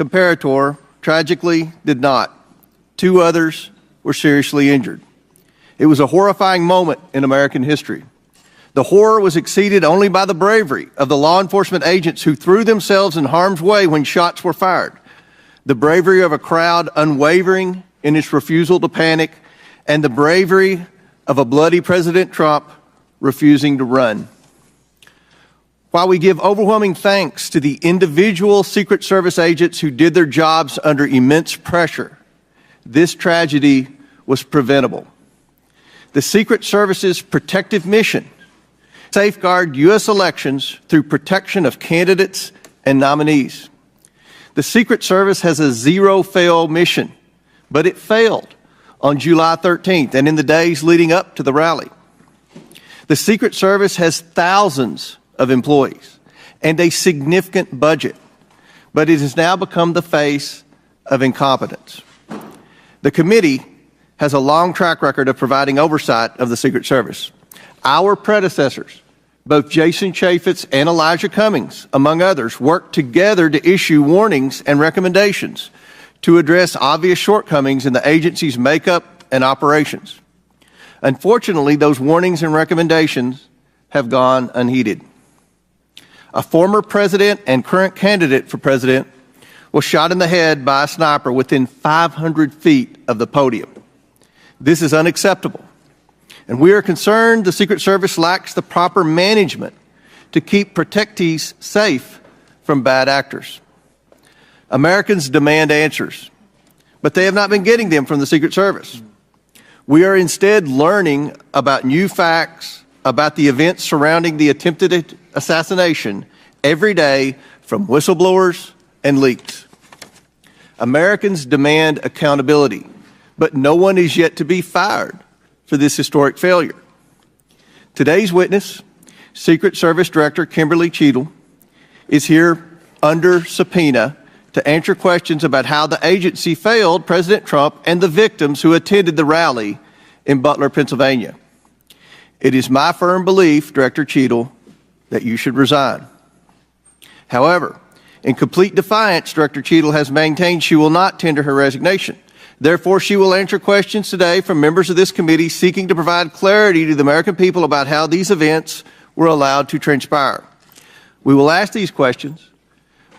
comparator tragically did not. 2 others were seriously injured. It was a horrifying moment in American history. The horror was exceeded only by the bravery of the law enforcement agents who threw themselves in harm's way when shots were fired, the bravery of a crowd unwavering in its refusal to panic, and the bravery of a bloody President Trump refusing to run. While we give overwhelming thanks to the individual Secret Service agents who did their jobs under immense pressure, this tragedy was preventable. The Secret Service's protective mission: safeguard U.S. elections through protection of candidates and nominees. The Secret Service has a zero-fail mission, but it failed on July 13th and in the days leading up to the rally. The Secret Service has thousands of employees and a significant budget, but it has now become the face of incompetence. The committee has a long track record of providing oversight of the Secret Service. Our predecessors, both Jason Chaffetz and Elijah Cummings, among others, worked together to issue warnings and recommendations to address obvious shortcomings in the agency's makeup and operations. Unfortunately, those warnings and recommendations have gone unheeded. A former president and current candidate for president was shot in the head by a sniper within 500 feet of the podium. This is unacceptable, and we are concerned the Secret Service lacks the proper management to keep protectees safe from bad actors. Americans demand answers, but they have not been getting them from the Secret Service. We are instead learning about new facts about the events surrounding the attempted assassination every day from whistleblowers and leaks. Americans demand accountability, but no one is yet to be fired for this historic failure. Today's witness, Secret Service Director Kimberly Cheatle, is here under subpoena to answer questions about how the agency failed President Trump and the victims who attended the rally in Butler, Pennsylvania. It is my firm belief, Director Cheatle, that you should resign. However, in complete defiance, Director Cheatle has maintained she will not tender her resignation. Therefore, she will answer questions today from members of this committee seeking to provide clarity to the American people about how these events were allowed to transpire. We will ask these questions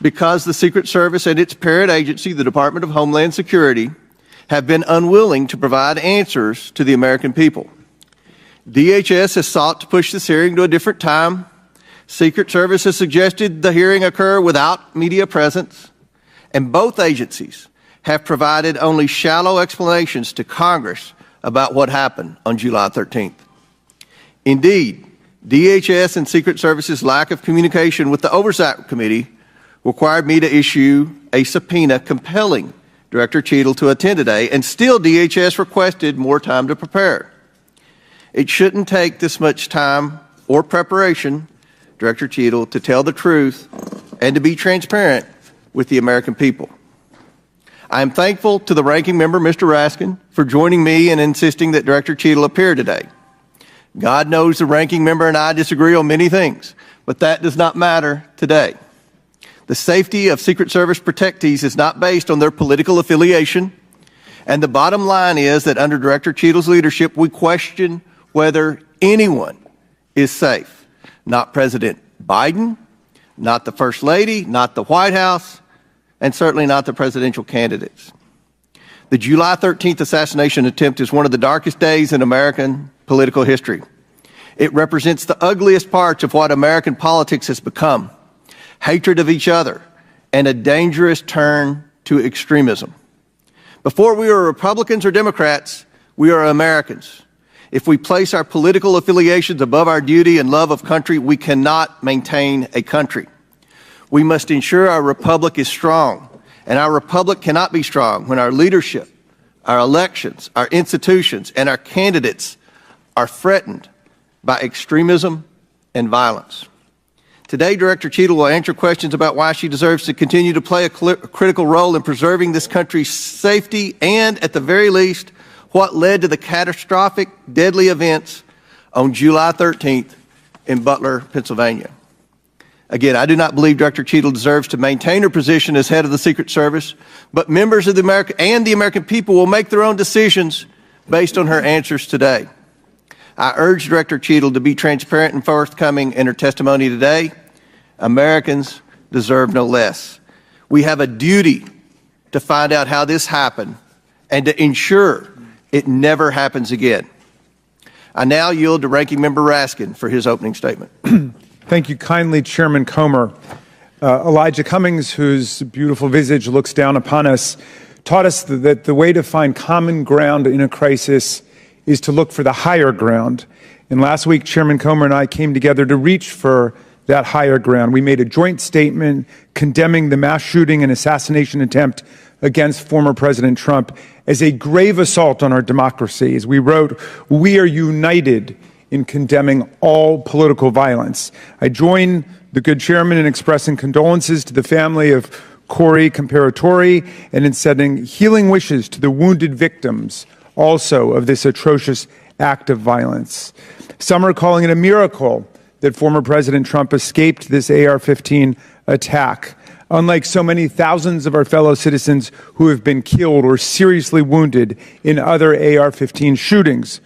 because the Secret Service and its parent agency, the Department of Homeland Security, have been unwilling to provide answers to the American people. DHS has sought to push this hearing to a different time. Secret Service has suggested the hearing occur without media presence, and both agencies have provided only shallow explanations to Congress about what happened on July 13th. Indeed, DHS and Secret Service's lack of communication with the Oversight Committee required me to issue a subpoena compelling Director Cheatle to attend today, and still DHS requested more time to prepare. It shouldn't take this much time or preparation, Director Cheatle, to tell the truth and to be transparent with the American people. I am thankful to the ranking member, Mr. Raskin, for joining me and insisting that Director Cheatle appear today. God knows the ranking member and I disagree on many things, but that does not matter today. The safety of Secret Service protectees is not based on their political affiliation, and the bottom line is that under Director Cheatle's leadership, we question whether anyone is safe. Not President Biden, not the First Lady, not the White House, and certainly not the presidential candidates. The July 13th assassination attempt is one of the darkest days in American political history. It represents the ugliest parts of what American politics has become: hatred of each other and a dangerous turn to extremism. Before we are Republicans or Democrats, we are Americans. If we place our political affiliations above our duty and love of country, we cannot maintain a country. We must ensure our republic is strong, and our republic cannot be strong when our leadership, our elections, our institutions, and our candidates are threatened by extremism and violence. Today, Director Cheatle will answer questions about why she deserves to continue to play a critical role in preserving this country's safety and, at the very least, what led to the catastrophic, deadly events on July 13th in Butler, Pennsylvania. Again, I do not believe Director Cheatle deserves to maintain her position as head of the Secret Service, but members of the American people will make their own decisions based on her answers today. I urge Director Cheatle to be transparent and forthcoming in her testimony today. Americans deserve no less. We have a duty to find out how this happened and to ensure it never happens again. I now yield to Ranking Member Raskin for his opening statement. Thank you kindly, Chairman Comer. Elijah Cummings, whose beautiful visage looks down upon us, taught us that the way to find common ground in a crisis is to look for the higher ground. And last week, Chairman Comer and I came together to reach for that higher ground. We made a joint statement condemning the mass shooting and assassination attempt against former President Trump as a grave assault on our democracy. As we wrote, "We are united in condemning all political violence." I join the good chairman in expressing condolences to the family of Corey Comparatori and in sending healing wishes to the wounded victims also of this atrocious act of violence. Some are calling it a miracle that former President Trump escaped this AR-15 attack, unlike so many thousands of our fellow citizens who have been killed or seriously wounded in other AR-15 shootings.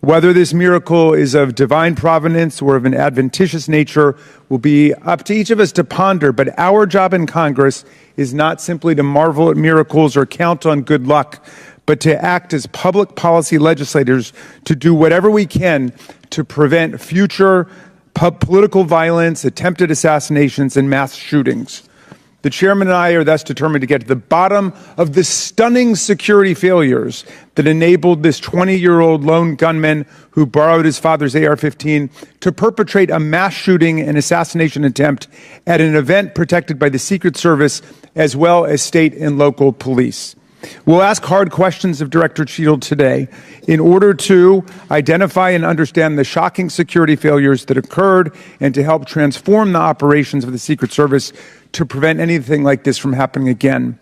Whether this miracle is of divine providence or of an adventitious nature will be up to each of us to ponder, but our job in Congress is not simply to marvel at miracles or count on good luck, but to act as public policy legislators to do whatever we can to prevent future political violence, attempted assassinations, and mass shootings. The chairman and I are thus determined to get to the bottom of the stunning security failures that enabled this 20-year-old lone gunman who borrowed his father's AR-15 to perpetrate a mass shooting and assassination attempt at an event protected by the Secret Service as well as state and local police. We'll ask hard questions of Director Cheatle today in order to identify and understand the shocking security failures that occurred and to help transform the operations of the Secret Service to prevent anything like this from happening again.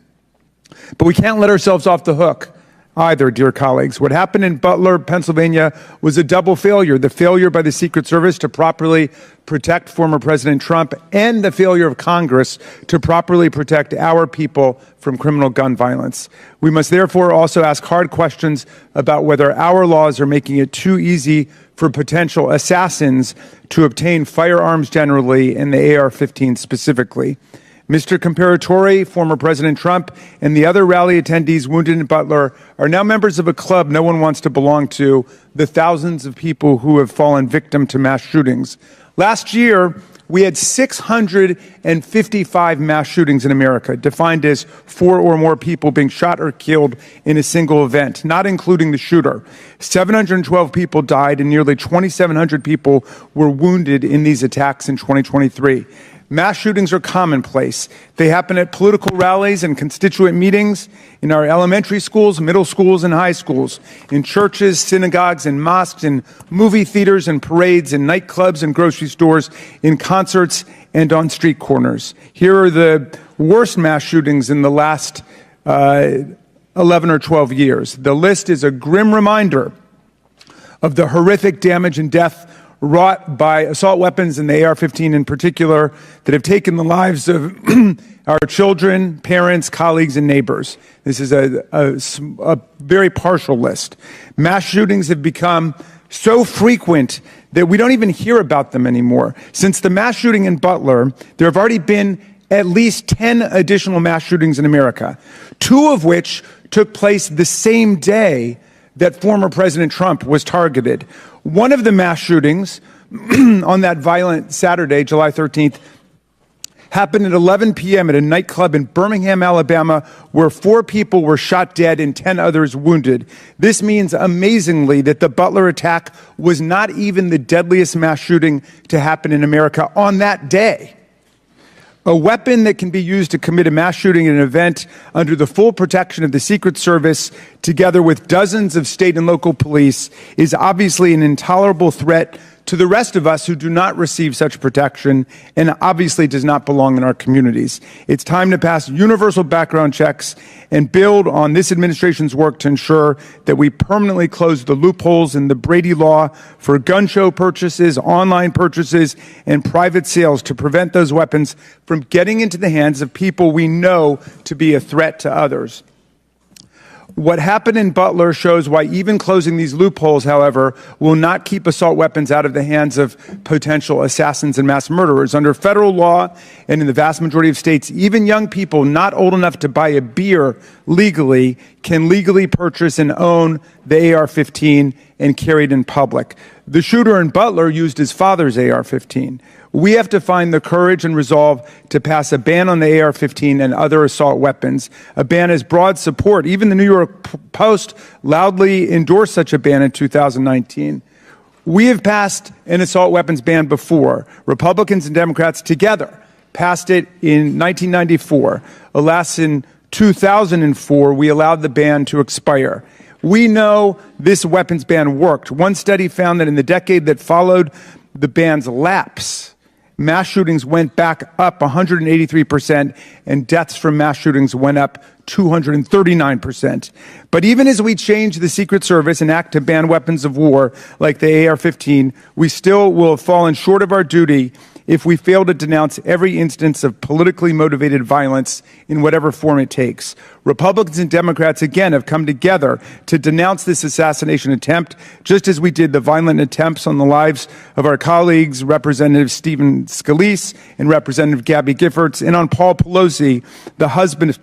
But we can't let ourselves off the hook either, dear colleagues. What happened in Butler, Pennsylvania was a double failure: the failure by the Secret Service to properly protect former President Trump and the failure of Congress to properly protect our people from criminal gun violence. We must therefore also ask hard questions about whether our laws are making it too easy for potential assassins to obtain firearms generally and the AR-15 specifically. Mr. Comparatori, former President Trump, and the other rally attendees wounded in Butler are now members of a club no one wants to belong to, the thousands of people who have fallen victim to mass shootings. Last year, we had 655 mass shootings in America, defined as 4 or more people being shot or killed in a single event, not including the shooter. 712 people died and nearly 2,700 people were wounded in these attacks in 2023. Mass shootings are commonplace. They happen at political rallies and constituent meetings, in our elementary schools, middle schools, and high schools, in churches, synagogues, and mosques, in movie theaters and parades, in nightclubs and grocery stores, in concerts, and on street corners. Here are the worst mass shootings in the last 11 or 12 years. The list is a grim reminder of the horrific damage and death wrought by assault weapons and the AR-15 in particular that have taken the lives of our children, parents, colleagues, and neighbors. This is a very partial list. Mass shootings have become so frequent that we don't even hear about them anymore. Since the mass shooting in Butler, there have already been at least 10 additional mass shootings in America, 2 of which took place the same day that former President Trump was targeted. One of the mass shootings on that violent Saturday, July 13th, happened at 11 p.m. at a nightclub in Birmingham, Alabama, where 4 people were shot dead and 10 others wounded. This means, amazingly, that the Butler attack was not even the deadliest mass shooting to happen in America on that day. A weapon that can be used to commit a mass shooting at an event under the full protection of the Secret Service, together with dozens of state and local police, is obviously an intolerable threat to the rest of us who do not receive such protection and obviously does not belong in our communities. It's time to pass universal background checks and build on this administration's work to ensure that we permanently close the loopholes in the Brady law for gun show purchases, online purchases, and private sales to prevent those weapons from getting into the hands of people we know to be a threat to others. What happened in Butler shows why even closing these loopholes, however, will not keep assault weapons out of the hands of potential assassins and mass murderers. Under federal law and in the vast majority of states, even young people not old enough to buy a beer legally can legally purchase and own the AR-15 and carry it in public. The shooter in Butler used his father's AR-15. We have to find the courage and resolve to pass a ban on the AR-15 and other assault weapons. A ban has broad support. Even the New York Post loudly endorsed such a ban in 2019. We have passed an assault weapons ban before. Republicans and Democrats together passed it in 1994. Alas, in 2004, we allowed the ban to expire. We know this weapons ban worked. One study found that in the decade that followed the ban's lapse, mass shootings went back up 183%, and deaths from mass shootings went up 239%. But even as we change the Secret Service and act to ban weapons of war like the AR-15, we still will have fallen short of our duty if we fail to denounce every instance of politically motivated violence in whatever form it takes. Republicans and Democrats, again, have come together to denounce this assassination attempt, just as we did the violent attempts on the lives of our colleagues, Representative Stephen Scalise and Representative Gabby Giffords, and on Paul Pelosi, the husband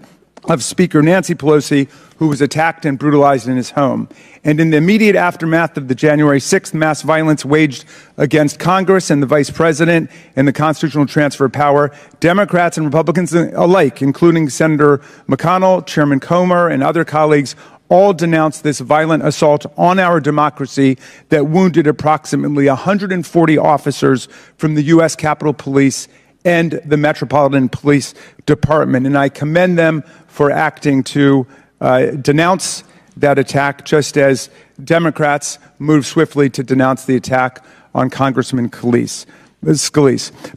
of Speaker Nancy Pelosi, who was attacked and brutalized in his home. And in the immediate aftermath of the January 6th mass violence waged against Congress and the Vice President and the constitutional transfer of power, Democrats and Republicans alike, including Senator McConnell, Chairman Comer, and other colleagues, all denounced this violent assault on our democracy that wounded approximately 140 officers from the U.S. Capitol Police and the Metropolitan Police Department. And I commend them for acting to denounce that attack, just as Democrats moved swiftly to denounce the attack on Congressman Scalise.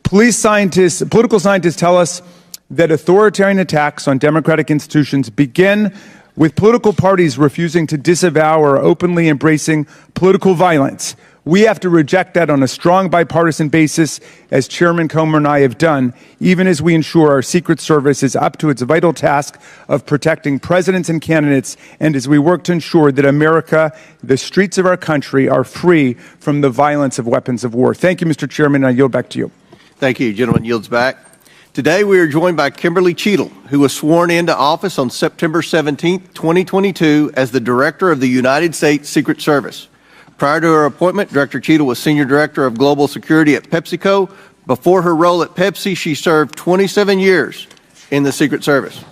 Political scientists tell us that authoritarian attacks on democratic institutions begin with political parties refusing to disavow or openly embracing political violence. We have to reject that on a strong bipartisan basis, as Chairman Comer and I have done, even as we ensure our Secret Service is up to its vital task of protecting presidents and candidates, and as we work to ensure that America, the streets of our country, are free from the violence of weapons of war. Thank you, Mr. Chairman, and I yield back to you. Thank you. Gentleman yields back. Today we are joined by Kimberly Cheatle, who was sworn into office on September 17, 2022 as the Director of the United States Secret Service. Prior to her appointment, Director Cheatle was Senior Director of Global Security at PepsiCo. Before her role at Pepsi, she served 27 years in the Secret Service.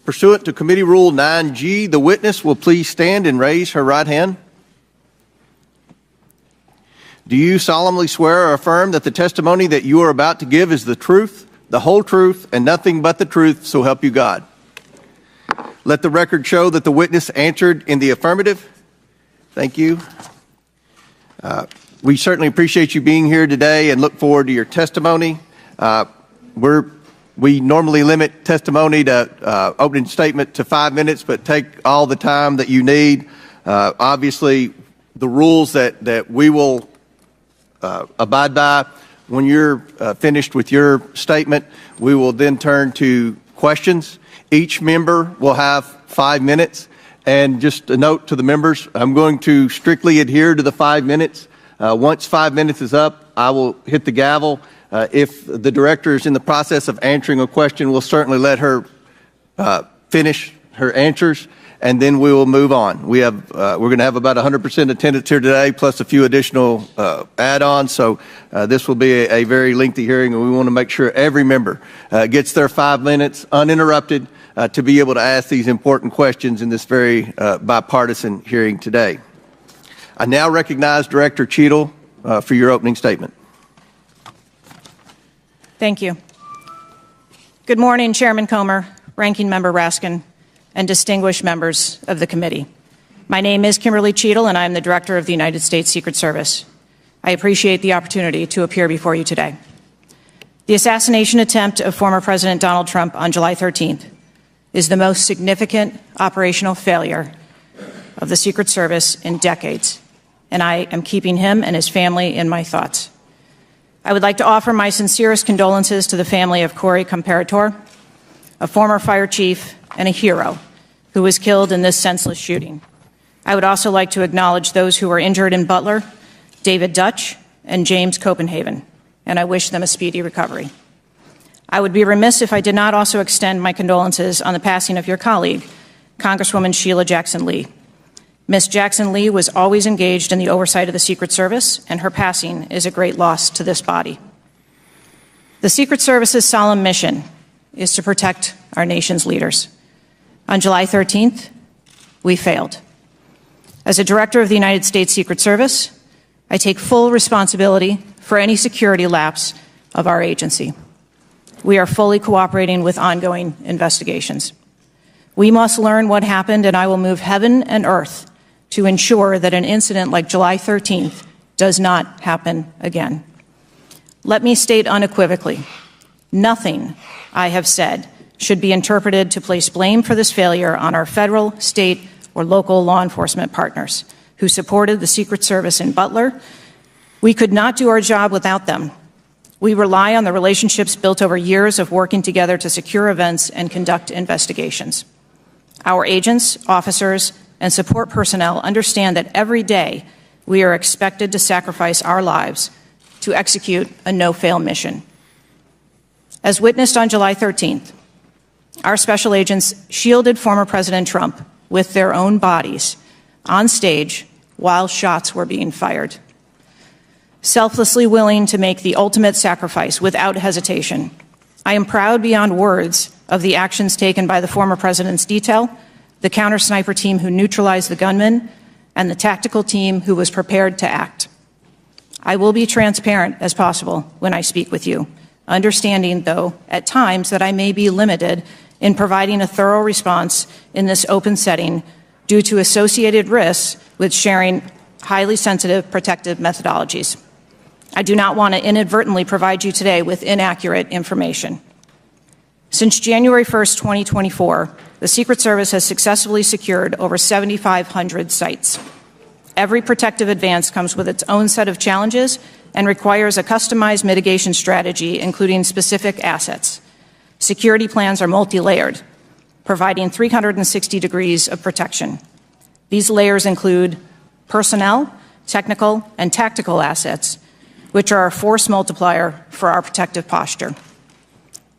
Pursuant to Committee Rule 9G, the witness will please stand and raise her right hand. Do you solemnly swear or affirm that the testimony that you are about to give is the truth, the whole truth, and nothing but the truth, so help you God? Let the record show that the witness answered in the affirmative. Thank you. We certainly appreciate you being here today and look forward to your testimony. We normally limit testimony to opening statement to 5 minutes, but take all the time that you need. Obviously, the rules that we will abide by, when you're finished with your statement, we will then turn to questions. Each member will have 5 minutes. And just a note to the members, I'm going to strictly adhere to the 5 minutes. Once 5 minutes is up, I will hit the gavel. If the director is in the process of answering a question, we'll certainly let her finish her answers, and then we will move on. We're going to have about 100% attendance here today, plus a few additional add-ons. So this will be a very lengthy hearing, and we want to make sure every member gets their 5 minutes uninterrupted to be able to ask these important questions in this very bipartisan hearing today. I now recognize Director Cheatle for your opening statement. Thank you. Good morning, Chairman Comer, Ranking Member Raskin, and distinguished members of the committee. My name is Kimberly Cheatle, and I am the Director of the United States Secret Service. I appreciate the opportunity to appear before you today. The assassination attempt of former President Donald Trump on July 13th is the most significant operational failure of the Secret Service in decades, and I am keeping him and his family in my thoughts. I would like to offer my sincerest condolences to the family of Corey Comparator, a former fire chief and a hero who was killed in this senseless shooting. I would also like to acknowledge those who were injured in Butler, David Dutch and James Copenhagen, and I wish them a speedy recovery. I would be remiss if I did not also extend my condolences on the passing of your colleague, Congresswoman Sheila Jackson Lee. Ms. Jackson Lee was always engaged in the oversight of the Secret Service, and her passing is a great loss to this body. The Secret Service's solemn mission is to protect our nation's leaders. On July 13th, we failed. As a director of the United States Secret Service, I take full responsibility for any security lapse of our agency. We are fully cooperating with ongoing investigations. We must learn what happened, and I will move heaven and earth to ensure that an incident like July 13th does not happen again. Let me state unequivocally, nothing I have said should be interpreted to place blame for this failure on our federal, state, or local law enforcement partners who supported the Secret Service in Butler. We could not do our job without them. We rely on the relationships built over years of working together to secure events and conduct investigations. Our agents, officers, and support personnel understand that every day we are expected to sacrifice our lives to execute a no-fail mission. As witnessed on July 13th, our special agents shielded former President Trump with their own bodies on stage while shots were being fired. Selflessly willing to make the ultimate sacrifice without hesitation, I am proud beyond words of the actions taken by the former president's detail, the counter-sniper team who neutralized the gunman, and the tactical team who was prepared to act. I will be transparent as possible when I speak with you, understanding, though, at times that I may be limited in providing a thorough response in this open setting due to associated risks with sharing highly sensitive protective methodologies. I do not want to inadvertently provide you today with inaccurate information. Since January 1st, 2024, the Secret Service has successfully secured over 7,500 sites. Every protective advance comes with its own set of challenges and requires a customized mitigation strategy, including specific assets. Security plans are multi-layered, providing 360 degrees of protection. These layers include personnel, technical, and tactical assets, which are a force multiplier for our protective posture.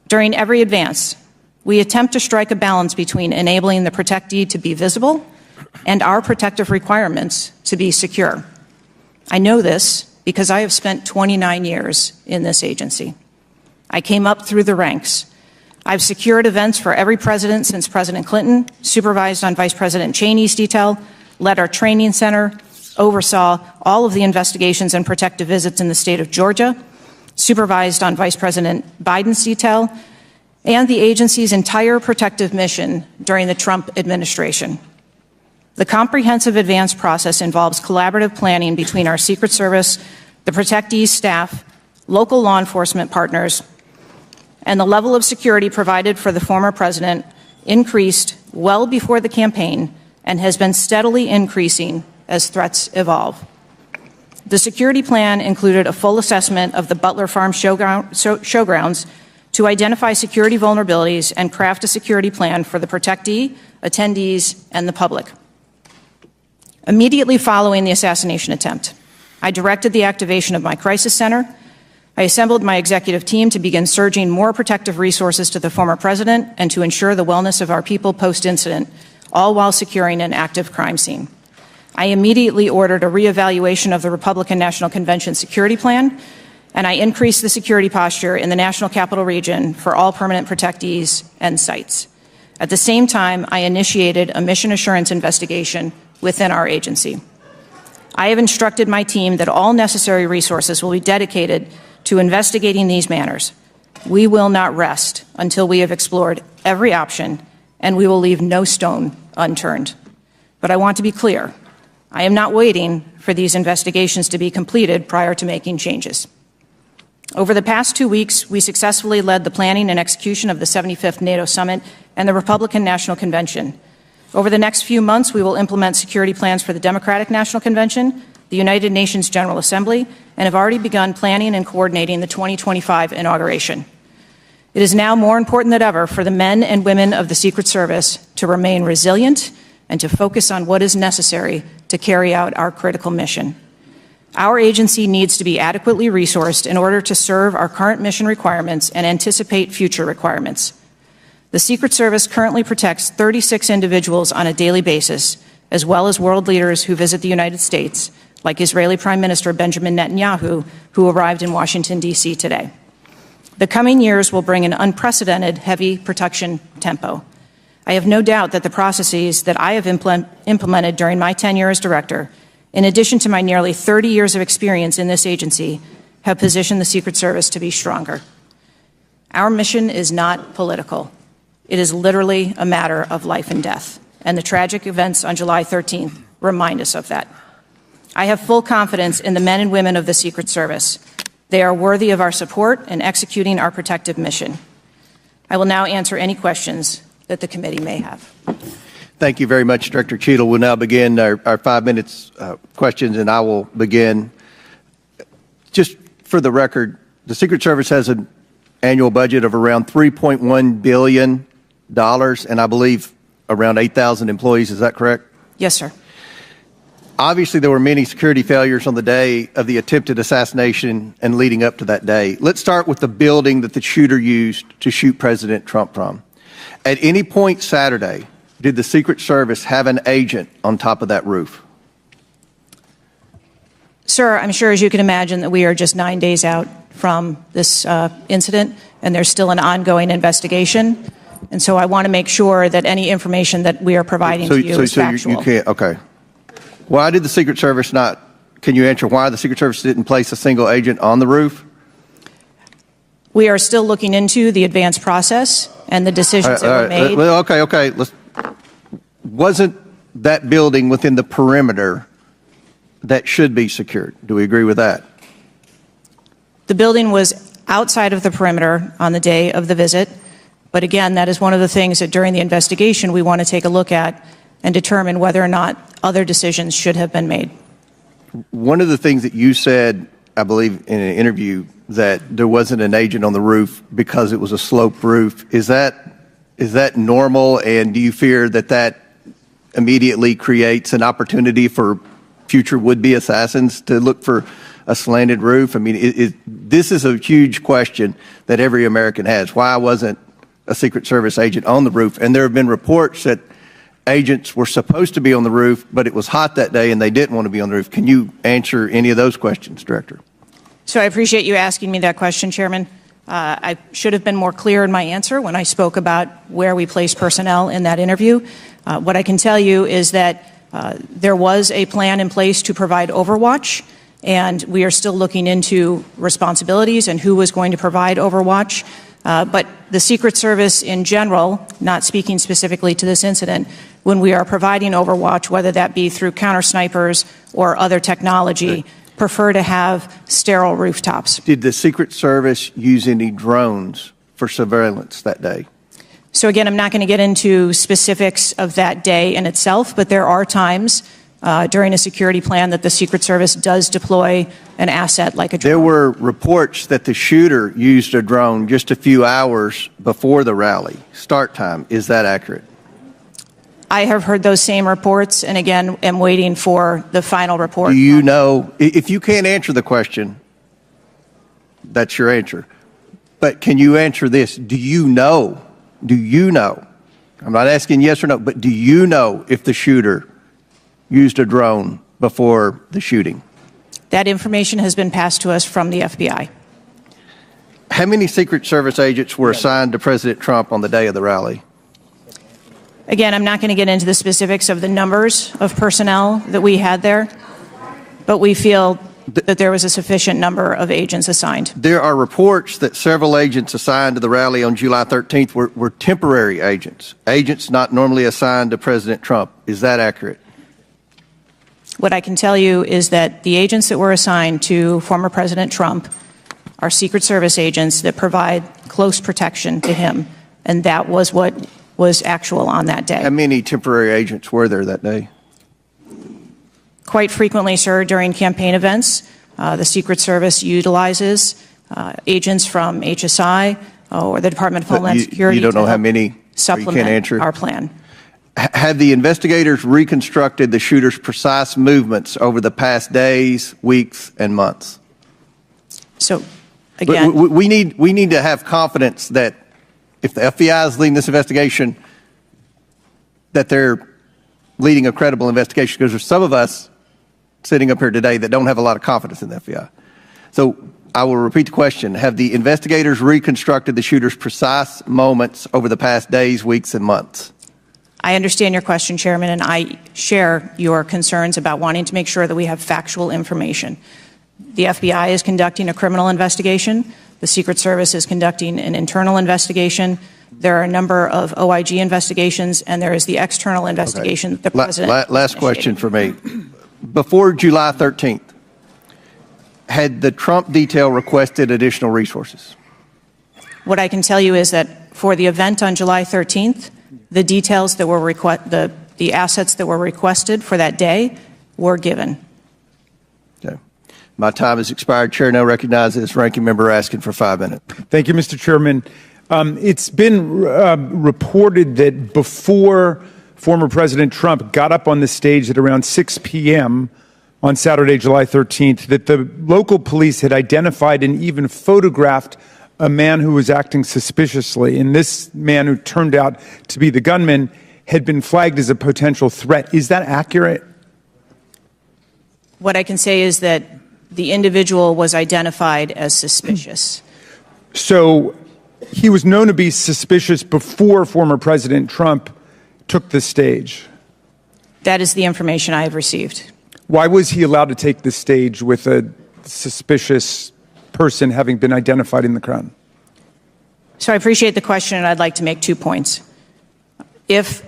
During every advance, we attempt to strike a balance between enabling the protectee to be visible and our protective requirements to be secure. I know this because I have spent 29 years in this agency. I came up through the ranks. I've secured events for every president since President Clinton, supervised on Vice President Cheney's detail, led our training center, oversaw all of the investigations and protective visits in the state of Georgia, supervised on Vice President Biden's detail, and the agency's entire protective mission during the Trump administration. The comprehensive advance process involves collaborative planning between our Secret Service, the protectee's staff, local law enforcement partners, and the level of security provided for the former president increased well before the campaign and has been steadily increasing as threats evolve. The security plan included a full assessment of the Butler Farm showgrounds to identify security vulnerabilities and craft a security plan for the protectee, attendees, and the public. Immediately following the assassination attempt, I directed the activation of my crisis center. I assembled my executive team to begin surging more protective resources to the former president and to ensure the wellness of our people post-incident, all while securing an active crime scene. I immediately ordered a reevaluation of the Republican National Convention security plan, and I increased the security posture in the National Capital Region for all permanent protectees and sites. At the same time, I initiated a mission assurance investigation within our agency. I have instructed my team that all necessary resources will be dedicated to investigating these matters. We will not rest until we have explored every option, and we will leave no stone unturned. But I want to be clear, I am not waiting for these investigations to be completed prior to making changes. Over the past 2 weeks, we successfully led the planning and execution of the 75th NATO Summit and the Republican National Convention. Over the next few months, we will implement security plans for the Democratic National Convention, the United Nations General Assembly, and have already begun planning and coordinating the 2025 inauguration. It is now more important than ever for the men and women of the Secret Service to remain resilient and to focus on what is necessary to carry out our critical mission. Our agency needs to be adequately resourced in order to serve our current mission requirements and anticipate future requirements. The Secret Service currently protects 36 individuals on a daily basis, as well as world leaders who visit the United States, like Israeli Prime Minister Benjamin Netanyahu, who arrived in Washington, D.C. today. The coming years will bring an unprecedented heavy protection tempo. I have no doubt that the processes that I have implemented during my tenure as director, in addition to my nearly 30 years of experience in this agency, have positioned the Secret Service to be stronger. Our mission is not political. It is literally a matter of life and death, and the tragic events on July 13th remind us of that. I have full confidence in the men and women of the Secret Service. They are worthy of our support in executing our protective mission. I will now answer any questions that the committee may have. Thank you very much, Director Cheatle. We'll now begin our 5 minutes questions, and I will begin. Just for the record, the Secret Service has an annual budget of around $3.1 billion, and I believe around 8,000 employees. Is that correct? Yes, sir. Obviously, there were many security failures on the day of the attempted assassination and leading up to that day. Let's start with the building that the shooter used to shoot President Trump from. At any point Saturday, did the Secret Service have an agent on top of that roof? Sir, I'm sure, as you can imagine, that we are just 9 days out from this incident, and there's still an ongoing investigation. And so I want to make sure that any information that we are providing to you is factual. You can't, okay. Why did the Secret Service not, can you answer why the Secret Service didn't place a single agent on the roof? We are still looking into the advanced process and the decisions that were made. Well, okay. Wasn't that building within the perimeter that should be secured? Do we agree with that? The building was outside of the perimeter on the day of the visit. But again, that is one of the things that during the investigation we want to take a look at and determine whether or not other decisions should have been made. One of the things that you said, I believe in an interview, that there wasn't an agent on the roof because it was a sloped roof. Is that normal, and do you fear that that immediately creates an opportunity for future would-be assassins to look for a slanted roof? I mean, this is a huge question that every American has. Why wasn't a Secret Service agent on the roof? And there have been reports that agents were supposed to be on the roof, but it was hot that day and they didn't want to be on the roof. Can you answer any of those questions, Director? So I appreciate you asking me that question, Chairman. I should have been more clear in my answer when I spoke about where we place personnel in that interview. What I can tell you is that there was a plan in place to provide overwatch, and we are still looking into responsibilities and who was going to provide overwatch. But the Secret Service in general, not speaking specifically to this incident, when we are providing overwatch, whether that be through counter snipers or other technology, prefer to have sterile rooftops. Did the Secret Service use any drones for surveillance that day? So again, I'm not going to get into specifics of that day in itself, but there are times during a security plan that the Secret Service does deploy an asset like a drone. There were reports that the shooter used a drone just a few hours before the rally start time. Is that accurate? I have heard those same reports, and again, am waiting for the final report. Do you know, if you can't answer the question, that's your answer. But can you answer this? Do you know, I'm not asking yes or no, but do you know if the shooter used a drone before the shooting? That information has been passed to us from the FBI. How many Secret Service agents were assigned to President Trump on the day of the rally? Again, I'm not going to get into the specifics of the numbers of personnel that we had there, but we feel that there was a sufficient number of agents assigned. There are reports that several agents assigned to the rally on July 13th were temporary agents not normally assigned to President Trump. Is that accurate? What I can tell you is that the agents that were assigned to former President Trump are Secret Service agents that provide close protection to him, and that was what was actual on that day. How many temporary agents were there that day? Quite frequently, sir, during campaign events, the Secret Service utilizes agents from HSI or the Department of Homeland Security. You don't know to how many? supplement you can't answer? our plan. Have the investigators reconstructed the shooter's precise movements over the past days, weeks, and months? So, again, We need to have confidence that if the FBI is leading this investigation, that they're leading a credible investigation, because there's some of us sitting up here today that don't have a lot of confidence in the FBI. So I will repeat the question. Have the investigators reconstructed the shooter's precise moments over the past days, weeks, and months? I understand your question, Chairman, and I share your concerns about wanting to make sure that we have factual information. The FBI is conducting a criminal investigation. The Secret Service is conducting an internal investigation. There are a number of OIG investigations, and there is the external investigation that the President Last question for me. Before July 13th, had the Trump detail requested additional resources? What I can tell you is that for the event on July 13th, the details that were the assets that were requested for that day were given. Okay. My time has expired. Chair now recognizes Ranking Member asking for 5 minutes. Thank you, Mr. Chairman. It's been reported that before former President Trump got up on the stage at around 6 p.m. on Saturday, July 13th, that the local police had identified and even photographed a man who was acting suspiciously. And this man, who turned out to be the gunman, had been flagged as a potential threat. Is that accurate? What I can say is that the individual was identified as suspicious. So he was known to be suspicious before former President Trump took the stage. That is the information I have received. Why was he allowed to take the stage with a suspicious person having been identified in the crowd? So I appreciate the question, and I'd like to make 2 points. If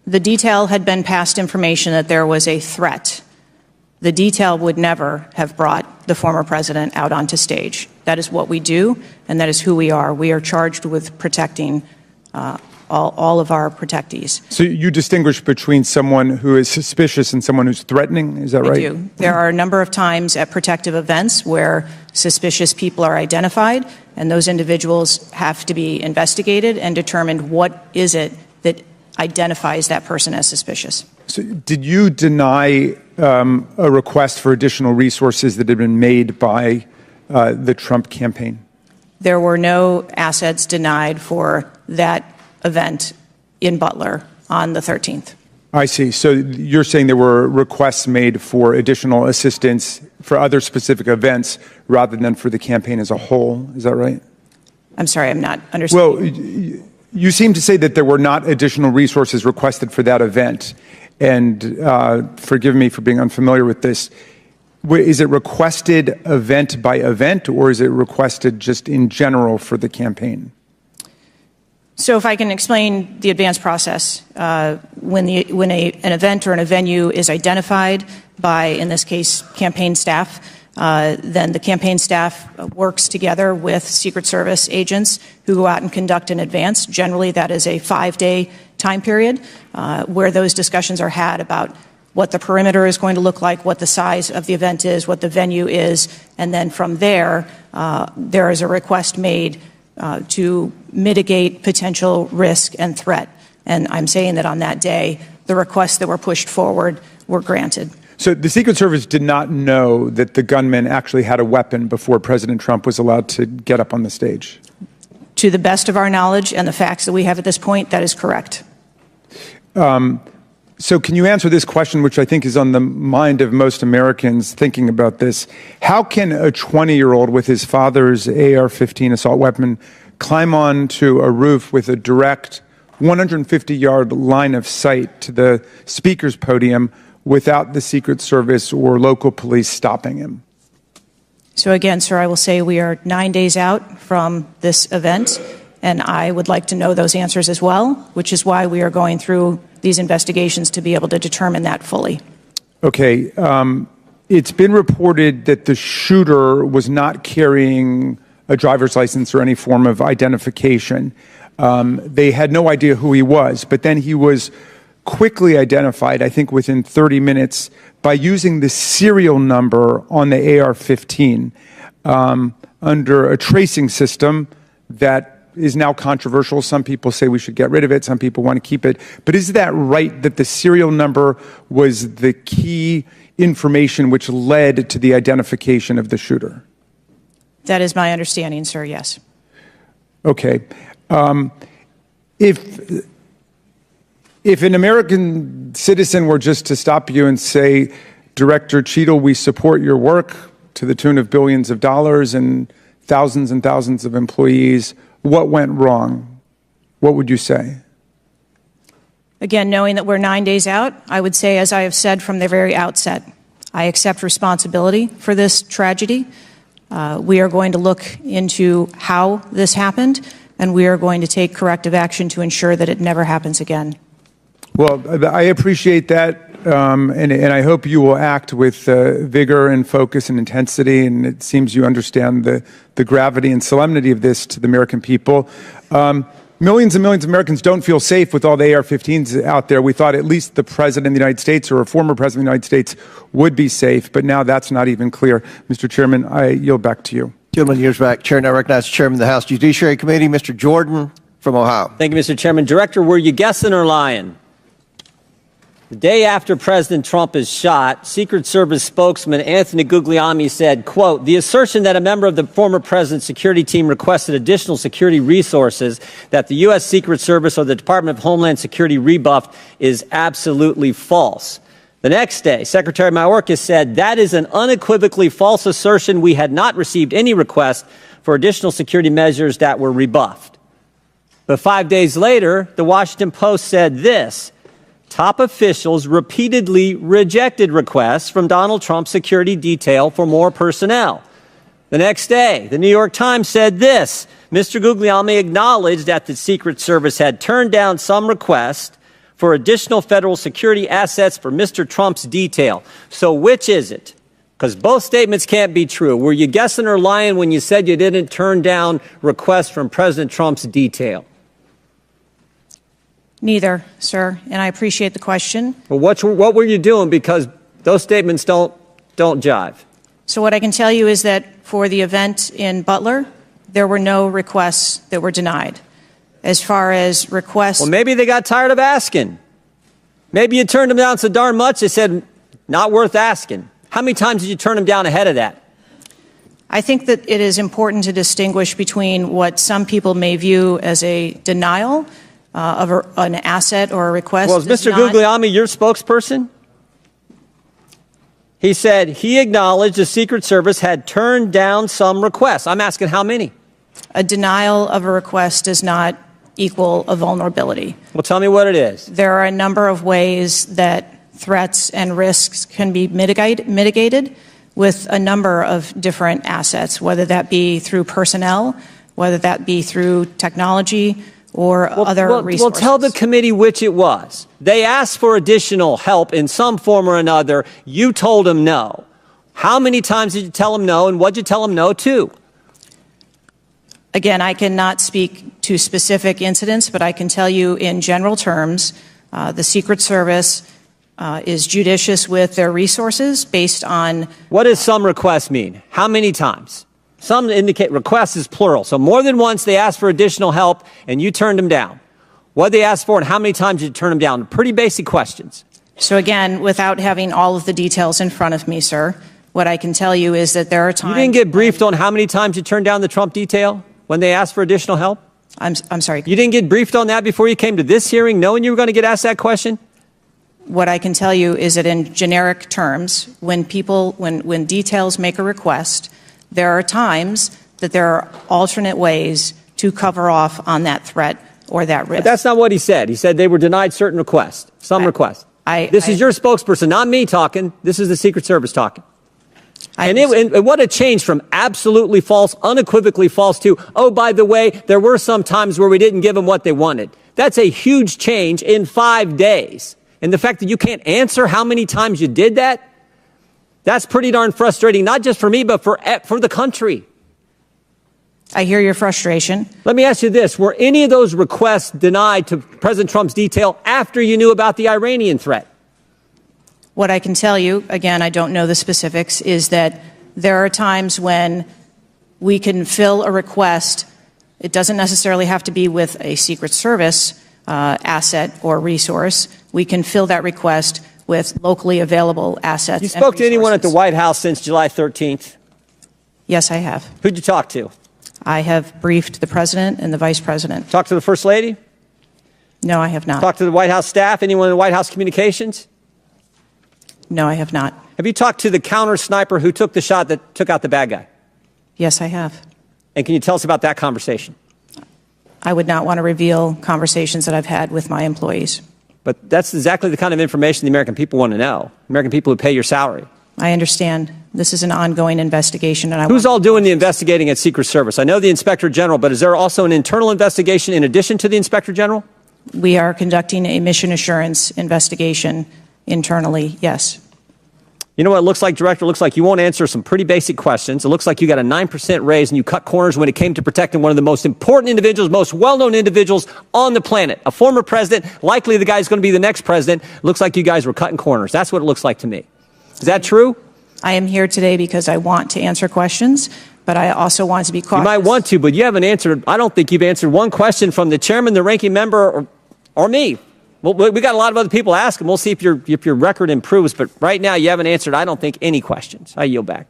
the detail had been passed information that there was a threat, the detail would never have brought the former president out onto stage. That is what we do, and that is who we are. We are charged with protecting all of our protectees. So you distinguish between someone who is suspicious and someone who's threatening, is that right? I do. There are a number of times at protective events where suspicious people are identified, and those individuals have to be investigated and determined what is it that identifies that person as suspicious. So did you deny a request for additional resources that had been made by the Trump campaign? There were no assets denied for that event in Butler on the 13th. I see. So you're saying there were requests made for additional assistance for other specific events rather than for the campaign as a whole. Is that right? I'm sorry, I'm not understanding. Well, you seem to say that there were not additional resources requested for that event. And forgive me for being unfamiliar with this. Is it requested event by event, or is it requested just in general for the campaign? So if I can explain the advance process, when an event or a venue is identified by, in this case, campaign staff, then the campaign staff works together with Secret Service agents who go out and conduct an advance. Generally, that is a 5-day time period where those discussions are had about what the perimeter is going to look like, what the size of the event is, what the venue is, and then from there, there is a request made to mitigate potential risk and threat. And I'm saying that on that day, the requests that were pushed forward were granted. So the Secret Service did not know that the gunman actually had a weapon before President Trump was allowed to get up on the stage? To the best of our knowledge and the facts that we have at this point, that is correct. So can you answer this question, which I think is on the mind of most Americans thinking about this? How can a 20-year-old with his father's AR-15 assault weapon climb onto a roof with a direct 150-yard line of sight to the speaker's podium without the Secret Service or local police stopping him? So again, sir, I will say we are 9 days out from this event, and I would like to know those answers as well, which is why we are going through these investigations to be able to determine that fully. Okay. It's been reported that the shooter was not carrying a driver's license or any form of identification. They had no idea who he was, but then he was quickly identified, I think within 30 minutes, by using the serial number on the AR-15 under a tracing system that is now controversial. Some people say we should get rid of it. Some people want to keep it. But is that right, that the serial number was the key information which led to the identification of the shooter? That is my understanding, sir, yes. Okay. If an American citizen were just to stop you and say, Director Cheatle, we support your work to the tune of billions of dollars and thousands of employees, what went wrong? What would you say? Again, knowing that we're 9 days out, I would say, as I have said from the very outset, I accept responsibility for this tragedy. We are going to look into how this happened, and we are going to take corrective action to ensure that it never happens again. Well, I appreciate that, and I hope you will act with vigor and focus and intensity, and it seems you understand the gravity and solemnity of this to the American people. Millions and millions of Americans don't feel safe with all the AR-15s out there. We thought at least the President of the United States or a former President of the United States would be safe, but now that's not even clear. Mr. Chairman, I yield back to you. Gentleman yields back. Chair now recognizes Chairman of the House Judiciary Committee, Mr. Jordan from Ohio. Thank you, Mr. Chairman. Director, were you guessing or lying? The day after President Trump is shot, Secret Service spokesman Anthony Guglielmi said, quote, the assertion that a member of the former president's security team requested additional security resources that the U.S. Secret Service or the Department of Homeland Security rebuffed is absolutely false. The next day, Secretary Mayorkas said that is an unequivocally false assertion. We had not received any request for additional security measures that were rebuffed. But 5 days later, the Washington Post said this. Top officials repeatedly rejected requests from Donald Trump's security detail for more personnel. The next day, the New York Times said this. Mr. Guglielmi acknowledged that the Secret Service had turned down some requests for additional federal security assets for Mr. Trump's detail. So which is it? Because both statements can't be true. Were you guessing or lying when you said you didn't turn down requests from President Trump's detail? Neither, sir, and I appreciate the question. Well, what were you doing? Because those statements don't jive. So what I can tell you is that for the event in Butler, there were no requests that were denied. As far as requests... Well, maybe they got tired of asking. Maybe you turned them down so darn much, they said, not worth asking. How many times did you turn them down ahead of that? I think that it is important to distinguish between what some people may view as a denial of an asset or a request. Well, is Mr. Guglielmi your spokesperson? He said he acknowledged the Secret Service had turned down some requests. I'm asking how many? A denial of a request does not equal a vulnerability. Well, tell me what it is. There are a number of ways that threats and risks can be mitigated with a number of different assets, whether that be through personnel, whether that be through technology, or other resources. Well, tell the committee which it was. They asked for additional help in some form or another. You told them no. How many times did you tell them no, and what did you tell them no to? Again, I cannot speak to specific incidents, but I can tell you in general terms, the Secret Service is judicious with their resources based on... What does some requests mean? How many times? Some indicate requests is plural. So more than once they asked for additional help and you turned them down. What did they ask for and how many times did you turn them down? Pretty basic questions. So again, without having all of the details in front of me, sir, what I can tell you is that there are times... You didn't get briefed on how many times you turned down the Trump detail when they asked for additional help? I'm sorry. You didn't get briefed on that before you came to this hearing knowing you were going to get asked that question? What I can tell you is that in generic terms, when details make a request, there are times that there are alternate ways to cover off on that threat or that risk. But that's not what he said. He said they were denied certain requests, some requests. This is your spokesperson, not me talking. This is the Secret Service talking. And what a change from absolutely false, unequivocally false to, oh, by the way, there were some times where we didn't give them what they wanted. That's a huge change in 5 days. And the fact that you can't answer how many times you did that, that's pretty darn frustrating, not just for me, but for the country. I hear your frustration. Let me ask you this. Were any of those requests denied to President Trump's detail after you knew about the Iranian threat? What I can tell you, again, I don't know the specifics, is that there are times when we can fill a request. It doesn't necessarily have to be with a Secret Service asset or resource. We can fill that request with locally available assets. You spoke to anyone at the resources. White House since July 13th? Yes, I have. Who'd you talk to? I have briefed the president and the vice president. Talk to the First Lady? No, I have not. Talk to the White House staff? Anyone in the White House communications? No, I have not. Have you talked to the counter sniper who took the shot that took out the bad guy? Yes, I have. And can you tell us about that conversation? I would not want to reveal conversations that I've had with my employees. But that's exactly the kind of information the American people want to know. American people who pay your salary. I understand this is an ongoing investigation, and Who's all doing the investigating at Secret Service? I know the Inspector General, but is there also an internal investigation in addition to the Inspector General? We are conducting a mission assurance investigation internally, yes. You know what it looks like, Director? It looks like you won't answer some pretty basic questions. It looks like you got a 9% raise and you cut corners when it came to protecting one of the most important individuals, most well-known individuals on the planet. A former president, likely the guy who's going to be the next president. It looks like you guys were cutting corners. That's what it looks like to me. Is that true? I am here today because I want to answer questions, but I also want to be cautious. You might want to, but you haven't answered. I don't think you've answered one question from the chairman, the ranking member, or me. Well, we got a lot of other people asking. We'll see if your record improves. But right now, you haven't answered, I don't think, any questions. I yield back.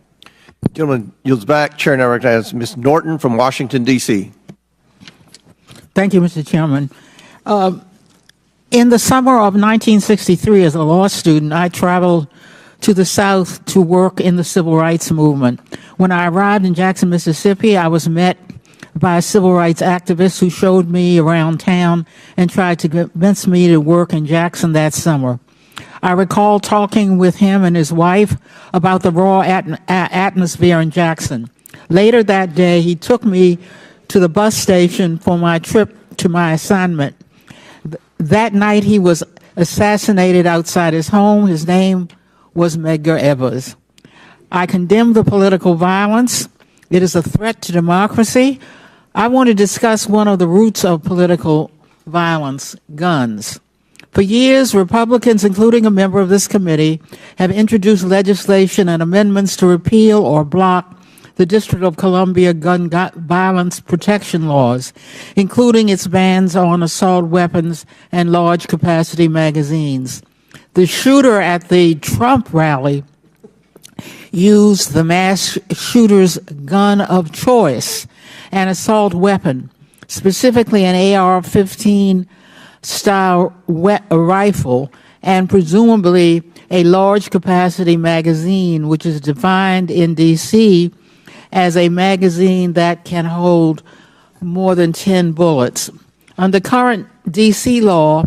Gentleman yields back. Chair now recognizes Ms. Norton from Washington, D.C. Thank you, Mr. Chairman. In the summer of 1963, as a law student, I traveled to the South to work in the civil rights movement. When I arrived in Jackson, Mississippi, I was met by a civil rights activist who showed me around town and tried to convince me to work in Jackson that summer. I recall talking with him and his wife about the raw atmosphere in Jackson. Later that day, he took me to the bus station for my trip to my assignment. That night, he was assassinated outside his home. His name was Medgar Evers. I condemn the political violence. It is a threat to democracy. I want to discuss one of the roots of political violence, guns. For years, Republicans, including a member of this committee, have introduced legislation and amendments to repeal or block the District of Columbia gun violence protection laws, including its bans on assault weapons and large capacity magazines. The shooter at the Trump rally used the mass shooter's gun of choice, an assault weapon, specifically an AR-15 style rifle, and presumably a large capacity magazine, which is defined in D.C. as a magazine that can hold more than 10 bullets. Under current D.C. law,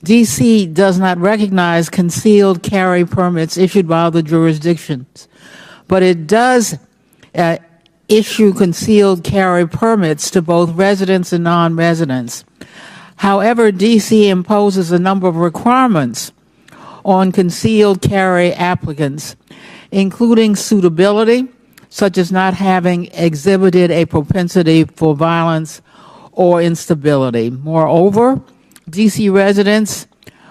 D.C. does not recognize concealed carry permits issued by other jurisdictions, but it does issue concealed carry permits to both residents and non-residents. However, D.C. imposes a number of requirements on concealed carry applicants, including suitability, such as not having exhibited a propensity for violence or instability. Moreover, D.C. residents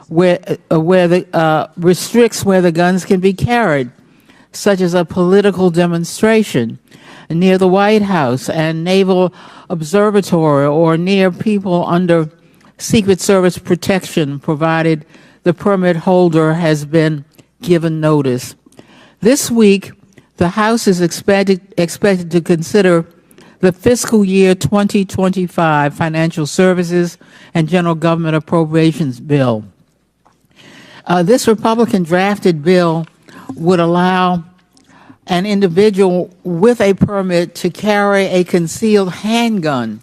restricts where the guns can be carried, such as a political demonstration near the White House and Naval Observatory, or near people under Secret Service protection, provided the permit holder has been given notice. This week, the House is expected to consider the fiscal year 2025 Financial Services and General Government Appropriations Bill. This Republican-drafted bill would allow an individual with a permit to carry a concealed handgun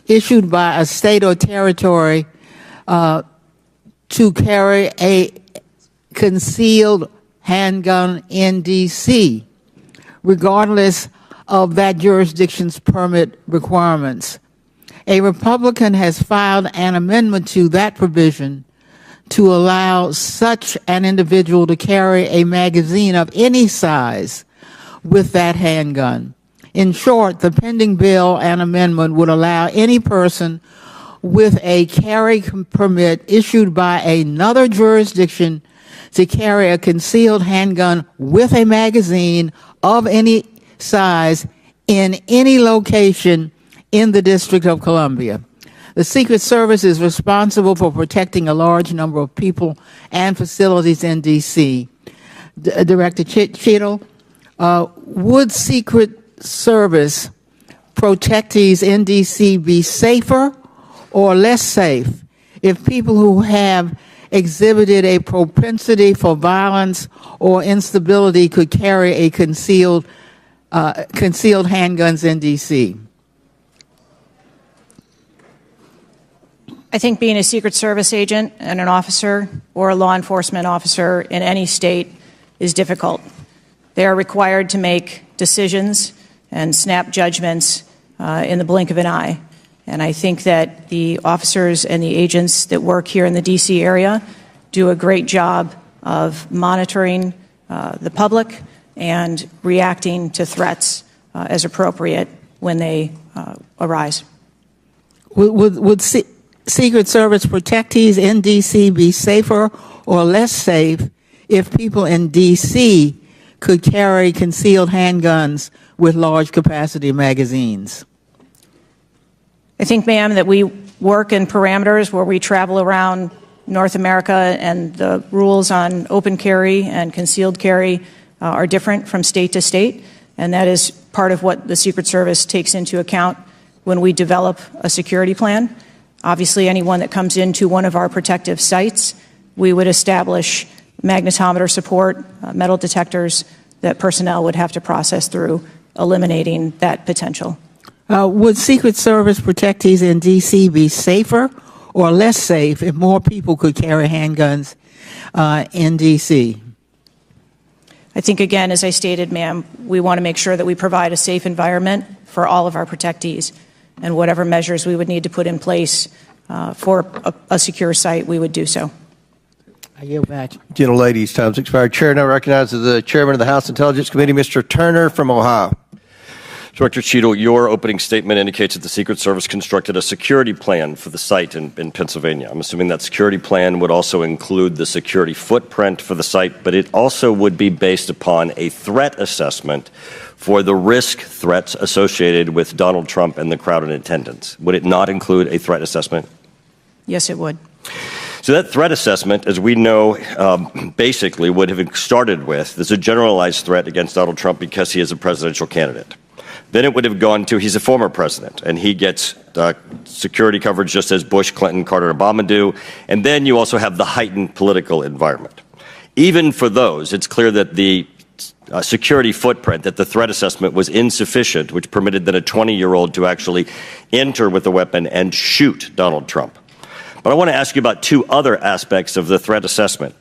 issued by a state or territory to carry a concealed handgun in D.C., regardless of that jurisdiction's permit requirements. A Republican has filed an amendment to that provision to allow such an individual to carry a magazine of any size with that handgun. In short, the pending bill and amendment would allow any person with a carry permit issued by another jurisdiction to carry a concealed handgun with a magazine of any size in any location in the District of Columbia. The Secret Service is responsible for protecting a large number of people and facilities in D.C. Director Cheatle, would Secret Service protectees in D.C. be safer or less safe if people who have exhibited a propensity for violence or instability could carry a concealed handguns in D.C.? I think being a Secret Service agent and an officer or a law enforcement officer in any state is difficult. They are required to make decisions and snap judgments in the blink of an eye. And I think that the officers and the agents that work here in the D.C. area do a great job of monitoring the public and reacting to threats as appropriate when they arise. Would Secret Service protectees in D.C. be safer or less safe if people in D.C. could carry concealed handguns with large capacity magazines? I think, ma'am, that we work in parameters where we travel around North America, and the rules on open carry and concealed carry are different from state to state, and that is part of what the Secret Service takes into account when we develop a security plan. Obviously, anyone that comes into one of our protective sites, we would establish magnetometer support, metal detectors that personnel would have to process through, eliminating that potential. Would Secret Service protectees in D.C. be safer or less safe if more people could carry handguns in D.C.? I think, again, as I stated, ma'am, we want to make sure that we provide a safe environment for all of our protectees, and whatever measures we would need to put in place for a secure site, we would do so. I yield back. Gentlelady's time's expired. Chair now recognizes the chairman of the House Intelligence Committee, Mr. Turner from Ohio. Director Cheatle, your opening statement indicates that the Secret Service constructed a security plan for the site in Pennsylvania. I'm assuming that security plan would also include the security footprint for the site, but it also would be based upon a threat assessment for the risk threats associated with Donald Trump and the crowd in attendance. Would it not include a threat assessment? Yes, it would. So that threat assessment, as we know, basically would have started with, there's a generalized threat against Donald Trump because he is a presidential candidate. Then it would have gone to he's a former president, and he gets security coverage just as Bush, Clinton, Carter, and Obama do. And then you also have the heightened political environment. Even for those, it's clear that the security footprint, that the threat assessment was insufficient, which permitted then a 20-year-old to actually enter with a weapon and shoot Donald Trump. But I want to ask you about two other aspects of the threat assessment.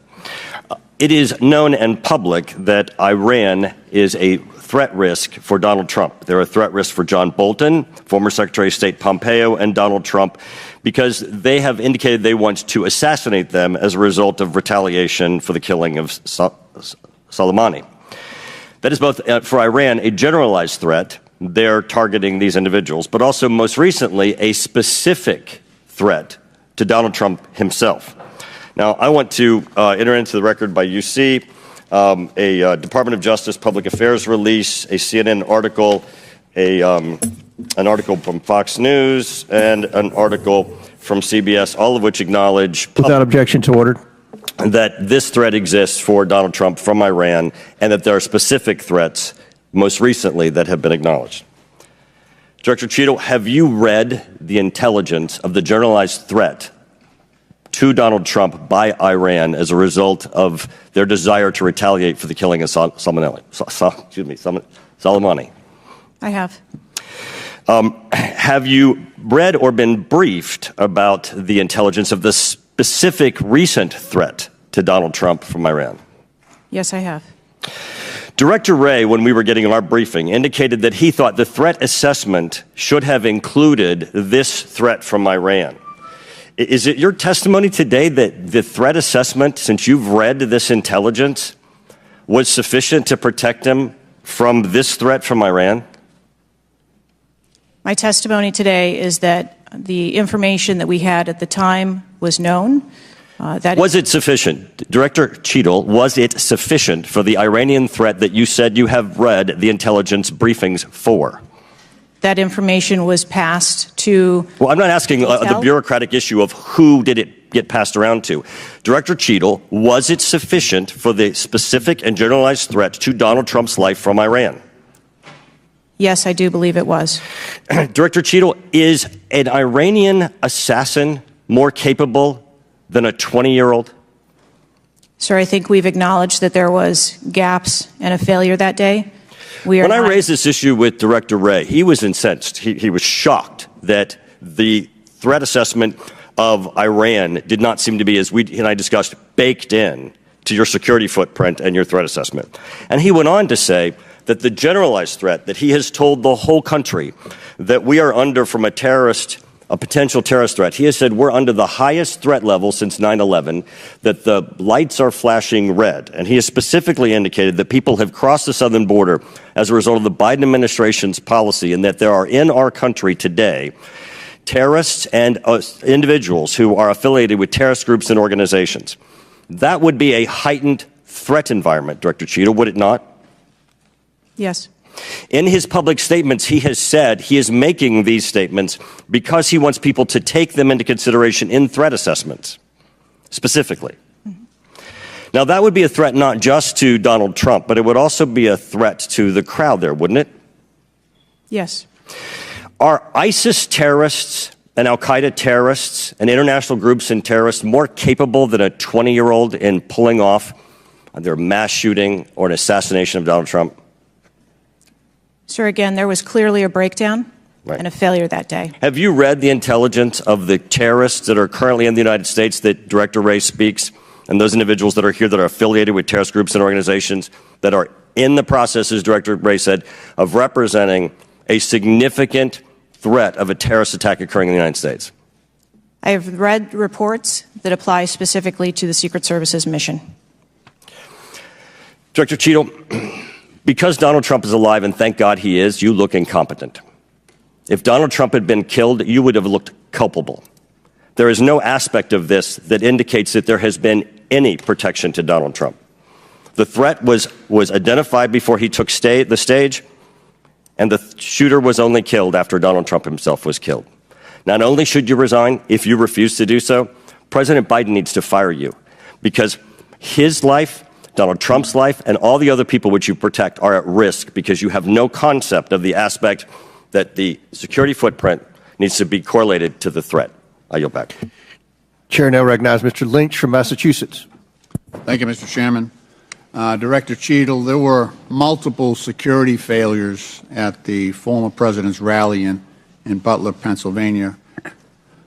It is known and public that Iran is a threat risk for Donald Trump. They're a threat risk for John Bolton, former Secretary of State Pompeo, and Donald Trump, because they have indicated they want to assassinate them as a result of retaliation for the killing of Soleimani. That is both, for Iran, a generalized threat. They're targeting these individuals, but also most recently a specific threat to Donald Trump himself. Now, I want to enter into the record by UC a Department of Justice Public Affairs release, a CNN article, an article from Fox News, and an article from CBS, all of which acknowledge Without objection to order. that this threat exists for Donald Trump from Iran, and that there are specific threats, most recently, that have been acknowledged. Director Cheatle, have you read the intelligence of the generalized threat to Donald Trump by Iran as a result of their desire to retaliate for the killing of Soleimani? I have. Have you read or been briefed about the intelligence of the specific recent threat to Donald Trump from Iran? Yes, I have. Director Wray, when we were getting our briefing, indicated that he thought the threat assessment should have included this threat from Iran. Is it your testimony today that the threat assessment, since you've read this intelligence, was sufficient to protect him from this threat from Iran? My testimony today is that the information that we had at the time was known. Was it sufficient? Director Cheatle, was it sufficient for the Iranian threat that you said you have read the intelligence briefings for? That information was passed to... Well, I'm not asking the bureaucratic issue of who did it get passed around to. Director Cheatle, was it sufficient for the specific and generalized threat to Donald Trump's life from Iran? Yes, I do believe it was. Director Cheatle, is an Iranian assassin more capable than a 20-year-old? Sir, I think we've acknowledged that there was gaps and a failure that day. When I raised this issue with Director Wray, he was incensed. He was shocked that the threat assessment of Iran did not seem to be, as we and I discussed, baked in to your security footprint and your threat assessment. And he went on to say that the generalized threat that he has told the whole country that we are under from a potential terrorist threat. He has said we're under the highest threat level since 9/11, that the lights are flashing red. And he has specifically indicated that people have crossed the southern border as a result of the Biden administration's policy, and that there are in our country today terrorists and individuals who are affiliated with terrorist groups and organizations. That would be a heightened threat environment, Director Cheatle, would it not? Yes. In his public statements, he has said he is making these statements because he wants people to take them into consideration in threat assessments, specifically. Now, that would be a threat not just to Donald Trump, but it would also be a threat to the crowd there, wouldn't it? Yes. Are ISIS terrorists and al-Qaeda terrorists and international groups and terrorists more capable than a 20-year-old in pulling off either a mass shooting or an assassination of Donald Trump? Sir, again, there was clearly a breakdown and a failure that day. Have you read the intelligence of the terrorists that are currently in the United States that Director Wray speaks, and those individuals that are here that are affiliated with terrorist groups and organizations that are in the process, as Director Wray said, of representing a significant threat of a terrorist attack occurring in the United States? I have read reports that apply specifically to the Secret Service's mission. Director Cheatle, because Donald Trump is alive, and thank God he is, you look incompetent. If Donald Trump had been killed, you would have looked culpable. There is no aspect of this that indicates that there has been any protection to Donald Trump. The threat was identified before he took the stage, and the shooter was only killed after Donald Trump himself was killed. Not only should you resign, if you refuse to do so, President Biden needs to fire you, because his life, Donald Trump's life, and all the other people which you protect are at risk because you have no concept of the aspect that the security footprint needs to be correlated to the threat. I yield back. Chair now recognizes Mr. Lynch from Massachusetts. Thank you, Mr. Chairman. Director Cheatle, there were multiple security failures at the former president's rally in Butler, Pennsylvania.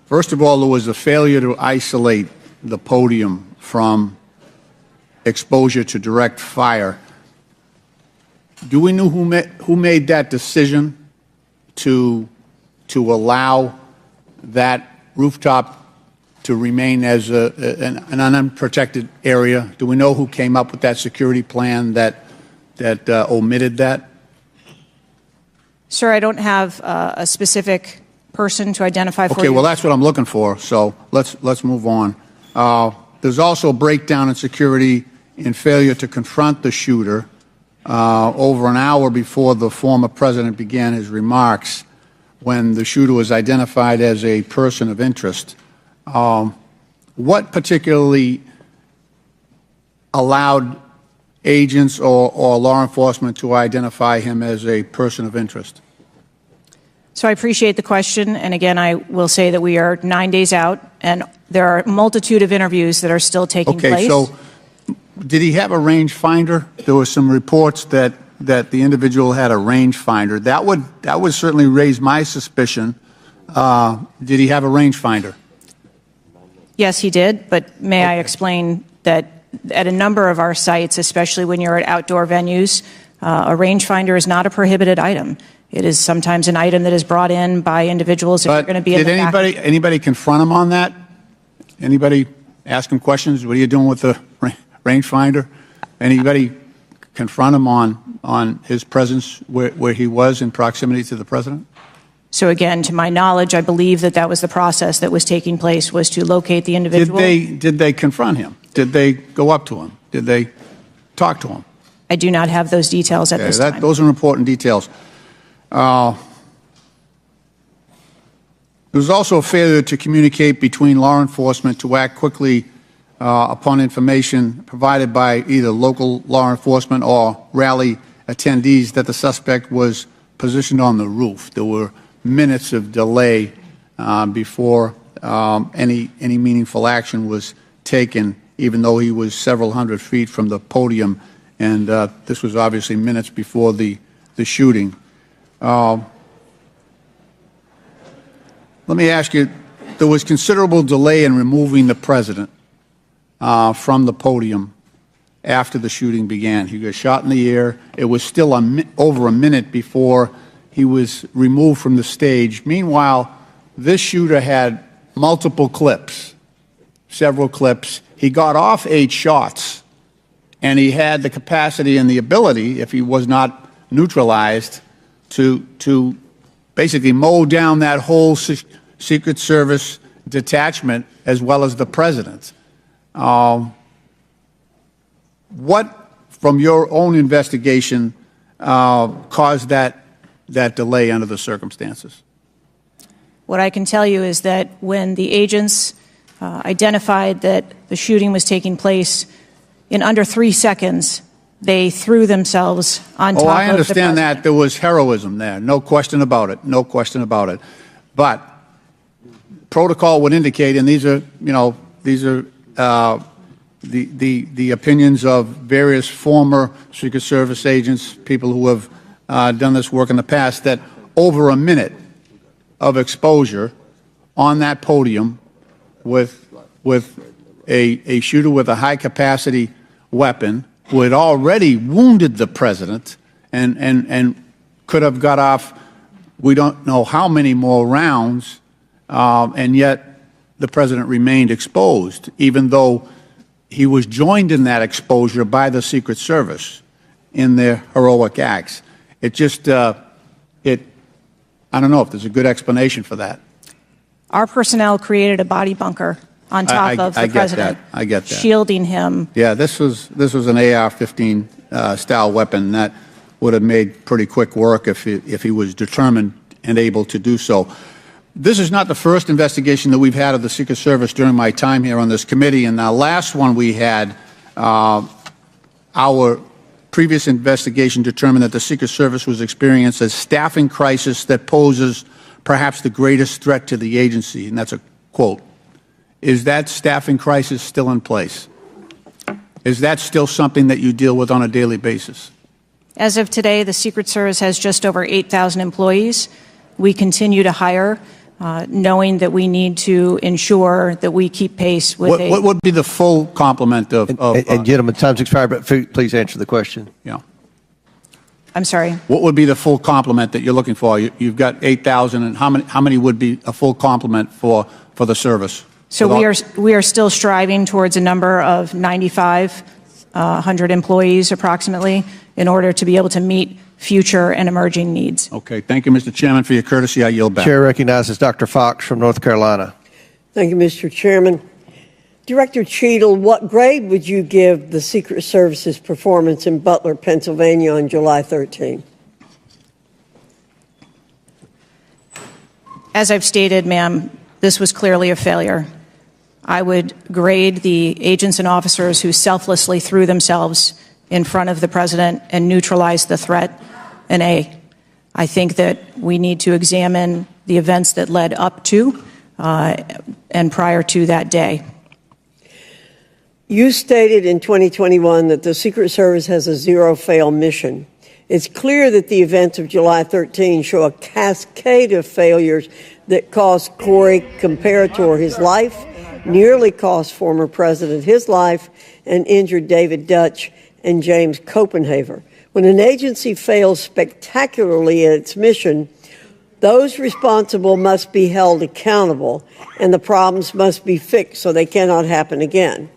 First of all, there was a failure to isolate the podium from exposure to direct fire. Do we know who made that decision to allow that rooftop to remain as an unprotected area? Do we know who came up with that security plan that omitted that? Sir, I don't have a specific person to identify for you. Okay, well, that's what I'm looking for, so let's move on. There's also a breakdown in security in failure to confront the shooter over an hour before the former president began his remarks, when the shooter was identified as a person of interest. What particularly allowed agents or law enforcement to identify him as a person of interest? So I appreciate the question, and again, I will say that we are 9 days out, and there are a multitude of interviews that are still taking place. Okay, so did he have a rangefinder? There were some reports that the individual had a rangefinder. That would certainly raise my suspicion. Did he have a rangefinder? Yes, he did, but may I explain that at a number of our sites, especially when you're at outdoor venues, a rangefinder is not a prohibited item. It is sometimes an item that is brought in by individuals if you're going to be in the back. Did anybody confront him on that? Anybody ask him questions? What are you doing with the rangefinder? Anybody confront him on his presence where he was in proximity to the president? So again, to my knowledge, I believe that was the process that was taking place, was to locate the individual. Did they confront him? Did they go up to him? Did they talk to him? I do not have those details at this time. Those are important details. There was also a failure to communicate between law enforcement to act quickly upon information provided by either local law enforcement or rally attendees that the suspect was positioned on the roof. There were minutes of delay before any meaningful action was taken, even though he was several hundred feet from the podium, and this was obviously minutes before the shooting. Let me ask you, there was considerable delay in removing the president from the podium after the shooting began. He got shot in the air. It was still over a minute before he was removed from the stage. Meanwhile, this shooter had multiple clips, several clips. He got off 8 shots, and he had the capacity and the ability, if he was not neutralized, to basically mow down that whole Secret Service detachment as well as the president. What, from your own investigation, caused that delay under the circumstances? What I can tell you is that when the agents identified that the shooting was taking place, in under 3 seconds, they threw themselves on top of the president. Oh, I understand that. There was heroism there. No question about it. No question about it. But protocol would indicate, and these are the opinions of various former Secret Service agents, people who have done this work in the past, that over a minute of exposure on that podium with a shooter with a high-capacity weapon who had already wounded the president and could have got off, we don't know how many more rounds, and yet the president remained exposed, even though he was joined in that exposure by the Secret Service in their heroic acts. It just, I don't know if there's a good explanation for that. Our personnel created a body bunker on top of the president. I get that. Shielding him. Yeah, this was an AR-15 style weapon that would have made pretty quick work if he was determined and able to do so. This is not the first investigation that we've had of the Secret Service during my time here on this committee, and the last one we had, our previous investigation determined that the Secret Service was experiencing a staffing crisis that poses perhaps the greatest threat to the agency, and that's a quote. Is that staffing crisis still in place? Is that still something that you deal with on a daily basis? As of today, the Secret Service has just over 8,000 employees. We continue to hire, knowing that we need to ensure that we keep pace with what would be the full complement of and gentlemen, time's expired, but please answer the question. Yeah. I'm sorry? What would be the full complement that you're looking for? You've got 8,000, and how many would be a full complement for the service? So we are still striving towards a number of 9,500 employees approximately in order to be able to meet future and emerging needs. Okay. Thank you, Mr. Chairman, for your courtesy. I yield back. Chair recognizes Dr. Fox from North Carolina. Thank you, Mr. Chairman. Director Cheatle, what grade would you give the Secret Service's performance in Butler, Pennsylvania on July 13? As I've stated, ma'am, this was clearly a failure. I would grade the agents and officers who selflessly threw themselves in front of the president and neutralized the threat an A. I think that we need to examine the events that led up to and prior to that day. You stated in 2021 that the Secret Service has a zero-fail mission. It's clear that the events of July 13 show a cascade of failures that cost Corey Comparator his life, nearly cost former president his life, and injured David Dutch and James Copenhaver. When an agency fails spectacularly at its mission, Those responsible must be held accountable, and the problems must be fixed so they cannot happen again.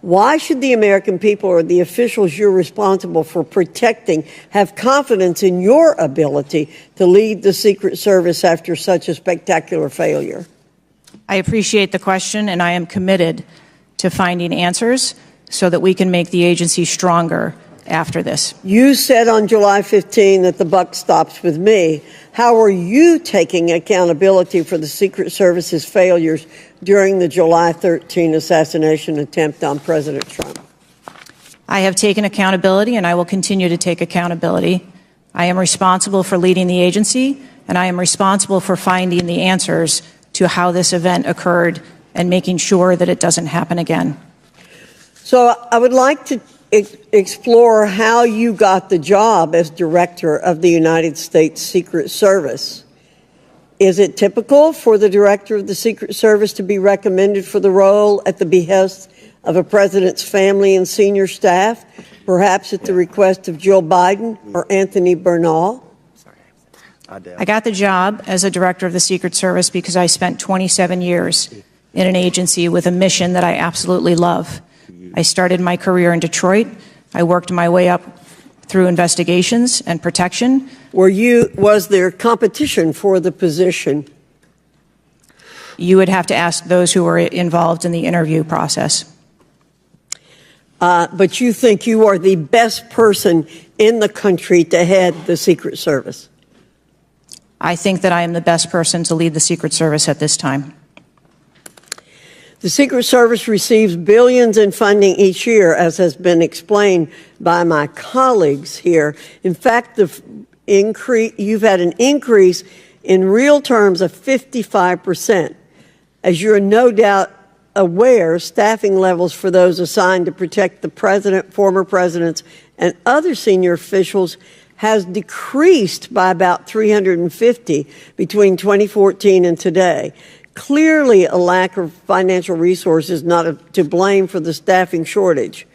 Why should the American people or the officials you're responsible for protecting have confidence in your ability to lead the Secret Service after such a spectacular failure? I appreciate the question, and I am committed to finding answers so that we can make the agency stronger after this. You said on July 15 that the buck stops with me. How are you taking accountability for the Secret Service's failures during the July 13 assassination attempt on President Trump? I have taken accountability, and I will continue to take accountability. I am responsible for leading the agency, and I am responsible for finding the answers to how this event occurred and making sure that it doesn't happen again. So I would like to explore how you got the job as director of the United States Secret Service. Is it typical for the director of the Secret Service to be recommended for the role at the behest of a president's family and senior staff, perhaps at the request of Jill Biden or Anthony Bernal? I got the job as a director of the Secret Service because I spent 27 years in an agency with a mission that I absolutely love. I started my career in Detroit. I worked my way up through investigations and protection. Was there competition for the position? You would have to ask those who were involved in the interview process. But you think you are the best person in the country to head the Secret Service? I think that I am the best person to lead the Secret Service at this time. The Secret Service receives billions in funding each year, as has been explained by my colleagues here. In fact, you've had an increase in real terms of 55%. As you're no doubt aware, staffing levels for those assigned to protect the president, former presidents, and other senior officials has decreased by about 350 between 2014 and today. Clearly, a lack of financial resources not to blame for the staffing shortage.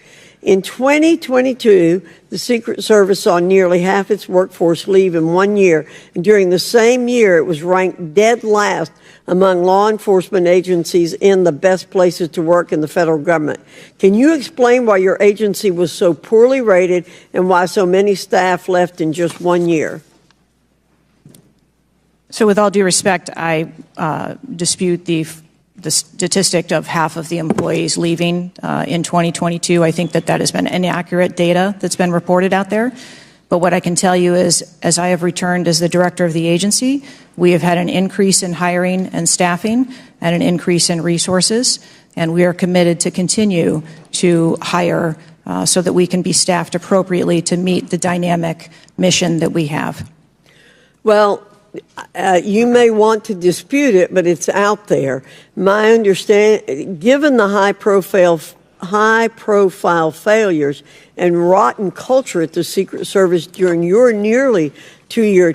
In 2022, the Secret Service saw nearly half its workforce leave in 1 year, and during the same year, it was ranked dead last among law enforcement agencies in the best places to work in the federal government. Can you explain why your agency was so poorly rated and why so many staff left in just 1 year? So with all due respect, I dispute the statistic of half of the employees leaving in 2022. I think that has been inaccurate data that's been reported out there. But what I can tell you is, as I have returned as the director of the agency, we have had an increase in hiring and staffing and an increase in resources, and we are committed to continue to hire so that we can be staffed appropriately to meet the dynamic mission that we have. Well, you may want to dispute it, but it's out there. My understanding, given the high-profile failures and rotten culture at the Secret Service during your nearly 2-year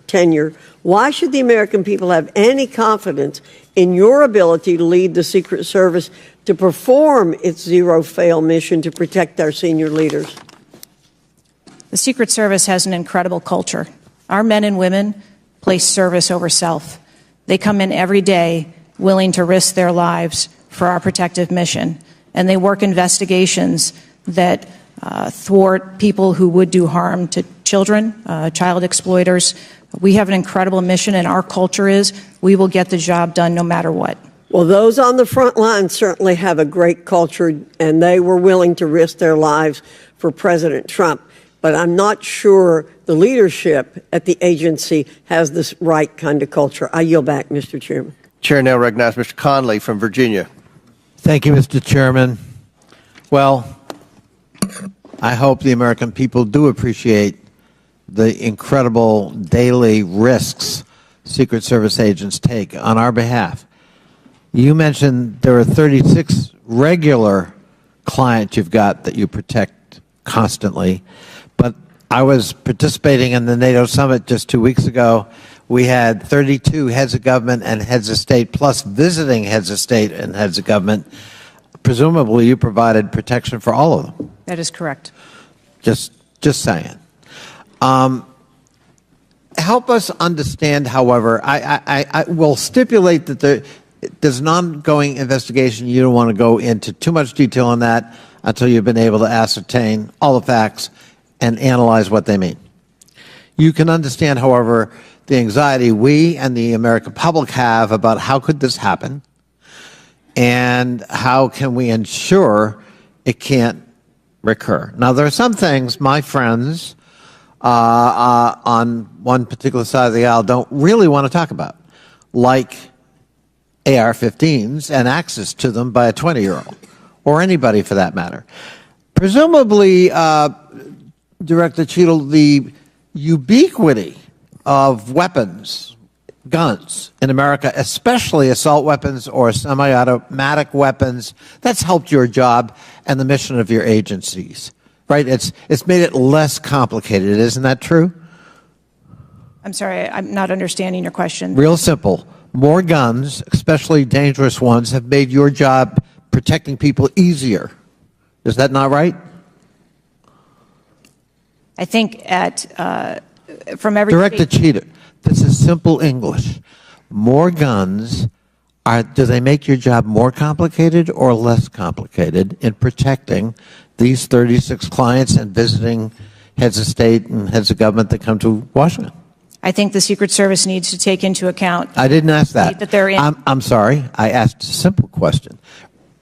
tenure, why should the American people have any confidence in your ability to lead the Secret Service to perform its zero-fail mission to protect our senior leaders? The Secret Service has an incredible culture. Our men and women place service over self. They come in every day willing to risk their lives for our protective mission, and they work investigations that thwart people who would do harm to children, child exploiters. We have an incredible mission, and our culture is we will get the job done no matter what. Well, those on the front line certainly have a great culture, and they were willing to risk their lives for President Trump. But I'm not sure the leadership at the agency has this right kind of culture. I yield back, Mr. Chairman. Chair now recognizes Mr. Conley from Virginia. Thank you, Mr. Chairman. Well, I hope the American people do appreciate the incredible daily risks Secret Service agents take on our behalf. You mentioned there are 36 regular clients you've got that you protect constantly. But I was participating in the NATO summit just 2 weeks ago. We had 32 heads of government and heads of state, plus visiting heads of state and heads of government. Presumably, you provided protection for all of them. That is correct. Just saying. help us understand, however, I will stipulate that there's an ongoing investigation. You don't want to go into too much detail on that until you've been able to ascertain all the facts and analyze what they mean. You can understand, however, the anxiety we and the American public have about how could this happen and how can we ensure it can't recur. Now, there are some things my friends on one particular side of the aisle don't really want to talk about, like AR-15s and access to them by a 20-year-old, or anybody for that matter. Presumably, Director Cheatle, the ubiquity of weapons, guns in America, especially assault weapons or semi-automatic weapons, that's helped your job and the mission of your agencies, right? It's made it less complicated. Isn't that true? I'm sorry, I'm not understanding your question. Real simple. More guns, especially dangerous ones, have made your job protecting people easier. Is that not right? I think from every Director Cheatle, this is simple English. More guns, do they make your job more complicated or less complicated in protecting these 36 clients and visiting heads of state and heads of government that come to Washington? I think the Secret Service needs to take into account. I didn't ask that. They're in. I'm sorry. I asked a simple question,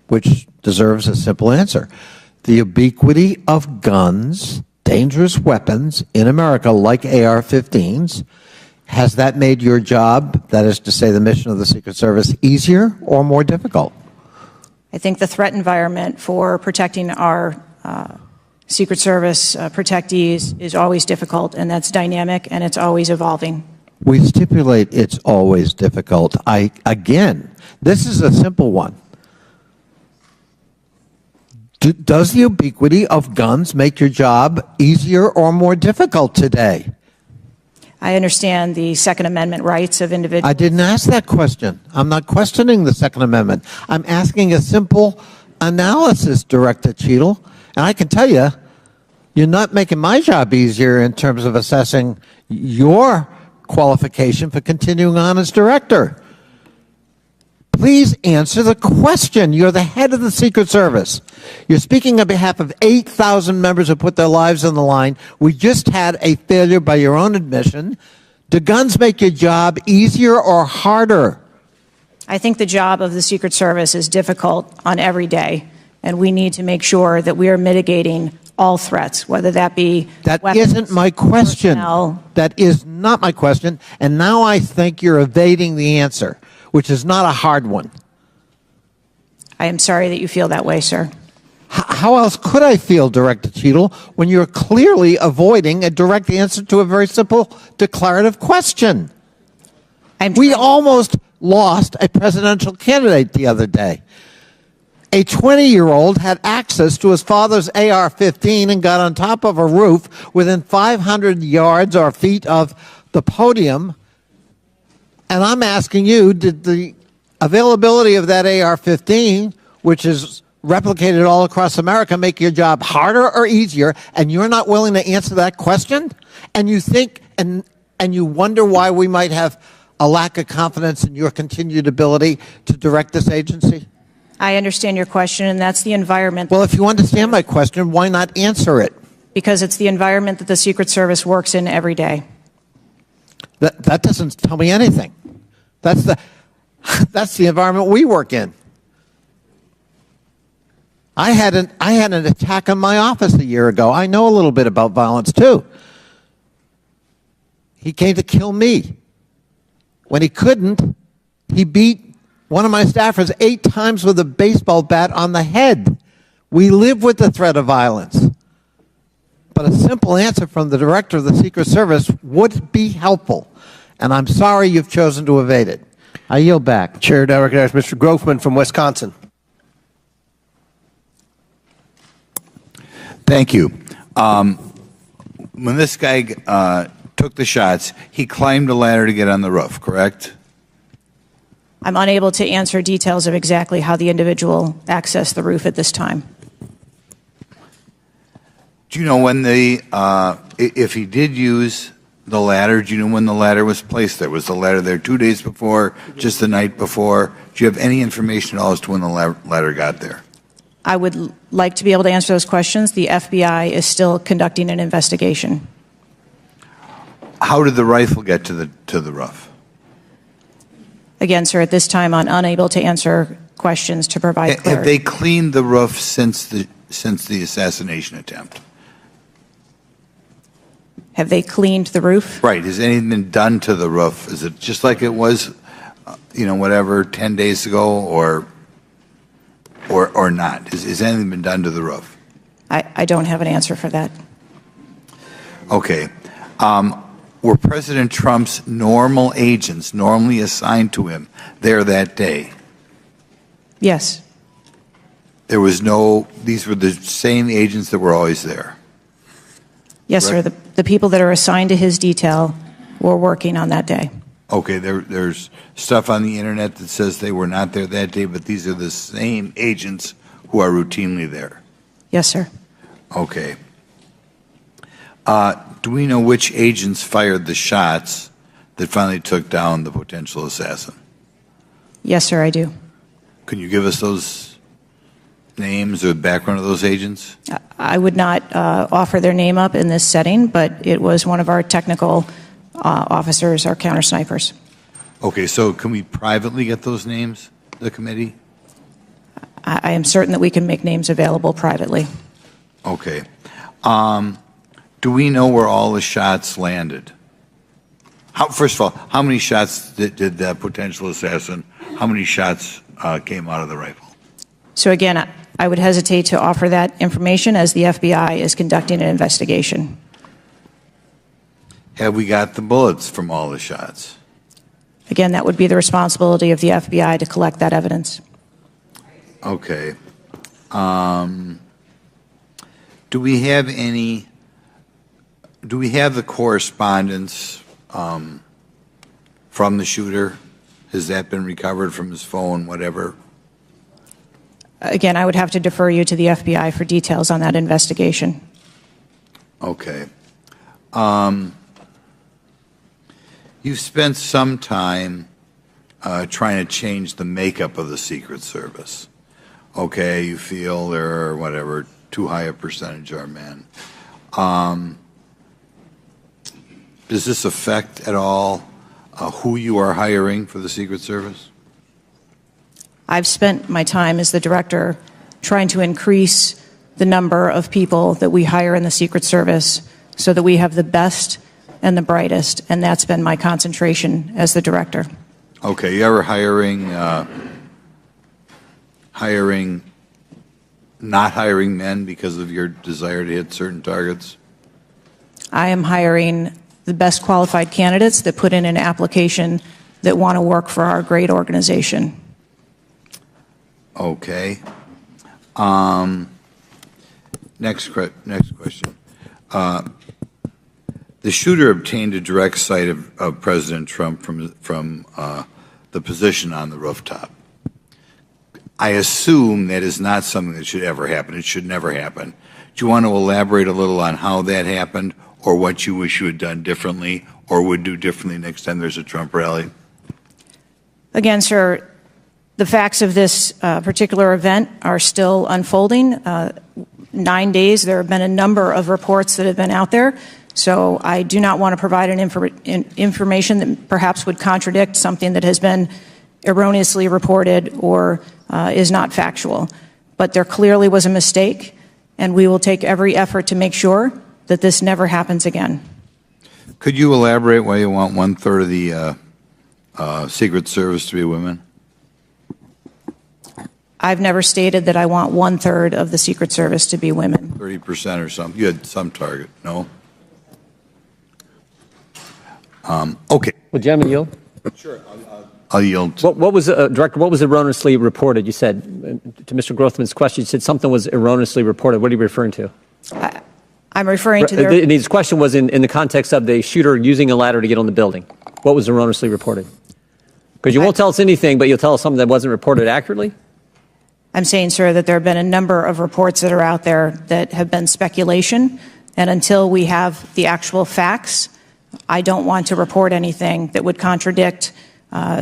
which deserves a simple answer. The ubiquity of guns, dangerous weapons in America, like AR-15s, has that made your job, that is to say the mission of the Secret Service, easier or more difficult? I think the threat environment for protecting our Secret Service protectees is always difficult, and that's dynamic, and it's always evolving. We stipulate it's always difficult. Again, this is a simple one. Does the ubiquity of guns make your job easier or more difficult today? I understand the Second Amendment rights of individuals. I didn't ask that question. I'm not questioning the Second Amendment. I'm asking a simple analysis, Director Cheatle. And I can tell you, you're not making my job easier in terms of assessing your qualification for continuing on as director. Please answer the question. You're the head of the Secret Service. You're speaking on behalf of 8,000 members who put their lives on the line. We just had a failure by your own admission. Do guns make your job easier or harder? I think the job of the Secret Service is difficult on every day, and we need to make sure that we are mitigating all threats, whether that be That weapons, isn't my question. personnel. That is not my question. And now I think you're evading the answer, which is not a hard one. I am sorry that you feel that way, sir. How else could I feel, Director Cheatle, when you're clearly avoiding a direct answer to a very simple declarative question? We almost lost a presidential candidate the other day. A 20-year-old had access to his father's AR-15 and got on top of a roof within 500 yards or feet of the podium. And I'm asking you, did the availability of that AR-15, which is replicated all across America, make your job harder or easier? And you're not willing to answer that question? And you think and you wonder why we might have a lack of confidence in your continued ability to direct this agency? I understand your question, and that's the environment. Well, if you understand my question, why not answer it? Because it's the environment that the Secret Service works in every day. That doesn't tell me anything. That's the environment we work in. I had an attack on my office a year ago. I know a little bit about violence too. He came to kill me. When he couldn't, he beat one of my staffers 8 times with a baseball bat on the head. We live with the threat of violence. But a simple answer from the director of the Secret Service would be helpful. And I'm sorry you've chosen to evade it. I yield back. Chair, I recognize Mr. Grofman from Wisconsin. Thank you. When this guy took the shots, he climbed a ladder to get on the roof, correct? I'm unable to answer details of exactly how the individual accessed the roof at this time. Do you know when if he did use the ladder? Do you know when the ladder was placed there? Was the ladder there 2 days before, just the night before? Do you have any information at all as to when the ladder got there? I would like to be able to answer those questions. The FBI is still conducting an investigation. How did the rifle get to the roof? Again, sir, at this time, I'm unable to answer questions to provide clarity. Have they cleaned the roof since the assassination attempt? Have they cleaned the roof? Right. Has anything been done to the roof? Is it just like it was, 10 days ago, or not? Has anything been done to the roof? I don't have an answer for that. Okay. Were President Trump's normal agents normally assigned to him there that day? Yes. These were the same agents that were always there? Yes, sir. The people that are assigned to his detail were working on that day. Okay, there's stuff on the internet that says they were not there that day, but these are the same agents who are routinely there. Yes, sir. Okay. Do we know which agents fired the shots that finally took down the potential assassin? Yes, sir, I do. Can you give us those names or the background of those agents? I would not offer their name up in this setting, but it was one of our technical officers, our counter snipers. Okay, so can we privately get those names, the committee? I am certain that we can make names available privately. Okay. Do we know where all the shots landed? First of all, how many shots did that potential assassin, how many shots came out of the rifle? So again, I would hesitate to offer that information as the FBI is conducting an investigation. Have we got the bullets from all the shots? Again, that would be the responsibility of the FBI to collect that evidence. Okay. Do we have the correspondence from the shooter? Has that been recovered from his phone, whatever? Again, I would have to defer you to the FBI for details on that investigation. Okay. You've spent some time trying to change the makeup of the Secret Service. Okay, you feel there are, whatever, too high a percentage are men. Does this affect at all who you are hiring for the Secret Service? I've spent my time as the director trying to increase the number of people that we hire in the Secret Service so that we have the best and the brightest, and that's been my concentration as the director. Okay, you ever not hiring men because of your desire to hit certain targets? I am hiring the best qualified candidates that put in an application that want to work for our great organization. Okay. Next question. The shooter obtained a direct sight of President Trump from the position on the rooftop. I assume that is not something that should ever happen. It should never happen. Do you want to elaborate a little on how that happened, or what you wish you had done differently, or would do differently next time there's a Trump rally? Again, sir, the facts of this particular event are still unfolding. 9 days, there have been a number of reports that have been out there. So I do not want to provide information that perhaps would contradict something that has been erroneously reported or is not factual. But there clearly was a mistake, and we will take every effort to make sure that this never happens again. Could you elaborate why you want 1/3 of the Secret Service to be women? I've never stated that I want 1/3 of the Secret Service to be women. 30% or something. You had some target, no? Okay. Will gentleman yield? Sure. I'll yield. What was, Director, what was erroneously reported? You said, to Mr. Grothman's question, you said something was erroneously reported. What are you referring to? I'm referring to their... His question was in the context of the shooter using a ladder to get on the building. What was erroneously reported? Because you won't tell us anything, but you'll tell us something that wasn't reported accurately? I'm saying, sir, that there have been a number of reports that are out there that have been speculation, and until we have the actual facts, I don't want to report anything that would contradict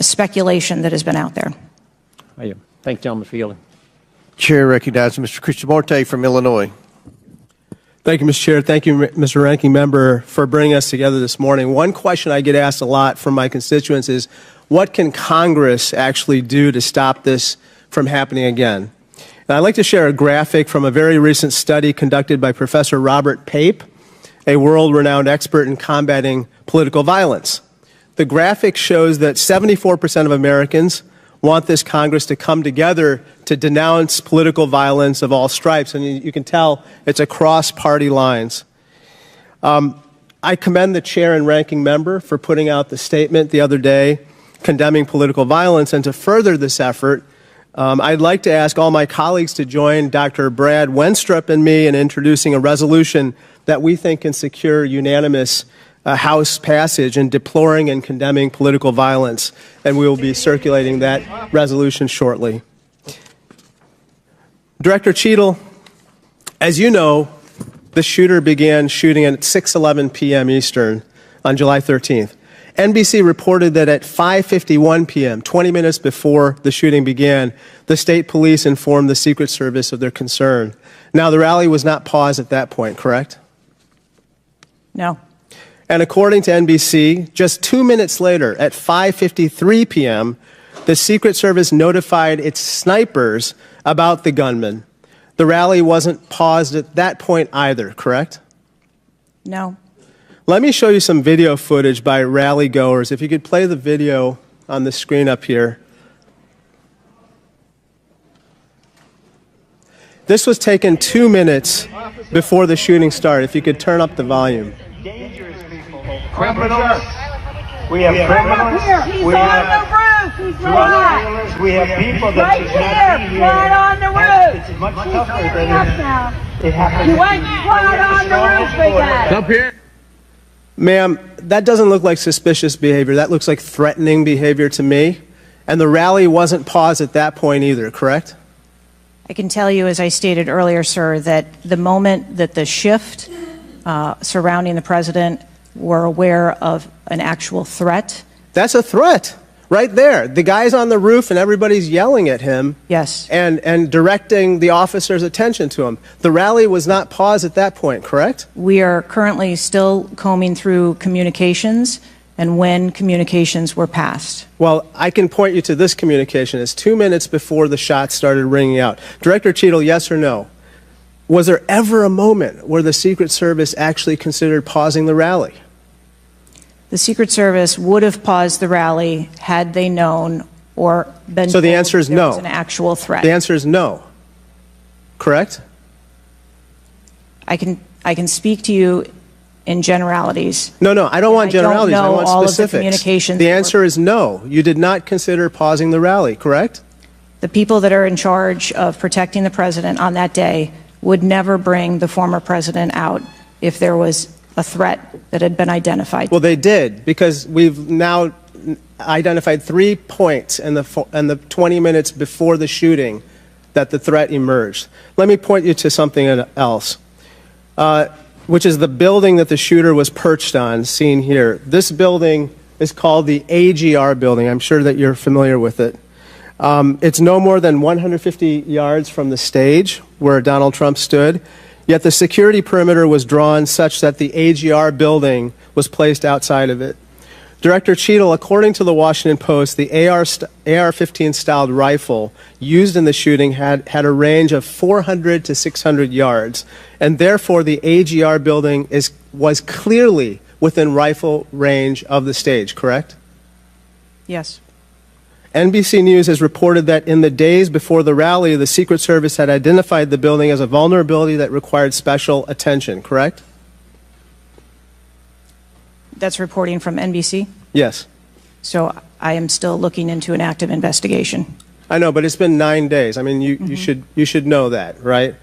speculation that has been out there. Thank you, gentleman, for yielding. Chair recognizes Mr. Krishnamurti from Illinois. Thank you, Mr. Chair. Thank you, Mr. Ranking Member, for bringing us together this morning. One question I get asked a lot from my constituents is, what can Congress actually do to stop this from happening again? And I'd like to share a graphic from a very recent study conducted by Professor Robert Pape, a world-renowned expert in combating political violence. The graphic shows that 74% of Americans want this Congress to come together to denounce political violence of all stripes. And you can tell it's across party lines. I commend the chair and ranking member for putting out the statement the other day condemning political violence. And to further this effort, I'd like to ask all my colleagues to join Dr. Brad Wenstrup and me in introducing a resolution that we think can secure unanimous House passage in deploring and condemning political violence, and we will be circulating that resolution shortly. Director Cheatle, as you know, the shooter began shooting at 6:11 p.m. Eastern on July 13th. NBC reported that at 5:51 p.m., 20 minutes before the shooting began, the state police informed the Secret Service of their concern. Now, the rally was not paused at that point, correct? No. And according to NBC, just 2 minutes later, at 5:53 p.m., the Secret Service notified its snipers about the gunman. The rally wasn't paused at that point either, correct? No. Let me show you some video footage by rally goers. If you could play the video on the screen up here. This was taken 2 minutes before the shooting started. If you could turn up the volume. Criminals. We have criminals. We have drug dealers. We have people that should not be here. Right on the roof. It's much tougher than it happens. You went right on the roof with that. Up here. Ma'am, that doesn't look like suspicious behavior. That looks like threatening behavior to me. And the rally wasn't paused at that point either, correct? I can tell you, as I stated earlier, sir, that the moment that the shift surrounding the president were aware of an actual threat. That's a threat right there. The guy's on the roof and everybody's yelling at him. Yes. And directing the officer's attention to him. The rally was not paused at that point, correct? We are currently still combing through communications and when communications were passed. Well, I can point you to this communication. It's 2 minutes before the shots started ringing out. Director Cheatle, yes or no? Was there ever a moment where the Secret Service actually considered pausing the rally? The Secret Service would have paused the rally had they known or been So the told answer is there no. was an actual threat. The answer is no. Correct? I can speak to you in generalities. No, I don't want generalities. I want all specifics. of the communications. The answer is no. You did not consider pausing the rally, correct? The people that are in charge of protecting the president on that day would never bring the former president out if there was a threat that had been identified. Well, they did, because we've now identified 3 points in the 20 minutes before the shooting that the threat emerged. Let me point you to something else, which is the building that the shooter was perched on, seen here. This building is called the AGR building. I'm sure that you're familiar with it. It's no more than 150 yards from the stage where Donald Trump stood. Yet the security perimeter was drawn such that the AGR building was placed outside of it. Director Cheatle, according to the Washington Post, the AR-15 styled rifle used in the shooting had a range of 400 to 600 yards, and therefore the AGR building was clearly within rifle range of the stage, correct? Yes. NBC News has reported that in the days before the rally, the Secret Service had identified the building as a vulnerability that required special attention, correct? That's reporting from NBC? Yes. So I am still looking into an active investigation. I know, but it's been 9 days. I mean, you should know that, right?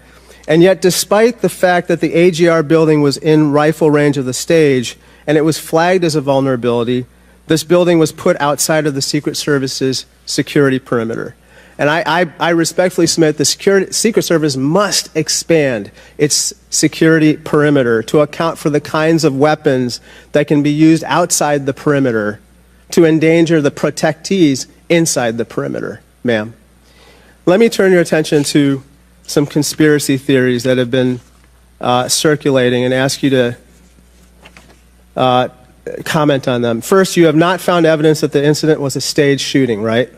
And yet, despite the fact that the AGR building was in rifle range of the stage and it was flagged as a vulnerability, this building was put outside of the Secret Service's security perimeter. And I respectfully submit the Secret Service must expand its security perimeter to account for the kinds of weapons that can be used outside the perimeter to endanger the protectees inside the perimeter, ma'am. Let me turn your attention to some conspiracy theories that have been circulating and ask you to comment on them. First, you have not found evidence that the incident was a staged shooting, right?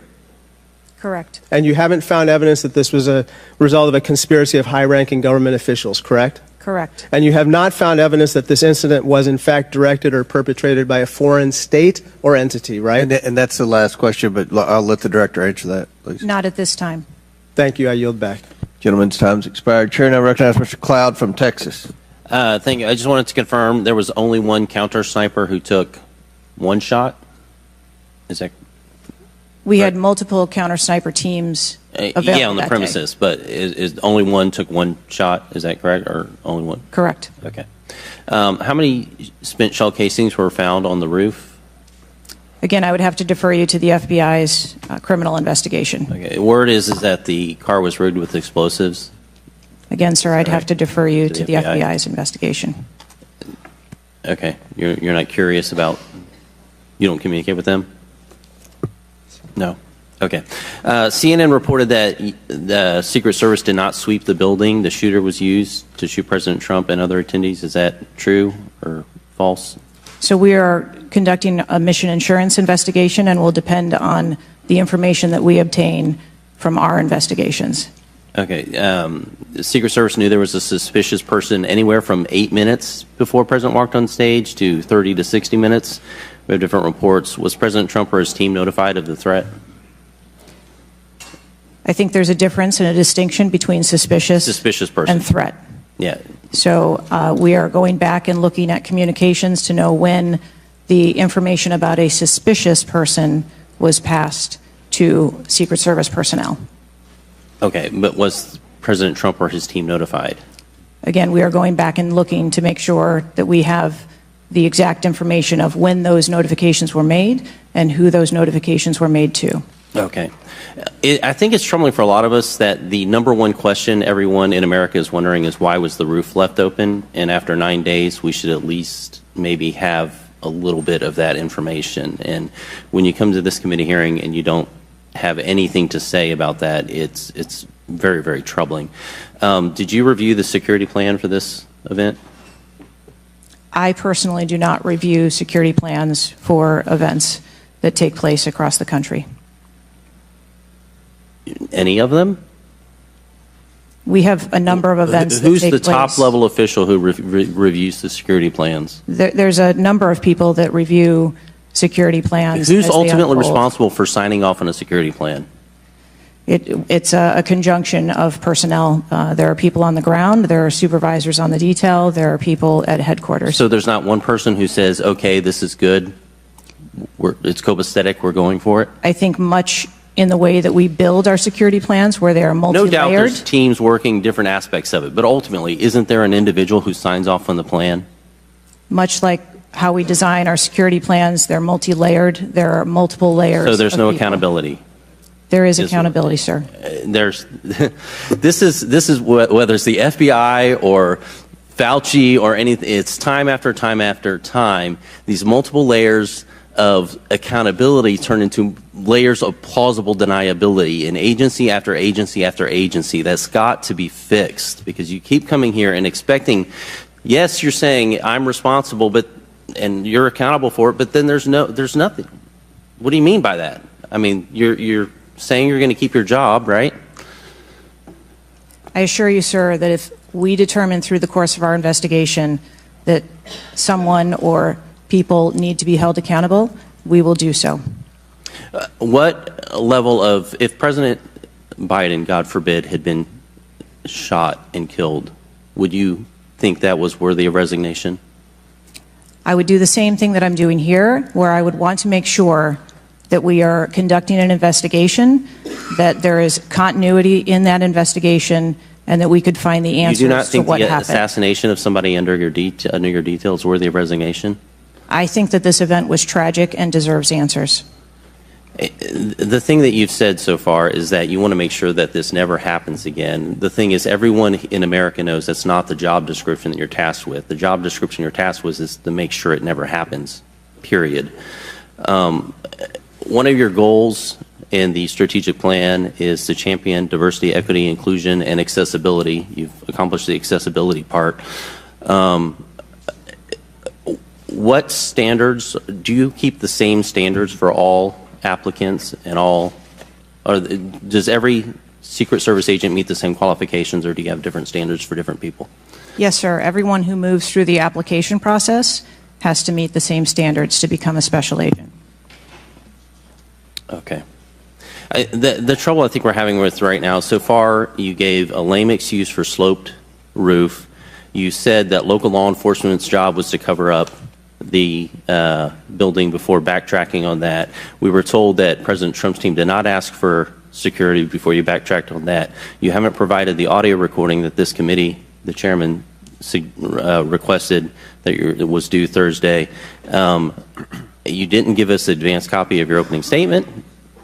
Correct. And you haven't found evidence that this was a result of a conspiracy of high-ranking government officials, correct? Correct. And you have not found evidence that this incident was in fact directed or perpetrated by a foreign state or entity, right? And that's the last question, but I'll let the director answer that, please. Not at this time. Thank you. I yield back. Gentleman's time's expired. Chair now recognizes Mr. Cloud from Texas. Thank you. I just wanted to confirm there was only one counter sniper who took one shot. Is that We had multiple counter sniper teams available yeah, on the that premises, but is only one took one shot? Is that correct, or only one? Correct. Okay. How many spent shell casings were found on the roof? Again, I would have to defer you to the FBI's criminal investigation. Okay. Word is that the car was rigged with explosives. Again, sir, I'd have to defer you To to the the FBI. FBI's investigation. Okay. You're not curious about? You don't communicate with them? No. Okay. CNN reported that the Secret Service did not sweep the building the shooter was used to shoot President Trump and other attendees. Is that true or false? So we are conducting a mission insurance investigation and will depend on the information that we obtain from our investigations. Okay. The Secret Service knew there was a suspicious person anywhere from 8 minutes before President walked on stage to 30 to 60 minutes. We have different reports. Was President Trump or his team notified of the threat? I think there's a difference and a distinction between suspicious person and threat. Yeah. So we are going back and looking at communications to know when the information about a suspicious person was passed to Secret Service personnel. Okay, but was President Trump or his team notified? Again, we are going back and looking to make sure that we have the exact information of when those notifications were made and who those notifications were made to. Okay. I think it's troubling for a lot of us that the number one question everyone in America is wondering is why was the roof left open? And after 9 days, we should at least maybe have a little bit of that information. And when you come to this committee hearing and you don't have anything to say about that, it's very, very troubling. Did you review the security plan for this event? I personally do not review security plans for events that take place across the country. Any of them? We have a number of events that take place. Who's the top level official who reviews the security plans? There's a number of people that review security plans. Who's as they ultimately unfold. responsible for signing off on a security plan? It's a conjunction of personnel. There are people on the ground, there are supervisors on the detail, there are people at headquarters. So there's not one person who says, okay, this is good, it's copacetic, we're going for it? I think much in the way that we build our security plans, where they are multi-layered. No doubt there's teams working different aspects of it, but ultimately, isn't there an individual who signs off on the plan? Much like how we design our security plans, they're multi-layered, there are multiple layers. So there's of no people. accountability? There is accountability, sir. There's, this is whether it's the FBI or Fauci or anything, it's time after time after time, these multiple layers of accountability turn into layers of plausible deniability in agency after agency after agency. That's got to be fixed, because you keep coming here and expecting, yes, you're saying I'm responsible, and you're accountable for it, but then there's nothing. What do you mean by that? I mean, you're saying you're going to keep your job, right? I assure you, sir, that if we determine through the course of our investigation that someone or people need to be held accountable, we will do so. What level of, if President Biden, God forbid, had been shot and killed, would you think that was worthy of resignation? I would do the same thing that I'm doing here, where I would want to make sure that we are conducting an investigation, that there is continuity in that investigation, and that we could find the answers You do not think to what the happened. assassination of somebody under your details worthy of resignation? I think that this event was tragic and deserves answers. The thing that you've said so far is that you want to make sure that this never happens again. The thing is, everyone in America knows that's not the job description that you're tasked with. The job description you're tasked with is to make sure it never happens, period. One of your goals in the strategic plan is to champion diversity, equity, inclusion, and accessibility. You've accomplished the accessibility part. What standards, do you keep the same standards for all applicants and all, or does every Secret Service agent meet the same qualifications, or do you have different standards for different people? Yes, sir. Everyone who moves through the application process has to meet the same standards to become a special agent. Okay. The trouble I think we're having with right now, so far you gave a lame excuse for sloped roof. You said that local law enforcement's job was to cover up the building before backtracking on that. We were told that President Trump's team did not ask for security before you backtracked on that. You haven't provided the audio recording that this committee, the chairman, requested that it was due Thursday. You didn't give us an advance copy of your opening statement,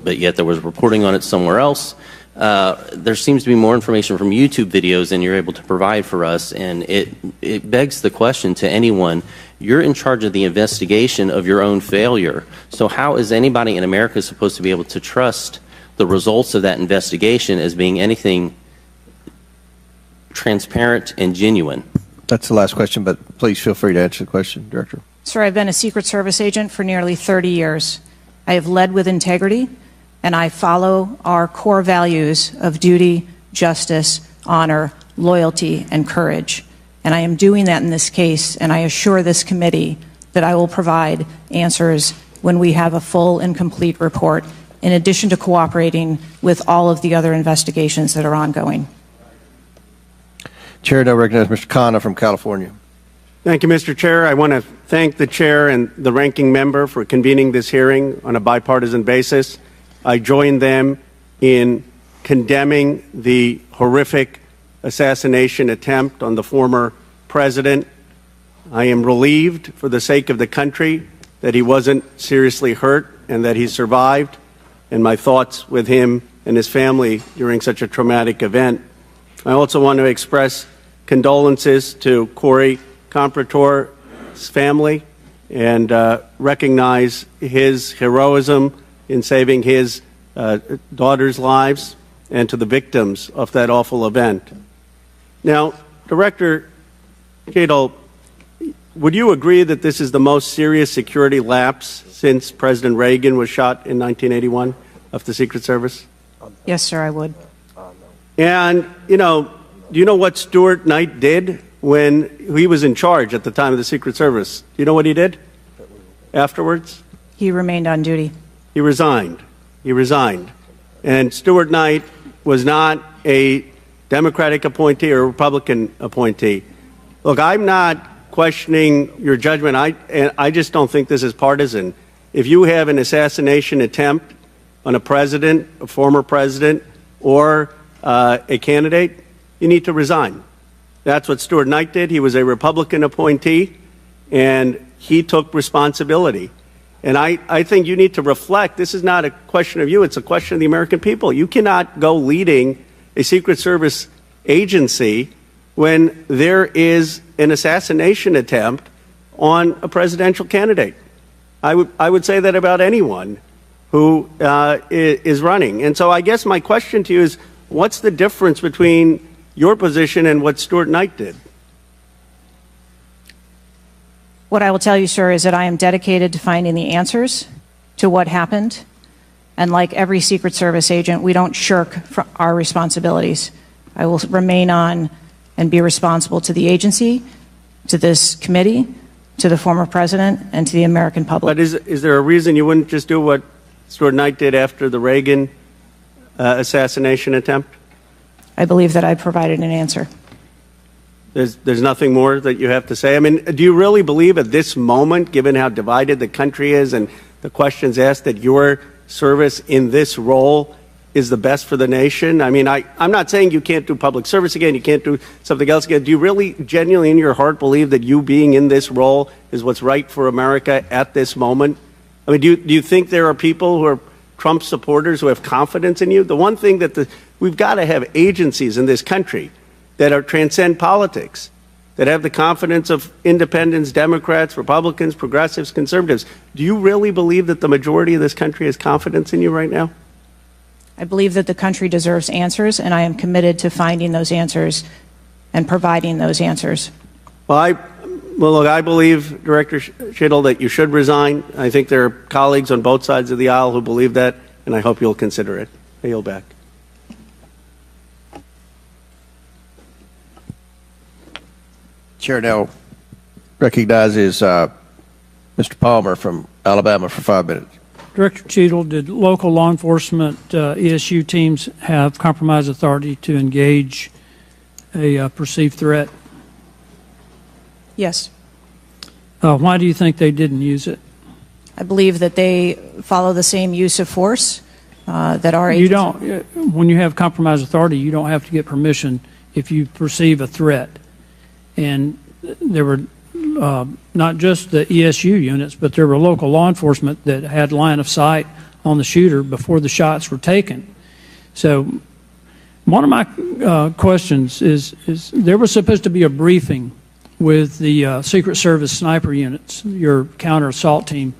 but yet there was reporting on it somewhere else. There seems to be more information from YouTube videos than you're able to provide for us, and it begs the question to anyone, you're in charge of the investigation of your own failure. So how is anybody in America supposed to be able to trust the results of that investigation as being anything transparent and genuine? That's the last question, but please feel free to answer the question, Director. Sir, I've been a Secret Service agent for nearly 30 years. I have led with integrity, and I follow our core values of duty, justice, honor, loyalty, and courage. And I am doing that in this case, and I assure this committee that I will provide answers when we have a full and complete report, in addition to cooperating with all of the other investigations that are ongoing. Chair now recognizes Mr. Khanna from California. Thank you, Mr. Chair. I want to thank the chair and the ranking member for convening this hearing on a bipartisan basis. I join them in condemning the horrific assassination attempt on the former president. I am relieved for the sake of the country that he wasn't seriously hurt and that he survived, and my thoughts with him and his family during such a traumatic event. I also want to express condolences to Corey Comprator's family and recognize his heroism in saving his daughter's lives, and to the victims of that awful event. Now, Director Cheatle, would you agree that this is the most serious security lapse since President Reagan was shot in 1981 of the Secret Service? Yes, sir, I would. And, do you know what Stuart Knight did when he was in charge at the time of the Secret Service? Do you know what he did afterwards? He remained on duty. He resigned. He resigned. And Stuart Knight was not a Democratic appointee or a Republican appointee. Look, I'm not questioning your judgment. I just don't think this is partisan. If you have an assassination attempt on a president, a former president, or a candidate, you need to resign. That's what Stuart Knight did. He was a Republican appointee, and he took responsibility. And I think you need to reflect. This is not a question of you. It's a question of the American people. You cannot go leading a Secret Service agency when there is an assassination attempt on a presidential candidate. I would say that about anyone who is running. And so I guess my question to you is, what's the difference between your position and what Stuart Knight did? What I will tell you, sir, is that I am dedicated to finding the answers to what happened. And like every Secret Service agent, we don't shirk from our responsibilities. I will remain on and be responsible to the agency, to this committee, to the former president, and to the American public. But is there a reason you wouldn't just do what Stuart Knight did after the Reagan assassination attempt? I believe that I provided an answer. There's nothing more that you have to say? I mean, do you really believe at this moment, given how divided the country is and the questions asked, that your service in this role is the best for the nation? I mean, I'm not saying you can't do public service again, you can't do something else again. Do you really genuinely in your heart believe that you being in this role is what's right for America at this moment? I mean, do you think there are people who are Trump supporters who have confidence in you? The one thing that we've got to have agencies in this country that transcend politics, that have the confidence of independents, Democrats, Republicans, progressives, conservatives. Do you really believe that the majority of this country has confidence in you right now? I believe that the country deserves answers, and I am committed to finding those answers and providing those answers. Well, look, I believe, Director Cheatle, that you should resign. I think there are colleagues on both sides of the aisle who believe that, and I hope you'll consider it. I yield back. Chair now recognizes Mr. Palmer from Alabama for 5 minutes. Director Cheatle, did local law enforcement ESU teams have compromise authority to engage a perceived threat? Yes. Why do you think they didn't use it? I believe that they follow the same use of force that our You agency... don't. When you have compromise authority, you don't have to get permission if you perceive a threat. And there were not just the ESU units, but there were local law enforcement that had line of sight on the shooter before the shots were taken. So one of my questions is there was supposed to be a briefing with the Secret Service sniper units, your counter-assault team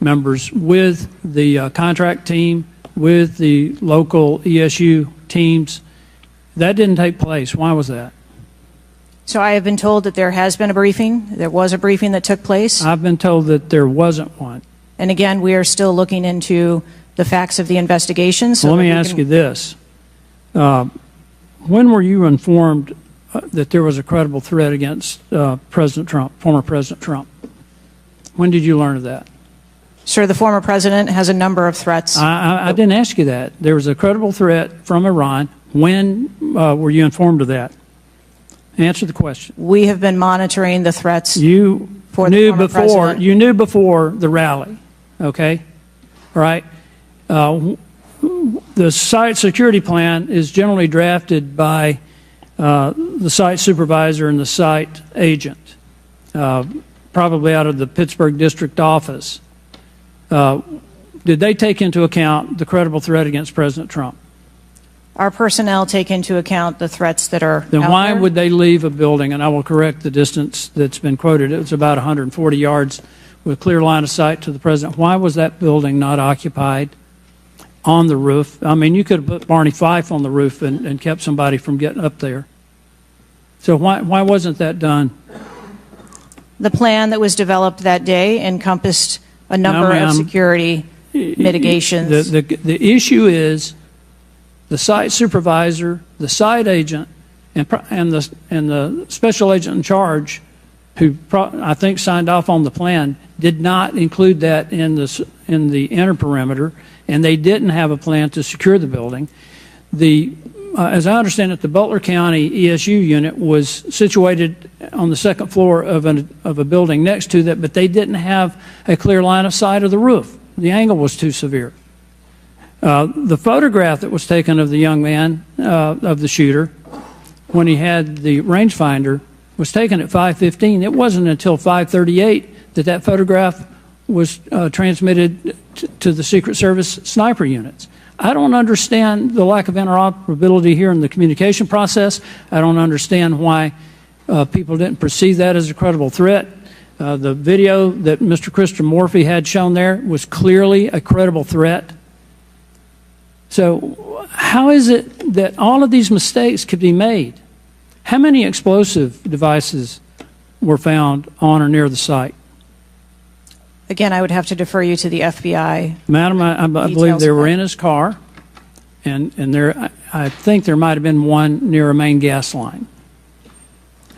members, with the contract team, with the local ESU teams. That didn't take place. Why was that? So I have been told that there has been a briefing. There was a briefing that took place. I've been told that there wasn't one. And again, we are still looking into the facts of the investigation. So let me ask you this. When were you informed that there was a credible threat against President Trump, former President Trump? When did you learn of that? Sir, the former president has a number of threats. I didn't ask you that. There was a credible threat from Iran. When were you informed of that? Answer the question. We have been monitoring the threats. You knew before the rally, okay? All right? The site security plan is generally drafted by the site supervisor and the site agent, probably out of the Pittsburgh district office. Did they take into account the credible threat against President Trump? Our personnel take into account the threats that are Then out why there. would they leave a building? And I will correct the distance that's been quoted. It was about 140 yards with clear line of sight to the president. Why was that building not occupied on the roof? I mean, you could have put Barney Fife on the roof and kept somebody from getting up there. So why wasn't that done? The plan that was developed that day encompassed a number of security mitigations. The issue is the site supervisor, the site agent, and the special agent in charge, who I think signed off on the plan, did not include that in the inner perimeter, and they didn't have a plan to secure the building. As I understand it, the Butler County ESU unit was situated on the second floor of a building next to that, but they didn't have a clear line of sight of the roof. The angle was too severe. The photograph that was taken of the young man, of the shooter, when he had the rangefinder, was taken at 5:15. It wasn't until 5:38 that photograph was transmitted to the Secret Service sniper units. I don't understand the lack of interoperability here in the communication process. I don't understand why people didn't perceive that as a credible threat. The video that Mr. Christopher Morphy had shown there was clearly a credible threat. So how is it that all of these mistakes could be made? How many explosive devices were found on or near the site? Again, I would have to defer you to the FBI. Madam, I believe they were in his car, and I think there might have been one near a main gas line.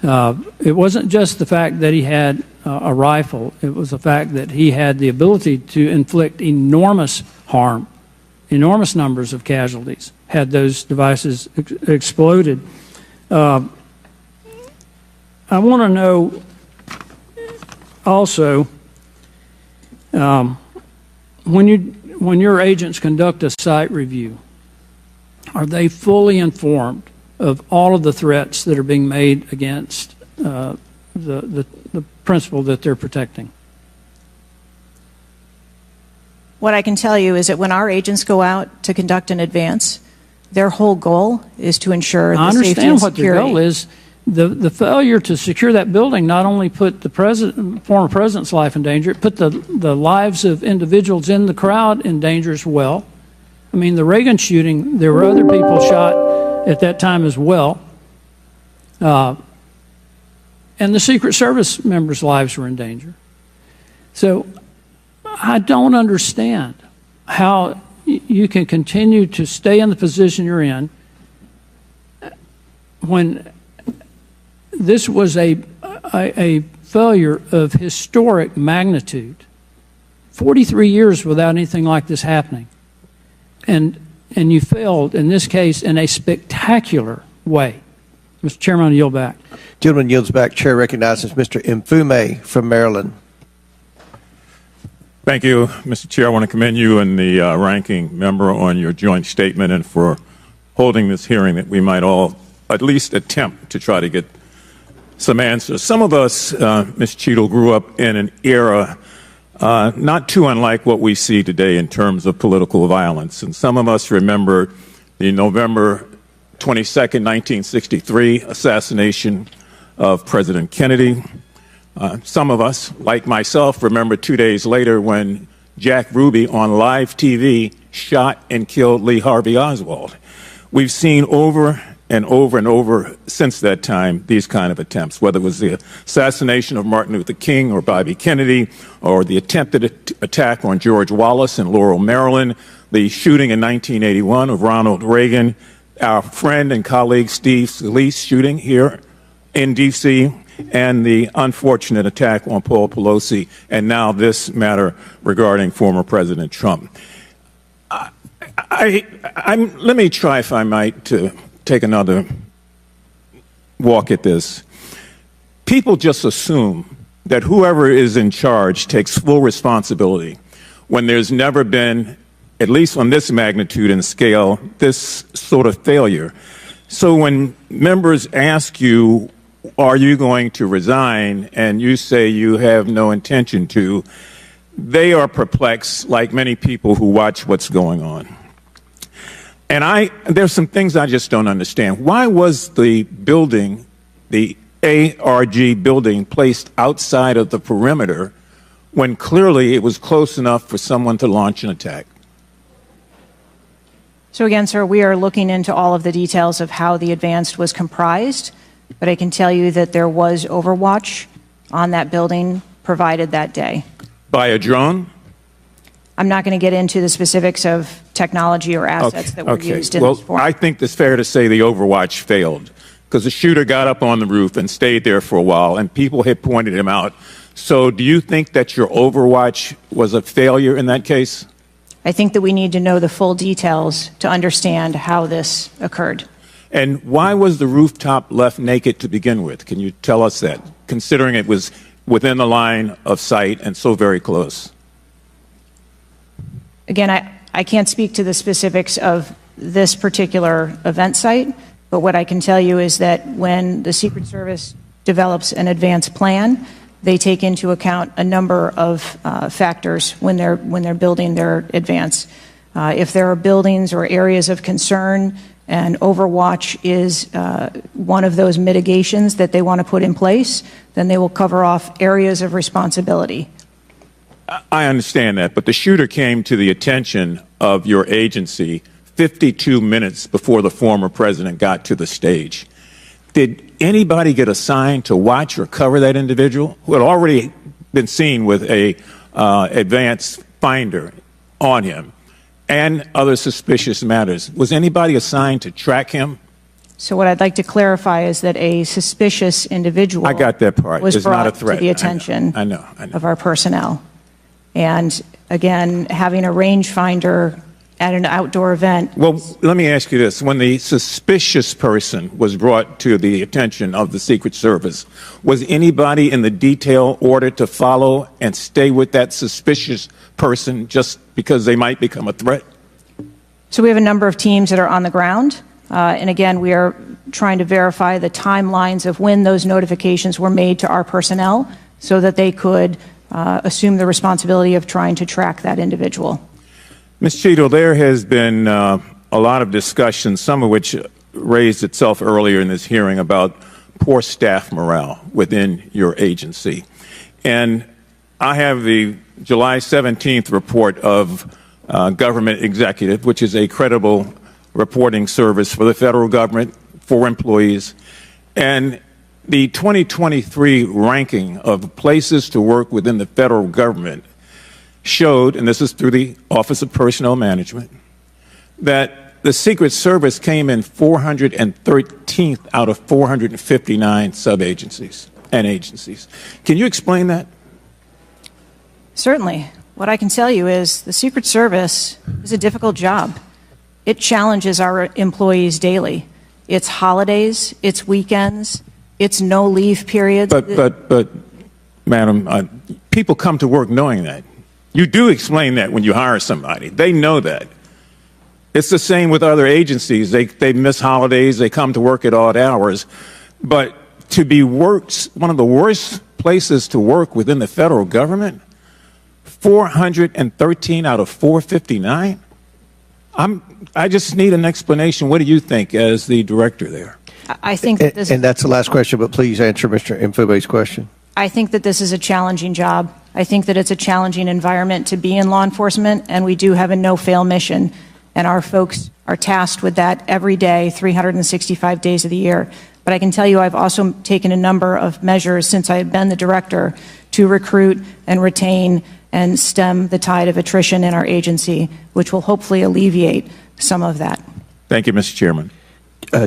It wasn't just the fact that he had a rifle. It was the fact that he had the ability to inflict enormous harm, enormous numbers of casualties, had those devices exploded. I want to know also, when your agents conduct a site review, are they fully informed of all of the threats that are being made against the principle that they're protecting? What I can tell you is that when our agents go out to conduct an advance, their whole goal is to ensure the safety and security. I understand what their goal is. The failure to secure that building not only put the former president's life in danger, it put the lives of individuals in the crowd in danger as well. I mean, the Reagan shooting, there were other people shot at that time as well. And the Secret Service members' lives were in danger. So I don't understand how you can continue to stay in the position you're in when this was a failure of historic magnitude. 43 years without anything like this happening. And you failed, in this case, in a spectacular way. Mr. Chairman, I yield back. Gentleman yields back. Chair recognizes Mr. Mfume from Maryland. Thank you, Mr. Chair. I want to commend you and the ranking member on your joint statement and for holding this hearing that we might all at least attempt to try to get some answers. Some of us, Ms. Cheatle, grew up in an era not too unlike what we see today in terms of political violence. And some of us remember the November 22nd, 1963 assassination of President Kennedy. Some of us, like myself, remember 2 days later when Jack Ruby on live TV shot and killed Lee Harvey Oswald. We've seen over and over and over since that time these kind of attempts, whether it was the assassination of Martin Luther King or Bobby Kennedy, or the attempted attack on George Wallace in Laurel, Maryland, the shooting in 1981 of Ronald Reagan, our friend and colleague Steve Scalise shooting here in D.C., and the unfortunate attack on Paul Pelosi, and now this matter regarding former President Trump. Let me try, if I might, to take another walk at this. People just assume that whoever is in charge takes full responsibility when there's never been, at least on this magnitude and scale, this sort of failure. So when members ask you, are you going to resign, and you say you have no intention to, they are perplexed, like many people who watch what's going on. And there's some things I just don't understand. Why was the building, the ARG building, placed outside of the perimeter when clearly it was close enough for someone to launch an attack? So again, sir, we are looking into all of the details of how the advance was comprised, but I can tell you that there was overwatch on that building provided that day. By a drone? I'm not going to get into the specifics of technology or assets that were used in this forum. I think it's fair to say the overwatch failed because the shooter got up on the roof and stayed there for a while, and people had pointed him out. So do you think that your overwatch was a failure in that case? I think that we need to know the full details to understand how this occurred. And why was the rooftop left naked to begin with? Can you tell us that, considering it was within the line of sight and so very close? Again, I can't speak to the specifics of this particular event site, but what I can tell you is that when the Secret Service develops an advance plan, they take into account a number of factors when they're building their advance. If there are buildings or areas of concern, and overwatch is one of those mitigations that they want to put in place, then they will cover off areas of responsibility. I understand that, but the shooter came to the attention of your agency 52 minutes before the former president got to the stage. Did anybody get assigned to watch or cover that individual who had already been seen with a advanced finder on him and other suspicious matters? Was anybody assigned to track him? So what I'd like to clarify is that a suspicious individual I got that part. was It's brought not a threat. to the attention I know. of our personnel. And again, having a rangefinder at an outdoor event. Well, let me ask you this. When the suspicious person was brought to the attention of the Secret Service, was anybody in the detail ordered to follow and stay with that suspicious person just because they might become a threat? So we have a number of teams that are on the ground. And again, we are trying to verify the timelines of when those notifications were made to our personnel so that they could assume the responsibility of trying to track that individual. Ms. Cheatle, there has been a lot of discussion, some of which raised itself earlier in this hearing, about poor staff morale within your agency. And I have the July 17th report of Government Executive, which is a credible reporting service for the federal government, for employees. And the 2023 ranking of places to work within the federal government showed, and this is through the Office of Personnel Management, that the Secret Service came in 413th out of 459 sub-agencies and agencies. Can you explain that? Certainly. What I can tell you is the Secret Service is a difficult job. It challenges our employees daily. It's holidays, it's weekends, it's no leave periods. But, Madam, people come to work knowing that. You do explain that when you hire somebody. They know that. It's the same with other agencies. They miss holidays, they come to work at odd hours. But to be one of the worst places to work within the federal government, 413 out of 459? I just need an explanation. What do you think as the director there? I think that this and that's the last question, but please answer Mr. Mfube's question. I think that this is a challenging job. I think that it's a challenging environment to be in law enforcement, and we do have a no-fail mission. And our folks are tasked with that every day, 365 days of the year. But I can tell you I've also taken a number of measures since I have been the director to recruit and retain and stem the tide of attrition in our agency, which will hopefully alleviate some of that. Thank you, Mr. Chairman.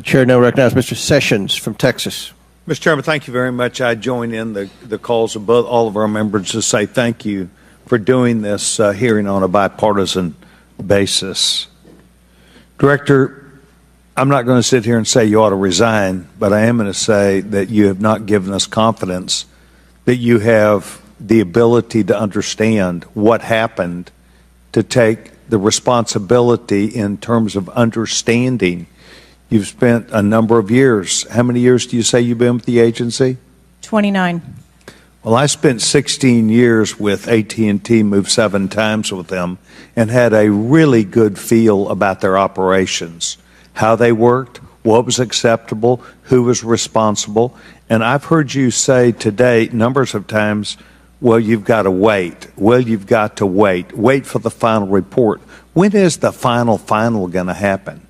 Chair now recognizes Mr. Sessions from Texas. Mr. Chairman, thank you very much. I join in the calls of all of our members to say thank you for doing this hearing on a bipartisan basis. Director, I'm not going to sit here and say you ought to resign, but I am going to say that you have not given us confidence that you have the ability to understand what happened, to take the responsibility in terms of understanding. You've spent a number of years. How many years do you say you've been with the agency? 29. Well, I spent 16 years with AT&T, moved 7 times with them, and had a really good feel about their operations, how they worked, what was acceptable, who was responsible. And I've heard you say today numbers of times, well, you've got to wait. Well, you've got to wait. Wait for the final report. When is the final going to happen?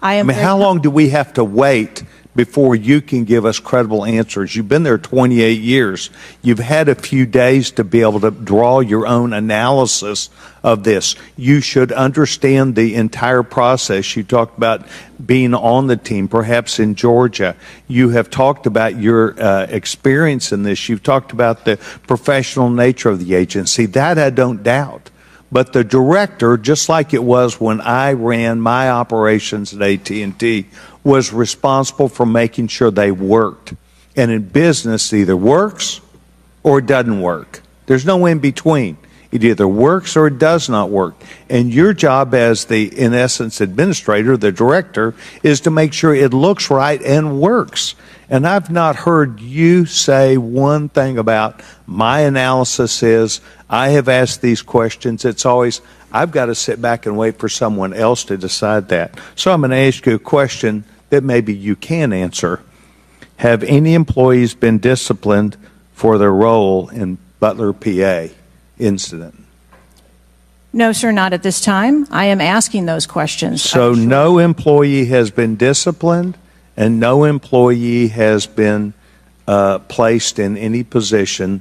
I mean, how long do we have to wait before you can give us credible answers? You've been there 28 years. You've had a few days to be able to draw your own analysis of this. You should understand the entire process. You talked about being on the team, perhaps in Georgia. You have talked about your experience in this. You've talked about the professional nature of the agency. That I don't doubt. But the director, just like it was when I ran my operations at AT&T, was responsible for making sure they worked. And in business, it either works or it doesn't work. There's no in between. It either works or it does not work. And your job as the, in essence, administrator, the director, is to make sure it looks right and works. And I've not heard you say one thing about my analysis is, I have asked these questions. It's always, I've got to sit back and wait for someone else to decide that. So I'm going to ask you a question that maybe you can answer. Have any employees been disciplined for their role in Butler, PA incident? No, sir, not at this time. I am asking those questions. So no employee has been disciplined and no employee has been placed in any position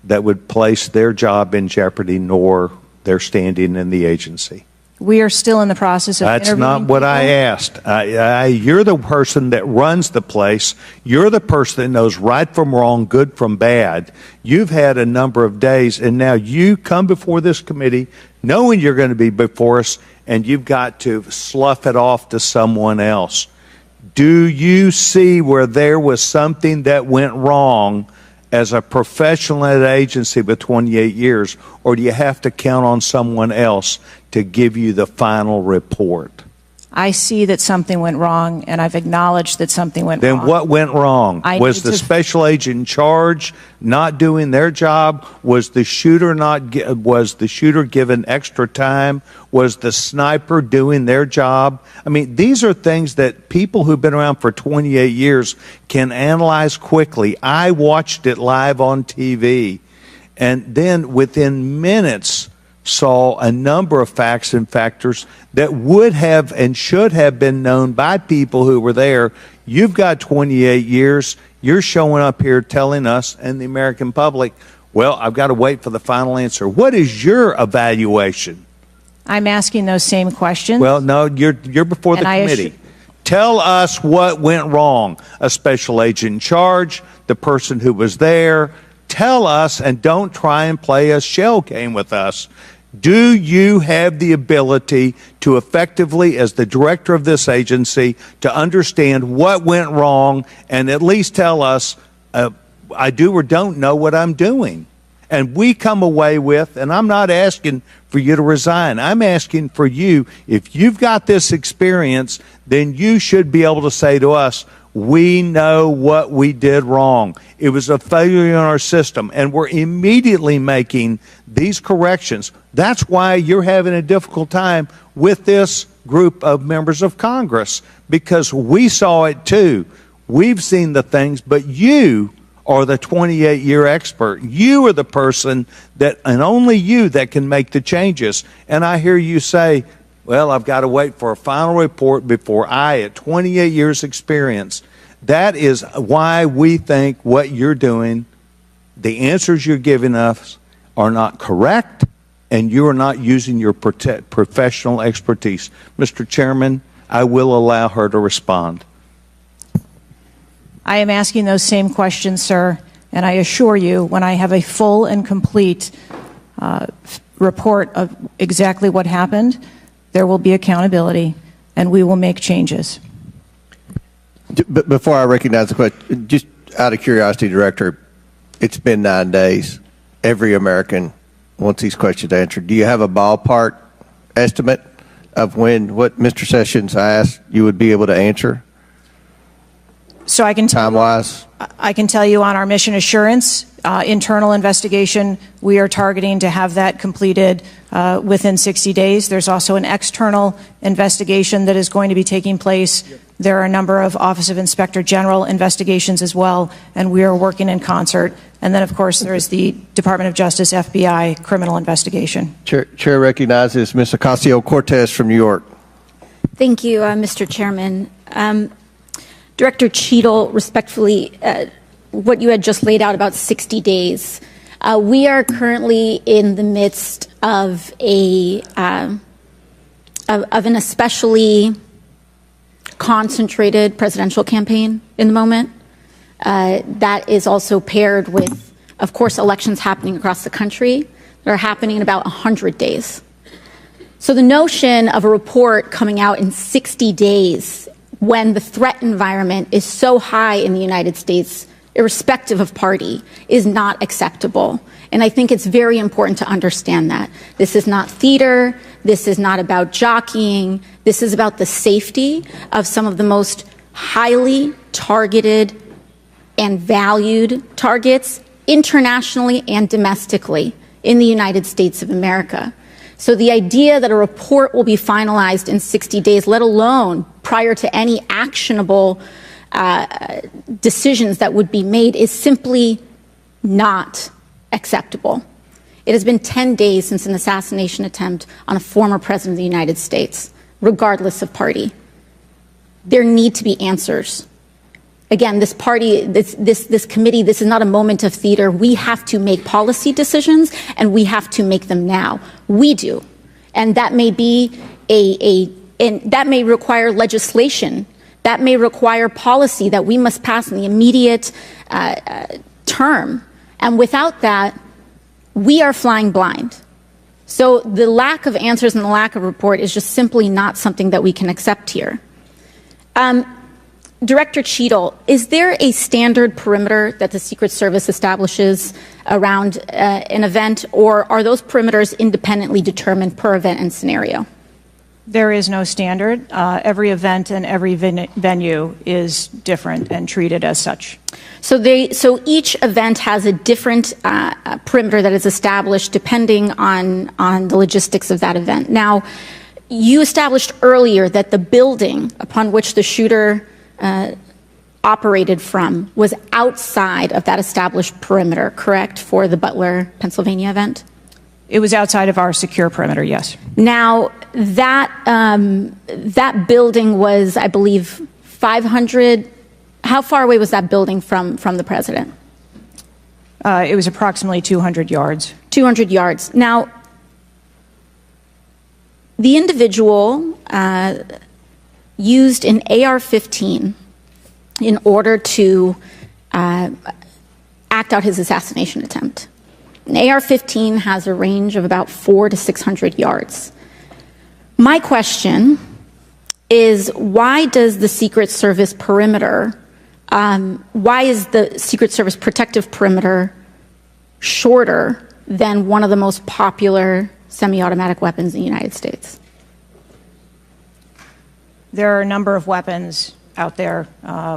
that would place their job in jeopardy nor their standing in the agency. We are still in the process of That's not what I asked. You're the person that runs the place. You're the person that knows right from wrong, good from bad. You've had a number of days, and now you come before this committee knowing you're going to be before us, and you've got to slough it off to someone else. Do you see where there was something that went wrong as a professional at an agency with 28 years, or do you have to count on someone else to give you the final report? I see that something went wrong, and I've acknowledged that something went wrong. Then what went wrong? I Was need the to- special agent in charge not doing their job? Was the shooter was the shooter given extra time? Was the sniper doing their job? I mean, these are things that people who've been around for 28 years can analyze quickly. I watched it live on TV, and then within minutes saw a number of facts and factors that would have and should have been known by people who were there. You've got 28 years. You're showing up here telling us and the American public, well, I've got to wait for the final answer. What is your evaluation? I'm asking those same questions. Well, no, you're before the And committee. Tell us what went wrong. A special agent in charge, the person who was there. Tell us, and don't try and play a shell game with us. Do you have the ability to effectively, as the director of this agency, to understand what went wrong and at least tell us, I do or don't know what I'm doing? And we come away with, and I'm not asking for you to resign. I'm asking for you, if you've got this experience, then you should be able to say to us, we know what we did wrong. It was a failure in our system, and we're immediately making these corrections. That's why you're having a difficult time with this group of members of Congress, because we saw it too. We've seen the things, but you are the 28-year expert. You are the person that, and only you, that can make the changes. And I hear you say, well, I've got to wait for a final report before at 28 years experience. That is why we think what you're doing, the answers you're giving us are not correct, and you are not using your professional expertise. Mr. Chairman, I will allow her to respond. I am asking those same questions, sir, and I assure you, when I have a full and complete report of exactly what happened, there will be accountability, and we will make changes. Before I recognize the question, just out of curiosity, Director, it's been 9 days. Every American wants these questions answered. Do you have a ballpark estimate of what Mr. Sessions asked you would be able to answer? So I can time-wise? I can tell you on our mission assurance internal investigation, we are targeting to have that completed within 60 days. There's also an external investigation that is going to be taking place. There are a number of Office of Inspector General investigations as well, and we are working in concert. And then, of course, there is the Department of Justice, FBI, criminal investigation. Chair recognizes Ms. Ocasio-Cortez from New York. Thank you, Mr. Chairman. Director Cheatle, respectfully, what you had just laid out about 60 days. We are currently in the midst of an especially concentrated presidential campaign in the moment. That is also paired with, of course, elections happening across the country that are happening in about 100 days. So the notion of a report coming out in 60 days when the threat environment is so high in the United States, irrespective of party, is not acceptable. And I think it's very important to understand that. This is not theater. This is not about jockeying. This is about the safety of some of the most highly targeted and valued targets internationally and domestically in the United States of America. So the idea that a report will be finalized in 60 days, let alone prior to any actionable decisions that would be made, is simply not acceptable. It has been 10 days since an assassination attempt on a former president of the United States, regardless of party. There need to be answers. Again, this party, this committee, this is not a moment of theater. We have to make policy decisions, and we have to make them now. We do. And that may be and that may require legislation. That may require policy that we must pass in the immediate term. And without that, we are flying blind. So the lack of answers and the lack of report is just simply not something that we can accept here. Director Cheatle, is there a standard perimeter that the Secret Service establishes around an event, or are those perimeters independently determined per event and scenario? There is no standard. Every event and every venue is different and treated as such. So each event has a different perimeter that is established depending on the logistics of that event. Now, you established earlier that the building upon which the shooter operated from was outside of that established perimeter, correct, for the Butler, Pennsylvania event? It was outside of our secure perimeter, yes. Now, that building was, I believe, 500. How far away was that building from the president? It was approximately 200 yards. 200 yards. Now, the individual used an AR-15 in order to act out his assassination attempt. An AR-15 has a range of about 400 to 600 yards. My question is, why does the Secret Service perimeter, why is the Secret Service protective perimeter shorter than one of the most popular semi-automatic weapons in the United States? There are a number of weapons out there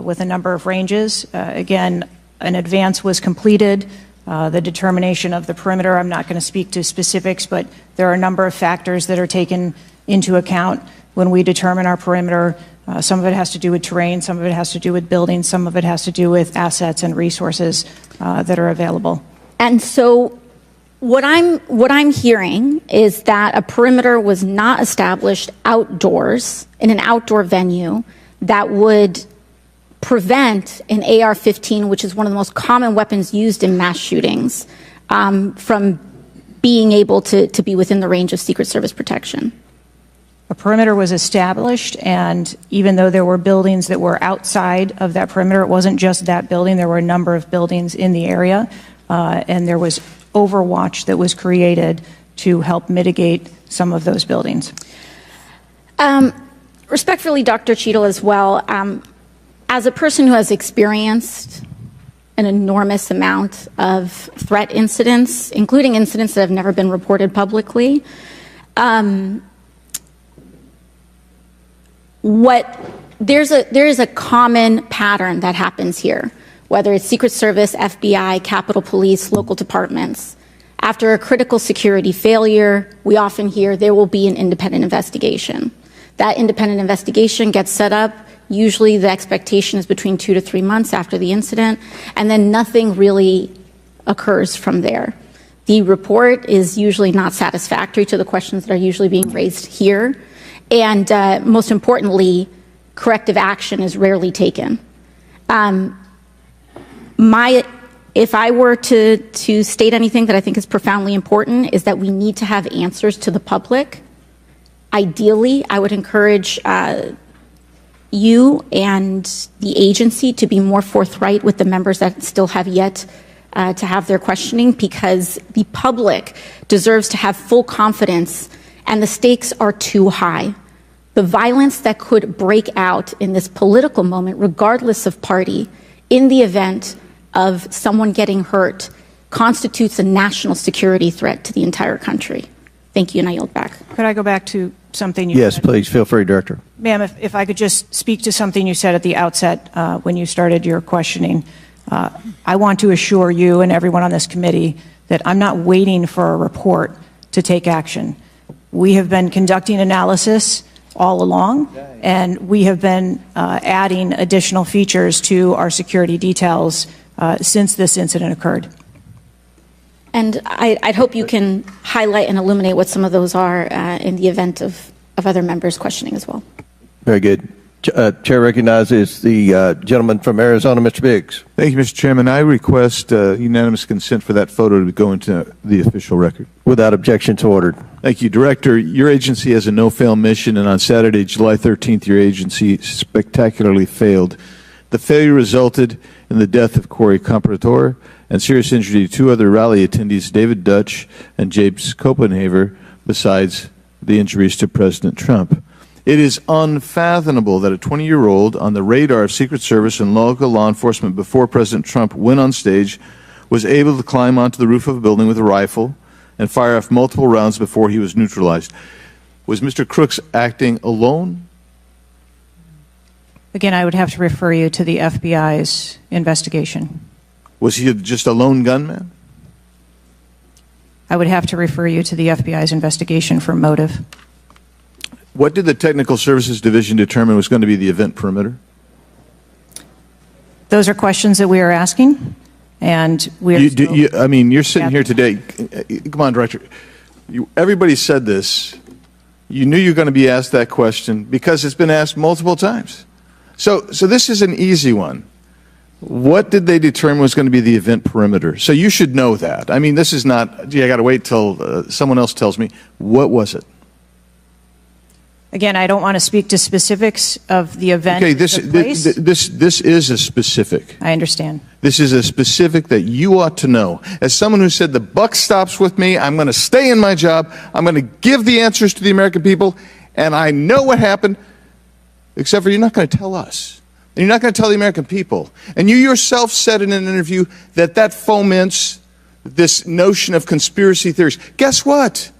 with a number of ranges. Again, an advance was completed. The determination of the perimeter, I'm not going to speak to specifics, but there are a number of factors that are taken into account when we determine our perimeter. Some of it has to do with terrain, some of it has to do with buildings, some of it has to do with assets and resources that are available. And so what I'm hearing is that a perimeter was not established outdoors in an outdoor venue that would prevent an AR-15, which is one of the most common weapons used in mass shootings, from being able to be within the range of Secret Service protection. A perimeter was established, and even though there were buildings that were outside of that perimeter, it wasn't just that building. There were a number of buildings in the area, and there was overwatch that was created to help mitigate some of those buildings. Respectfully, Dr. Cheatle, as well, as a person who has experienced an enormous amount of threat incidents, including incidents that have never been reported publicly, there is a common pattern that happens here, whether it's Secret Service, FBI, Capitol Police, local departments. After a critical security failure, we often hear there will be an independent investigation. That independent investigation gets set up. Usually the expectation is between 2 to 3 months after the incident, and then nothing really occurs from there. The report is usually not satisfactory to the questions that are usually being raised here, and most importantly, corrective action is rarely taken. If I were to state anything that I think is profoundly important, is that we need to have answers to the public. Ideally, I would encourage you and the agency to be more forthright with the members that still have yet to have their questioning, because the public deserves to have full confidence, and the stakes are too high. The violence that could break out in this political moment, regardless of party, in the event of someone getting hurt, constitutes a national security threat to the entire country. Thank you, and I yield back. Could I go back to something you said? Yes, please, feel free, Director. Ma'am, if I could just speak to something you said at the outset when you started your questioning. I want to assure you and everyone on this committee that I'm not waiting for a report to take action. We have been conducting analysis all along, and we have been adding additional features to our security details since this incident occurred. And I'd hope you can highlight and illuminate what some of those are in the event of other members questioning as well. Very good. Chair recognizes the gentleman from Arizona, Mr. Biggs. Thank you, Mr. Chairman. I request unanimous consent for that photo to go into the official record. Without objection, to ordered. Thank you, Director. Your agency has a no-fail mission, and on Saturday, July 13th, your agency spectacularly failed. The failure resulted in the death of Corey Comparator and serious injury to two other rally attendees, David Dutch and James Copenhaver, besides the injuries to President Trump. It is unfathomable that a 20-year-old on the radar of Secret Service and local law enforcement before President Trump went on stage was able to climb onto the roof of a building with a rifle and fire off multiple rounds before he was neutralized. Was Mr. Crooks acting alone? Again, I would have to refer you to the FBI's investigation. Was he just a lone gunman? I would have to refer you to the FBI's investigation for motive. What did the Technical Services Division determine was going to be the event perimeter? Those are questions that we are asking, and we are you're sitting here today. Come on, Director. Everybody said this. You knew you were going to be asked that question because it's been asked multiple times. So this is an easy one. What did they determine was going to be the event perimeter? So you should know that. I mean, this is not, gee, I got to wait till someone else tells me. What was it? Again, I don't want to speak to specifics of the event. Okay, this is a specific. I understand. This is a specific that you ought to know. As someone who said the buck stops with me, I'm going to stay in my job, I'm going to give the answers to the American people, and I know what happened, except for you're not going to tell us. And you're not going to tell the American people. And you yourself said in an interview that foments this notion of conspiracy theories. Guess what?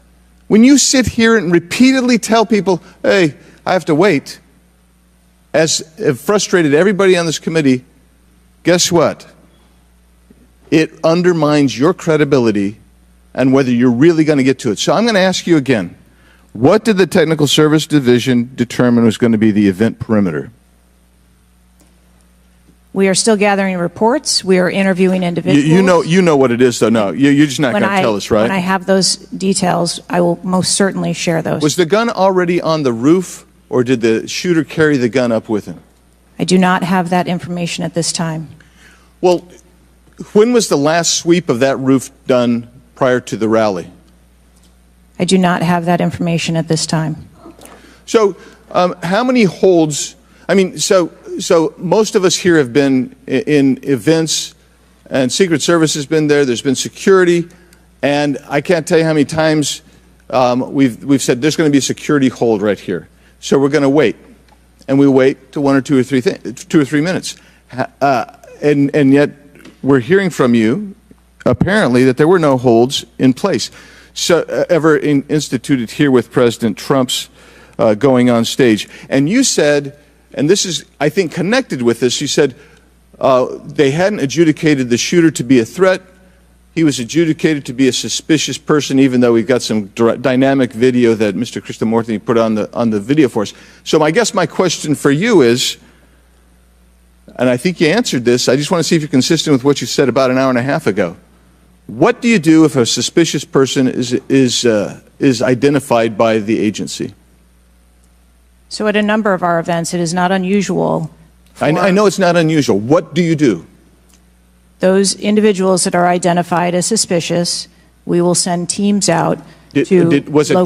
When you sit here and repeatedly tell people, hey, I have to wait, as it frustrated everybody on this committee, guess what? It undermines your credibility and whether you're really going to get to it. So I'm going to ask you again, what did the Technical Service Division determine was going to be the event perimeter? We are still gathering reports. We are interviewing individuals. You know what it is, though. No, you're just not going to tell us, right? When I have those details, I will most certainly share those. Was the gun already on the roof, or did the shooter carry the gun up with him? I do not have that information at this time. Well, when was the last sweep of that roof done prior to the rally? I do not have that information at this time. So, how many holds? I mean, so most of us here have been in events, and Secret Service has been there. There's been security, and I can't tell you how many times we've said there's going to be a security hold right here. So we're going to wait, and we wait to 1 or 2 or 3 minutes, and yet we're hearing from you apparently that there were no holds in place, ever instituted here with President Trump's going on stage, and you said. And this is, I think, connected with this. You said they hadn't adjudicated the shooter to be a threat. He was adjudicated to be a suspicious person, even though we've got some dynamic video that Mr. Krishnamurthy put on the video for us. So I guess my question for you is, and I think you answered this, I just want to see if you're consistent with what you said about an hour and a half ago. What do you do if a suspicious person is identified by the agency? So at a number of our events, it is not unusual. I know it's not unusual. What do you do? Those individuals that are identified as suspicious, we will send teams out was a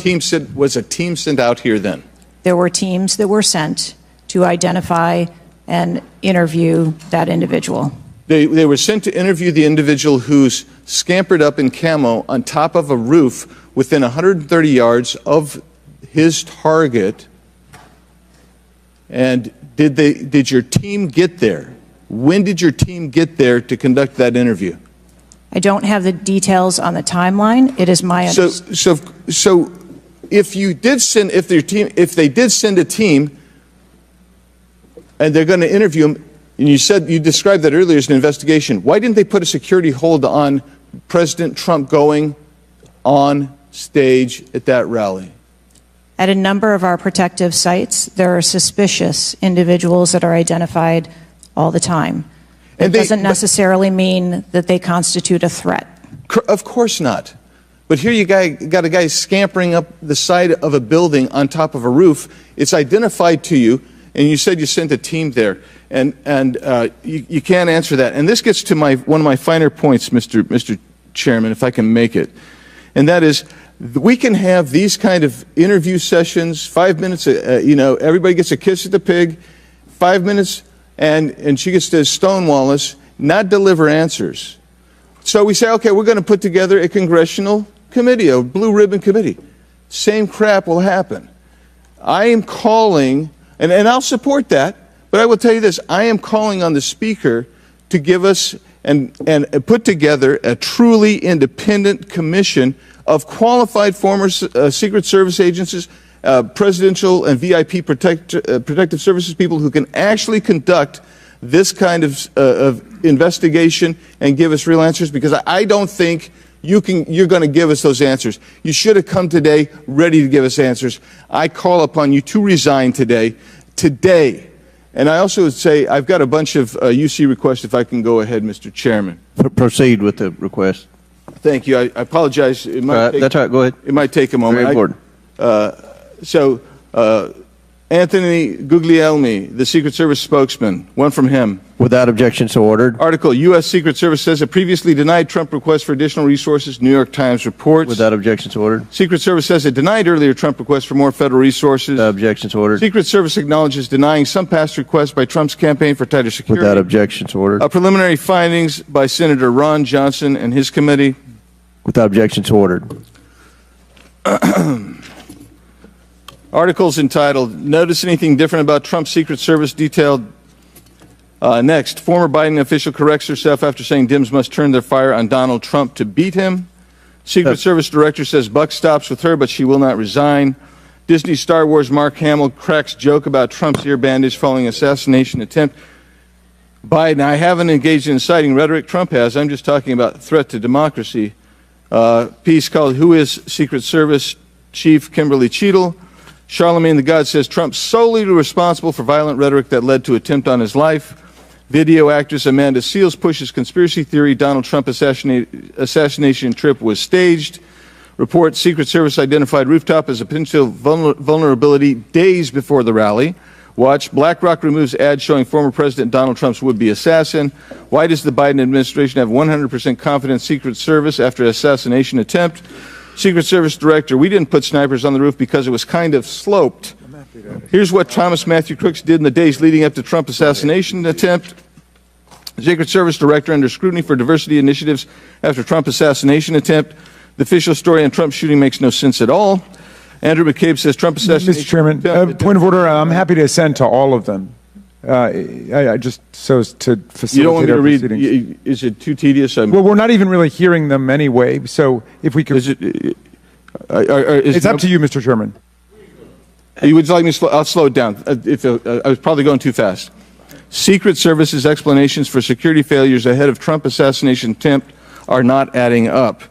team sent out here then? There were teams that were sent to identify and interview that individual. They were sent to interview the individual who's scampered up in camo on top of a roof within 130 yards of his target. And did your team get there? When did your team get there to conduct that interview? I don't have the details on the timeline. It is my understanding. So if they did send a team, and they're going to interview him, and you described that earlier as an investigation, why didn't they put a security hold on President Trump going on stage at that rally? At a number of our protective sites, there are suspicious individuals that are identified all the time. It doesn't necessarily mean that they constitute a threat. Of course not. But here you got a guy scampering up the side of a building on top of a roof. It's identified to you, and you said you sent a team there, and you can't answer that. And this gets to one of my finer points, Mr. Chairman, if I can make it, and that is, we can have these kind of interview sessions, 5 minutes, everybody gets a kiss at the pig, 5 minutes, and she gets to stonewall us, not deliver answers. So we say, okay, we're going to put together a congressional committee, a blue ribbon committee. Same crap will happen. I am calling, and I'll support that, but I will tell you this, I am calling on the Speaker to give us and put together a truly independent commission of qualified former Secret Service agents presidential and VIP protective services people who can actually conduct this kind of investigation and give us real answers? Because I don't think you're going to give us those answers. You should have come today ready to give us answers. I call upon you to resign today. And I also would say I've got a bunch of UC requests, if I can go ahead, Mr. Chairman. Proceed with the request. Thank you. I apologize. It might take, that's all right. Go ahead. It might take a moment. Very important. Anthony Guglielmi, the Secret Service spokesman, one from him. Without objection, so ordered. Article, U.S. Secret Service says it previously denied Trump requests for additional resources, New York Times reports. Without objection, so ordered. Secret Service says it denied earlier Trump requests for more federal resources. Without objection, so ordered. Secret Service acknowledges denying some past requests by Trump's campaign for tighter security. Without objection, so ordered. Preliminary findings by Senator Ron Johnson and his committee. Without objection, so ordered. Articles entitled, Notice Anything Different About Trump's Secret Service detailed. Next, former Biden official corrects herself after saying Dems must turn their fire on Donald Trump to beat him. Secret Service director says buck stops with her, but she will not resign. Disney Star Wars Mark Hamill cracks joke about Trump's ear bandage following assassination attempt. Biden, I haven't engaged in inciting rhetoric. Trump has. I'm just talking about threat to democracy. Piece called Who is Secret Service Chief Kimberly Cheatle? Charlemagne the God says Trump solely responsible for violent rhetoric that led to attempt on his life. Video actress Amanda Seales pushes conspiracy theory Donald Trump assassination trip was staged. Report Secret Service identified rooftop as a potential vulnerability days before the rally. Watch BlackRock removes ad showing former President Donald Trump's would-be assassin. Why does the Biden administration have 100% confidence Secret Service after assassination attempt? Secret Service director, we didn't put snipers on the roof because it was kind of sloped. Here's what Thomas Matthew Crooks did in the days leading up to Trump assassination attempt. Secret Service director under scrutiny for diversity initiatives after Trump assassination attempt. The official story on Trump shooting makes no sense at all. Andrew McCabe says Trump assassination. Mr. Chairman, point of order. I'm happy to assent to all of them. I just so as to facilitate. You don't want me to read? Proceedings. Is it too tedious? Well, we're not even really hearing them anyway. So if we could, it's up to you, Mr. Chairman. Would you like me to I'll slow it down. I was probably going too fast. Secret Service's explanations for security failures ahead of Trump assassination attempt are not adding up.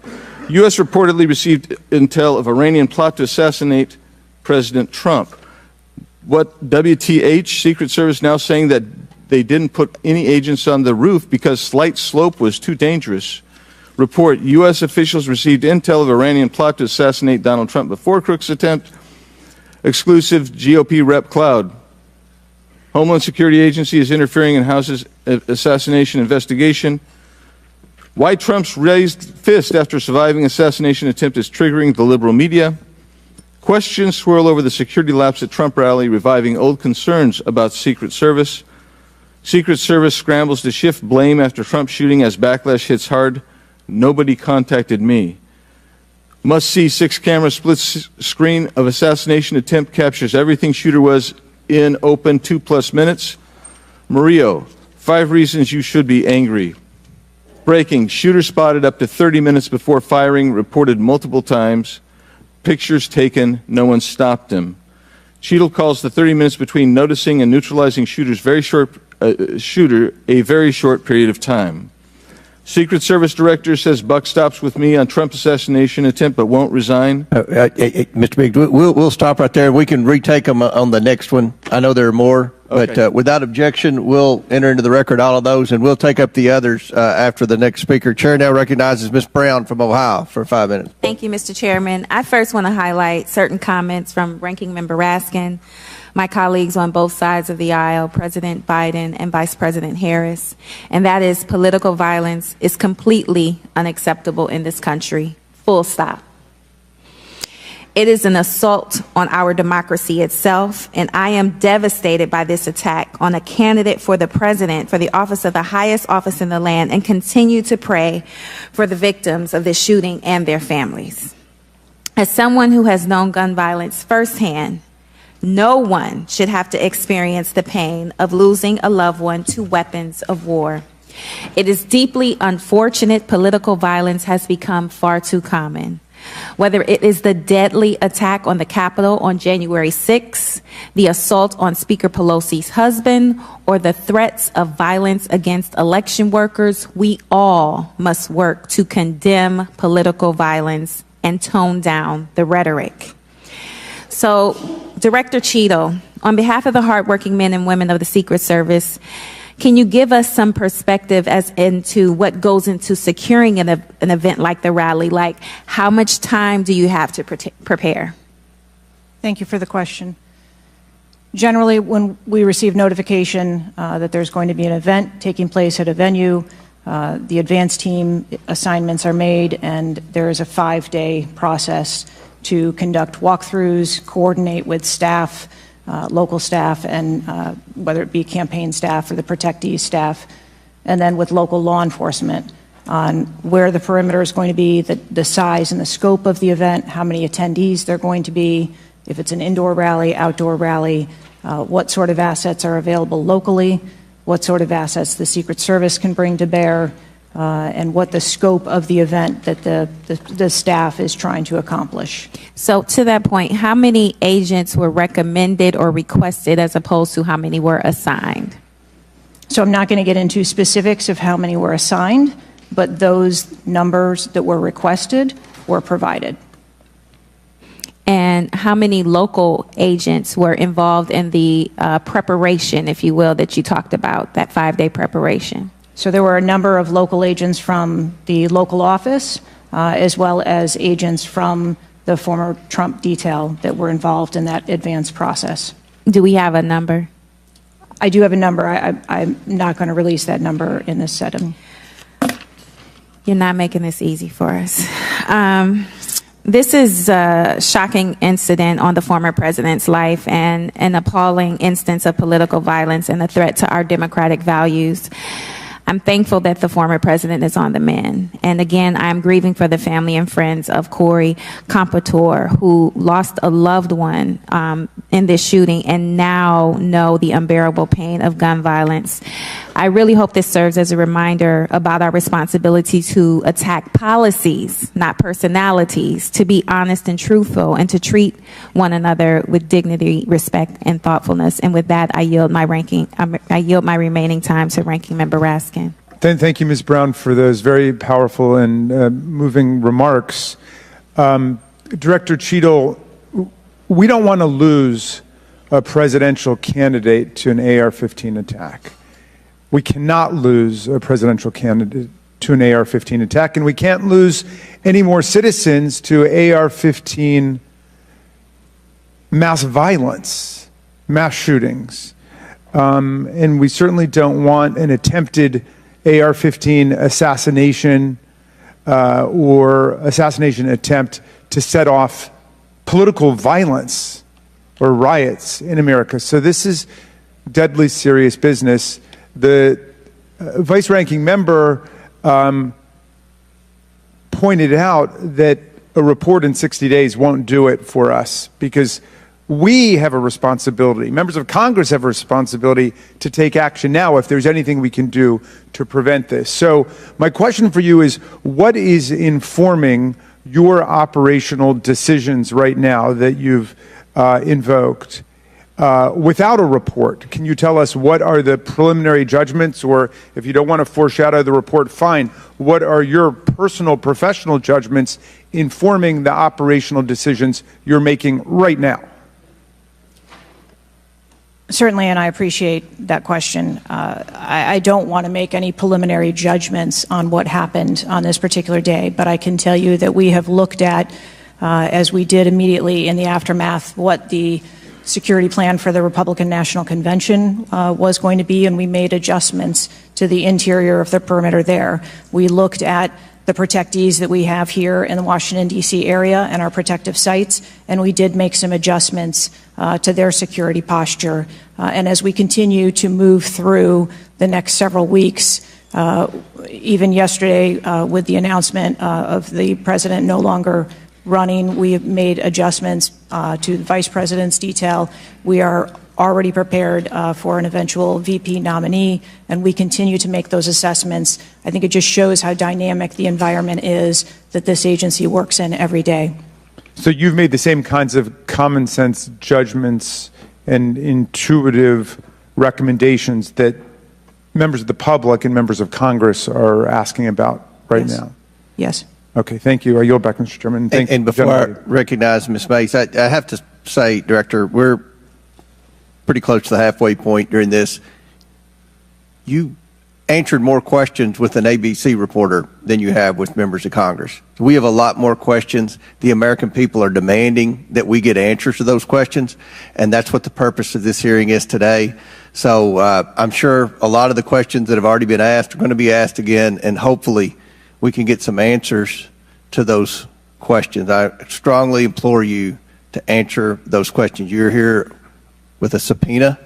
U.S. reportedly received intel of Iranian plot to assassinate President Trump. What WTH? Secret Service now saying that they didn't put any agents on the roof because slight slope was too dangerous. Report, U.S. officials received intel of Iranian plot to assassinate Donald Trump before Crook's attempt. Exclusive GOP rep cloud. Homeland Security Agency is interfering in House's assassination investigation. Why Trump's raised fist after surviving assassination attempt is triggering the liberal media. Questions swirl over the security lapse at Trump rally, reviving old concerns about Secret Service. Secret Service scrambles to shift blame after Trump shooting as backlash hits hard. Nobody contacted me. Must see 6-camera split screen of assassination attempt captures everything shooter was in open 2+ minutes. Murillo, 5 reasons you should be angry. Breaking, shooter spotted up to 30 minutes before firing, reported multiple times. Pictures taken, no one stopped him. Cheatle calls the 30 minutes between noticing and neutralizing shooter a very short period of time. Secret Service director says buck stops with me on Trump assassination attempt but won't resign. Mr. Biggs, we'll stop right there. We can retake them on the next one. I know there are more, Okay. but without objection, we'll enter into the record all of those, and we'll take up the others after the next speaker. Chair now recognizes Ms. Brown from Ohio for 5 minutes. Thank you, Mr. Chairman. I first want to highlight certain comments from Ranking Member Raskin, my colleagues on both sides of the aisle, President Biden and Vice President Harris, and that is political violence is completely unacceptable in this country, full stop. It is an assault on our democracy itself, and I am devastated by this attack on a candidate for the president, for the office of the highest office in the land, and continue to pray for the victims of this shooting and their families. As someone who has known gun violence firsthand, no one should have to experience the pain of losing a loved one to weapons of war. It is deeply unfortunate political violence has become far too common. whether it is the deadly attack on the Capitol on January 6th, the assault on Speaker Pelosi's husband, or the threats of violence against election workers, we all must work to condemn political violence and tone down the rhetoric. So, Director Cheatle, on behalf of the hardworking men and women of the Secret Service, can you give us some perspective as into what goes into securing an event like the rally? Like, how much time do you have to prepare? Thank you for the question. Generally, when we receive notification that there's going to be an event taking place at a venue, the advance team assignments are made, and there is a 5-day process to conduct walkthroughs, coordinate with staff, local staff, and whether it be campaign staff or the protectees staff, and then with local law enforcement on where the perimeter is going to be, the size and the scope of the event, how many attendees there are going to be, if it's an indoor rally, outdoor rally, what sort of assets are available locally, what sort of assets the Secret Service can bring to bear, and what the scope of the event that the staff is trying to accomplish. So to that point, how many agents were recommended or requested as opposed to how many were assigned? So I'm not going to get into specifics of how many were assigned, but those numbers that were requested were provided. And how many local agents were involved in the preparation, if you will, that you talked about, that 5-day preparation? So there were a number of local agents from the local office, as well as agents from the former Trump detail that were involved in that advance process. Do we have a number? I do have a number. I'm not going to release that number in this setting. You're not making this easy for us. This is a shocking incident on the former president's life and an appalling instance of political violence and a threat to our democratic values. I'm thankful that the former president is on the mend. And again, I'm grieving for the family and friends of Corey Compatore, who lost a loved one in this shooting and now know the unbearable pain of gun violence. I really hope this serves as a reminder about our responsibility to attack policies, not personalities, to be honest and truthful, and to treat one another with dignity, respect, and thoughtfulness. And with that, I yield my remaining time to Ranking Member Raskin. Thank you, Ms. Brown, for those very powerful and moving remarks. Director Cheatle, we don't want to lose a presidential candidate to an AR-15 attack. We cannot lose a presidential candidate to an AR-15 attack, and we can't lose any more citizens to AR-15 mass violence, mass shootings. And we certainly don't want an attempted AR-15 assassination or assassination attempt to set off political violence or riots in America. So this is deadly serious business. The vice ranking member pointed out that a report in 60 days won't do it for us because we have a responsibility. Members of Congress have a responsibility to take action now if there's anything we can do to prevent this. So my question for you is, what is informing your operational decisions right now that you've invoked? Without a report, can you tell us what are the preliminary judgments, or if you don't want to foreshadow the report, fine. What are your personal professional judgments informing the operational decisions you're making right now? Certainly, and I appreciate that question. I don't want to make any preliminary judgments on what happened on this particular day, but I can tell you that we have looked at, as we did immediately in the aftermath, what the security plan for the Republican National Convention was going to be, and we made adjustments to the interior of the perimeter there. We looked at the protectees that we have here in the Washington, D.C. area and our protective sites, and we did make some adjustments to their security posture. And as we continue to move through the next several weeks, even yesterday with the announcement of the president no longer running, we have made adjustments to the vice president's detail. We are already prepared for an eventual VP nominee, and we continue to make those assessments. I think it just shows how dynamic the environment is that this agency works in every day. So you've made the same kinds of common sense judgments and intuitive recommendations that members of the public and members of Congress are asking about right now? Yes. Okay, thank you. I yield back, Mr. Chairman. And before I recognize Ms. Mace, I have to say, Director, we're pretty close to the halfway point during this. You answered more questions with an ABC reporter than you have with members of Congress. So we have a lot more questions. The American people are demanding that we get answers to those questions, and that's what the purpose of this hearing is today. So I'm sure a lot of the questions that have already been asked are going to be asked again, and hopefully we can get some answers to those questions. I strongly implore you to answer those questions. You're here with a subpoena,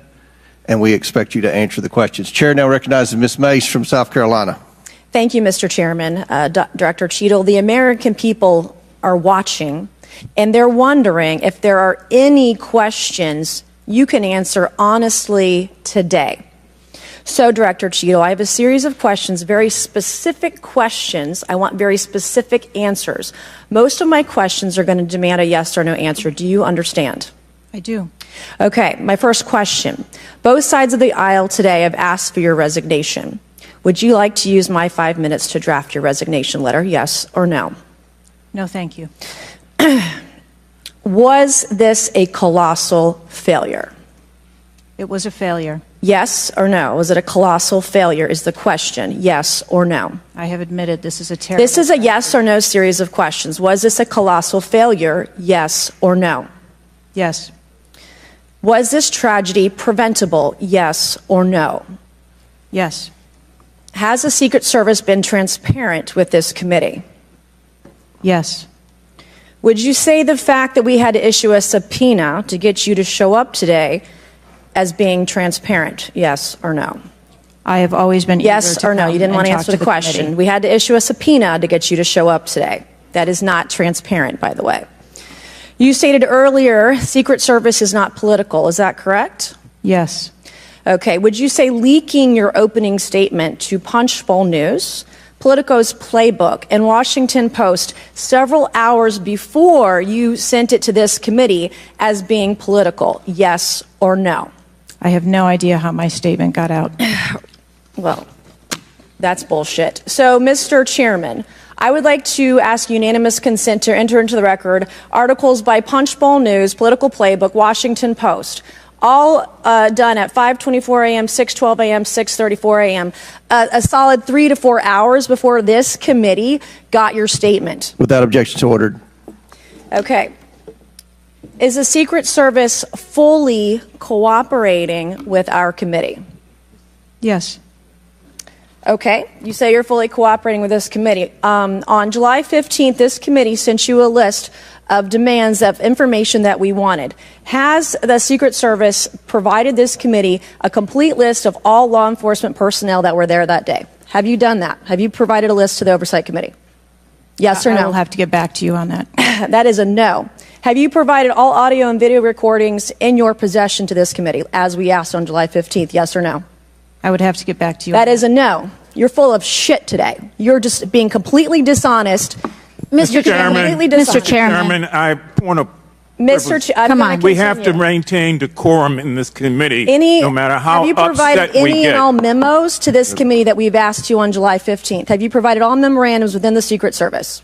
and we expect you to answer the questions. Chair now recognizes Ms. Mace from South Carolina. Thank you, Mr. Chairman. Director Cheatle, the American people are watching, and they're wondering if there are any questions you can answer honestly today. So, Director Cheatle, I have a series of questions, very specific questions. I want very specific answers. Most of my questions are going to demand a yes or no answer. Do you understand? I do. Okay, my first question. Both sides of the aisle today have asked for your resignation. Would you like to use my 5 minutes to draft your resignation letter, yes or no? No, thank you. Was this a colossal failure? It was a failure. Yes or no? Was it a colossal failure is the question. Yes or no? I have admitted this is a terrible. This is a yes or no series of questions. Was this a colossal failure? Yes or no? Yes. Was this tragedy preventable? Yes or no? Yes. Has the Secret Service been transparent with this committee? Yes. Would you say the fact that we had to issue a subpoena to get you to show up today as being transparent? Yes or no? I have always been yes or no. You didn't want to answer the question. Committee. We had to issue a subpoena to get you to show up today. That is not transparent, by the way. You stated earlier Secret Service is not political. Is that correct? Yes. Okay. Would you say leaking your opening statement to Punchbowl News, Politico's Playbook, and Washington Post several hours before you sent it to this committee as being political? Yes or no? I have no idea how my statement got out. Well, that's bullshit. So, Mr. Chairman, I would like to ask unanimous consent to enter into the record articles by Punchbowl News, Political Playbook, Washington Post, all done at 5:24 a.m., 6:12 a.m., 6:34 a.m., a solid 3 to 4 hours before this committee got your statement. Without objection, so ordered. Okay. Is the Secret Service fully cooperating with our committee? Yes. Okay. You say you're fully cooperating with this committee. On July 15th, this committee sent you a list of demands of information that we wanted. Has the Secret Service provided this committee a complete list of all law enforcement personnel that were there that day? Have you done that? Have you provided a list to the Oversight Committee? Yes or no? I will have to get back to you on that. That is a no. Have you provided all audio and video recordings in your possession to this committee, as we asked on July 15th? Yes or no? I would have to get back to you. That is a no. You're full of shit today. You're just being completely dishonest. Mr. Chairman, Mr. Chairman, I want to. Come on. We have to maintain decorum in this committee, no matter how have you provided upset we any get. and all memos to this committee that we've asked you on July 15th? Have you provided all memorandums within the Secret Service?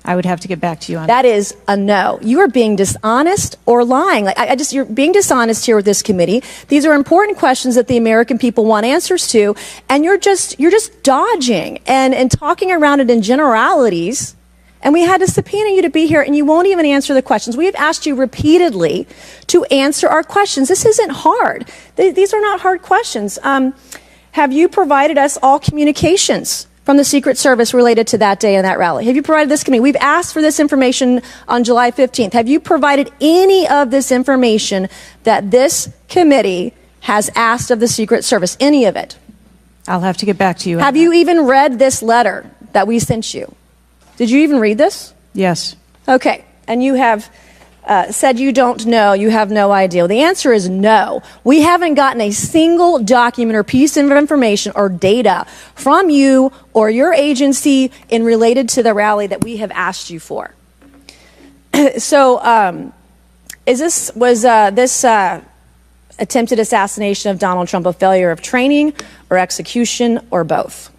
I would have to get back to you on that. That is a no. You are being dishonest or lying. You're being dishonest here with this committee. These are important questions that the American people want answers to, and you're just dodging and talking around it in generalities. And we had to subpoena you to be here, and you won't even answer the questions. We have asked you repeatedly to answer our questions. This isn't hard. These are not hard questions. Have you provided us all communications from the Secret Service related to that day and that rally? Have you provided this committee? We've asked for this information on July 15th. Have you provided any of this information that this committee has asked of the Secret Service? Any of it? I'll have to get back to you. Have you even read this letter that we sent you? Did you even read this? Yes. Okay. And you have said you don't know, you have no idea. Well, the answer is no. We haven't gotten a single document or piece of information or data from you or your agency in related to the rally that we have asked you for. So, was this attempted assassination of Donald Trump a failure of training or execution or both?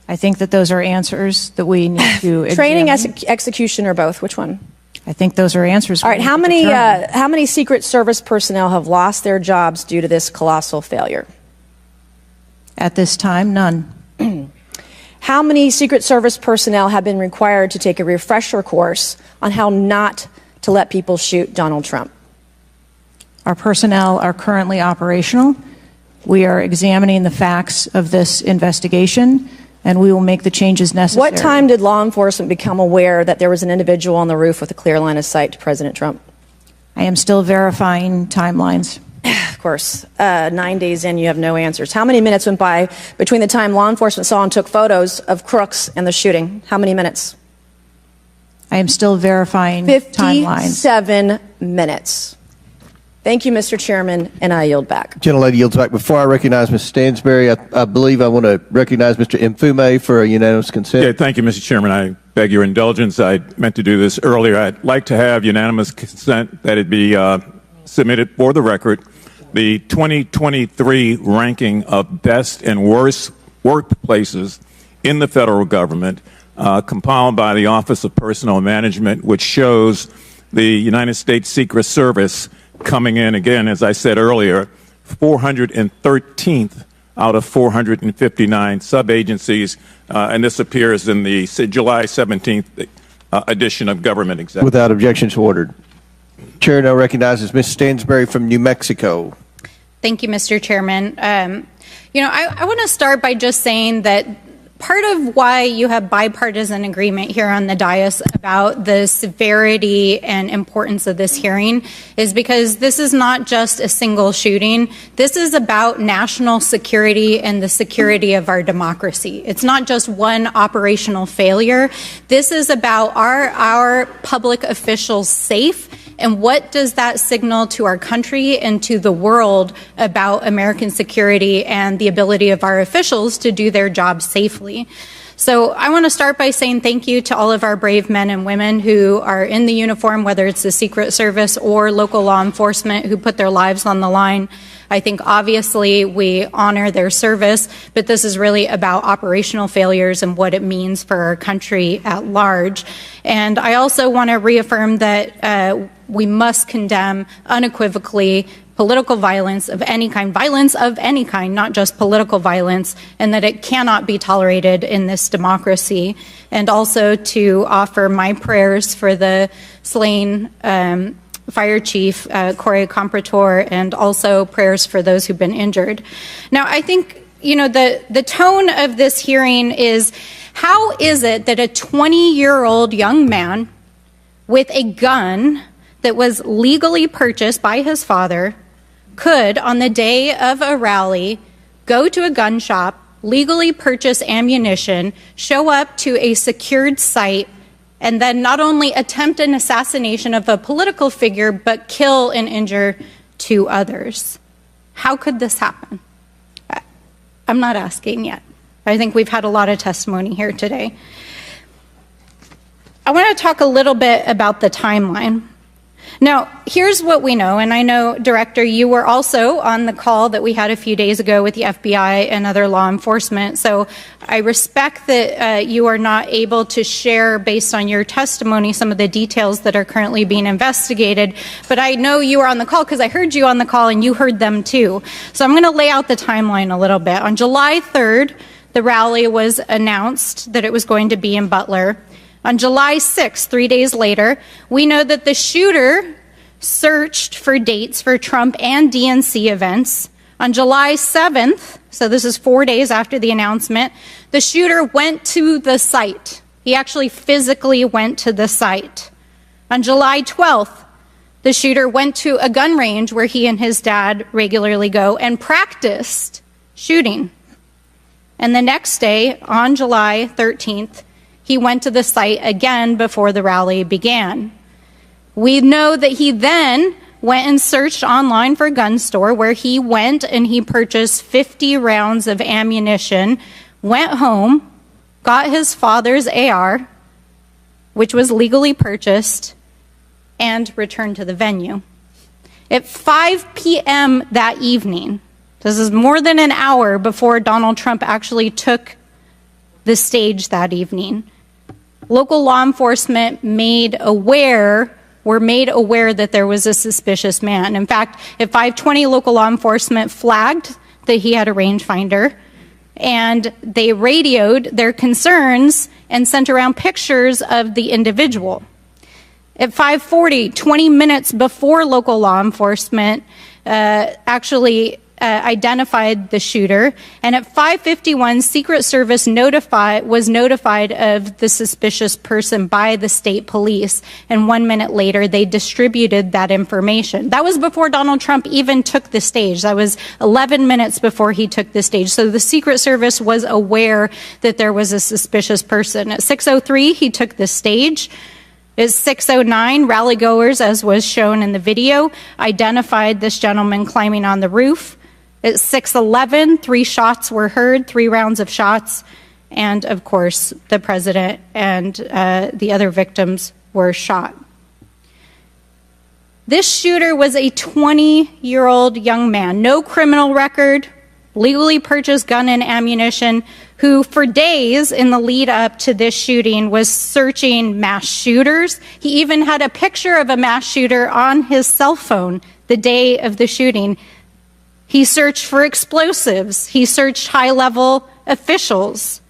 I think that those are answers that we need to Training, examine. execution, or both? Which one? I think those are answers. All right. How many Secret Service personnel have lost their jobs due to this colossal failure? At this time, none. How many Secret Service personnel have been required to take a refresher course on how not to let people shoot Donald Trump? Our personnel are currently operational. We are examining the facts of this investigation, and we will make the changes necessary. What time did law enforcement become aware that there was an individual on the roof with a clear line of sight to President Trump? I am still verifying timelines. Of course, 9 days in, you have no answers. How many minutes went by between the time law enforcement saw and took photos of crooks and the shooting? How many minutes? I am still verifying timelines. 57 minutes. Thank you, Mr. Chairman, and I yield back. Gentlelady yields back. Before I recognize Ms. Stansberry, I believe I want to recognize Mr. Mfume for a unanimous consent. Yeah, thank you, Mr. Chairman. I beg your indulgence. I meant to do this earlier. I'd like to have unanimous consent that it be submitted for the record. The 2023 ranking of best and worst workplaces in the federal government, compiled by the Office of Personnel Management, which shows the United States Secret Service coming in, again, as I said earlier, 413th out of 459 sub-agencies, and this appears in the July 17th edition of Government Executive. Without objections ordered. Chair now recognizes Ms. Stansberry from New Mexico. Thank you, Mr. Chairman. I want to start by just saying that part of why you have bipartisan agreement here on the dais about the severity and importance of this hearing is because this is not just a single shooting. This is about national security and the security of our democracy. It's not just one operational failure. This is about our public officials safe, and what does that signal to our country and to the world about American security and the ability of our officials to do their job safely? So I want to start by saying thank you to all of our brave men and women who are in the uniform, whether it's the Secret Service or local law enforcement, who put their lives on the line. I think obviously we honor their service, but this is really about operational failures and what it means for our country at large. And I also want to reaffirm that we must condemn unequivocally political violence of any kind, not just political violence, and that it cannot be tolerated in this democracy. And also to offer my prayers for the slain Fire Chief Corey Comprador, and also prayers for those who've been injured. Now, I think, the tone of this hearing is, how is it that a 20-year-old young man with a gun that was legally purchased by his father could, on the day of a rally, go to a gun shop, legally purchase ammunition, show up to a secured site, and then not only attempt an assassination of a political figure, but kill and injure two others? How could this happen? I'm not asking yet. I think we've had a lot of testimony here today. I want to talk a little bit about the timeline. Now, here's what we know, and I know, Director, you were also on the call that we had a few days ago with the FBI and other law enforcement, so I respect that you are not able to share, based on your testimony, some of the details that are currently being investigated, but I know you were on the call because I heard you on the call and you heard them too. So I'm going to lay out the timeline a little bit. On July 3rd, the rally was announced that it was going to be in Butler. On July 6th, 3 days later, we know that the shooter searched for dates for Trump and DNC events. On July 7th, so this is 4 days after the announcement, the shooter went to the site. He actually physically went to the site. On July 12th, the shooter went to a gun range where he and his dad regularly go and practiced shooting. And the next day, on July 13th, he went to the site again before the rally began. We know that he then went and searched online for a gun store, where he went and he purchased 50 rounds of ammunition, went home, got his father's AR, which was legally purchased, and returned to the venue. At 5 p.m. that evening, this is more than an hour before Donald Trump actually took the stage that evening, local law enforcement were made aware that there was a suspicious man. In fact, at 5:20, local law enforcement flagged that he had a rangefinder, and they radioed their concerns and sent around pictures of the individual. At 5:40, 20 minutes before local law enforcement actually identified the shooter, and at 5:51, Secret Service was notified of the suspicious person by the state police, and 1 minute later they distributed that information. That was before Donald Trump even took the stage. That was 11 minutes before he took the stage. So the Secret Service was aware that there was a suspicious person. At 6:03, he took the stage. At 6:09, rallygoers, as was shown in the video, identified this gentleman climbing on the roof. At 6:11, 3 shots were heard, 3 rounds of shots, and of course, the president and the other victims were shot. This shooter was a 20-year-old young man, no criminal record, legally purchased gun and ammunition, who for days in the lead up to this shooting was searching mass shooters. He even had a picture of a mass shooter on his cell phone the day of the shooting. He searched for explosives. He searched high-level officials.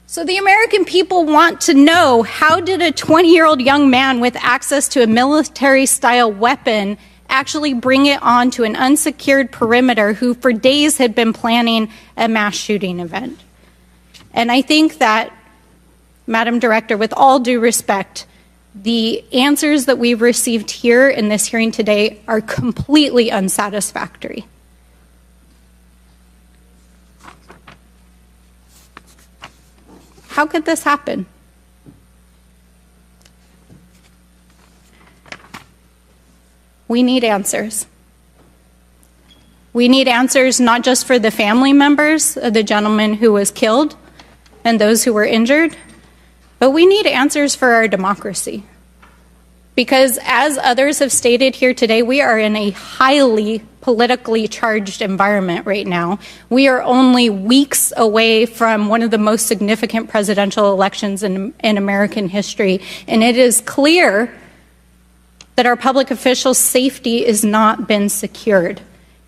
So the American people want to know, how did a 20-year-old young man with access to a military-style weapon actually bring it onto an unsecured perimeter, who for days had been planning a mass shooting event? And I think that, Madam Director, with all due respect, the answers that we've received here in this hearing today are completely unsatisfactory. How could this happen? We need answers. We need answers not just for the family members of the gentleman who was killed and those who were injured, but we need answers for our democracy. Because as others have stated here today, we are in a highly politically charged environment right now. We are only weeks away from one of the most significant presidential elections in American history, and it is clear that our public officials' safety has not been secured.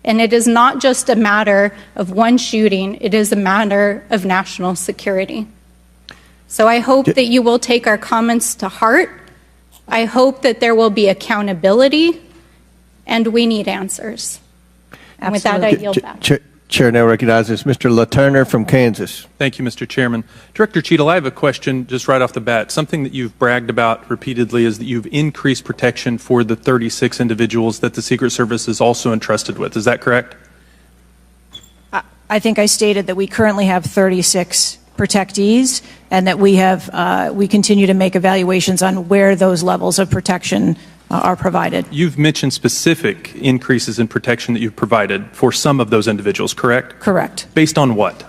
And it is not just a matter of one shooting, it is a matter of national security. So I hope that you will take our comments to heart. I hope that there will be accountability, and we need answers. And with that, I yield back. Chair now recognizes Mr. LaTurner from Kansas. Thank you, Mr. Chairman. Director Cheatle, I have a question just right off the bat. Something that you've bragged about repeatedly is that you've increased protection for the 36 individuals that the Secret Service is also entrusted with. Is that correct? I think I stated that we currently have 36 protectees, and that we continue to make evaluations on where those levels of protection are provided. You've mentioned specific increases in protection that you've provided for some of those individuals, correct? Correct. Based on what?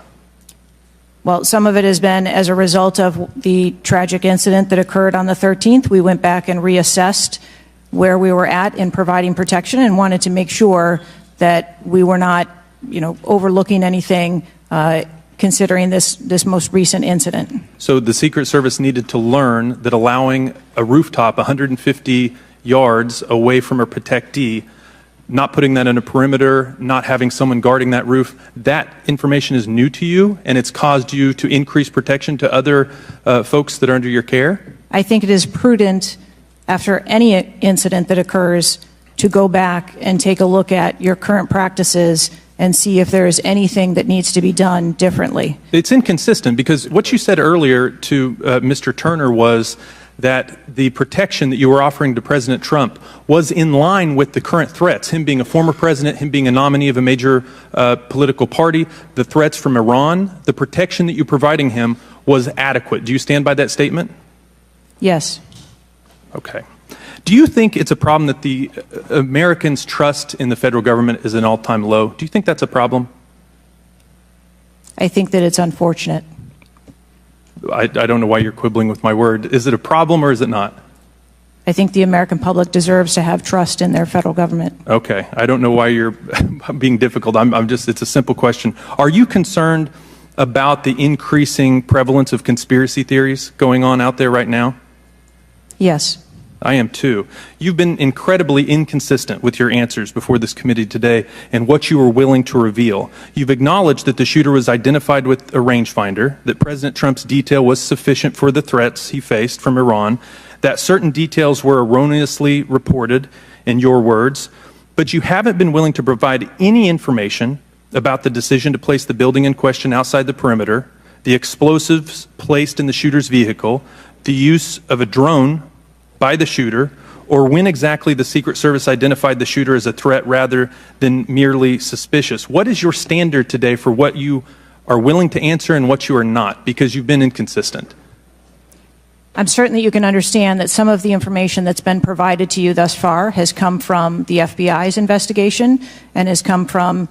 Well, some of it has been as a result of the tragic incident that occurred on the 13th. We went back and reassessed where we were at in providing protection and wanted to make sure that we were not, overlooking anything considering this most recent incident. So the Secret Service needed to learn that allowing a rooftop 150 yards away from a protectee, not putting that in a perimeter, not having someone guarding that roof, that information is new to you, and it's caused you to increase protection to other folks that are under your care? I think it is prudent, after any incident that occurs, to go back and take a look at your current practices and see if there is anything that needs to be done differently. It's inconsistent, because what you said earlier to Mr. Turner was that the protection that you were offering to President Trump was in line with the current threats, him being a former president, him being a nominee of a major political party, the threats from Iran. The protection that you're providing him was adequate. Do you stand by that statement? Yes. Okay. Do you think it's a problem that the Americans' trust in the federal government is an all-time low? Do you think that's a problem? I think that it's unfortunate. I don't know why you're quibbling with my word. Is it a problem or is it not? I think the American public deserves to have trust in their federal government. Okay. I don't know why you're being difficult. It's a simple question. Are you concerned about the increasing prevalence of conspiracy theories going on out there right now? Yes. I am too. You've been incredibly inconsistent with your answers before this committee today and what you were willing to reveal. You've acknowledged that the shooter was identified with a rangefinder, that President Trump's detail was sufficient for the threats he faced from Iran, that certain details were erroneously reported, in your words, but you haven't been willing to provide any information about the decision to place the building in question outside the perimeter, the explosives placed in the shooter's vehicle, the use of a drone by the shooter, or when exactly the Secret Service identified the shooter as a threat rather than merely suspicious. What is your standard today for what you are willing to answer and what you are not? Because you've been inconsistent. I'm certain that you can understand that some of the information that's been provided to you thus far has come from the FBI's investigation and has come from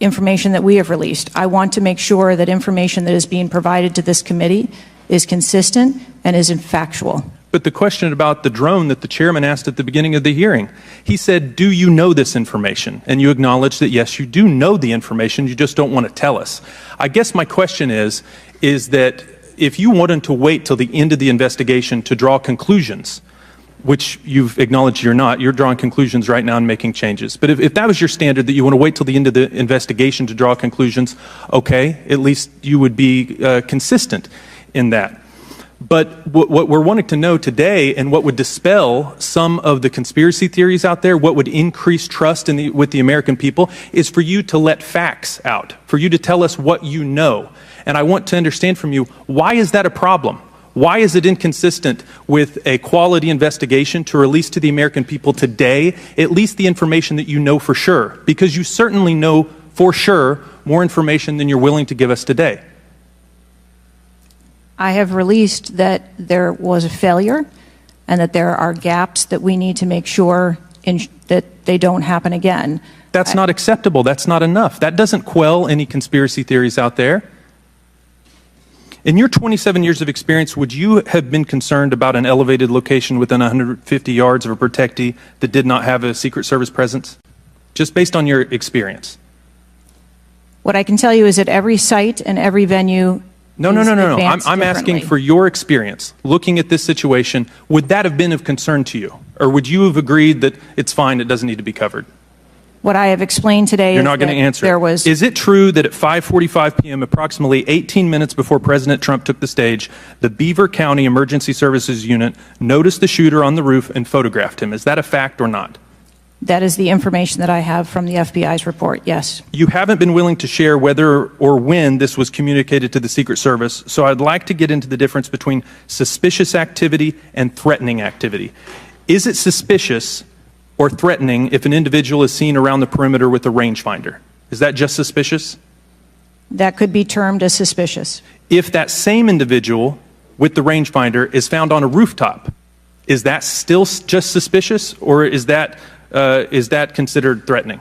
information that we have released. I want to make sure that information that is being provided to this committee is consistent and is factual. But the question about the drone that the chairman asked at the beginning of the hearing, he said, do you know this information? And you acknowledge that, yes, you do know the information, you just don't want to tell us. I guess my question is that if you wanted to wait till the end of the investigation to draw conclusions, which you've acknowledged you're drawing conclusions right now and making changes. But if that was your standard, that you want to wait till the end of the investigation to draw conclusions, okay, at least you would be consistent in that. But what we're wanting to know today, and what would dispel some of the conspiracy theories out there, what would increase trust with the American people, is for you to let facts out, for you to tell us what you know. And I want to understand from you, why is that a problem? Why is it inconsistent with a quality investigation to release to the American people today at least the information that you know for sure? Because you certainly know for sure more information than you're willing to give us today. I have released that there was a failure and that there are gaps that we need to make sure that they don't happen again. That's not acceptable. That's not enough. That doesn't quell any conspiracy theories out there. In your 27 years of experience, would you have been concerned about an elevated location within 150 yards of a protectee that did not have a Secret Service presence? Just based on your experience. What I can tell you is that every site and every venue No. I'm asking for your experience. Looking at this situation, would that have been of concern to you? Or would you have agreed that it's fine, it doesn't need to be covered? What I have explained today You're is not going to answer. there was... Is it true that at 5:45 p.m., approximately 18 minutes before President Trump took the stage, the Beaver County Emergency Services Unit noticed the shooter on the roof and photographed him? Is that a fact or not? That is the information that I have from the FBI's report, yes. You haven't been willing to share whether or when this was communicated to the Secret Service, so I'd like to get into the difference between suspicious activity and threatening activity. Is it suspicious or threatening if an individual is seen around the perimeter with a rangefinder? Is that just suspicious? That could be termed as suspicious. If that same individual with the rangefinder is found on a rooftop, is that still just suspicious, or is that considered threatening?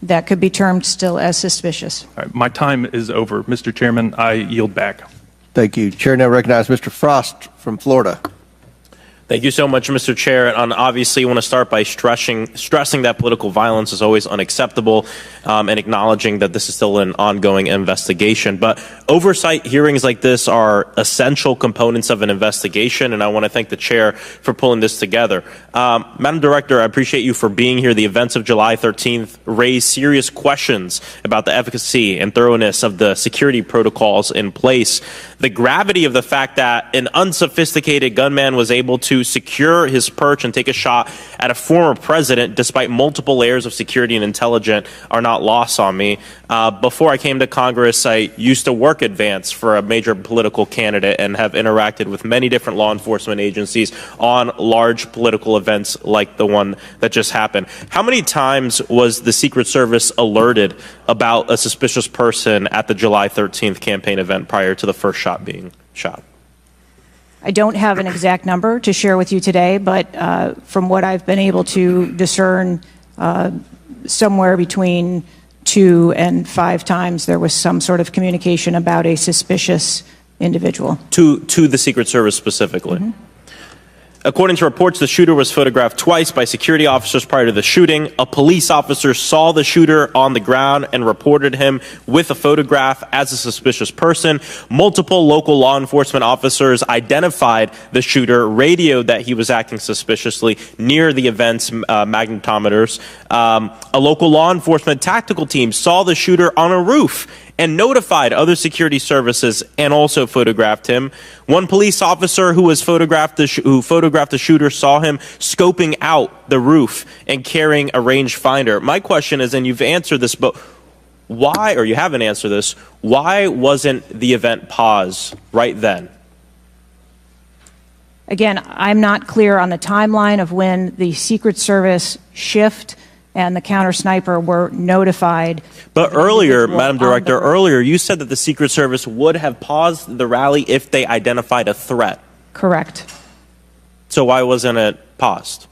That could be termed still as suspicious. All right, my time is over. Mr. Chairman, I yield back. Thank you. Chair now recognizes Mr. Frost from Florida. Thank you so much, Mr. Chair. And obviously, I want to start by stressing that political violence is always unacceptable, and acknowledging that this is still an ongoing investigation. But oversight hearings like this are essential components of an investigation, and I want to thank the chair for pulling this together. Madam Director, I appreciate you for being here. The events of July 13th raised serious questions about the efficacy and thoroughness of the security protocols in place. The gravity of the fact that an unsophisticated gunman was able to secure his perch and take a shot at a former president despite multiple layers of security and intelligence are not lost on me. Before I came to Congress, I used to work advance for a major political candidate and have interacted with many different law enforcement agencies on large political events like the one that just happened. How many times was the Secret Service alerted about a suspicious person at the July 13th campaign event prior to the first shot being shot? I don't have an exact number to share with you today, but from what I've been able to discern, somewhere between 2 and 5 times there was some sort of communication about a suspicious individual. To the Secret Service specifically? Mm-hmm. According to reports, the shooter was photographed twice by security officers prior to the shooting. A police officer saw the shooter on the ground and reported him with a photograph as a suspicious person. Multiple local law enforcement officers identified the shooter, radioed that he was acting suspiciously near the event's magnetometers. A local law enforcement tactical team saw the shooter on a roof and notified other security services and also photographed him. One police officer who photographed the shooter saw him scoping out the roof and carrying a rangefinder. My question is, and you've answered this, but why, or you haven't answered this, why wasn't the event paused right then? Again, I'm not clear on the timeline of when the Secret Service shift and the counter sniper were notified. But earlier, Madam Director, earlier you said that the Secret Service would have paused the rally if they identified a threat. Correct. So why wasn't it paused?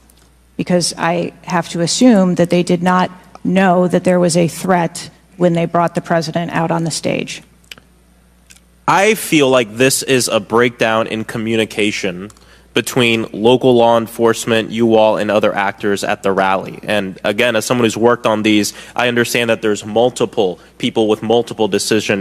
Because I have to assume that they did not know that there was a threat when they brought the president out on the stage. I feel like this is a breakdown in communication between local law enforcement, you all, and other actors at the rally. And again, as someone who's worked on these, I understand that there's multiple people with multiple decision,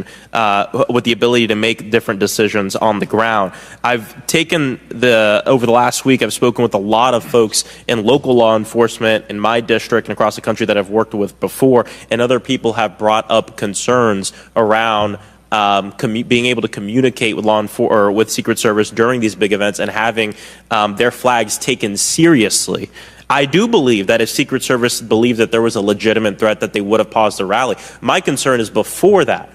with the ability to make different decisions on the ground. I've taken over the last week, I've spoken with a lot of folks in local law enforcement in my district and across the country that I've worked with before, and other people have brought up concerns around being able to communicate with with Secret Service during these big events and having their flags taken seriously. I do believe that if Secret Service believed that there was a legitimate threat, that they would have paused the rally. My concern is before that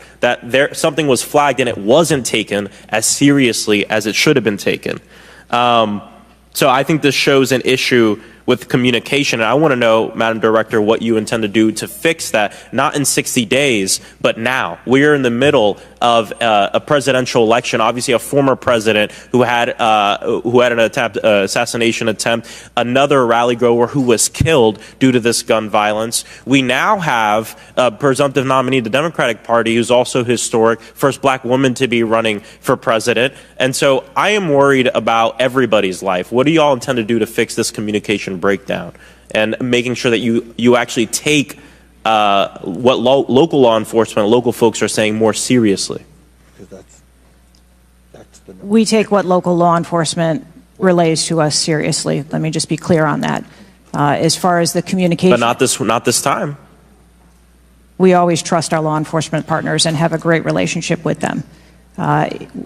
something was flagged and it wasn't taken as seriously as it should have been taken. So I think this shows an issue with communication. And I want to know, Madam Director, what you intend to do to fix that, not in 60 days, but now. We're in the middle of a presidential election, obviously a former president who had an assassination attempt, another rally goer who was killed due to this gun violence. We now have a presumptive nominee of the Democratic Party who's also historic, first black woman to be running for president. And so I am worried about everybody's life. What do you all intend to do to fix this communication breakdown and making sure that you actually take what local law enforcement, local folks are saying more seriously? We take what local law enforcement relays to us seriously. Let me just be clear on that. As far as the communication, but not this time. We always trust our law enforcement partners and have a great relationship with them.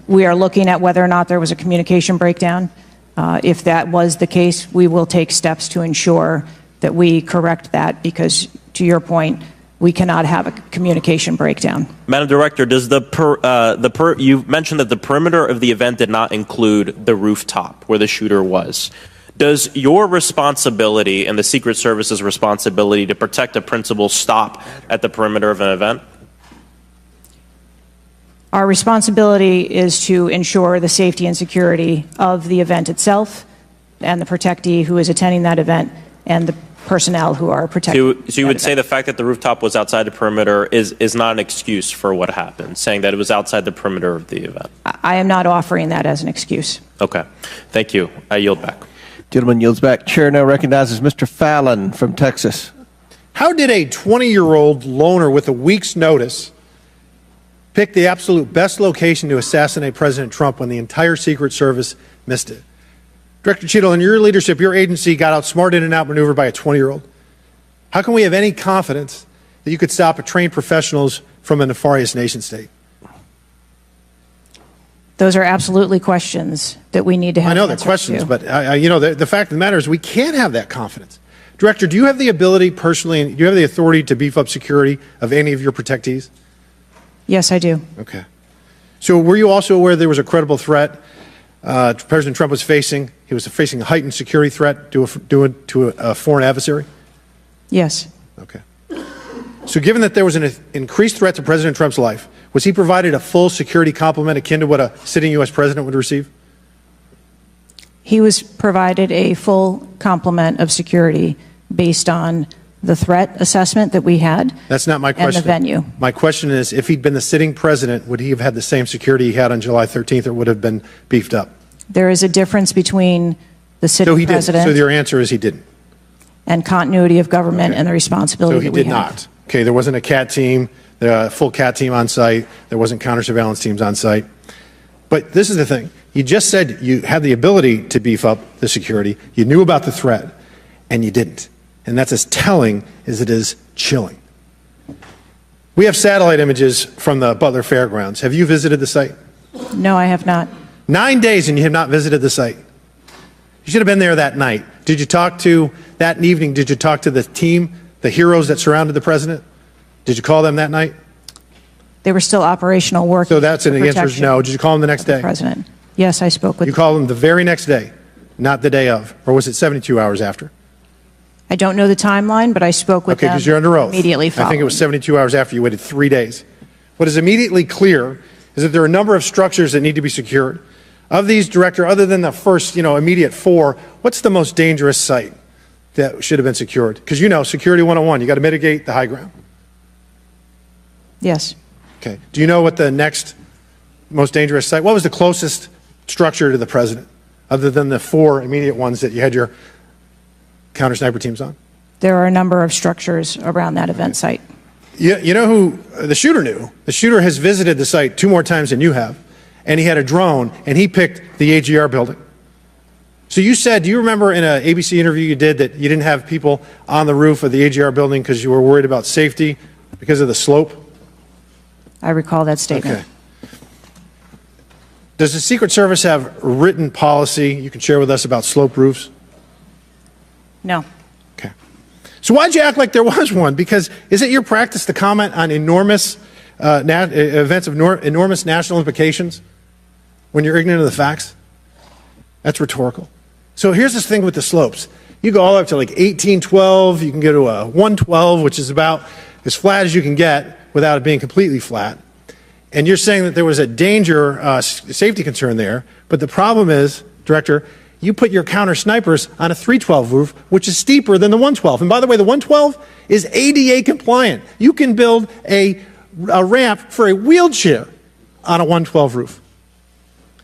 We are looking at whether or not there was a communication breakdown. If that was the case, we will take steps to ensure that we correct that, because to your point, we cannot have a communication breakdown. Madam Director, does you mentioned that the perimeter of the event did not include the rooftop where the shooter was. Does your responsibility and the Secret Service's responsibility to protect a principal stop at the perimeter of an event? Our responsibility is to ensure the safety and security of the event itself and the protectee who is attending that event and the personnel who are protecting. So you would say the fact that the rooftop was outside the perimeter is not an excuse for what happened, saying that it was outside the perimeter of the event? I am not offering that as an excuse. Okay. Thank you. I yield back. Gentleman yields back. Chair now recognizes Mr. Fallon from Texas. How did a 20-year-old loner with a week's notice pick the absolute best location to assassinate President Trump when the entire Secret Service missed it? Director Cheatle, in your leadership, your agency got outsmarted and outmaneuvered by a 20-year-old. How can we have any confidence that you could stop a trained professionals from a nefarious nation state? Those are absolutely questions that we need to have. I know they're questions, but the fact of the matter is we can't have that confidence. Director, do you have the ability personally, and do you have the authority to beef up security of any of your protectees? Yes, I do. Okay. So were you also aware there was a credible threat President Trump was facing? He was facing a heightened security threat to a foreign adversary? Yes. Okay. So given that there was an increased threat to President Trump's life, was he provided a full security complement akin to what a sitting U.S. president would receive? He was provided a full complement of security based on the threat assessment that we had. That's not my question. And the venue. My question is, if he'd been the sitting president, would he have had the same security he had on July 13th, or would have been beefed up? There is a difference between the sitting So he president didn't. So your answer is he didn't. and continuity of government and the responsibility So he that we did have. not. Okay, there wasn't a CAT team, a full CAT team on site. There wasn't counter surveillance teams on site. But this is the thing. You just said you had the ability to beef up the security. You knew about the threat, and you didn't. And that's as telling as it is chilling. We have satellite images from the Butler Fairgrounds. Have you visited the site? No, I have not. 9 days and you have not visited the site. You should have been there that night. Did you talk to, that evening, did you talk to the team, the heroes that surrounded the president? Did you call them that night? They were still operational work. So that's an answer is no. Did you call them the next day? President. Yes, I spoke with. You called them the very next day, not the day of, or was it 72 hours after? I don't know the timeline, but I spoke with Okay, them because you're under oath. immediately following. I think it was 72 hours after. You waited 3 days. What is immediately clear is that there are a number of structures that need to be secured. Of these, Director, other than the first, immediate 4, what's the most dangerous site that should have been secured? Because Security 101, you got to mitigate the high ground. Yes. Okay. Do you know what the next most dangerous site, what was the closest structure to the president, other than the 4 immediate ones that you had your counter sniper teams on? There are a number of structures around that event site. You know who the shooter knew? The shooter has visited the site 2 more times than you have, and he had a drone, and he picked the AGR building. So you said, do you remember in an ABC interview you did that you didn't have people on the roof of the AGR building because you were worried about safety because of the slope? I recall that statement. Okay. Does the Secret Service have written policy you can share with us about slope roofs? No. Okay. So why'd you act like there was one? Because is it your practice to comment on enormous events of enormous national implications when you're ignorant of the facts? That's rhetorical. So here's this thing with the slopes. You go all up to like 1812. You can go to a 112, which is about as flat as you can get without it being completely flat. And you're saying that there was a danger, safety concern there. But the problem is, Director, you put your counter snipers on a 312 roof, which is steeper than the 112. And by the way, the 112 is ADA compliant. You can build a ramp for a wheelchair on a 112 roof.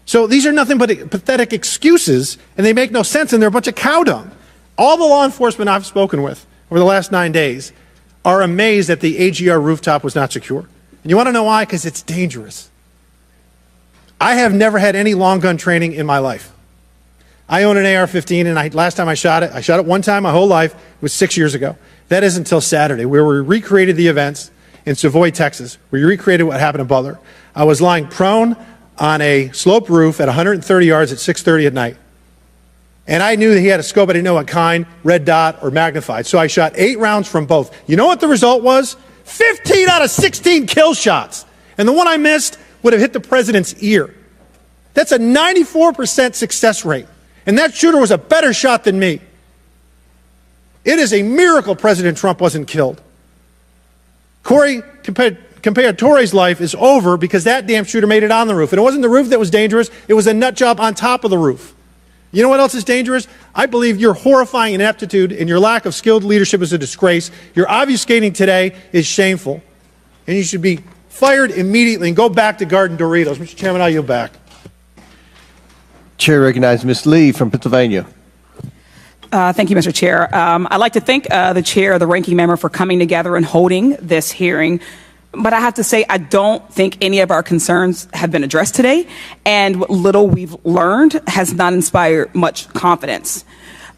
So these are nothing but pathetic excuses, and they make no sense, and they're a bunch of cow dung. All the law enforcement I've spoken with over the last 9 days are amazed that the AGR rooftop was not secure. And you want to know why? Because it's dangerous. I have never had any long gun training in my life. I own an AR-15, and last time I shot it one time my whole life. It was 6 years ago. That is until Saturday, where we recreated the events in Savoy, Texas. We recreated what happened in Butler. I was lying prone on a sloped roof at 130 yards at 6:30 at night. And I knew that he had a scope. I didn't know what kind, red dot or magnified. So I shot 8 rounds from both. You know what the result was? 15 out of 16 kill shots. And the one I missed would have hit the president's ear. That's a 94% success rate. And that shooter was a better shot than me. It is a miracle President Trump wasn't killed. Corey Comparatore's life is over because that damn shooter made it on the roof. And it wasn't the roof that was dangerous. It was a nut job on top of the roof. You know what else is dangerous? I believe your horrifying ineptitude and your lack of skilled leadership is a disgrace. Your obfuscating today is shameful. And you should be fired immediately and go back to Garden Doritos. Mr. Chairman, I yield back. Chair recognizes Ms. Lee from Pennsylvania. Thank you, Mr. Chair. I'd like to thank the chair, the ranking member, for coming together and holding this hearing. But I have to say, I don't think any of our concerns have been addressed today. And what little we've learned has not inspired much confidence.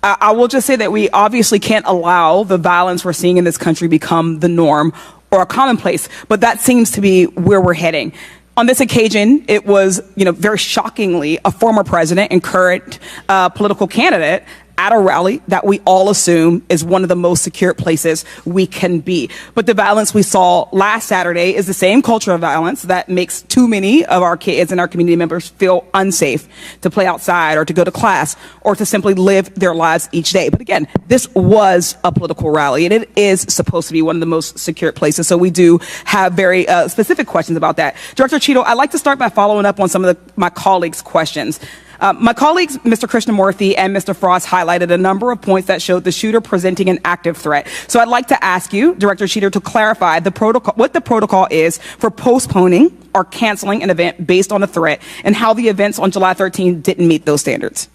I will just say that we obviously can't allow the violence we're seeing in this country become the norm or a commonplace. But that seems to be where we're heading. On this occasion, it was, very shockingly, a former president and current political candidate at a rally that we all assume is one of the most secure places we can be. But the violence we saw last Saturday is the same culture of violence that makes too many of our kids and our community members feel unsafe to play outside or to go to class or to simply live their lives each day. But again, this was a political rally, and it is supposed to be one of the most secure places. So we do have very specific questions about that. Director Cheatle, I'd like to start by following up on some of my colleagues' questions. My colleagues, Mr. Krishnamurthy and Mr. Frost, highlighted a number of points that showed the shooter presenting an active threat. So I'd like to ask you, Director Cheatle, to clarify what the protocol is for postponing or canceling an event based on a threat, and how the events on July 13th didn't meet those standards.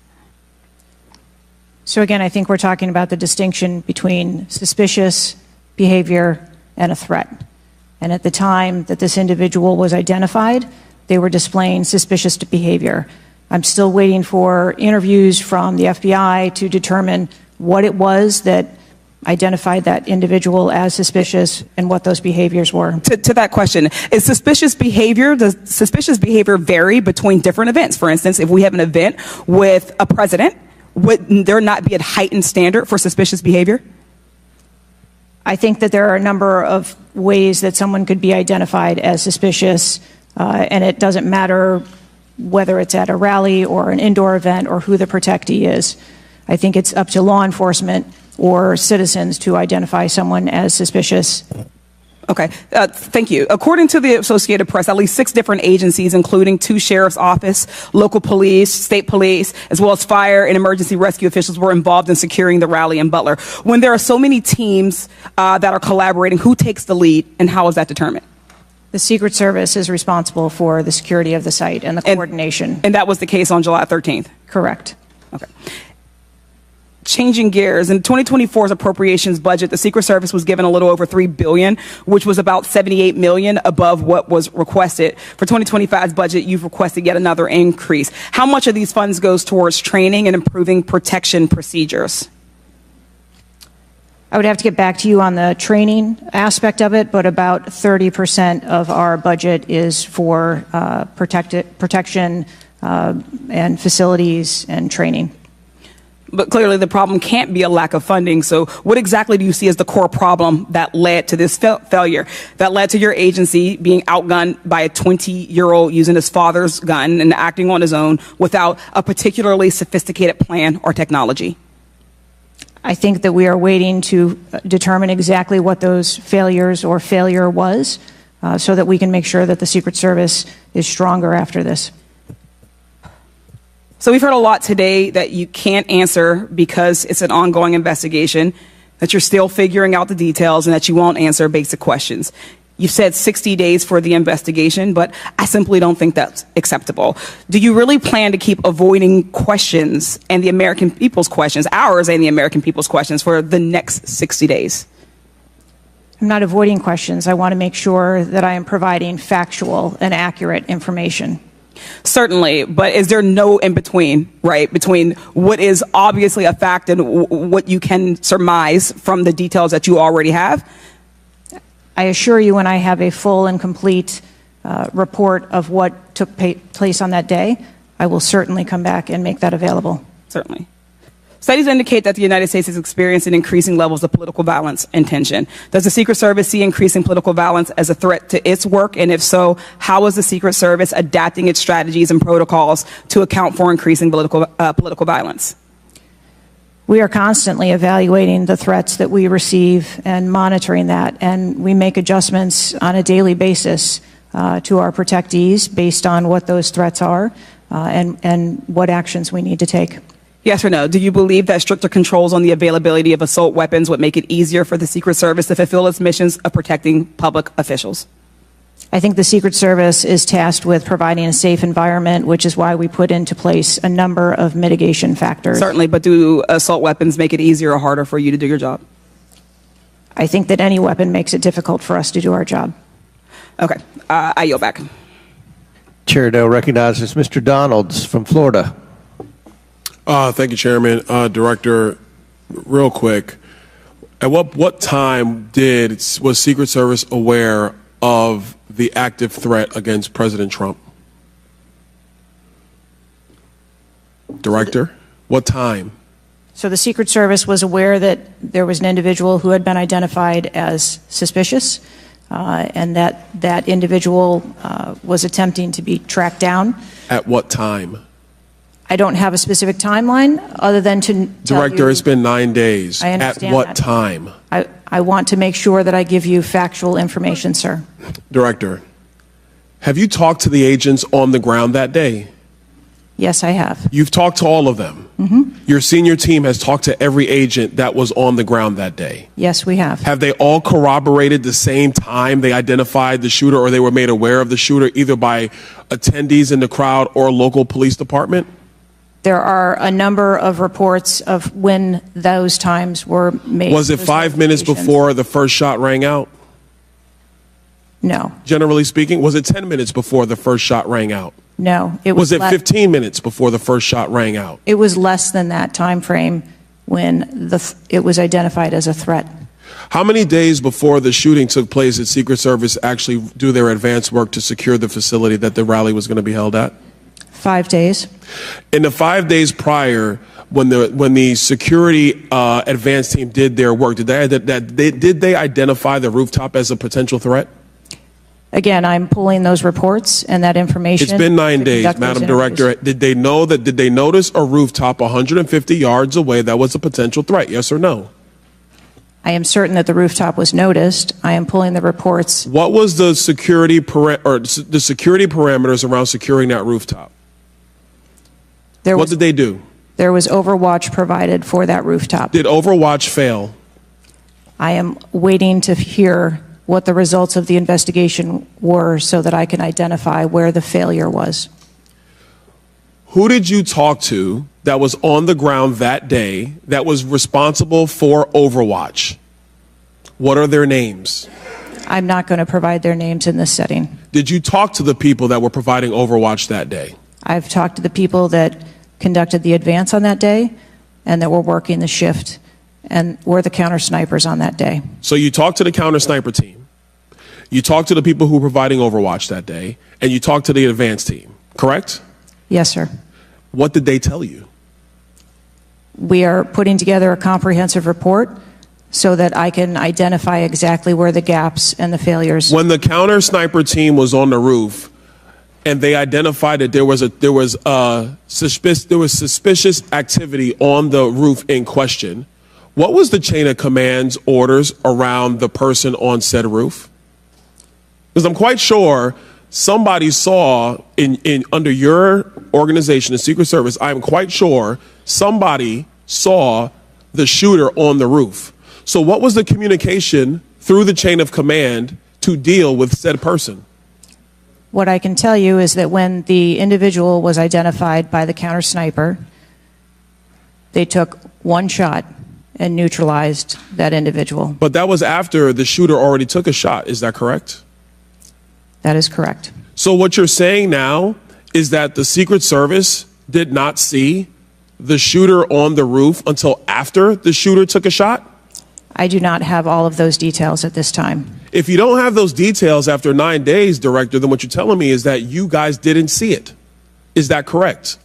So again, I think we're talking about the distinction between suspicious behavior and a threat. And at the time that this individual was identified, they were displaying suspicious behavior. I'm still waiting for interviews from the FBI to determine what it was that identified that individual as suspicious and what those behaviors were. To that question, does suspicious behavior vary between different events? For instance, if we have an event with a president, would there not be a heightened standard for suspicious behavior? I think that there are a number of ways that someone could be identified as suspicious, and it doesn't matter whether it's at a rally or an indoor event or who the protectee is. I think it's up to law enforcement or citizens to identify someone as suspicious. Okay, thank you. According to the Associated Press, at least 6 different agencies, including 2 sheriff's office, local police, state police, as well as fire and emergency rescue officials, were involved in securing the rally in Butler. When there are so many teams that are collaborating, who takes the lead and how is that determined? The Secret Service is responsible for the security of the site and the coordination. And that was the case on July 13th? Correct. Okay. Changing gears, in 2024's appropriations budget, the Secret Service was given a little over $3 billion, which was about $78 million above what was requested. For 2025's budget, you've requested yet another increase. How much of these funds goes towards training and improving protection procedures? I would have to get back to you on the training aspect of it, but about 30% of our budget is for protection and facilities and training. But clearly the problem can't be a lack of funding. So what exactly do you see as the core problem that led to this failure, that led to your agency being outgunned by a 20-year-old using his father's gun and acting on his own without a particularly sophisticated plan or technology? I think that we are waiting to determine exactly what those failures or failure was so that we can make sure that the Secret Service is stronger after this. So we've heard a lot today that you can't answer because it's an ongoing investigation, that you're still figuring out the details, and that you won't answer basic questions. You've said 60 days for the investigation, but I simply don't think that's acceptable. Do you really plan to keep avoiding questions and the American people's questions, ours and the American people's questions, for the next 60 days? I'm not avoiding questions. I want to make sure that I am providing factual and accurate information. Certainly, but is there no in between, right, between what is obviously a fact and what you can surmise from the details that you already have? I assure you, when I have a full and complete report of what took place on that day, I will certainly come back and make that available. Certainly. Studies indicate that the United States is experiencing increasing levels of political violence and tension. Does the Secret Service see increasing political violence as a threat to its work? And if so, how is the Secret Service adapting its strategies and protocols to account for increasing political violence? We are constantly evaluating the threats that we receive and monitoring that, and we make adjustments on a daily basis to our protectees based on what those threats are and what actions we need to take. Yes or no? Do you believe that stricter controls on the availability of assault weapons would make it easier for the Secret Service to fulfill its missions of protecting public officials? I think the Secret Service is tasked with providing a safe environment, which is why we put into place a number of mitigation factors. Certainly, but do assault weapons make it easier or harder for you to do your job? I think that any weapon makes it difficult for us to do our job. Okay, I yield back. Chair now recognizes Mr. Donalds from Florida. Thank you, Chairman. Director, real quick, at what time was Secret Service aware of the active threat against President Trump? Director, what time? So the Secret Service was aware that there was an individual who had been identified as suspicious and that that individual was attempting to be tracked down. At what time? I don't have a specific timeline other than to tell Director, you, it's been 9 days. I understand At what that. time? I want to make sure that I give you factual information, sir. Director, have you talked to the agents on the ground that day? Yes, I have. You've talked to all of them. Your senior team has talked to every agent that was on the ground that day. Yes, we have. Have they all corroborated the same time they identified the shooter or they were made aware of the shooter, either by attendees in the crowd or local police department? There are a number of reports of when those times were made. Was it 5 minutes before the first shot rang out? No. Generally speaking, was it 10 minutes before the first shot rang out? No. It Was it le- 15 minutes before the first shot rang out? It was less than that time frame when it was identified as a threat. How many days before the shooting took place did Secret Service actually do their advance work to secure the facility that the rally was going to be held at? 5 days. In the 5 days prior, when the security advance team did their work, did they identify the rooftop as a potential threat? Again, I'm pulling those reports and that information. It's been 9 to days, conduct those Madam interviews. Director. Did they notice a rooftop 150 yards away that was a potential threat? Yes or no? I am certain that the rooftop was noticed. I am pulling the reports. What was the security parameters around securing that rooftop? What did they do? There was overwatch provided for that rooftop. Did Overwatch fail? I am waiting to hear what the results of the investigation were so that I can identify where the failure was. Who did you talk to that was on the ground that day that was responsible for Overwatch? What are their names? I'm not going to provide their names in this setting. Did you talk to the people that were providing Overwatch that day? I've talked to the people that conducted the advance on that day and that were working the shift and were the counter snipers on that day. So you talked to the counter sniper team, you talked to the people who were providing Overwatch that day, and you talked to the advance team, correct? Yes, sir. What did they tell you? We are putting together a comprehensive report so that I can identify exactly where the gaps and the failures. When the counter sniper team was on the roof and they identified that there was suspicious activity on the roof in question, what was the chain of command's orders around the person on said roof? Because I'm quite sure somebody saw under your organization, the Secret Service, I am quite sure somebody saw the shooter on the roof. So what was the communication through the chain of command to deal with said person? What I can tell you is that when the individual was identified by the counter sniper, they took one shot and neutralized that individual. But that was after the shooter already took a shot. Is that correct? That is correct. So what you're saying now is that the Secret Service did not see the shooter on the roof until after the shooter took a shot? I do not have all of those details at this time. If you don't have those details after 9 days, Director, then what you're telling me is that you guys didn't see it. Is that correct?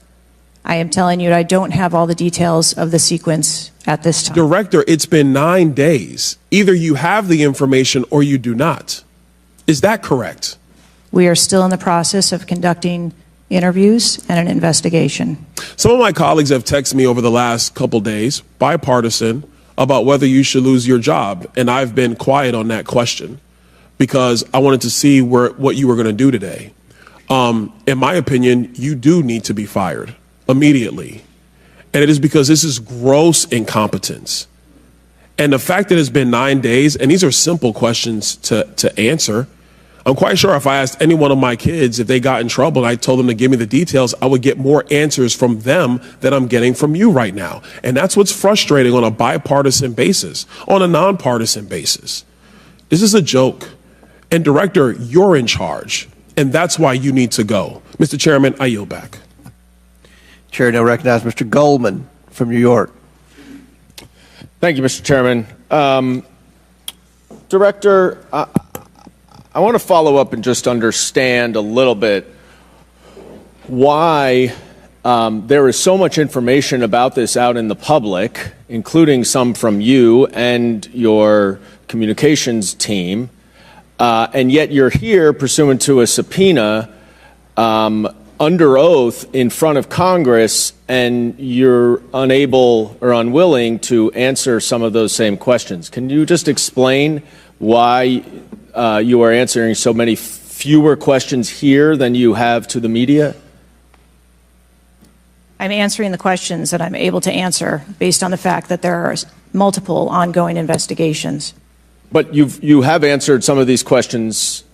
I am telling you I don't have all the details of the sequence at this time. Director, it's been 9 days. Either you have the information or you do not. Is that correct? We are still in the process of conducting interviews and an investigation. Some of my colleagues have texted me over the last couple days, bipartisan, about whether you should lose your job. And I've been quiet on that question because I wanted to see what you were going to do today. In my opinion, you do need to be fired immediately. And it is because this is gross incompetence. And the fact that it's been 9 days, and these are simple questions to answer. I'm quite sure if I asked any one of my kids if they got in trouble and I told them to give me the details, I would get more answers from them than I'm getting from you right now. And that's what's frustrating on a bipartisan basis, on a nonpartisan basis. This is a joke. And Director, you're in charge. And that's why you need to go. Mr. Chairman, I yield back. Chair now recognize Mr. Goldman from New York. Thank you, Mr. Chairman. Director, I want to follow up and just understand a little bit why there is so much information about this out in the public, including some from you and your communications team, and yet you're here pursuant to a subpoena under oath in front of Congress, and you're unable or unwilling to answer some of those same questions. Can you just explain why you are answering so many fewer questions here than you have to the media? I'm answering the questions that I'm able to answer based on the fact that there are multiple ongoing investigations. But you have answered some of these questions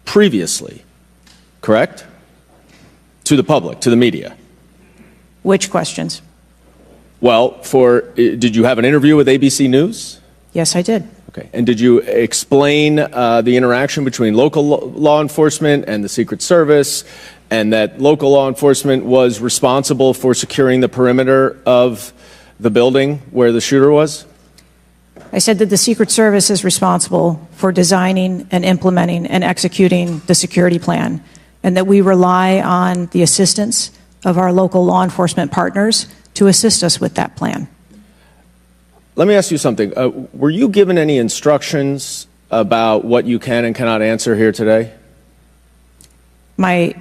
previously, correct? To the public, to the media. Which questions? Well, did you have an interview with ABC News? Yes, I did. Okay. And did you explain the interaction between local law enforcement and the Secret Service, and that local law enforcement was responsible for securing the perimeter of the building where the shooter was? I said that the Secret Service is responsible for designing and implementing and executing the security plan, and that we rely on the assistance of our local law enforcement partners to assist us with that plan. Let me ask you something. Were you given any instructions about what you can and cannot answer here today? My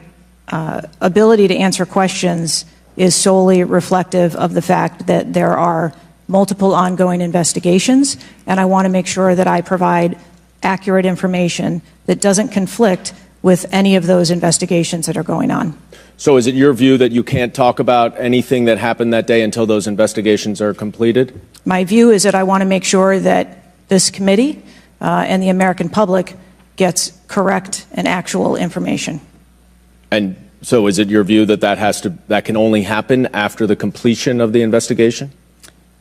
ability to answer questions is solely reflective of the fact that there are multiple ongoing investigations, and I want to make sure that I provide accurate information that doesn't conflict with any of those investigations that are going on. So is it your view that you can't talk about anything that happened that day until those investigations are completed? My view is that I want to make sure that this committee and the American public gets correct and actual information. And so is it your view that that can only happen after the completion of the investigation?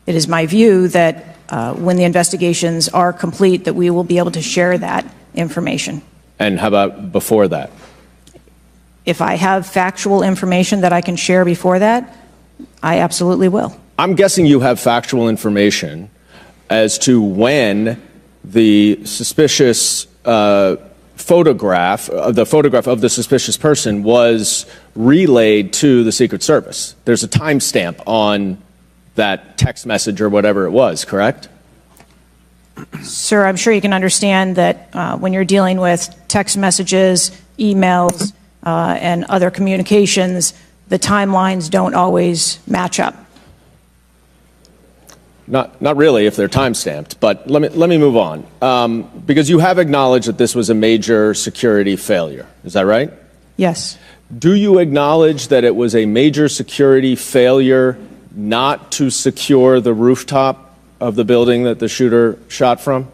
It is my view that when the investigations are complete, that we will be able to share that information. And how about before that? If I have factual information that I can share before that, I absolutely will. I'm guessing you have factual information as to when the suspicious photograph of the suspicious person was relayed to the Secret Service. There's a timestamp on that text message or whatever it was, correct? Sir, I'm sure you can understand that when you're dealing with text messages, emails, and other communications, the timelines don't always match up. Not really if they're time-stamped, but let me move on. Because you have acknowledged that this was a major security failure. Is that right? Yes. Do you acknowledge that it was a major security failure not to secure the rooftop of the building that the shooter shot from?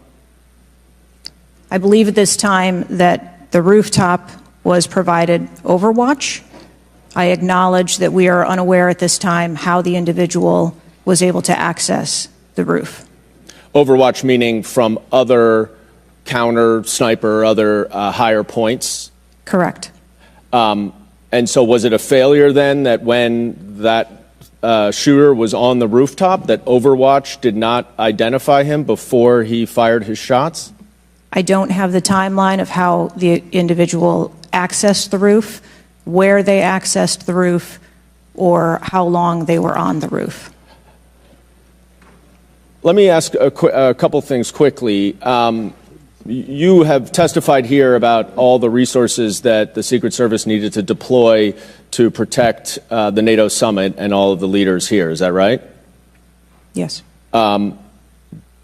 I believe at this time that the rooftop was provided Overwatch. I acknowledge that we are unaware at this time how the individual was able to access the roof. Overwatch meaning from other counter, sniper, other higher points? Correct. And so was it a failure then that when that shooter was on the rooftop, that Overwatch did not identify him before he fired his shots? I don't have the timeline of how the individual accessed the roof, where they accessed the roof, or how long they were on the roof. Let me ask a couple things quickly. You have testified here about all the resources that the Secret Service needed to deploy to protect the NATO summit and all of the leaders here. Is that right? Yes.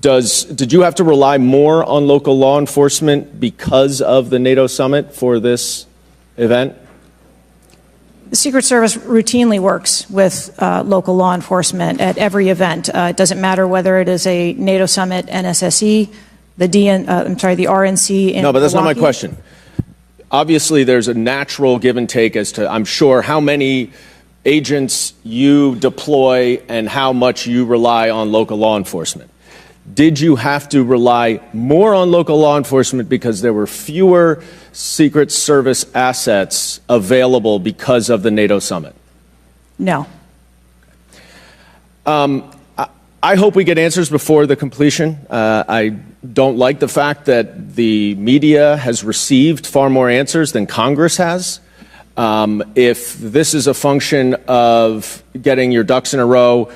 Did you have to rely more on local law enforcement because of the NATO summit for this event? The Secret Service routinely works with local law enforcement at every event. It doesn't matter whether it is a NATO summit, NSSE, the RNC in No, but that's not my Milwaukee. question. Obviously, there's a natural give and take as to, I'm sure, how many agents you deploy and how much you rely on local law enforcement. Did you have to rely more on local law enforcement because there were fewer Secret Service assets available because of the NATO summit? No. I hope we get answers before the completion. I don't like the fact that the media has received far more answers than Congress has. If this is a function of getting your ducks in a row,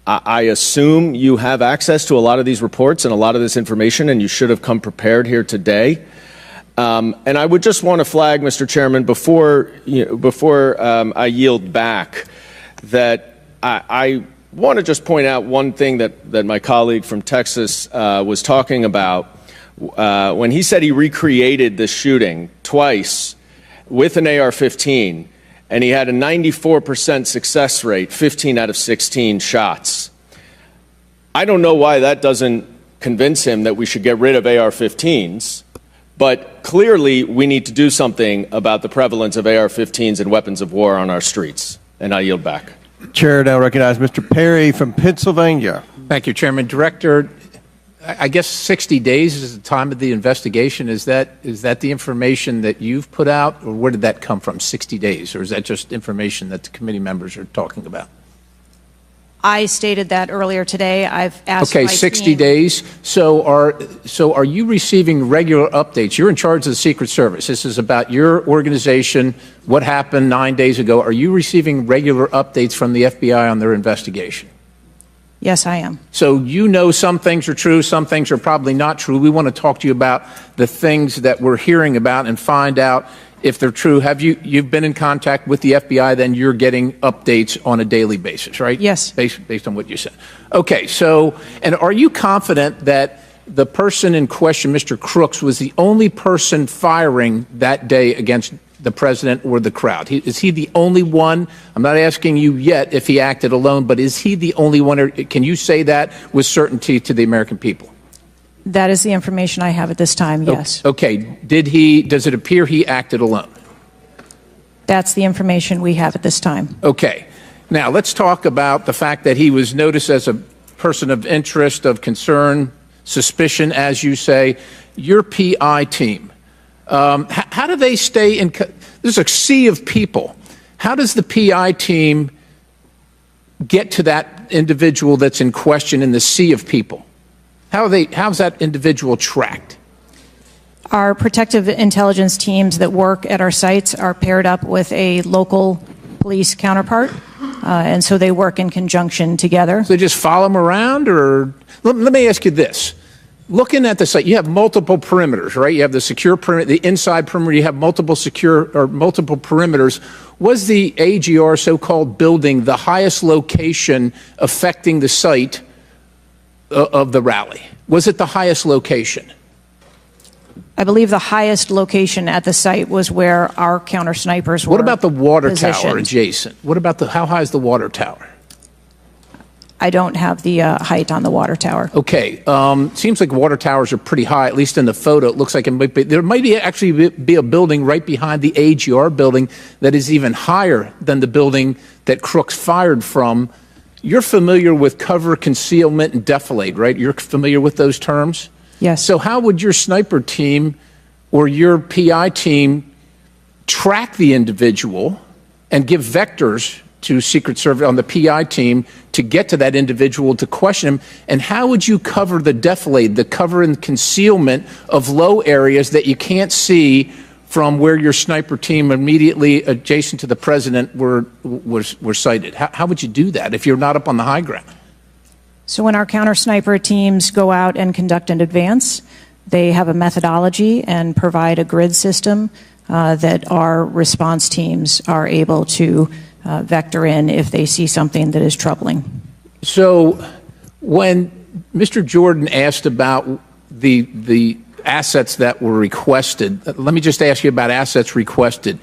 I assume you have access to a lot of these reports and a lot of this information, and you should have come prepared here today. And I would just want to flag, Mr. Chairman, before I yield back, that I want to just point out one thing that my colleague from Texas was talking about. When he said he recreated this shooting twice with an AR-15, and he had a 94% success rate, 15 out of 16 shots. I don't know why that doesn't convince him that we should get rid of AR-15s, but clearly we need to do something about the prevalence of AR-15s and weapons of war on our streets. And I yield back. Chair now recognize Mr. Perry from Pennsylvania. Thank you, Chairman. Director, I guess 60 days is the time of the investigation. Is that the information that you've put out, or where did that come from, 60 days? Or is that just information that the committee members are talking about? I stated that earlier today. I've asked Okay, my 60 team. days. So are you receiving regular updates? You're in charge of the Secret Service. This is about your organization, what happened 9 days ago. Are you receiving regular updates from the FBI on their investigation? Yes, I am. So you know some things are true, some things are probably not true. We want to talk to you about the things that we're hearing about and find out if they're true. You've been in contact with the FBI, then you're getting updates on a daily basis, right? Yes. Based on what you said. Okay, so, and are you confident that the person in question, Mr. Crooks, was the only person firing that day against the president or the crowd? Is he the only one? I'm not asking you yet if he acted alone, but is he the only one, or can you say that with certainty to the American people? That is the information I have at this time, yes. Okay, does it appear he acted alone? That's the information we have at this time. Okay, now let's talk about the fact that he was noticed as a person of interest, of concern, suspicion, as you say. Your PI team, how do they stay in, there's a sea of people. How does the PI team get to that individual that's in question in the sea of people? How's that individual tracked? Our protective intelligence teams that work at our sites are paired up with a local police counterpart, and so they work in conjunction together. So they just follow them around, or let me ask you this. Looking at the site, you have multiple perimeters, right? You have the secure perimeter, the inside perimeter, you have multiple perimeters. Was the AGR so-called building the highest location affecting the site of the rally? Was it the highest location? I believe the highest location at the site was where our counter snipers were. What about the water positioned. tower adjacent? What about how high is the water tower? I don't have the height on the water tower. Okay, seems like water towers are pretty high, at least in the photo. It looks like there might actually be a building right behind the AGR building that is even higher than the building that Crooks fired from. You're familiar with cover, concealment, and defilade, right? You're familiar with those terms? Yes. So how would your sniper team or your PI team track the individual and give vectors to Secret Service on the PI team to get to that individual to question him? And how would you cover the defilade, the cover and concealment of low areas that you can't see from where your sniper team immediately adjacent to the president were sighted? How would you do that if you're not up on the high ground? So when our counter sniper teams go out and conduct an advance, they have a methodology and provide a grid system that our response teams are able to vector in if they see something that is troubling. So when Mr. Jordan asked about the assets that were requested, let me just ask you about assets requested.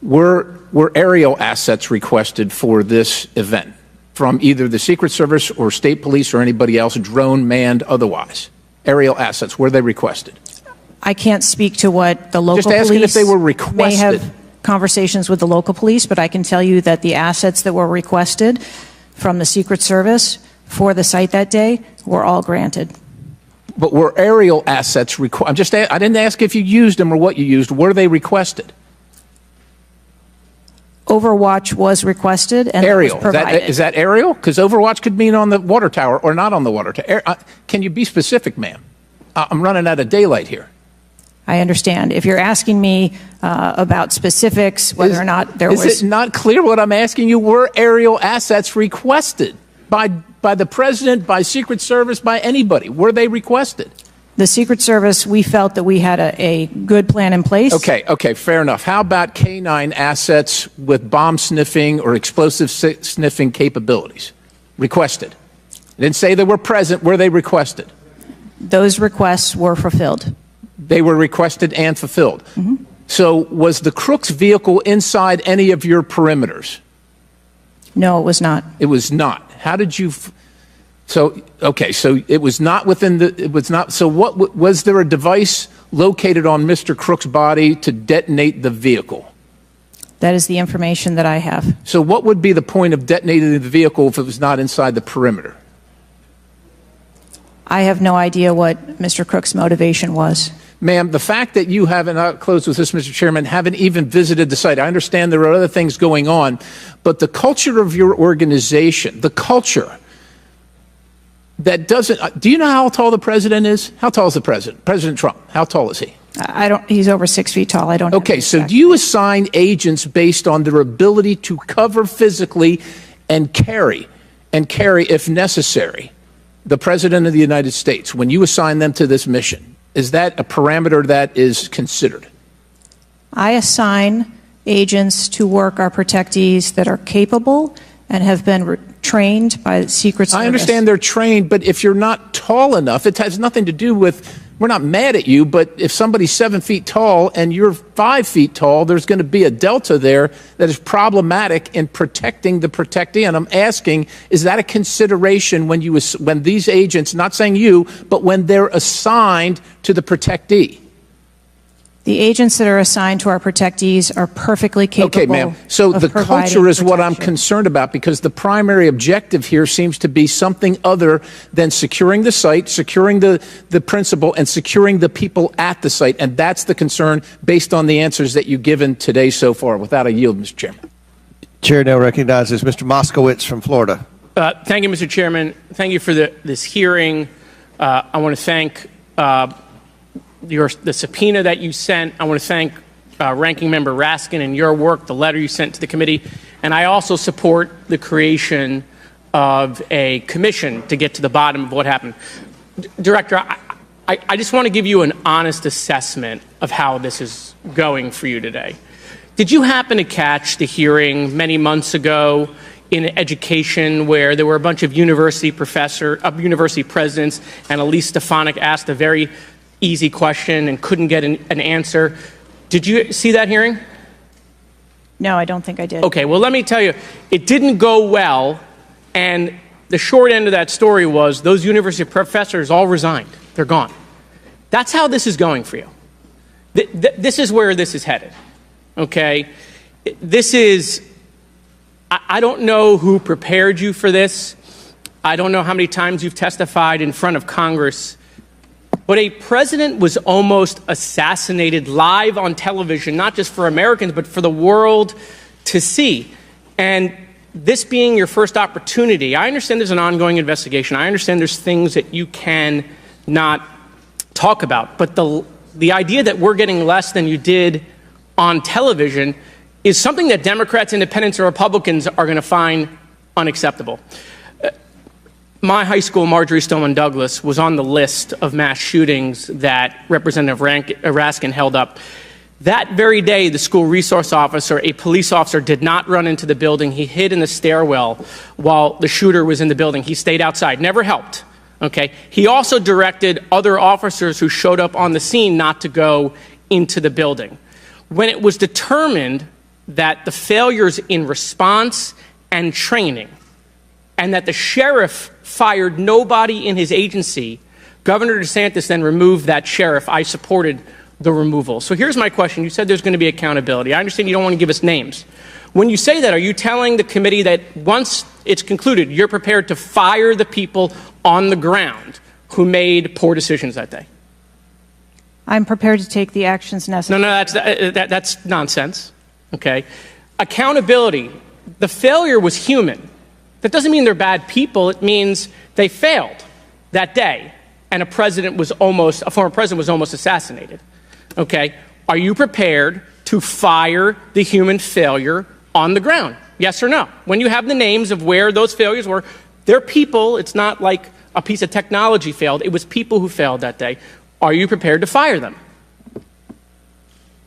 Were aerial assets requested for this event from either the Secret Service or state police or anybody else, drone, manned, otherwise? Aerial assets, were they requested? I can't speak to what the local just asking police if they were requested. may have conversations with the local police, but I can tell you that the assets that were requested from the Secret Service for the site that day were all granted. But were aerial assets requested? I didn't ask if you used them or what you used. Were they requested? Overwatch was requested and aerial. was provided. Is that aerial? Because Overwatch could mean on the water tower or not on the water tower. Can you be specific, ma'am? I'm running out of daylight here. I understand. If you're asking me about specifics, whether or not there was... Is it not clear what I'm asking you? Were aerial assets requested by the president, by Secret Service, by anybody? Were they requested? The Secret Service, we felt that we had a good plan in place. Okay, fair enough. How about K-9 assets with bomb sniffing or explosive sniffing capabilities? Requested. I didn't say they were present. Were they requested? Those requests were fulfilled. They were requested and fulfilled. Mm-hmm. So was the Crooks vehicle inside any of your perimeters? No, it was not. It was not. How did you? So it was not within the. It was not. So what was there a device located on Mr. Crook's body to detonate the vehicle? That is the information that I have. So what would be the point of detonating the vehicle if it was not inside the perimeter? I have no idea what Mr. Crook's motivation was. Ma'am, the fact that you haven't, I'll close with this, Mr. Chairman, haven't even visited the site. I understand there are other things going on, but the culture of your organization, the culture that doesn't, do you know how tall the president is? How tall is the president? President Trump, how tall is he? I don't, he's over 6 feet tall. I don't. Okay, so do you assign agents based on their ability to cover physically and carry, if necessary, the President of the United States when you assign them to this mission? Is that a parameter that is considered? I assign agents to work our protectees that are capable and have been trained by the Secret Service. I understand they're trained, but if you're not tall enough, it has nothing to do with, we're not mad at you, but if somebody's 7 feet tall and you're 5 feet tall, there's going to be a delta there that is problematic in protecting the protectee. And I'm asking, is that a consideration when these agents, not saying you, but when they're assigned to the protectee? The agents that are assigned to our protectees are perfectly capable. Okay, ma'am. So the culture is what I'm concerned about, because the primary objective here seems to be something other than securing the site, securing the principal, and securing the people at the site. And that's the concern based on the answers that you've given today so far. Without a yield, Mr. Chairman. Chair now recognizes Mr. Moskowitz from Florida. Thank you, Mr. Chairman. Thank you for this hearing. I want to thank the subpoena that you sent. I want to thank Ranking Member Raskin and your work, the letter you sent to the committee. And I also support the creation of a commission to get to the bottom of what happened. Director, I just want to give you an honest assessment of how this is going for you today. Did you happen to catch the hearing many months ago in education where there were a bunch of university presidents and Elise Stefanik asked a very easy question and couldn't get an answer? Did you see that hearing? No, I don't think I did. Okay, well, let me tell you, it didn't go well, and the short end of that story was those university professors all resigned. They're gone. That's how this is going for you. This is where this is headed, okay? I don't know who prepared you for this. I don't know how many times you've testified in front of Congress. But a president was almost assassinated live on television, not just for Americans, but for the world to see. And this being your first opportunity, I understand there's an ongoing investigation. I understand there's things that you can not talk about. But the idea that we're getting less than you did on television is something that Democrats, Independents, or Republicans are going to find unacceptable. My high school, Marjorie Stoneman Douglas, was on the list of mass shootings that Representative Raskin held up. That very day, the school resource officer, a police officer, did not run into the building. He hid in the stairwell while the shooter was in the building. He stayed outside, never helped. Okay. He also directed other officers who showed up on the scene not to go into the building. When it was determined that the failures in response and training, and that the sheriff fired nobody in his agency, Governor DeSantis then removed that sheriff. I supported the removal. So here's my question. You said there's going to be accountability. I understand you don't want to give us names. When you say that, are you telling the committee that once it's concluded, you're prepared to fire the people on the ground who made poor decisions that day? I'm prepared to take the actions necessary. No, that's nonsense. Okay. Accountability. The failure was human. That doesn't mean they're bad people. It means they failed that day, and a former president was almost assassinated. Okay? Are you prepared to fire the human failure on the ground? Yes or no? When you have the names of where those failures were, they're people. It's not like a piece of technology failed. It was people who failed that day. Are you prepared to fire them?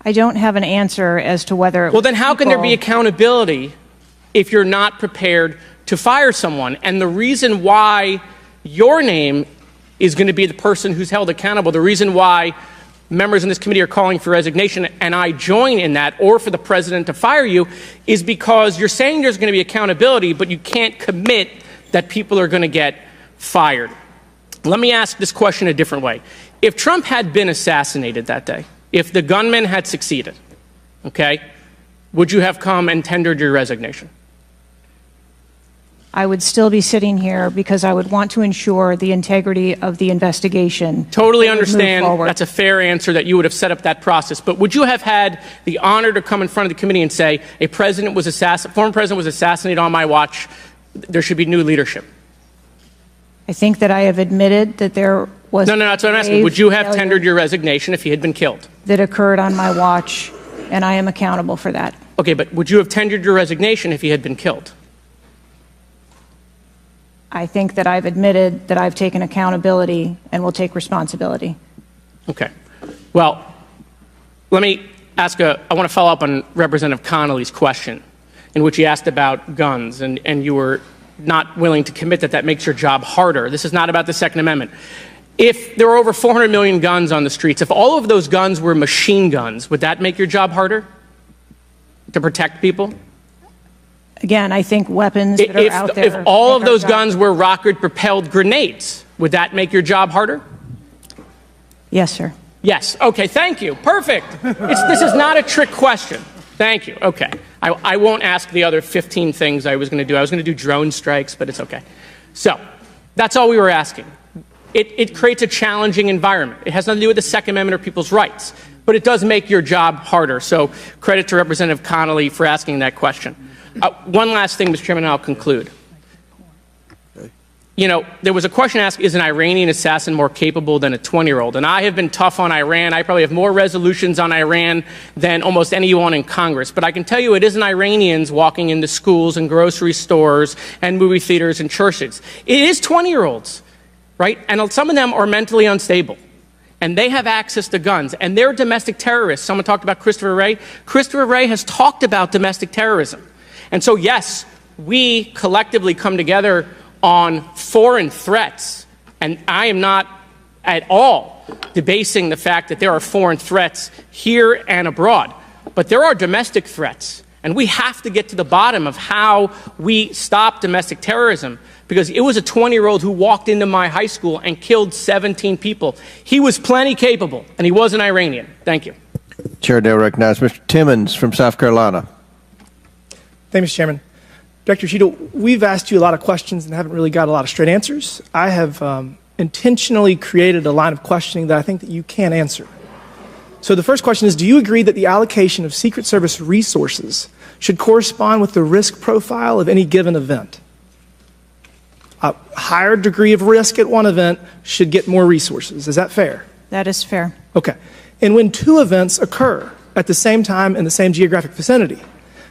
I don't have an answer as to whether. Well, then how can there be accountability if you're not prepared to fire someone? And the reason why your name is going to be the person who's held accountable, the reason why members in this committee are calling for resignation, and I join in that, or for the president to fire you, is because you're saying there's going to be accountability, but you can't commit that people are going to get fired. Let me ask this question a different way. If Trump had been assassinated that day, if the gunman had succeeded, okay, would you have come and tendered your resignation? I would still be sitting here because I would want to ensure the integrity of the investigation. Totally understand. That's a fair answer, that you would have set up that process. But would you have had the honor to come in front of the committee and say, former president was assassinated on my watch, there should be new leadership? I think that I have admitted that there was No, that's what I'm asking. Would you have tendered your resignation if he had been killed? That occurred on my watch, and I am accountable for that. Okay, but would you have tendered your resignation if he had been killed? I think that I've admitted that I've taken accountability and will take responsibility. Okay. Well, let me ask I want to follow up on Representative Connolly's question, in which he asked about guns, and you were not willing to commit that makes your job harder. This is not about the Second Amendment. If there were over 400 million guns on the streets, if all of those guns were machine guns, would that make your job harder to protect people? Again, I think weapons that are out there. If all of those guns were rocket-propelled grenades, would that make your job harder? Yes, sir. Yes. Okay, thank you. Perfect. This is not a trick question. Thank you. Okay. I won't ask the other 15 things I was going to do. I was going to do drone strikes, but it's okay. So that's all we were asking. It creates a challenging environment. It has nothing to do with the Second Amendment or people's rights, but it does make your job harder. So credit to Representative Connolly for asking that question. One last thing, Mr. Chairman, and I'll conclude. You know, there was a question asked, is an Iranian assassin more capable than a 20-year-old? And I have been tough on Iran. I probably have more resolutions on Iran than almost anyone in Congress. But I can tell you it isn't Iranians walking into schools and grocery stores and movie theaters and churches. It is 20-year-olds, right? And some of them are mentally unstable. And they have access to guns. And they're domestic terrorists. Someone talked about Christopher Wray. Christopher Wray has talked about domestic terrorism. And so, yes, we collectively come together on foreign threats. And I am not at all debasing the fact that there are foreign threats here and abroad. But there are domestic threats. And we have to get to the bottom of how we stop domestic terrorism. Because it was a 20-year-old who walked into my high school and killed 17 people. He was plenty capable, and he was an Iranian. Thank you. Chair now recognizes Mr. Timmons from South Carolina. Thank you, Mr. Chairman. Director Cheatle, we've asked you a lot of questions and haven't really got a lot of straight answers. I have intentionally created a line of questioning that I think that you can answer. So the first question is, do you agree that the allocation of Secret Service resources should correspond with the risk profile of any given event? A higher degree of risk at one event should get more resources. Is that fair? That is fair. Okay. And when two events occur at the same time in the same geographic vicinity,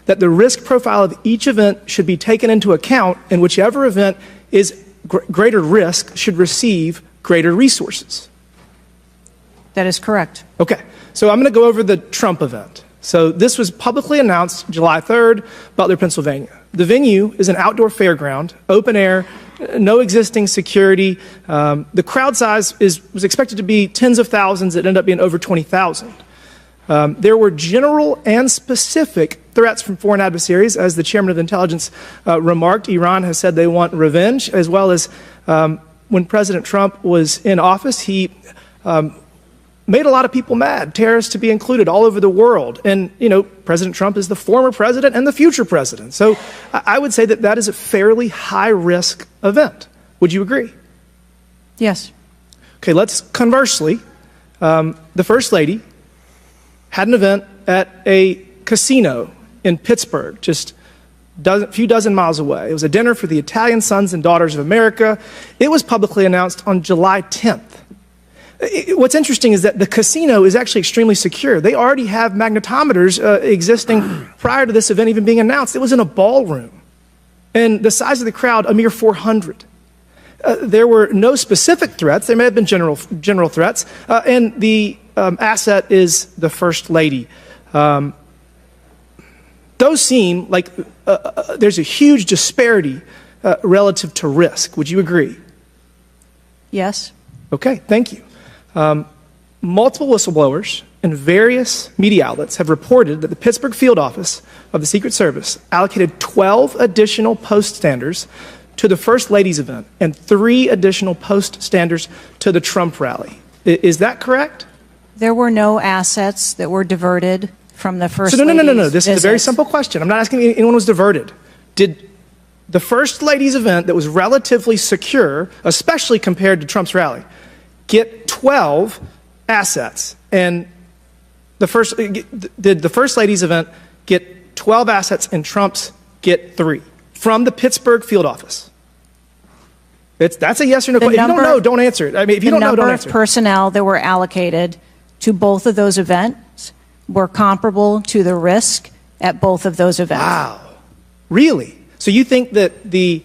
that the risk profile of each event should be taken into account, and whichever event is greater risk should receive greater resources. That is correct. Okay. So I'm going to go over the Trump event. So this was publicly announced July 3rd, Butler, Pennsylvania. The venue is an outdoor fairground, open air, no existing security. The crowd size was expected to be tens of thousands. It ended up being over 20,000. There were general and specific threats from foreign adversaries. As the chairman of intelligence remarked, Iran has said they want revenge, as well as when President Trump was in office, he made a lot of people mad, terrorists to be included all over the world. And, you know, President Trump is the former president and the future president. So I would say that that is a fairly high-risk event. Would you agree? Yes. Okay, let's conversely, the First Lady had an event at a casino in Pittsburgh, just a few dozen miles away. It was a dinner for the Italian Sons and Daughters of America. It was publicly announced on July 10th. What's interesting is that the casino is actually extremely secure. They already have magnetometers existing prior to this event even being announced. It was in a ballroom. And the size of the crowd, a mere 400. There were no specific threats. There may have been general threats. And the asset is the First Lady. Those seem like there's a huge disparity relative to risk. Would you agree? Yes. Okay, thank you. multiple whistleblowers and various media outlets have reported that the Pittsburgh field office of the Secret Service allocated 12 additional post standers to the First Lady's event and 3 additional post standers to the Trump rally. Is that correct? There were no assets that were diverted from the First So no. Lady's This is a very visits. simple question. I'm not asking if anyone was diverted. Did the First Lady's event that was relatively secure, especially compared to Trump's rally, get 12 assets? And did the First Lady's event get 12 assets and Trump's get 3 from the Pittsburgh field office? That's a yes or no question. If you don't know, don't answer it. I mean, if you don't know, don't The answer number of personnel that were allocated to both of those events were comparable to the risk at both of those events. Wow. Really? So you think that the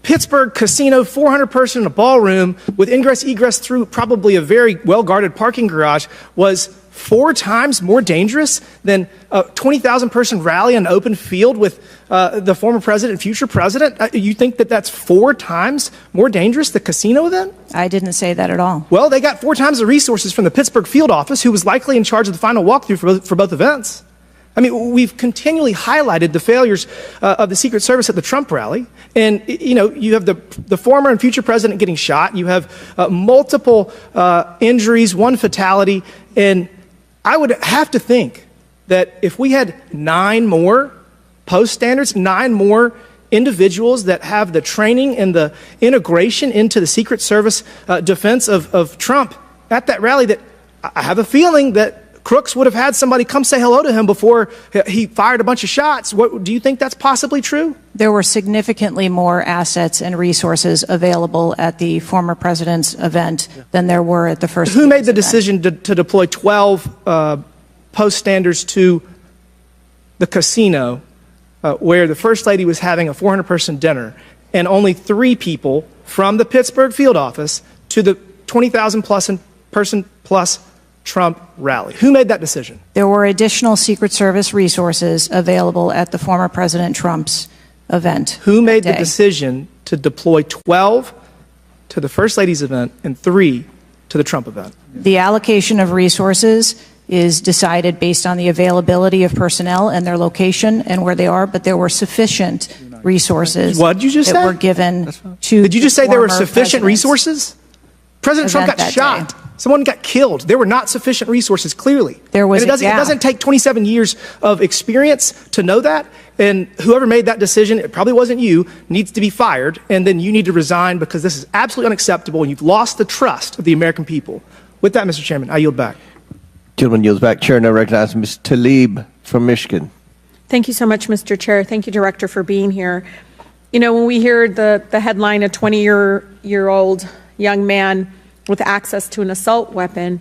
Pittsburgh casino, 400 person in a ballroom with ingress egress through probably a very well guarded parking garage was 4 times more dangerous than a 20,000 person rally on an open field with the former president and future president? You think that that's 4 times more dangerous, the casino event? I didn't say that at all. Well, they got 4 times the resources from the Pittsburgh field office, who was likely in charge of the final walkthrough for both events. I mean, we've continually highlighted the failures of the Secret Service at the Trump rally. And, you know, you have the former and future president getting shot. You have multiple injuries, 1 fatality. And I would have to think that if we had 9 more post standards, 9 more individuals that have the training and the integration into the Secret Service defense of Trump at that rally, that I have a feeling that Crooks would have had somebody come say hello to him before he fired a bunch of shots. Do you think that's possibly true? There were significantly more assets and resources available at the former president's event than there were at the First Who made Lady's the event. decision to deploy 12 post standards to the casino where the First Lady was having a 400-person dinner, and only 3 people from the Pittsburgh field office to the 20,000-person plus Trump rally? Who made that decision? There were additional Secret Service resources available at the former President Trump's event. Who made the decision to deploy 12 to the First Lady's event and 3 to the Trump event? The allocation of resources is decided based on the availability of personnel and their location and where they are, but there were sufficient resources What did you just that say? were given to Did you just say there were former sufficient presidents. resources? President Trump Event got that shot. day. Someone got killed. There were not sufficient resources, clearly. There was And a gap. it doesn't take 27 years of experience to know that. And whoever made that decision, it probably wasn't you, needs to be fired. And then you need to resign because this is absolutely unacceptable and you've lost the trust of the American people. With that, Mr. Chairman, I yield back. Gentleman yields back. Chair now recognizes Ms. Tlaib from Michigan. Thank you so much, Mr. Chair. Thank you, Director, for being here. You know, when we hear the headline, a 20-year-old young man with access to an assault weapon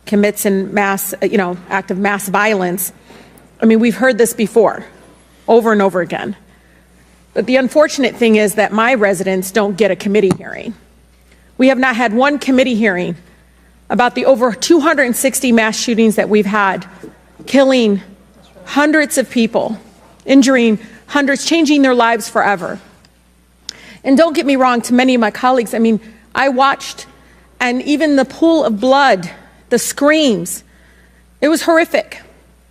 commits an act of mass violence, I mean, we've heard this before, over and over again. But the unfortunate thing is that my residents don't get a committee hearing. We have not had one committee hearing about the over 260 mass shootings that we've had, killing hundreds of people, injuring hundreds, changing their lives forever. And don't get me wrong, to many of my colleagues, I mean, I watched, and even the pool of blood, the screams, it was horrific.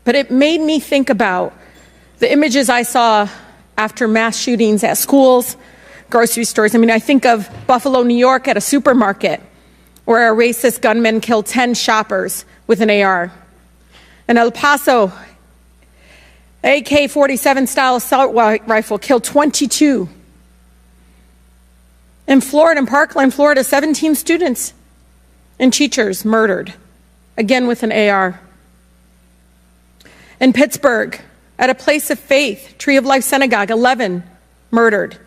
But it made me think about the images I saw after mass shootings at schools, grocery stores. I mean, I think of Buffalo, New York at a supermarket where a racist gunman killed 10 shoppers with an AR. In El Paso, AK-47 style assault rifle killed 22. In Florida, in Parkland, Florida, 17 students and teachers murdered, again with an AR. In Pittsburgh, at a place of faith, Tree of Life Synagogue, 11 murdered.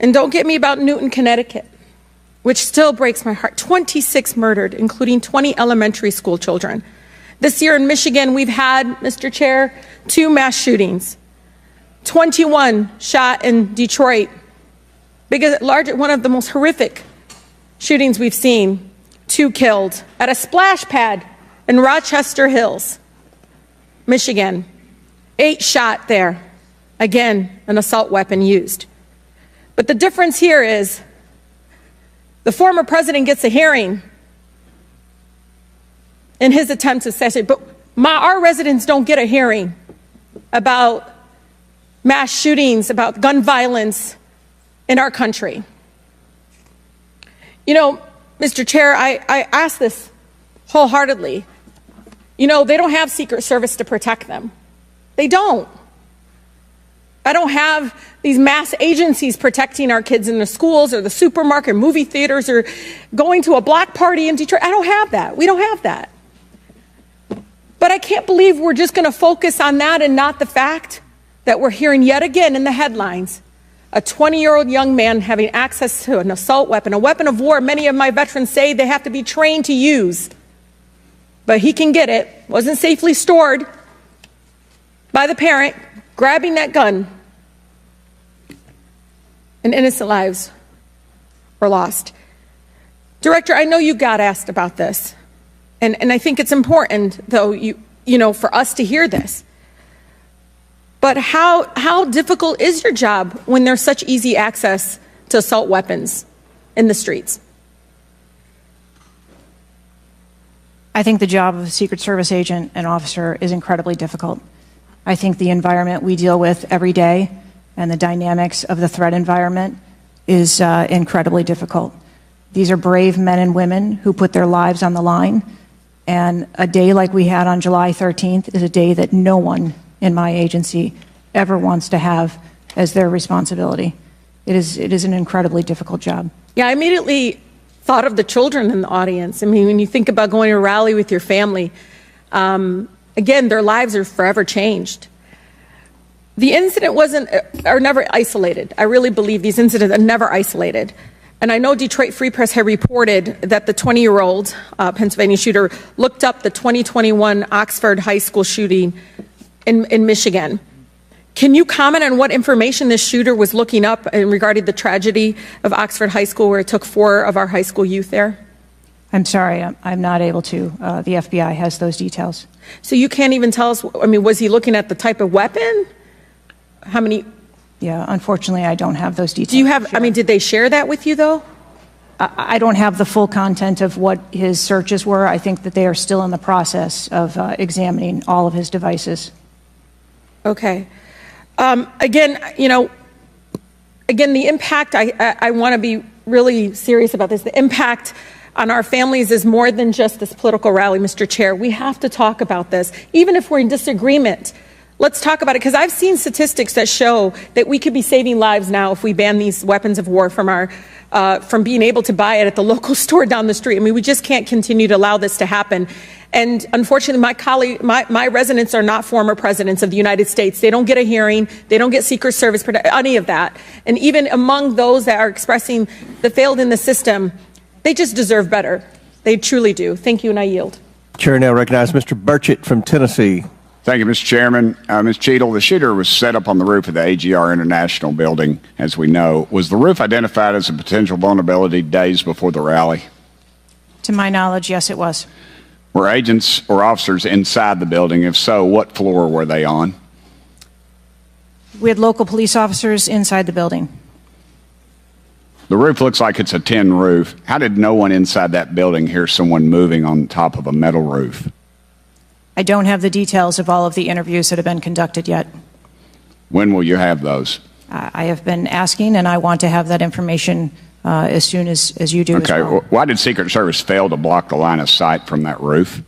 And don't get me about Newton, Connecticut, which still breaks my heart. 26 murdered, including 20 elementary school children. This year in Michigan, we've had, Mr. Chair, 2 mass shootings. 21 shot in Detroit. One of the most horrific shootings we've seen. 2 killed at a splash pad in Rochester Hills, Michigan. 8 shot there. Again, an assault weapon used. But the difference here is the former president gets a hearing in his attempt to assassinate. But our residents don't get a hearing about mass shootings, about gun violence in our country. You know, Mr. Chair, I ask this wholeheartedly. You know, they don't have Secret Service to protect them. They don't. I don't have these mass agencies protecting our kids in the schools or the supermarket, movie theaters, or going to a block party in Detroit. I don't have that. We don't have that. But I can't believe we're just going to focus on that and not the fact that we're hearing yet again in the headlines a 20-year-old young man having access to an assault weapon, a weapon of war many of my veterans say they have to be trained to use. But he can get it, wasn't safely stored by the parent, grabbing that gun, and innocent lives were lost. Director, I know you got asked about this, and I think it's important, though, you know, for us to hear this. But how difficult is your job when there's such easy access to assault weapons in the streets? I think the job of a Secret Service agent and officer is incredibly difficult. I think the environment we deal with every day and the dynamics of the threat environment is incredibly difficult. These are brave men and women who put their lives on the line, and a day like we had on July 13th is a day that no one in my agency ever wants to have as their responsibility. It is an incredibly difficult job. Yeah, I immediately thought of the children in the audience. I mean, when you think about going to a rally with your family, again, their lives are forever changed. The incident are never isolated. I really believe these incidents are never isolated. And I know Detroit Free Press had reported that the 20-year-old Pennsylvania shooter looked up the 2021 Oxford High School shooting in Michigan. Can you comment on what information this shooter was looking up in regarding the tragedy of Oxford High School, where it took 4 of our high school youth there? I'm sorry, I'm not able to. The FBI has those details. So you can't even tell us, I mean, was he looking at the type of weapon? How many? Yeah, unfortunately, I don't have those details. Do you have, I mean, did they share that with you, though? I don't have the full content of what his searches were. I think that they are still in the process of examining all of his devices. Okay. Again, you know, the impact, I want to be really serious about this. The impact on our families is more than just this political rally, Mr. Chair. We have to talk about this, even if we're in disagreement. Let's talk about it, because I've seen statistics that show that we could be saving lives now if we ban these weapons of war from being able to buy it at the local store down the street. I mean, we just can't continue to allow this to happen. And unfortunately, my residents are not former presidents of the United States. They don't get a hearing. They don't get Secret Service, any of that. And even among those that are expressing the failed in the system, they just deserve better. They truly do. Thank you, and I yield. Chair now recognizes Mr. Burchett from Tennessee. Thank you, Mr. Chairman. Ms. Cheatle, the shooter was set up on the roof of the AGR International building, as we know. Was the roof identified as a potential vulnerability days before the rally? To my knowledge, yes, it was. Were agents or officers inside the building? If so, what floor were they on? We had local police officers inside the building. The roof looks like it's a tin roof. How did no one inside that building hear someone moving on top of a metal roof? I don't have the details of all of the interviews that have been conducted yet. When will you have those? I have been asking, and I want to have that information as soon as you do. Okay. As well. Why did Secret Service fail to block the line of sight from that roof?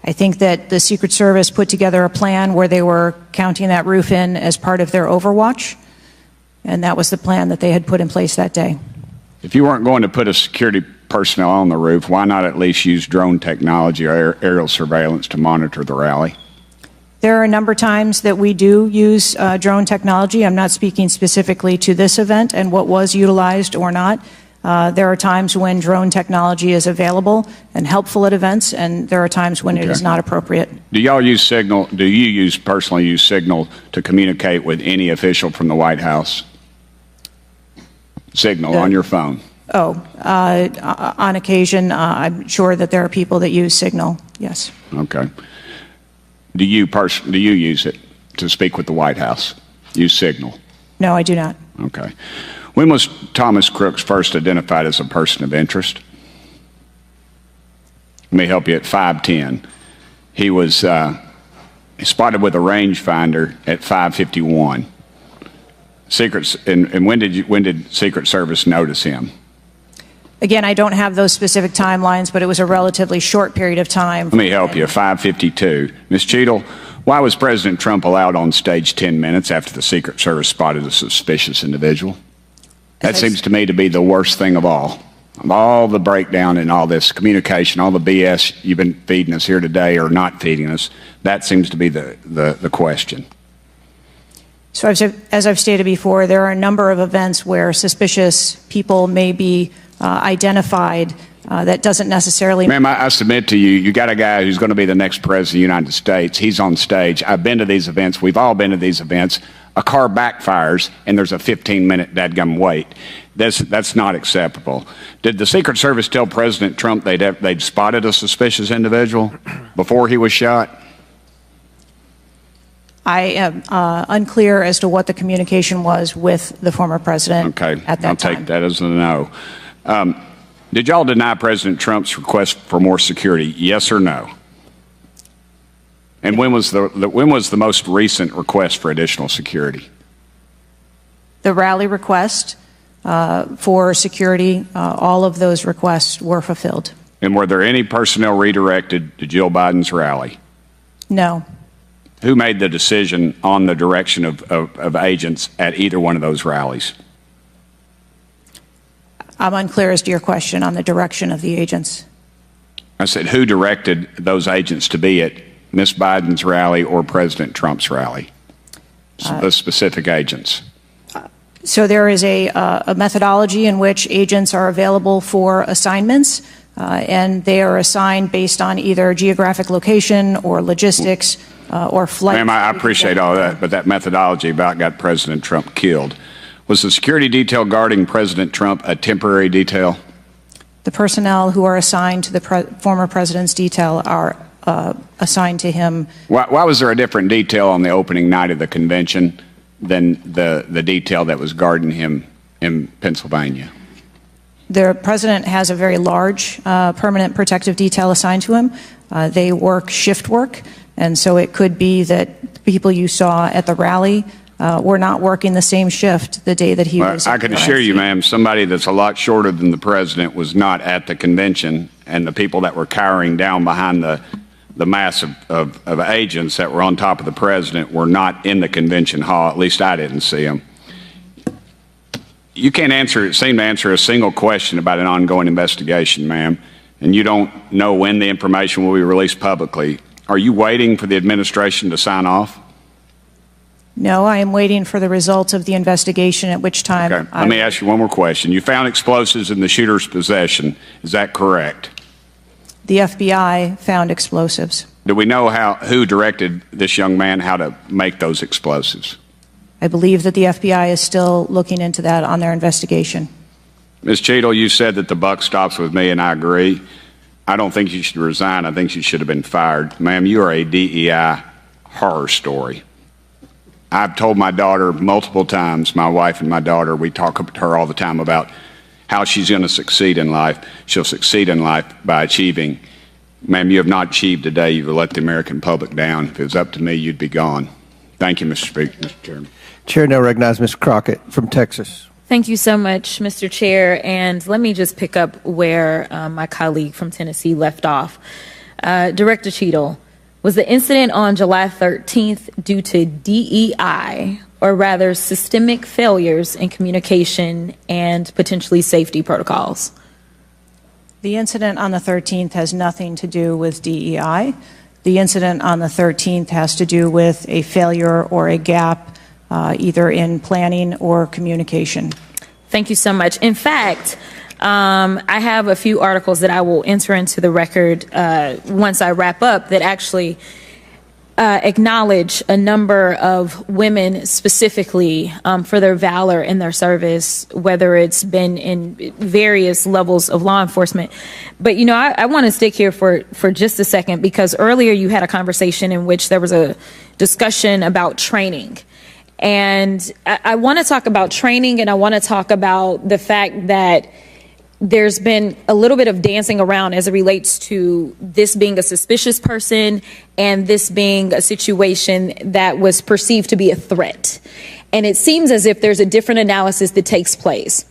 I think that the Secret Service put together a plan where they were counting that roof in as part of their overwatch, and that was the plan that they had put in place that day. If you weren't going to put a security personnel on the roof, why not at least use drone technology or aerial surveillance to monitor the rally? There are a number of times that we do use drone technology. I'm not speaking specifically to this event and what was utilized or not. There are times when drone technology is available and helpful at events, and there are times when it is not appropriate. Do y'all use Signal? Do you personally use Signal to communicate with any official from the White House? Signal on your phone? On occasion, I'm sure that there are people that use Signal, yes. Okay. Do you use it to speak with the White House? Use Signal? No, I do not. Okay. When was Thomas Crooks first identified as a person of interest? Let me help you. At 5:10, he was spotted with a rangefinder at 5:51. And when did Secret Service notice him? Again, I don't have those specific timelines, but it was a relatively short period of time. Let me help you. 5:52. Ms. Cheatle, why was President Trump allowed on stage 10 minutes after the Secret Service spotted a suspicious individual? That seems to me to be the worst thing of all. Of all the breakdown and all this communication, all the BS you've been feeding us here today or not feeding us, that seems to be the question. So as I've stated before, there are a number of events where suspicious people may be identified. That doesn't necessarily... Ma'am, I submit to you, you got a guy who's going to be the next president of the United States. He's on stage. I've been to these events. We've all been to these events. A car backfires, and there's a 15-minute dadgum wait. That's not acceptable. Did the Secret Service tell President Trump they'd spotted a suspicious individual before he was shot? I am unclear as to what the communication was with the former president at that time. I'll take that as a no. Did y'all deny President Trump's request for more security? Yes or no? And when was the most recent request for additional security? The rally request for security, all of those requests were fulfilled. And were there any personnel redirected to Jill Biden's rally? No. Who made the decision on the direction of agents at either one of those rallies? I'm unclear as to your question on the direction of the agents. I said, who directed those agents to be at Ms. Biden's rally or President Trump's rally? The specific agents. So there is a methodology in which agents are available for assignments, and they are assigned based on either geographic location or logistics or flight. Ma'am, I appreciate all that, but that methodology about got President Trump killed. Was the security detail guarding President Trump a temporary detail? The personnel who are assigned to the former president's detail are assigned to him. Why was there a different detail on the opening night of the convention than the detail that was guarding him in Pennsylvania? The president has a very large permanent protective detail assigned to him. They work shift work, and so it could be that people you saw at the rally were not working the same shift the day that he was. I can assure you, ma'am, somebody that's a lot shorter than the president was not at the convention, and the people that were cowering down behind the mass of agents that were on top of the president were not in the convention hall. At least I didn't see them. You can't seem to answer a single question about an ongoing investigation, ma'am, and you don't know when the information will be released publicly. Are you waiting for the administration to sign off? No, I am waiting for the results of the investigation, at which time... Okay. Let me ask you one more question. You found explosives in the shooter's possession. Is that correct? The FBI found explosives. Do we know who directed this young man how to make those explosives? I believe that the FBI is still looking into that on their investigation. Ms. Cheatle, you said that the buck stops with me, and I agree. I don't think you should resign. I think you should have been fired. Ma'am, you are a DEI horror story. I've told my daughter multiple times, my wife and my daughter, we talk to her all the time about how she's going to succeed in life. She'll succeed in life by achieving. Ma'am, you have not achieved today. You've let the American public down. If it was up to me, you'd be gone. Thank you, Mr. Speaker, Mr. Chairman. Chair now recognizes Mr. Crockett from Texas. Thank you so much, Mr. Chair. And let me just pick up where my colleague from Tennessee left off. Director Cheatle, was the incident on July 13th due to DEI, or rather systemic failures in communication and potentially safety protocols? The incident on the 13th has nothing to do with DEI. The incident on the 13th has to do with a failure or a gap either in planning or communication. Thank you so much. In fact, I have a few articles that I will enter into the record once I wrap up that actually acknowledge a number of women specifically for their valor in their service, whether it's been in various levels of law enforcement. But, you know, I want to stick here for just a second, because earlier you had a conversation in which there was a discussion about training. And I want to talk about training, and I want to talk about the fact that there's been a little bit of dancing around as it relates to this being a suspicious person and this being a situation that was perceived to be a threat. And it seems as if there's a different analysis that takes place.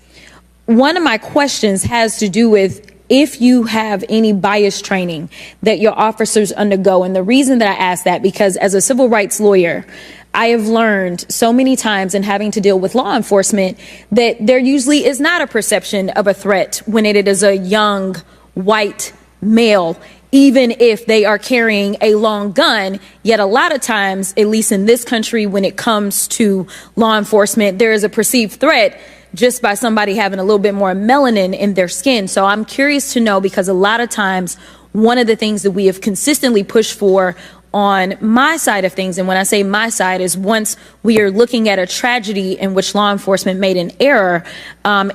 One of my questions has to do with if you have any bias training that your officers undergo. And the reason that I ask that, because as a civil rights lawyer, I have learned so many times in having to deal with law enforcement that there usually is not a perception of a threat when it is a young white male, even if they are carrying a long gun. Yet a lot of times, at least in this country, when it comes to law enforcement, there is a perceived threat just by somebody having a little bit more melanin in their skin. So I'm curious to know, because a lot of times, one of the things that we have consistently pushed for on my side of things, and when I say my side, is once we are looking at a tragedy in which law enforcement made an error,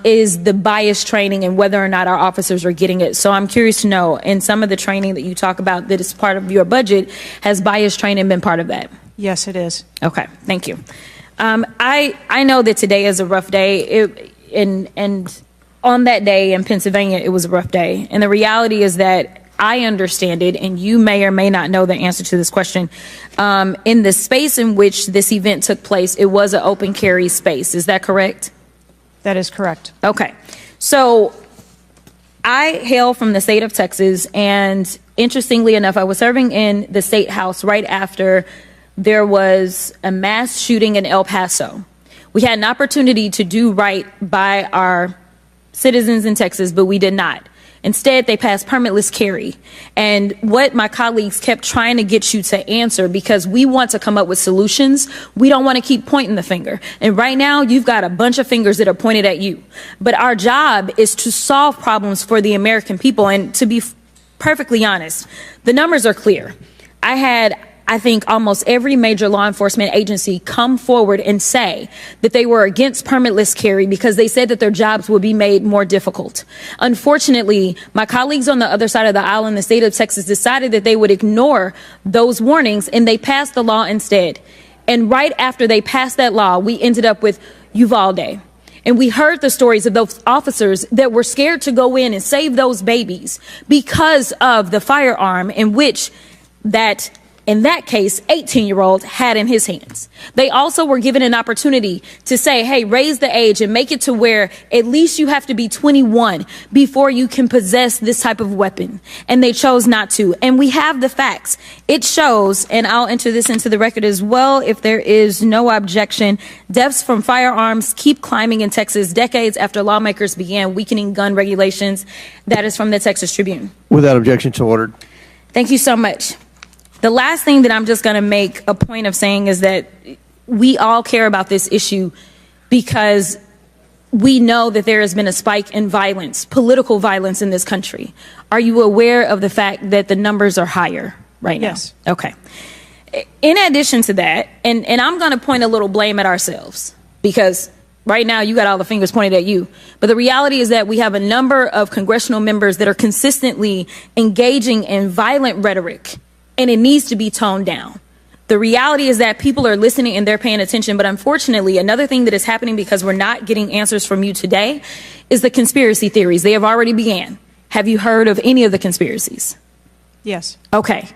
is the bias training and whether or not our officers are getting it. So I'm curious to know, in some of the training that you talk about that is part of your budget, has bias training been part of that? Yes, it is. Okay, thank you. I know that today is a rough day, and on that day in Pennsylvania, it was a rough day. And the reality is that I understand it, and you may or may not know the answer to this question. In the space in which this event took place, it was an open carry space. Is that correct? That is correct. Okay. So I hail from the state of Texas, and interestingly enough, I was serving in the state house right after there was a mass shooting in El Paso. We had an opportunity to do right by our citizens in Texas, but we did not. Instead, they passed permitless carry. And what my colleagues kept trying to get you to answer, because we want to come up with solutions, we don't want to keep pointing the finger. And right now, you've got a bunch of fingers that are pointed at you. But our job is to solve problems for the American people. And to be perfectly honest, the numbers are clear. I think almost every major law enforcement agency come forward and say that they were against permitless carry because they said that their jobs would be made more difficult. Unfortunately, my colleagues on the other side of the aisle in the state of Texas decided that they would ignore those warnings, and they passed the law instead. And right after they passed that law, we ended up with Uvalde. And we heard the stories of those officers that were scared to go in and save those babies because of the firearm in which in that case, 18-year-old had in his hands. They also were given an opportunity to say, hey, raise the age and make it to where at least you have to be 21 before you can possess this type of weapon. And they chose not to. And we have the facts. It shows, and I'll enter this into the record as well if there is no objection, deaths from firearms keep climbing in Texas decades after lawmakers began weakening gun regulations. That is from the Texas Tribune. Without objection, so ordered. Thank you so much. The last thing that I'm just going to make a point of saying is that we all care about this issue because we know that there has been a spike in violence, political violence in this country. Are you aware of the fact that the numbers are higher right now? Yes. Okay. In addition to that, and I'm going to point a little blame at ourselves because right now you got all the fingers pointed at you. But the reality is that we have a number of congressional members that are consistently engaging in violent rhetoric, and it needs to be toned down. The reality is that people are listening and they're paying attention. But unfortunately, another thing that is happening because we're not getting answers from you today is the conspiracy theories. They have already began. Have you heard of any of the conspiracies? Yes. Okay.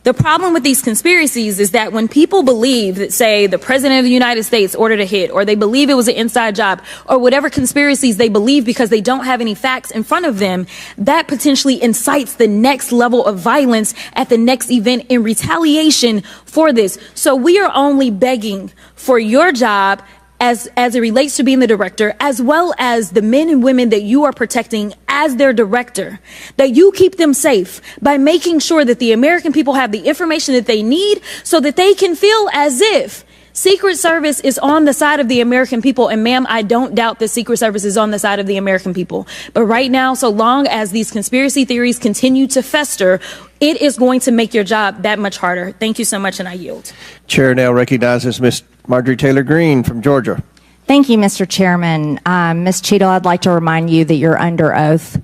The problem with these conspiracies is that when people believe that, say, the president of the United States ordered a hit, or they believe it was an inside job, or whatever conspiracies they believe because they don't have any facts in front of them, that potentially incites the next level of violence at the next event in retaliation for this. So we are only begging for your job as it relates to being the director, as well as the men and women that you are protecting as their director, that you keep them safe by making sure that the American people have the information that they need so that they can feel as if Secret Service is on the side of the American people. And ma'am, I don't doubt that Secret Service is on the side of the American people. But right now, so long as these conspiracy theories continue to fester, it is going to make your job that much harder. Thank you so much, and I yield. Chair now recognizes Ms. Marjorie Taylor Greene from Georgia. Thank you, Mr. Chairman. Ms. Cheatle, I'd like to remind you that you're under oath.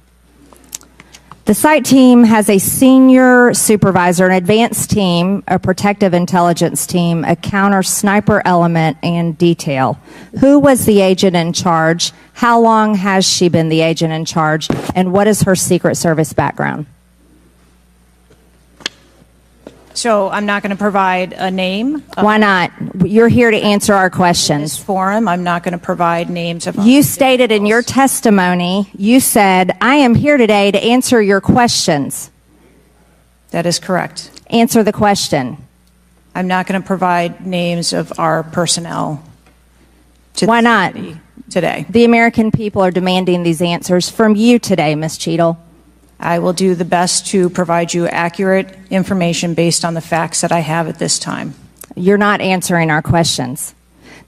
The site team has a senior supervisor, an advanced team, a protective intelligence team, a counter sniper element, and detail. Who was the agent in charge? How long has she been the agent in charge, and what is her Secret Service background? So I'm not going to provide a name. Why not? You're here to answer our In this questions. forum, I'm not going to provide names of. You stated in your testimony, you said, I am here today to answer your questions. That is correct. Answer the question. I'm not going to provide names of our personnel. Why not? Today. The American people are demanding these answers from you today, Ms. Cheatle. I will do the best to provide you accurate information based on the facts that I have at this time. You're not answering our questions.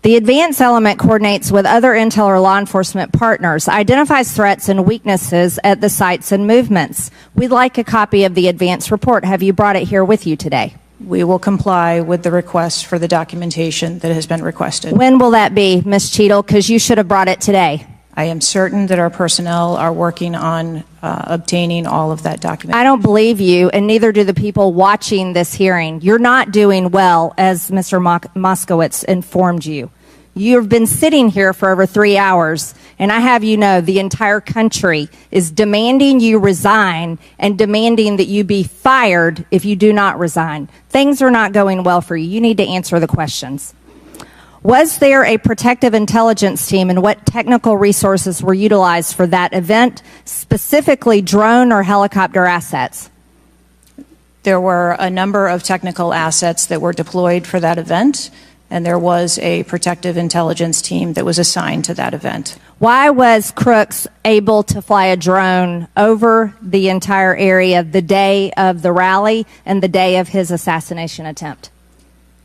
The advance element coordinates with other intel or law enforcement partners, identifies threats and weaknesses at the sites and movements. We'd like a copy of the advance report. Have you brought it here with you today? We will comply with the request for the documentation that has been requested. When will that be, Ms. Cheatle? Because you should have brought it today. I am certain that our personnel are working on obtaining all of that documentation. I don't believe you, and neither do the people watching this hearing. You're not doing well, as Mr. Moskowitz informed you. You've been sitting here for over 3 hours, and I have you know the entire country is demanding you resign and demanding that you be fired if you do not resign. Things are not going well for you. You need to answer the questions. Was there a protective intelligence team, and what technical resources were utilized for that event, specifically drone or helicopter assets? There were a number of technical assets that were deployed for that event, and there was a protective intelligence team that was assigned to that event. Why was Crooks able to fly a drone over the entire area the day of the rally and the day of his assassination attempt?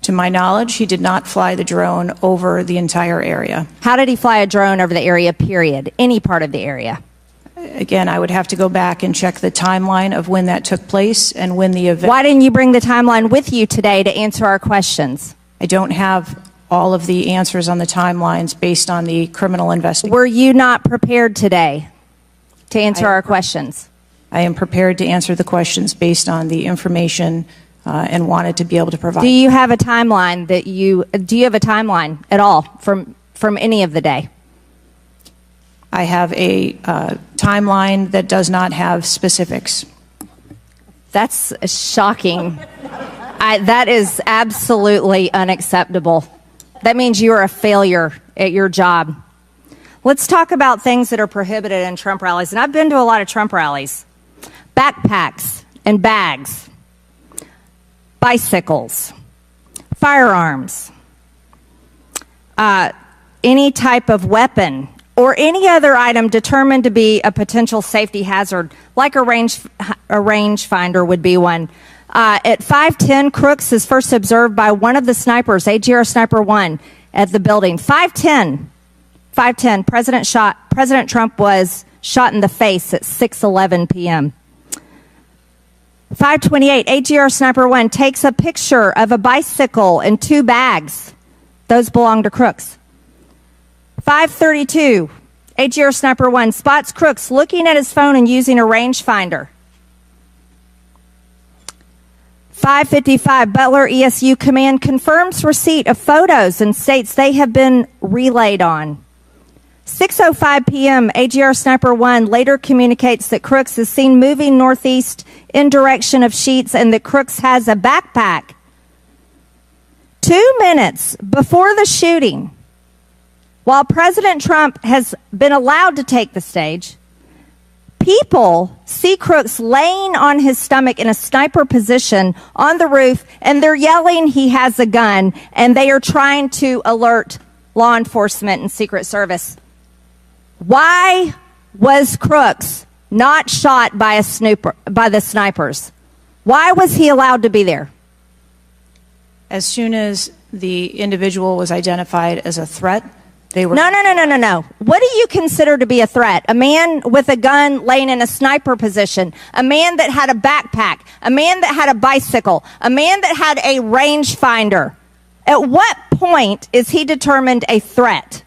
To my knowledge, he did not fly the drone over the entire area. How did he fly a drone over the area, period? Any part of the area? Again, I would have to go back and check the timeline of when that took place and when the event. Why didn't you bring the timeline with you today to answer our questions? I don't have all of the answers on the timelines based on the criminal investigation. Were you not prepared today to answer our questions? I am prepared to answer the questions based on the information and wanted to be able to provide. Do you have a timeline do you have a timeline at all from any of the day? I have a timeline that does not have specifics. That's shocking. That is absolutely unacceptable. That means you are a failure at your job. Let's talk about things that are prohibited in Trump rallies. And I've been to a lot of Trump rallies. Backpacks and bags. Bicycles, firearms, any type of weapon, or any other item determined to be a potential safety hazard, like a rangefinder would be one. At 5:10, Crooks is first observed by one of the snipers, AGR Sniper 1, at the building. 5:10, President Trump was shot in the face at 6:11 p.m. 5:28, AGR Sniper 1 takes a picture of a bicycle and 2 bags. Those belong to Crooks. 5:32, AGR Sniper 1 spots Crooks looking at his phone and using a rangefinder. 5:55, Butler ESU Command confirms receipt of photos and states they have been relayed on. 6:05 p.m., AGR Sniper 1 later communicates that Crooks is seen moving northeast in direction of Sheetz and that Crooks has a backpack. 2 minutes before the shooting, while President Trump has been allowed to take the stage, people see Crooks laying on his stomach in a sniper position on the roof, and they're yelling he has a gun, and they are trying to alert law enforcement and Secret Service. Why was Crooks not shot by the snipers? Why was he allowed to be there? As soon as the individual was identified as a threat, they were... No. What do you consider to be a threat? A man with a gun laying in a sniper position, a man that had a backpack, a man that had a bicycle, a man that had a rangefinder. At what point is he determined a threat?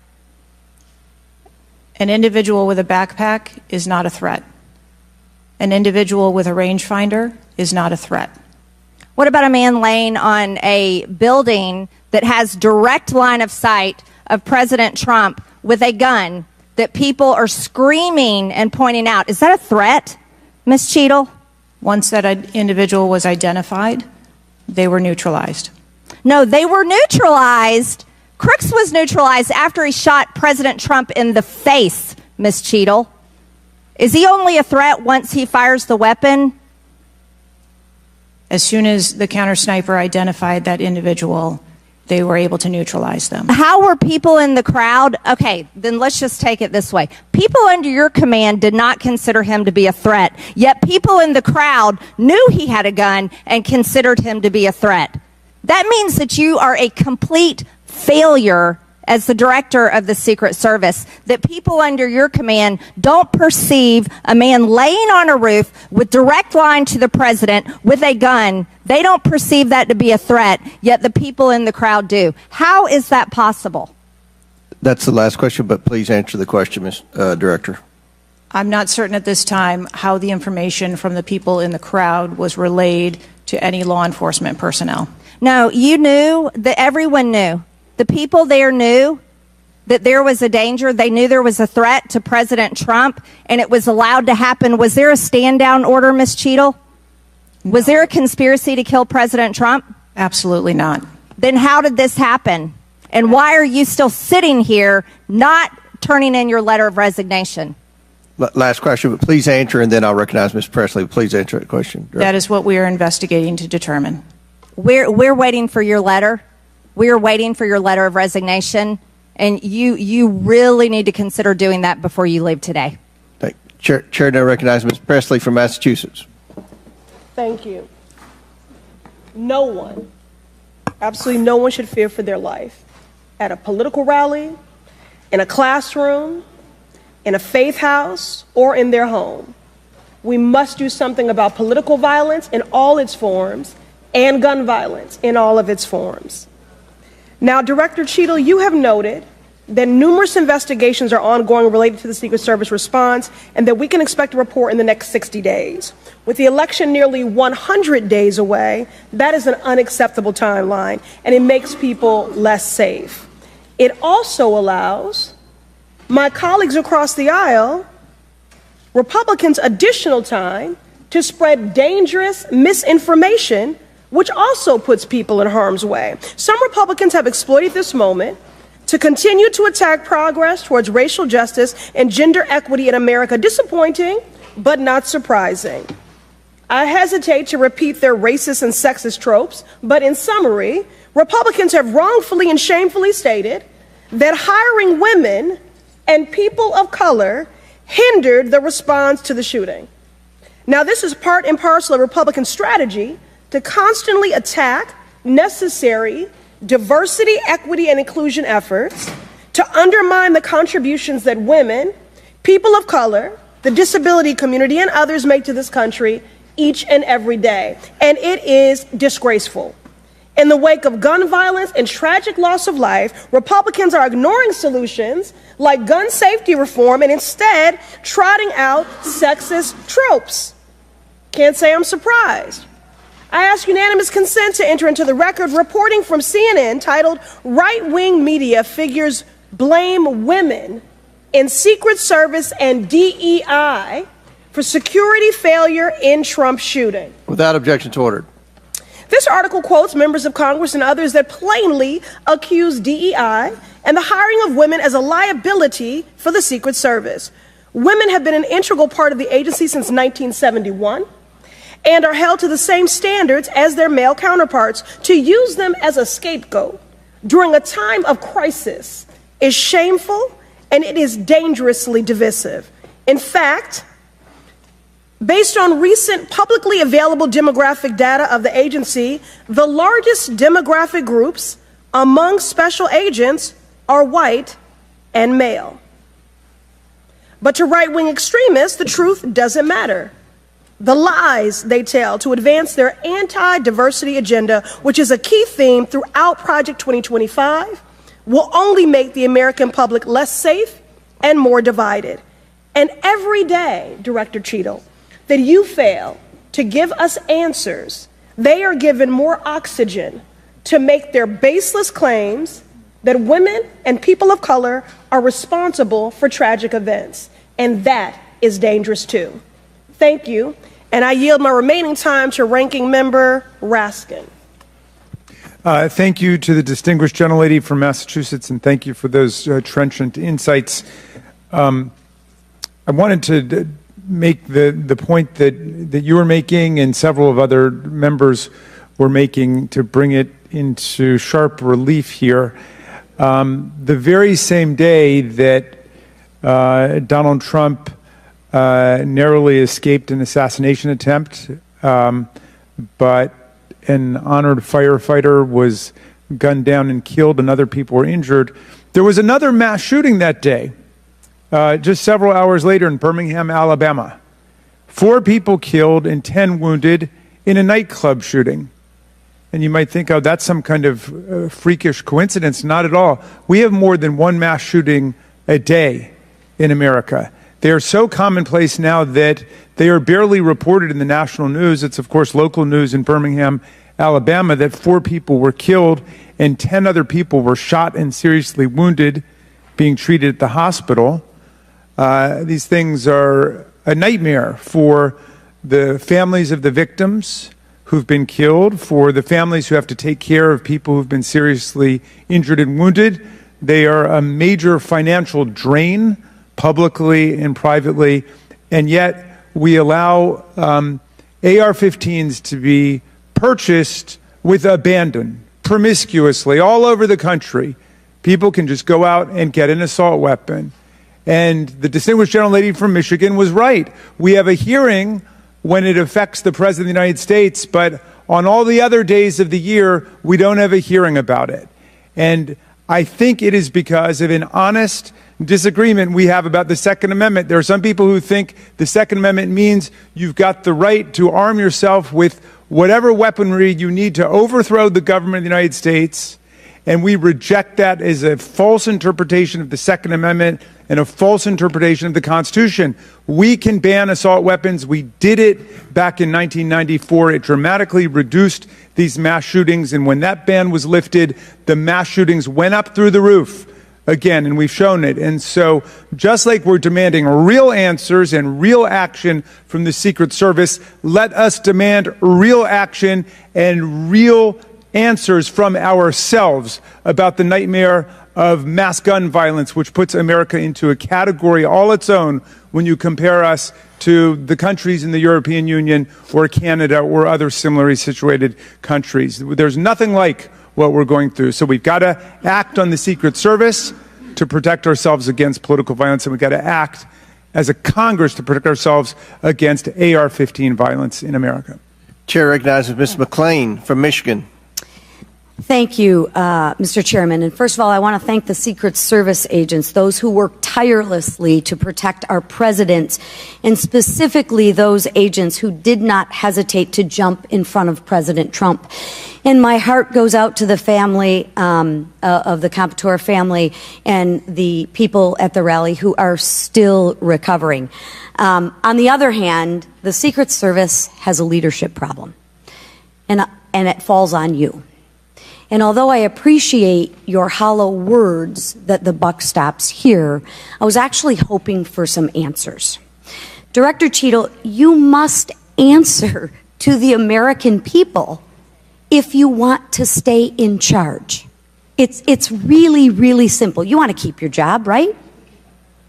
An individual with a backpack is not a threat. An individual with a rangefinder is not a threat. What about a man laying on a building that has direct line of sight of President Trump with a gun that people are screaming and pointing out. Is that a threat, Ms. Cheatle? Once that individual was identified, they were neutralized. No, they were neutralized. Crooks was neutralized after he shot President Trump in the face, Ms. Cheatle. Is he only a threat once he fires the weapon? As soon as the counter sniper identified that individual, they were able to neutralize them. How were people in the crowd? Okay, then let's just take it this way. People under your command did not consider him to be a threat, yet people in the crowd knew he had a gun and considered him to be a threat. That means that you are a complete failure as the director of the Secret Service, that people under your command don't perceive a man laying on a roof with direct line to the president with a gun. They don't perceive that to be a threat, yet the people in the crowd do. How is that possible? That's the last question, but please answer the question, Ms. Director. I'm not certain at this time how the information from the people in the crowd was relayed to any law enforcement personnel. No, you knew, that everyone knew. The people there knew that there was a danger. They knew there was a threat to President Trump, and it was allowed to happen. Was there a stand-down order, Ms. Cheatle? Was there a conspiracy to kill President Trump? Absolutely not. Then how did this happen? And why are you still sitting here not turning in your letter of resignation? Last question, but please answer, and then I'll recognize Ms. Presley. Please answer that question. That is what we are investigating to determine. We're waiting for your letter. We are waiting for your letter of resignation, and you really need to consider doing that before you leave today. Chair now recognizes Ms. Presley from Massachusetts. Thank you. No one, absolutely no one should fear for their life. At a political rally, in a classroom, in a faith house, or in their home. We must do something about political violence in all its forms and gun violence in all of its forms. Now, Director Cheatle, you have noted that numerous investigations are ongoing related to the Secret Service response and that we can expect a report in the next 60 days. With the election nearly 100 days away, that is an unacceptable timeline, and it makes people less safe. It also allows my colleagues across the aisle, Republicans, additional time to spread dangerous misinformation, which also puts people in harm's way. Some Republicans have exploited this moment to continue to attack progress towards racial justice and gender equity in America. Disappointing, but not surprising. I hesitate to repeat their racist and sexist tropes, but in summary, Republicans have wrongfully and shamefully stated that hiring women and people of color hindered the response to the shooting. Now, this is part and parcel of Republican strategy to constantly attack necessary diversity, equity, and inclusion efforts, to undermine the contributions that women, people of color, the disability community, and others make to this country each and every day. And it is disgraceful. In the wake of gun violence and tragic loss of life, Republicans are ignoring solutions like gun safety reform and instead trotting out sexist tropes. Can't say I'm surprised. I ask unanimous consent to enter into the record reporting from CNN titled "Right-Wing Media Figures Blame Women in Secret Service and DEI for Security Failure in Trump Shooting." Without objection to order. This article quotes members of Congress and others that plainly accuse DEI and the hiring of women as a liability for the Secret Service. Women have been an integral part of the agency since 1971. And are held to the same standards as their male counterparts. To use them as a scapegoat during a time of crisis is shameful and it is dangerously divisive. In fact, based on recent publicly available demographic data of the agency, the largest demographic groups among special agents are white and male. But to right-wing extremists, the truth doesn't matter. The lies they tell to advance their anti-diversity agenda, which is a key theme throughout Project 2025, will only make the American public less safe and more divided. And every day, Director Cheatle, that you fail to give us answers, they are given more oxygen to make their baseless claims that women and people of color are responsible for tragic events, and that is dangerous too. Thank you, and I yield my remaining time to Ranking Member Raskin. Thank you to the distinguished gentlelady from Massachusetts, and thank you for those trenchant insights. I wanted to make the point that you were making and several of other members were making to bring it into sharp relief here. The very same day that Donald Trump narrowly escaped an assassination attempt, but an honored firefighter was gunned down and killed and other people were injured, there was another mass shooting that day, just several hours later in Birmingham, Alabama. 4 people killed and 10 wounded in a nightclub shooting. And you might think, oh, that's some kind of freakish coincidence. Not at all. We have more than one mass shooting a day in America. They are so commonplace now that they are barely reported in the national news. It's, of course, local news in Birmingham, Alabama, that 4 people were killed and 10 other people were shot and seriously wounded, being treated at the hospital. These things are a nightmare for the families of the victims who've been killed, for the families who have to take care of people who've been seriously injured and wounded. They are a major financial drain, publicly and privately, and yet we allow AR-15s to be purchased with abandon, promiscuously, all over the country. People can just go out and get an assault weapon. And the distinguished gentlelady from Michigan was right. We have a hearing when it affects the President of the United States, but on all the other days of the year, we don't have a hearing about it. And I think it is because of an honest disagreement we have about the Second Amendment. There are some people who think the Second Amendment means you've got the right to arm yourself with whatever weaponry you need to overthrow the government of the United States, and we reject that as a false interpretation of the Second Amendment and a false interpretation of the Constitution. We can ban assault weapons. We did it back in 1994. It dramatically reduced these mass shootings, and when that ban was lifted, the mass shootings went up through the roof again, and we've shown it. And so just like we're demanding real answers and real action from the Secret Service, let us demand real action and real answers from ourselves about the nightmare of mass gun violence, which puts America into a category all its own when you compare us to the countries in the European Union or Canada or other similarly situated countries. There's nothing like what we're going through. So we've got to act on the Secret Service to protect ourselves against political violence, and we've got to act as a Congress to protect ourselves against AR-15 violence in America. Chair recognizes Ms. McClain from Michigan. Thank you, Mr. Chairman. And first of all, I want to thank the Secret Service agents, those who work tirelessly to protect our presidents, and specifically those agents who did not hesitate to jump in front of President Trump. And my heart goes out to the family of the Comptoir family and the people at the rally who are still recovering. On the other hand, the Secret Service has a leadership problem, and it falls on you. And although I appreciate your hollow words that the buck stops here, I was actually hoping for some answers. Director Cheatle, you must answer to the American people if you want to stay in charge. It's really, really simple. You want to keep your job, right?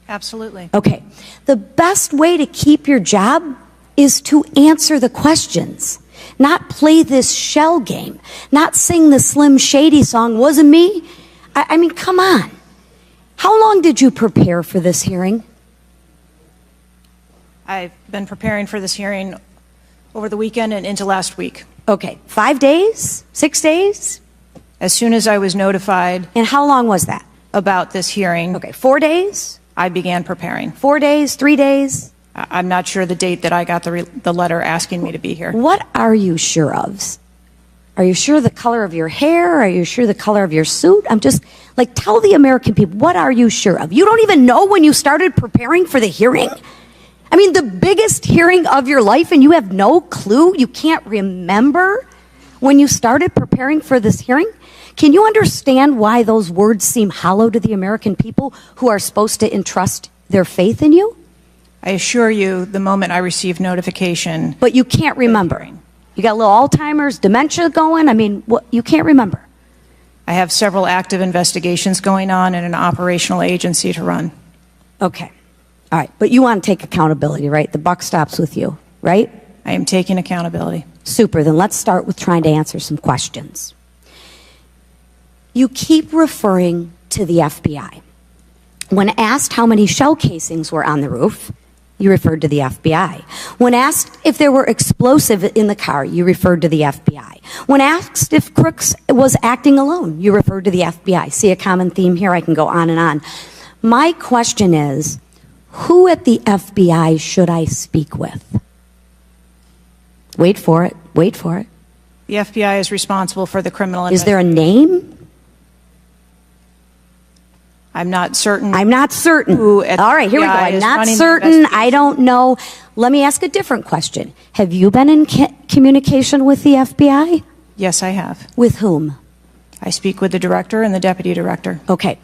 Absolutely. Okay. The best way to keep your job is to answer the questions. Not play this shell game, not sing the Slim Shady song, wasn't me? I mean, come on. How long did you prepare for this hearing? I've been preparing for this hearing over the weekend and into last week. Okay, 5 days? 6 days? As soon as I was notified. And how long was that? About this hearing. Okay, 4 days? I began preparing. 4 days, 3 days? I'm not sure the date that I got the letter asking me to be here. What are you sure of? Are you sure the color of your hair? Are you sure the color of your suit? I'm just, like, tell the American people, what are you sure of? You don't even know when you started preparing for the hearing? I mean, the biggest hearing of your life, and you have no clue? You can't remember when you started preparing for this hearing? Can you understand why those words seem hollow to the American people who are supposed to entrust their faith in you? I assure you, the moment I received notification. But you can't remember. You got a little Alzheimer's, dementia going? I mean, what, you can't remember. I have several active investigations going on and an operational agency to run. Okay. All right. But you want to take accountability, right? The buck stops with you, right? I am taking accountability. Super. Then let's start with trying to answer some questions. You keep referring to the FBI. When asked how many shell casings were on the roof, you referred to the FBI. When asked if there were explosives in the car, you referred to the FBI. When asked if Crooks was acting alone, you referred to the FBI. See a common theme here? I can go on and on. My question is, who at the FBI should I speak with? Wait for it. Wait for it. The FBI is responsible for the criminal Is there a name? I'm not certain. I'm not certain. All right, here we go. I'm not certain. I don't know. Let me ask a different question. Have you been in communication with the FBI? Yes, I have. With whom? I speak with the director and the deputy director. Okay.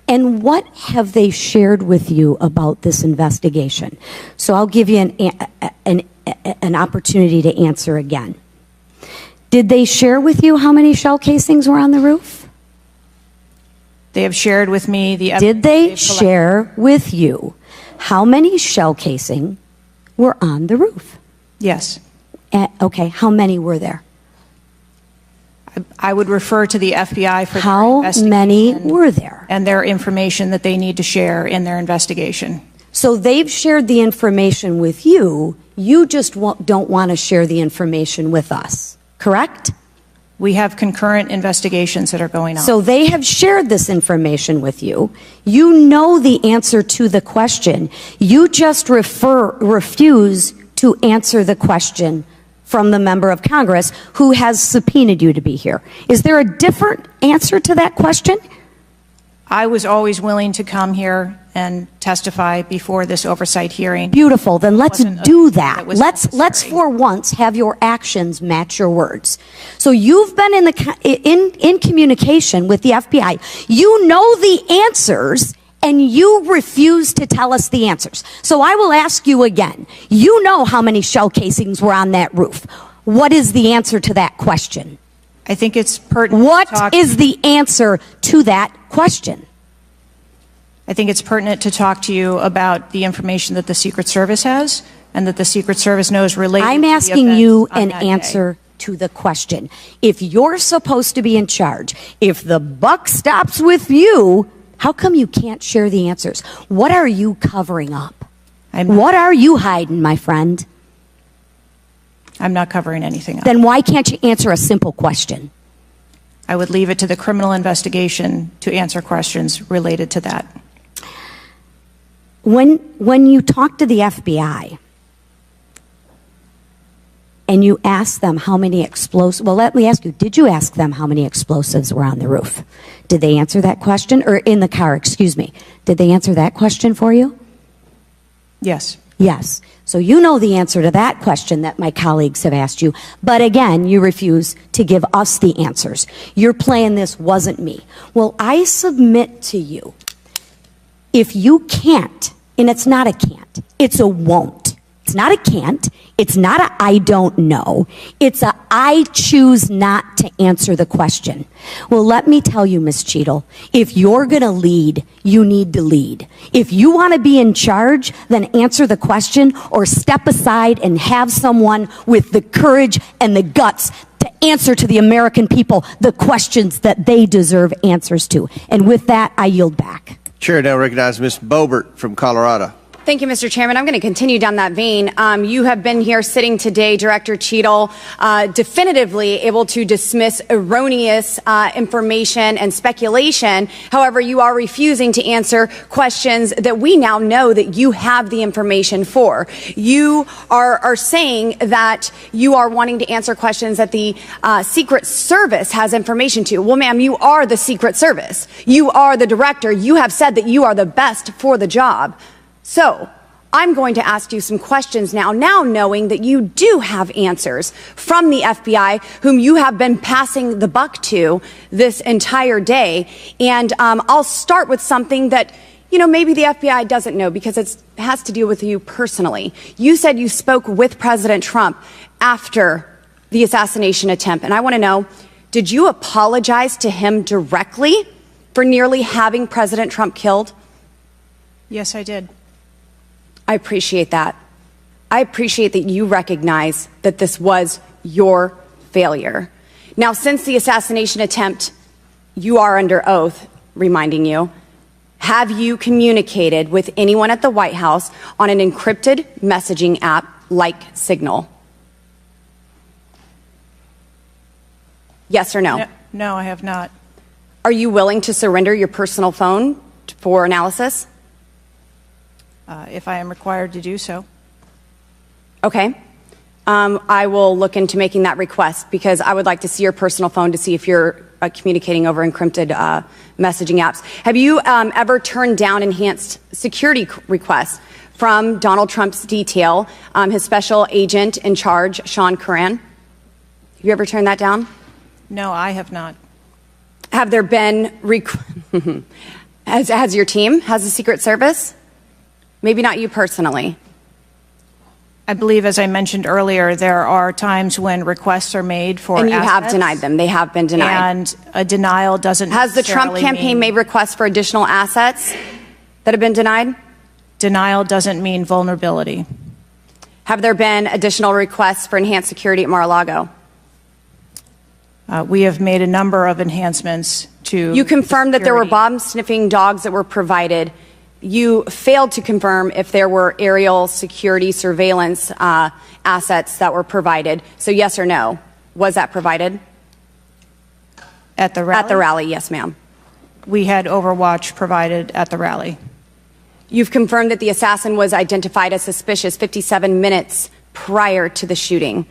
And what have they shared with you about this investigation? So I'll give you an opportunity to answer again. Did they share with you how many shell casings were on the roof? They have shared with me the evidence. Did they share with you how many shell casing were on the roof? Yes. Okay, how many were there? I would refer to the FBI for how many were there? And their information that they need to share in their investigation. So they've shared the information with you. You just don't want to share the information with us, correct? We have concurrent investigations that are going on. So they have shared this information with you. You know the answer to the question. You just refuse to answer the question from the member of Congress who has subpoenaed you to be here. Is there a different answer to that question? I was always willing to come here and testify before this oversight hearing. Beautiful. Then let's do that. Let's for once have your actions match your words. So you've been in communication with the FBI. You know the answers and you refuse to tell us the answers. So I will ask you again. You know how many shell casings were on that roof. What is the answer to that question? I think it's pertinent. What is the answer to that question? I think it's pertinent to talk to you about the information that the Secret Service has and that the Secret Service knows related to the I'm asking events you on an that answer to the question. If you're supposed to be in charge, if the buck stops with you, how come you can't share the answers? What are you covering up? What are you hiding, my friend? I'm not covering anything up. Then why can't you answer a simple question? I would leave it to the criminal investigation to answer questions related to that. When you talk to the FBI and you ask them how many explosives, well, let me ask you, did you ask them how many explosives were on the roof? Did they answer that question? Or in the car, excuse me. Did they answer that question for you? Yes. Yes. So you know the answer to that question that my colleagues have asked you. But again, you refuse to give us the answers. You're playing this wasn't me. Well, I submit to you, if you can't, and it's not a can't, it's a won't. It's not a can't. It's not a I don't know. It's a I choose not to answer the question. Well, let me tell you, Ms. Cheatle, if you're going to lead, you need to lead. If you want to be in charge, then answer the question or step aside and have someone with the courage and the guts to answer to the American people the questions that they deserve answers to. And with that, I yield back. Chair now recognizes Ms. Boebert from Colorado. Thank you, Mr. Chairman. I'm going to continue down that vein. You have been here sitting today, Director Cheatle, definitively able to dismiss erroneous information and speculation. However, you are refusing to answer questions that we now know that you have the information for. You are saying that you are wanting to answer questions that the Secret Service has information to. Well, ma'am, you are the Secret Service. You are the director. You have said that you are the best for the job. So, I'm going to ask you some questions now knowing that you do have answers from the FBI, whom you have been passing the buck to this entire day. And I'll start with something that, maybe the FBI doesn't know because it has to deal with you personally. You said you spoke with President Trump after the assassination attempt. And I want to know, did you apologize to him directly for nearly having President Trump killed? Yes, I did. I appreciate that. I appreciate that you recognize that this was your failure. Now, since the assassination attempt, you are under oath, reminding you, have you communicated with anyone at the White House on an encrypted messaging app like Signal? Yes or no? No, I have not. Are you willing to surrender your personal phone for analysis? If I am required to do so. Okay. I will look into making that request because I would like to see your personal phone to see if you're communicating over encrypted messaging apps. Have you ever turned down enhanced security requests from Donald Trump's detail, his special agent in charge, Sean Curran? Have you ever turned that down? No, I have not. Have there been, has your team, has the Secret Service? Maybe not you personally. I believe, as I mentioned earlier, there are times when requests are made for and you assets, have denied them. They have been denied. And a denial doesn't Has the Trump campaign made requests for additional assets that have been denied? Denial doesn't mean vulnerability. Have there been additional requests for enhanced security at Mar-a-Lago? We have made a number of enhancements to. You confirmed that there were bomb-sniffing dogs that were provided. You failed to confirm if there were aerial security surveillance assets that were provided. So yes or no? Was that provided? At the rally? At the rally, yes, ma'am. We had Overwatch provided at the rally. You've confirmed that the assassin was identified as suspicious 57 minutes prior to the shooting.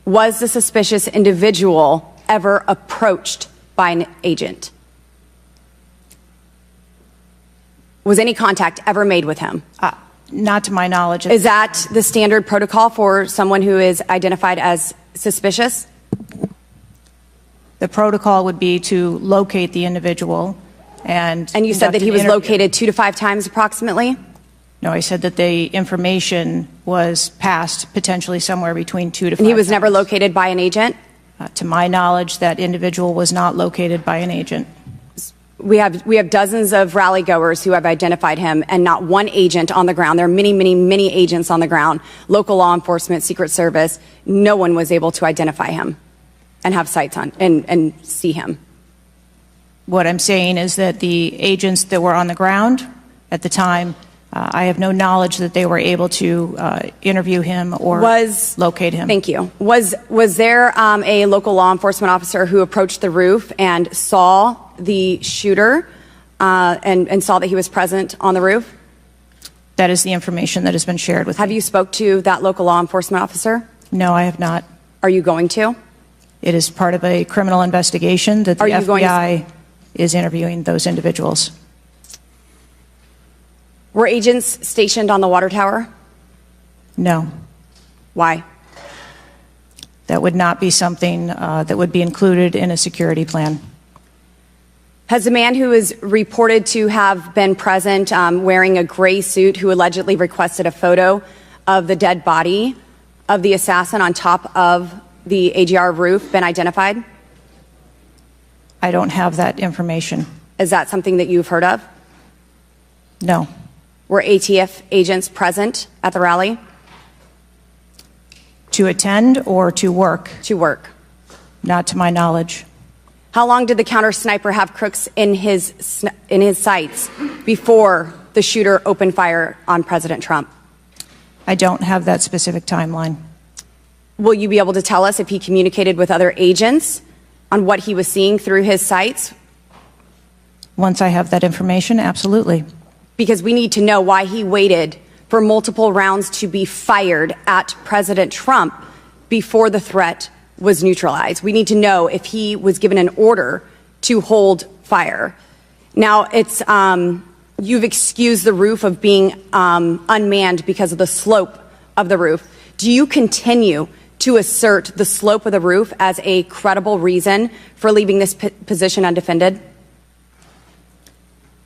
Was the suspicious individual ever approached by an agent? Was any contact ever made with him? Not to my knowledge. Is that the standard protocol for someone who is identified as suspicious? The protocol would be to locate the individual and you said that he was located 2 to 5 times approximately? No, I said that the information was passed potentially somewhere between 2 to 5 And he was times. never located by an agent? To my knowledge, that individual was not located by an agent. We have dozens of rally goers who have identified him and not one agent on the ground. There are many, many, many agents on the ground, local law enforcement, Secret Service. No one was able to identify him and have sights on and see him. What I'm saying is that the agents that were on the ground at the time, I have no knowledge that they were able to interview him or locate him. Thank you. Was there a local law enforcement officer who approached the roof and saw the shooter and saw that he was present on the roof? That is the information that has been shared with me. Have you spoke to that local law enforcement officer? No, I have not. Are you going to? It is part of a criminal investigation that the FBI is interviewing those individuals. Were agents stationed on the water tower? No. Why? That would not be something that would be included in a security plan. Has the man who is reported to have been present wearing a gray suit who allegedly requested a photo of the dead body of the assassin on top of the AGR roof been identified? I don't have that information. Is that something that you've heard of? No. Were ATF agents present at the rally? To attend or to work? To work. Not to my knowledge. How long did the counter sniper have crooks in his sights before the shooter opened fire on President Trump? I don't have that specific timeline. Will you be able to tell us if he communicated with other agents on what he was seeing through his sights? Once I have that information, absolutely. Because we need to know why he waited for multiple rounds to be fired at President Trump before the threat was neutralized. We need to know if he was given an order to hold fire. Now, You've excused the roof of being unmanned because of the slope of the roof. Do you continue to assert the slope of the roof as a credible reason for leaving this position undefended?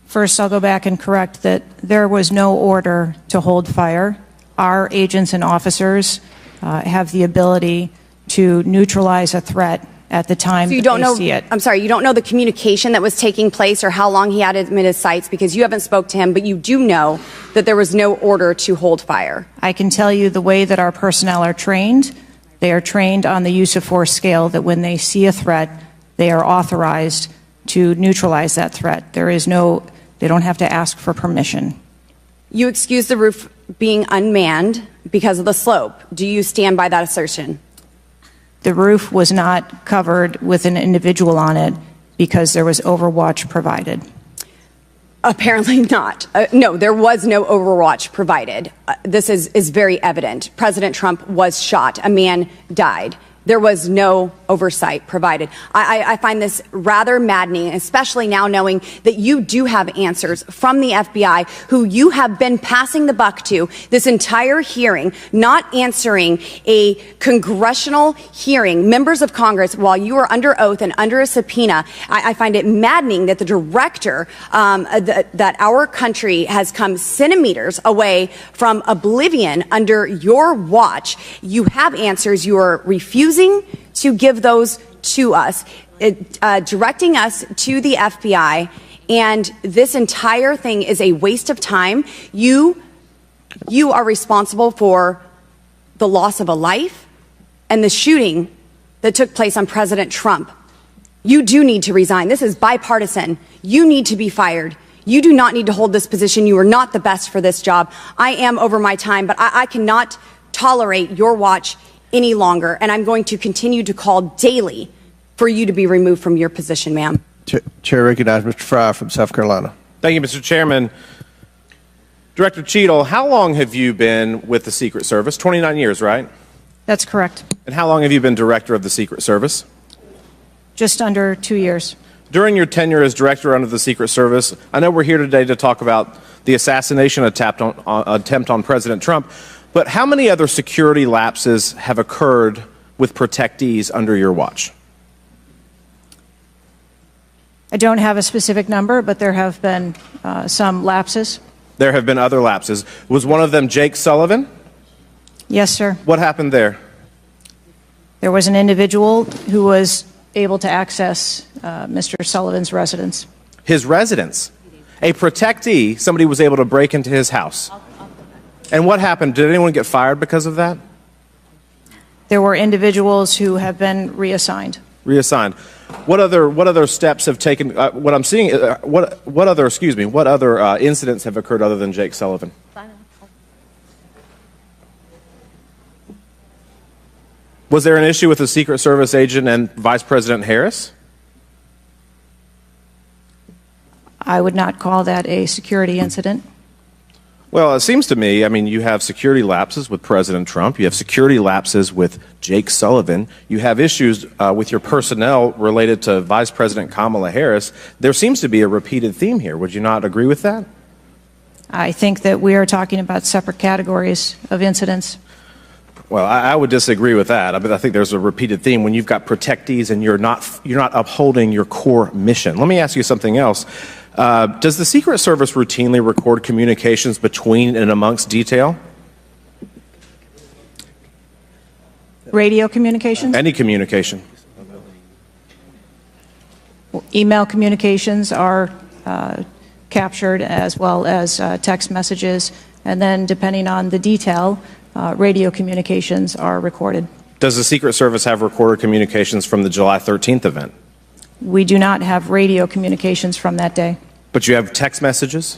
First, I'll go back and correct that there was no order to hold fire. Our agents and officers have the ability to neutralize a threat at the time So you that don't they know, see it. I'm sorry, you don't know the communication that was taking place or how long he had him at his sites because you haven't spoke to him, but you do know that there was no order to hold fire. I can tell you the way that our personnel are trained. They are trained on the use of force scale that when they see a threat, they are authorized to neutralize that threat. They don't have to ask for permission. You excuse the roof being unmanned because of the slope. Do you stand by that assertion? The roof was not covered with an individual on it because there was overwatch provided. Apparently not. No, there was no overwatch provided. This is very evident. President Trump was shot. A man died. There was no oversight provided. I find this rather maddening, especially now knowing that you do have answers from the FBI, who you have been passing the buck to this entire hearing, not answering a congressional hearing, members of Congress, while you are under oath and under a subpoena. I find it maddening that the director, that our country has come centimeters away from oblivion under your watch. You have answers. You are refusing to give those to us, directing us to the FBI, and this entire thing is a waste of time. You are responsible for the loss of a life and the shooting that took place on President Trump. You do need to resign. This is bipartisan. You need to be fired. You do not need to hold this position. You are not the best for this job. I am over my time, but I cannot tolerate your watch any longer, and I'm going to continue to call daily for you to be removed from your position, ma'am. Chair recognizes Mr. Fry from South Carolina. Thank you, Mr. Chairman. Director Cheatle, how long have you been with the Secret Service? 29 years, right? That's correct. And how long have you been director of the Secret Service? Just under 2 years. During your tenure as director under the Secret Service, I know we're here today to talk about the assassination attempt on President Trump, but how many other security lapses have occurred with protectees under your watch? I don't have a specific number, but there have been some lapses. There have been other lapses. Was one of them Jake Sullivan? Yes, sir. What happened there? There was an individual who was able to access Mr. Sullivan's residence. His residence? A protectee, somebody was able to break into his house. And what happened? Did anyone get fired because of that? There were individuals who have been reassigned. Reassigned. What other steps have taken? What I'm seeing. What other incidents have occurred other than Jake Sullivan? Was there an issue with the Secret Service agent and Vice President Harris? I would not call that a security incident. Well, it seems to me, I mean, you have security lapses with President Trump. You have security lapses with Jake Sullivan. You have issues with your personnel related to Vice President Kamala Harris. There seems to be a repeated theme here. Would you not agree with that? I think that we are talking about separate categories of incidents. Well, I would disagree with that. I think there's a repeated theme when you've got protectees and you're not upholding your core mission. Let me ask you something else. Does the Secret Service routinely record communications between and amongst detail? Radio communications? Any communication. Email communications are captured, as well as text messages, and then depending on the detail, radio communications are recorded. Does the Secret Service have recorded communications from the July 13th event? We do not have radio communications from that day. But you have text messages?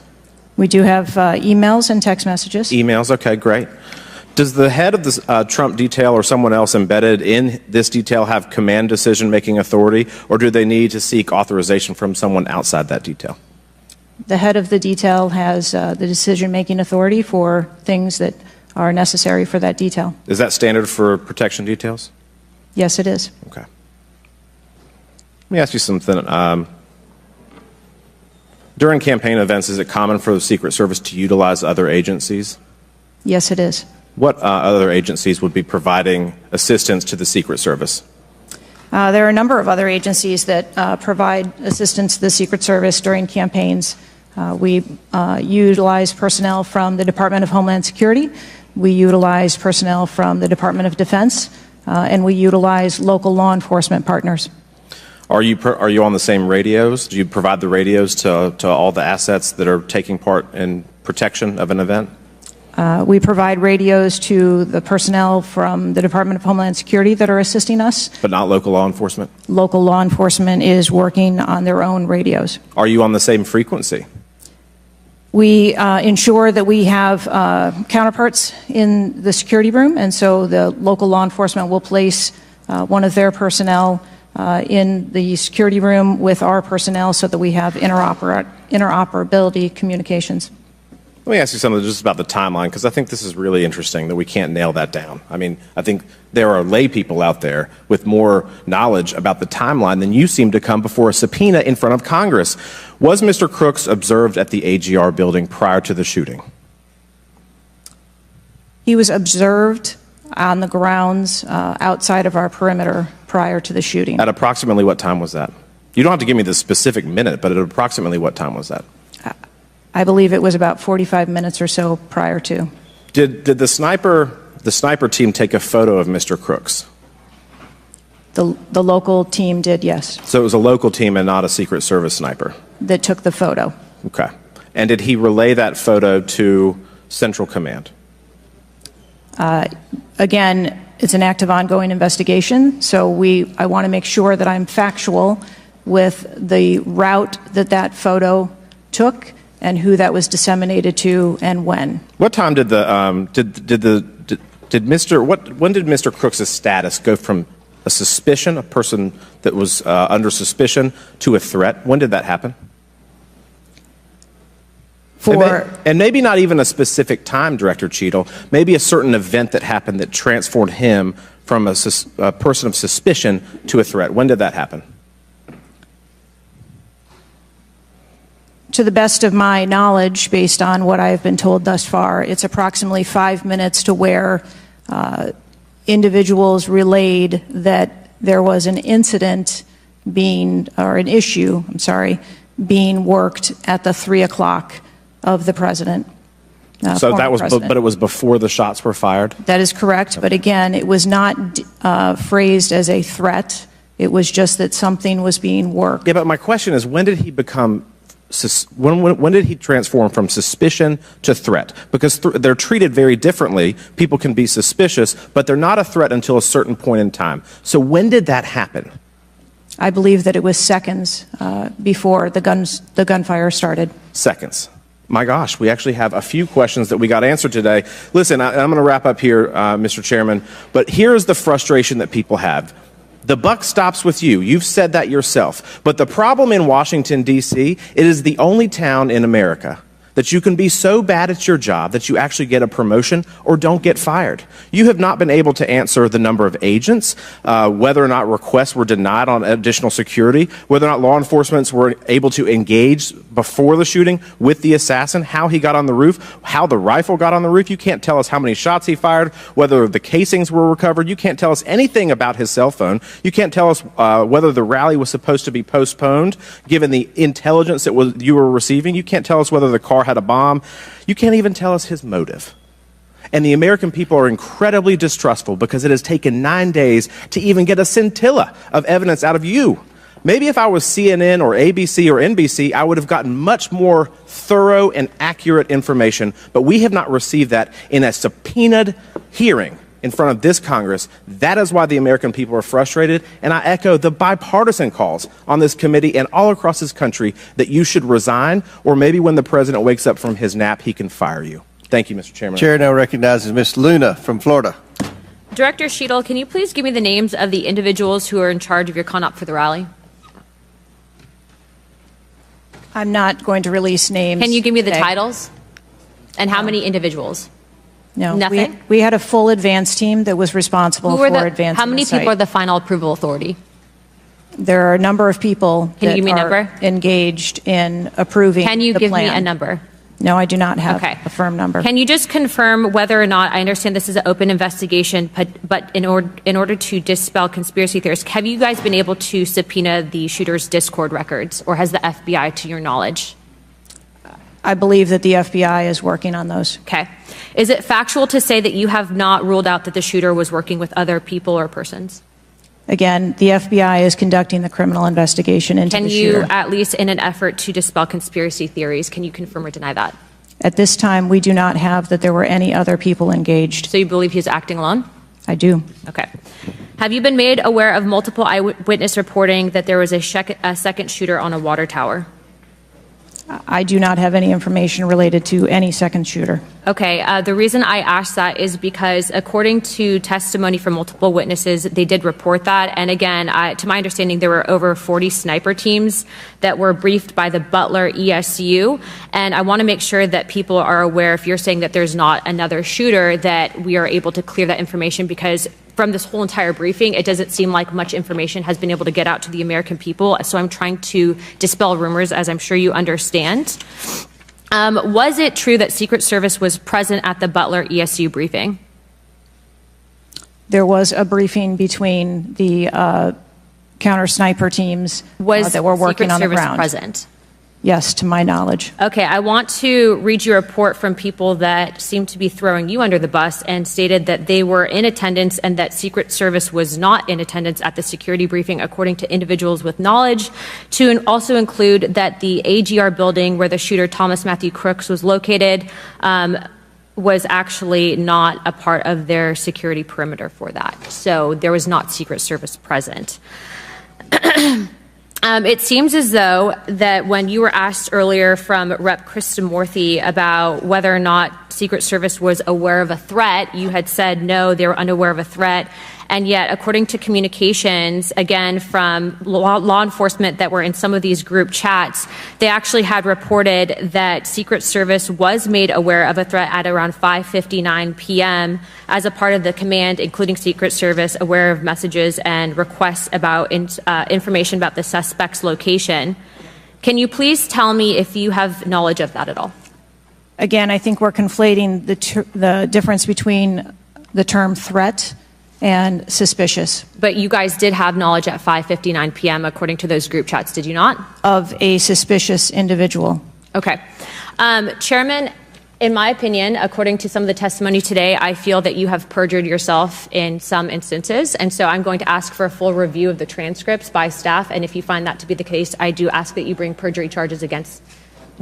We do have emails and text messages. Emails, okay, great. Does the head of the Trump detail or someone else embedded in this detail have command decision-making authority, or do they need to seek authorization from someone outside that detail? The head of the detail has the decision-making authority for things that are necessary for that detail. Is that standard for protection details? Yes, it is. Okay. Let me ask you something. During campaign events, is it common for the Secret Service to utilize other agencies? Yes, it is. What other agencies would be providing assistance to the Secret Service? There are a number of other agencies that provide assistance to the Secret Service during campaigns. We utilize personnel from the Department of Homeland Security. We utilize personnel from the Department of Defense, and we utilize local law enforcement partners. Are you on the same radios? Do you provide the radios to all the assets that are taking part in protection of an event? We provide radios to the personnel from the Department of Homeland Security that are assisting us. But not local law enforcement? Local law enforcement is working on their own radios. Are you on the same frequency? We ensure that we have counterparts in the security room, and so the local law enforcement will place one of their personnel in the security room with our personnel so that we have interoperability communications. Let me ask you something just about the timeline, because I think this is really interesting that we can't nail that down. I mean, I think there are lay people out there with more knowledge about the timeline than you seem to come before a subpoena in front of Congress. Was Mr. Crooks observed at the AGR building prior to the shooting? He was observed on the grounds outside of our perimeter prior to the shooting. At approximately what time was that? You don't have to give me the specific minute, but at approximately what time was that? I believe it was about 45 minutes or so prior to. Did the sniper team take a photo of Mr. Crooks? The local team did, yes. So it was a local team and not a Secret Service sniper? That took the photo. Okay. And did he relay that photo to Central Command? Again, it's an active ongoing investigation, so I want to make sure that I'm factual with the route that photo took and who that was disseminated to and when. What time did when did Mr. Crooks' status go from a suspicion, a person that was under suspicion, to a threat? When did that happen? And maybe not even a specific time, Director Cheatle, maybe a certain event that happened that transformed him from a person of suspicion to a threat. When did that happen? To the best of my knowledge, based on what I've been told thus far, it's approximately 5 minutes to where individuals relayed that there was an incident being worked at the 3 o'clock of the president. So that was, but it was before the shots were fired? That is correct, but again, it was not phrased as a threat. It was just that something was being worked. Yeah, but my question is, when did he become, when did he transform from suspicion to threat? Because they're treated very differently. People can be suspicious, but they're not a threat until a certain point in time. So when did that happen? I believe that it was seconds before the gunfire started. Seconds. My gosh, we actually have a few questions that we got answered today. Listen, I'm going to wrap up here, Mr. Chairman, but here's the frustration that people have. The buck stops with you. You've said that yourself. But the problem in Washington, D.C., it is the only town in America that you can be so bad at your job that you actually get a promotion or don't get fired. You have not been able to answer the number of agents, whether or not requests were denied on additional security, whether or not law enforcement were able to engage before the shooting with the assassin, how he got on the roof, how the rifle got on the roof. You can't tell us how many shots he fired, whether the casings were recovered. You can't tell us anything about his cell phone. You can't tell us whether the rally was supposed to be postponed, given the intelligence that you were receiving. You can't tell us whether the car had a bomb. You can't even tell us his motive. And the American people are incredibly distrustful because it has taken 9 days to even get a scintilla of evidence out of you. Maybe if I was CNN or ABC or NBC, I would have gotten much more thorough and accurate information, but we have not received that in a subpoenaed hearing in front of this Congress. That is why the American people are frustrated, and I echo the bipartisan calls on this committee and all across this country that you should resign, or maybe when the president wakes up from his nap, he can fire you. Thank you, Mr. Chairman. Chair now recognizes Ms. Luna from Florida. Director Cheatle, can you please give me the names of the individuals who are in charge of your conduct for the rally? I'm not going to release names. Can you give me the titles? And how many individuals? No. Nothing? We had a full advance team that was responsible for advancing How many the site. people are the final approval authority? There are a number of people Can you that give me a are number? engaged in approving Can you the give me plan. a number? No, I do not have Okay. a firm number. Can you just confirm whether or not, I understand this is an open investigation, but in order to dispel conspiracy theories, have you guys been able to subpoena the shooter's Discord records, or has the FBI, to your knowledge? I believe that the FBI is working on those. Okay. Is it factual to say that you have not ruled out that the shooter was working with other people or persons? Again, the FBI is conducting the criminal investigation into Can the you, shooter. at least in an effort to dispel conspiracy theories, can you confirm or deny that? At this time, we do not have that there were any other people engaged. So you believe he was acting alone? I do. Okay. Have you been made aware of multiple eyewitness reporting that there was a second shooter on a water tower? I do not have any information related to any second shooter. Okay, the reason I asked that is because according to testimony from multiple witnesses, they did report that. And again, to my understanding, there were over 40 sniper teams that were briefed by the Butler ESU. And I want to make sure that people are aware, if you're saying that there's not another shooter, that we are able to clear that information, because from this whole entire briefing, it doesn't seem like much information has been able to get out to the American people. So I'm trying to dispel rumors, as I'm sure you understand. Was it true that Secret Service was present at the Butler ESU briefing? There was a briefing between the counter sniper teams that were working Secret on the Service ground. present? Yes, to my knowledge. Okay, I want to read you a report from people that seem to be throwing you under the bus and stated that they were in attendance and that Secret Service was not in attendance at the security briefing, according to individuals with knowledge, to also include that the AGR building where the shooter Thomas Matthew Crooks was located was actually not a part of their security perimeter for that. So there was not Secret Service present. It seems as though that when you were asked earlier from Rep. Krishnamurthy about whether or not Secret Service was aware of a threat, you had said no, they were unaware of a threat. And yet, according to communications, again, from law enforcement that were in some of these group chats, they actually had reported that Secret Service was made aware of a threat at around 5:59 p.m. as a part of the command, including Secret Service, aware of messages and requests about information about the suspect's location. Can you please tell me if you have knowledge of that at all? Again, I think we're conflating the difference between the term threat and suspicious. But you guys did have knowledge at 5:59 p.m. according to those group chats, did you not? Of a suspicious individual. Okay. Chairman, in my opinion, according to some of the testimony today, I feel that you have perjured yourself in some instances. And so I'm going to ask for a full review of the transcripts by staff. And if you find that to be the case, I do ask that you bring perjury charges against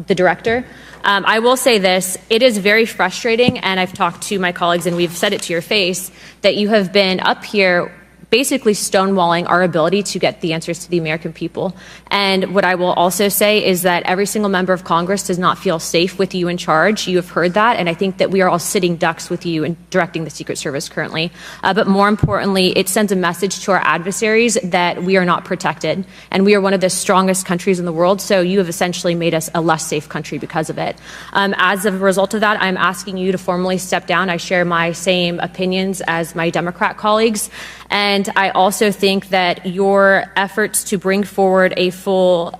the director. I will say this, it is very frustrating, and I've talked to my colleagues and we've said it to your face, that you have been up here basically stonewalling our ability to get the answers to the American people. And what I will also say is that every single member of Congress does not feel safe with you in charge. You have heard that, and I think that we are all sitting ducks with you in directing the Secret Service currently. But more importantly, it sends a message to our adversaries that we are not protected, and we are one of the strongest countries in the world, so you have essentially made us a less safe country because of it. As a result of that, I'm asking you to formally step down. I share my same opinions as my Democrat colleagues, and I also think that your efforts to bring forward a full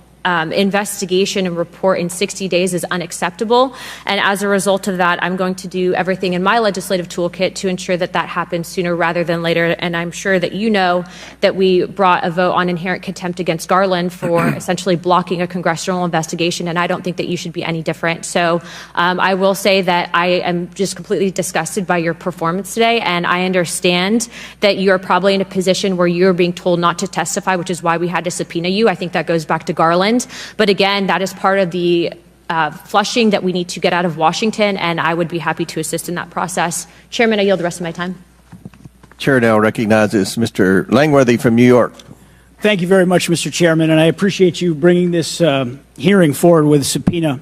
investigation and report in 60 days is unacceptable. And as a result of that, I'm going to do everything in my legislative toolkit to ensure that that happens sooner rather than later. And I'm sure that you know that we brought a vote on inherent contempt against Garland for essentially blocking a congressional investigation. And I don't think that you should be any different. So I will say that I am just completely disgusted by your performance today. And I understand that you're probably in a position where you're being told not to testify, which is why we had to subpoena you. I think that goes back to Garland. But again, that is part of the flushing that we need to get out of Washington, and I would be happy to assist in that process. Chairman, I yield the rest of my time. Chair now recognizes Mr. Langworthy from New York. Thank you very much, Mr. Chairman, and I appreciate you bringing this hearing forward with a subpoena.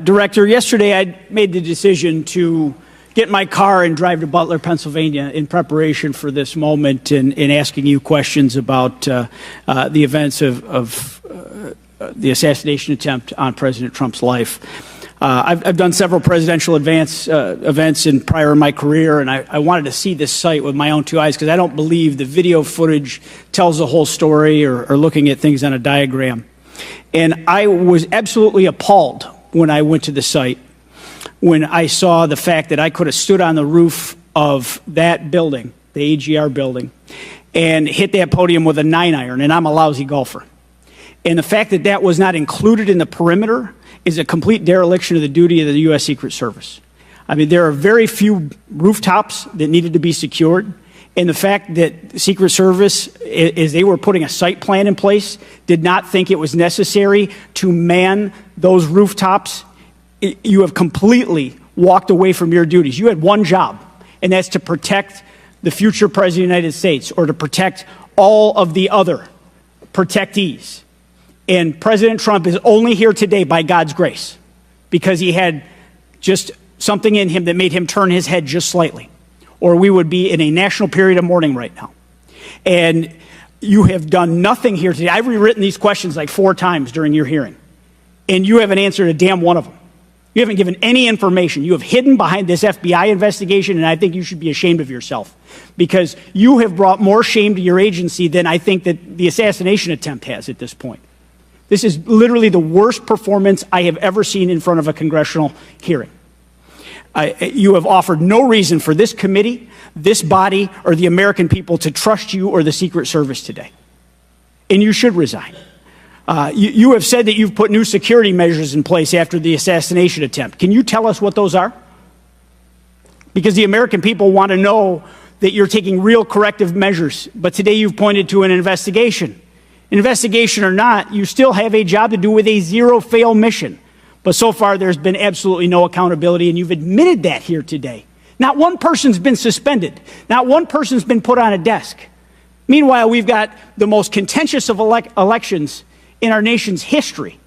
Director, yesterday I made the decision to get in my car and drive to Butler, Pennsylvania in preparation for this moment and asking you questions about the events of the assassination attempt on President Trump's life. I've done several presidential events in prior in my career, and I wanted to see this site with my own two eyes because I don't believe the video footage tells the whole story or looking at things on a diagram. And I was absolutely appalled when I went to the site, when I saw the fact that I could have stood on the roof of that building, the AGR building, and hit that podium with a 9-iron, and I'm a lousy golfer. And the fact that that was not included in the perimeter is a complete dereliction of the duty of the U.S. Secret Service. I mean, there are very few rooftops that needed to be secured. And the fact that Secret Service, as they were putting a site plan in place, did not think it was necessary to man those rooftops, you have completely walked away from your duties. You had one job, and that's to protect the future President of the United States or to protect all of the other protectees. And President Trump is only here today by God's grace because he had just something in him that made him turn his head just slightly, or we would be in a national period of mourning right now. And you have done nothing here today. I've rewritten these questions like 4 times during your hearing, and you haven't answered a damn one of them. You haven't given any information. You have hidden behind this FBI investigation, and I think you should be ashamed of yourself because you have brought more shame to your agency than I think that the assassination attempt has at this point. This is literally the worst performance I have ever seen in front of a congressional hearing. You have offered no reason for this committee, this body, or the American people to trust you or the Secret Service today. And you should resign. You have said that you've put new security measures in place after the assassination attempt. Can you tell us what those are? Because the American people want to know that you're taking real corrective measures. But today you've pointed to an investigation. Investigation or not, you still have a job to do with a zero-fail mission. But so far, there's been absolutely no accountability, and you've admitted that here today. Not one person's been suspended. Not one person's been put on a desk. Meanwhile, we've got the most contentious of elections in our nation's history,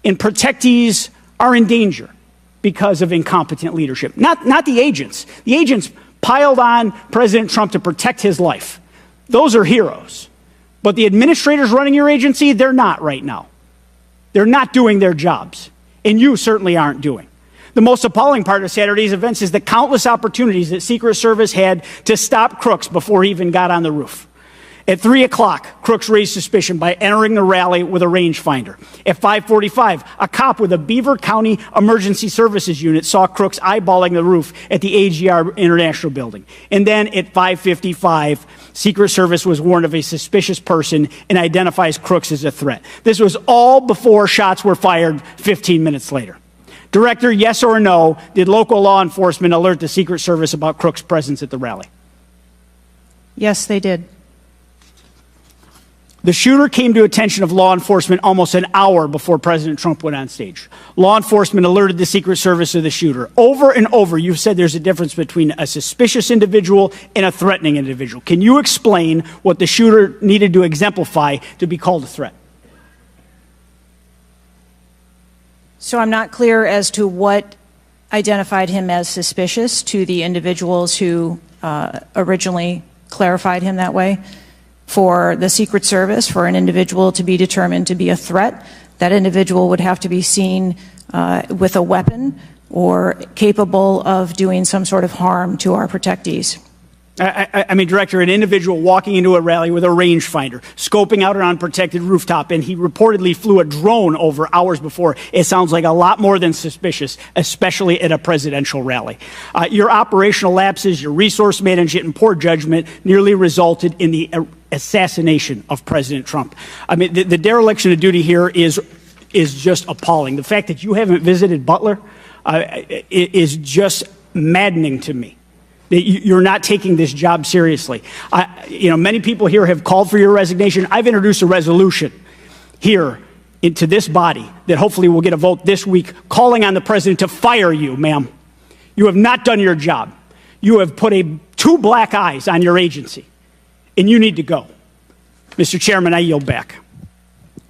and protectees are in danger because of incompetent leadership. Not the agents. The agents piled on President Trump to protect his life. Those are heroes. But the administrators running your agency, they're not right now. They're not doing their jobs. And you certainly aren't doing. The most appalling part of Saturday's events is the countless opportunities that Secret Service had to stop Crooks before he even got on the roof. At 3 o'clock, Crooks raised suspicion by entering the rally with a rangefinder. At 5:45, a cop with a Beaver County Emergency Services unit saw Crooks eyeballing the roof at the AGR International Building. And then at 5:55, Secret Service was warned of a suspicious person and identifies Crooks as a threat. This was all before shots were fired 15 minutes later. Director, yes or no, did local law enforcement alert the Secret Service about Crooks' presence at the rally? Yes, they did. The shooter came to attention of law enforcement almost an hour before President Trump went on stage. Law enforcement alerted the Secret Service of the shooter. Over and over, you've said there's a difference between a suspicious individual and a threatening individual. Can you explain what the shooter needed to exemplify to be called a threat? So I'm not clear as to what identified him as suspicious to the individuals who originally clarified him that way. For the Secret Service, for an individual to be determined to be a threat, that individual would have to be seen with a weapon or capable of doing some sort of harm to our protectees. I mean, Director, an individual walking into a rally with a rangefinder, scoping out an unprotected rooftop, and he reportedly flew a drone over hours before. It sounds like a lot more than suspicious, especially at a presidential rally. Your operational lapses, your resource management, and poor judgment nearly resulted in the assassination of President Trump. I mean, the dereliction of duty here is just appalling. The fact that you haven't visited Butler is just maddening to me. That you're not taking this job seriously. Many people here have called for your resignation. I've introduced a resolution here into this body that hopefully will get a vote this week calling on the president to fire you, ma'am. You have not done your job. You have put 2 black eyes on your agency, and you need to go. Mr. Chairman, I yield back.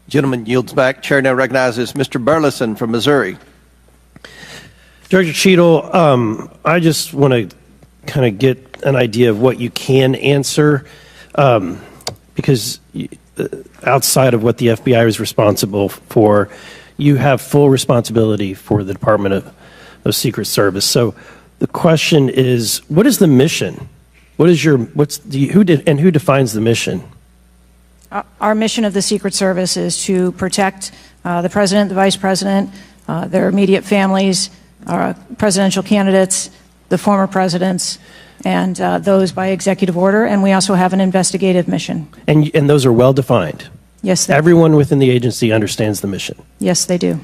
Gentleman yields back. Chair now recognizes Mr. Burleson from Missouri. Director Cheatle, I just want to kind of get an idea of what you can answer, because outside of what the FBI is responsible for, you have full responsibility for the Department of Secret Service. So the question is, what is the mission? Who defines the mission? Our mission of the Secret Service is to protect the President, the Vice President, their immediate families, presidential candidates, the former presidents, and those by executive order. And we also have an investigative mission. And those are well defined? Yes, they Everyone within the agency understands the mission? Yes, they do.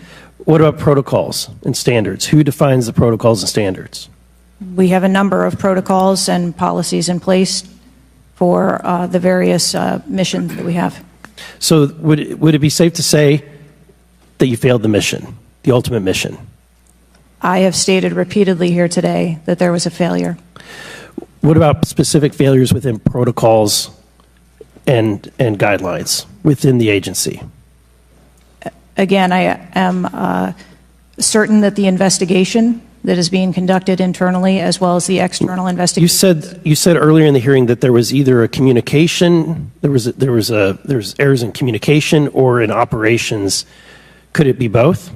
What about protocols and standards? Who defines the protocols and standards? We have a number of protocols and policies in place for the various missions that we have. So would it be safe to say that you failed the mission, the ultimate mission? I have stated repeatedly here today that there was a failure. What about specific failures within protocols and guidelines within the agency? Again, I am certain that the investigation that is being conducted internally as well as the external investigation. You said earlier in the hearing that there was either a communication, there was errors in communication or in operations. Could it be both?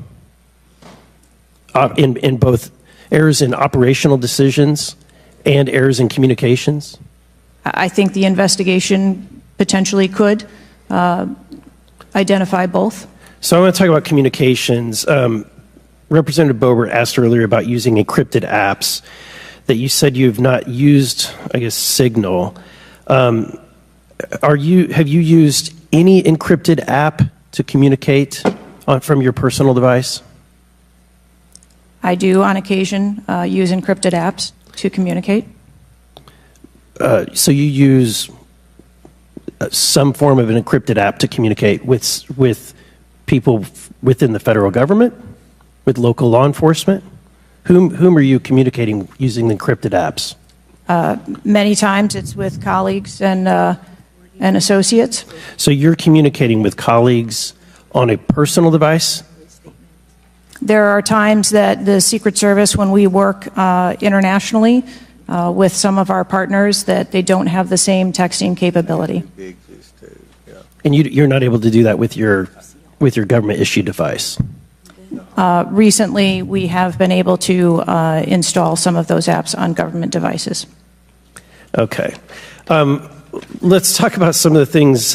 In both errors in operational decisions and errors in communications? I think the investigation potentially could identify both. So I want to talk about communications. Representative Boebert asked earlier about using encrypted apps, that you said you have not used, I guess, Signal. Have you used any encrypted app to communicate from your personal device? I do, on occasion, use encrypted apps to communicate. So you use some form of an encrypted app to communicate with people within the federal government? With local law enforcement? Whom are you communicating using the encrypted apps? Many times it's with colleagues and associates. So you're communicating with colleagues on a personal device? There are times that the Secret Service, when we work internationally with some of our partners, that they don't have the same texting capability. And you're not able to do that with your government-issued device? Recently, we have been able to install some of those apps on government devices. Okay. Let's talk about some of the things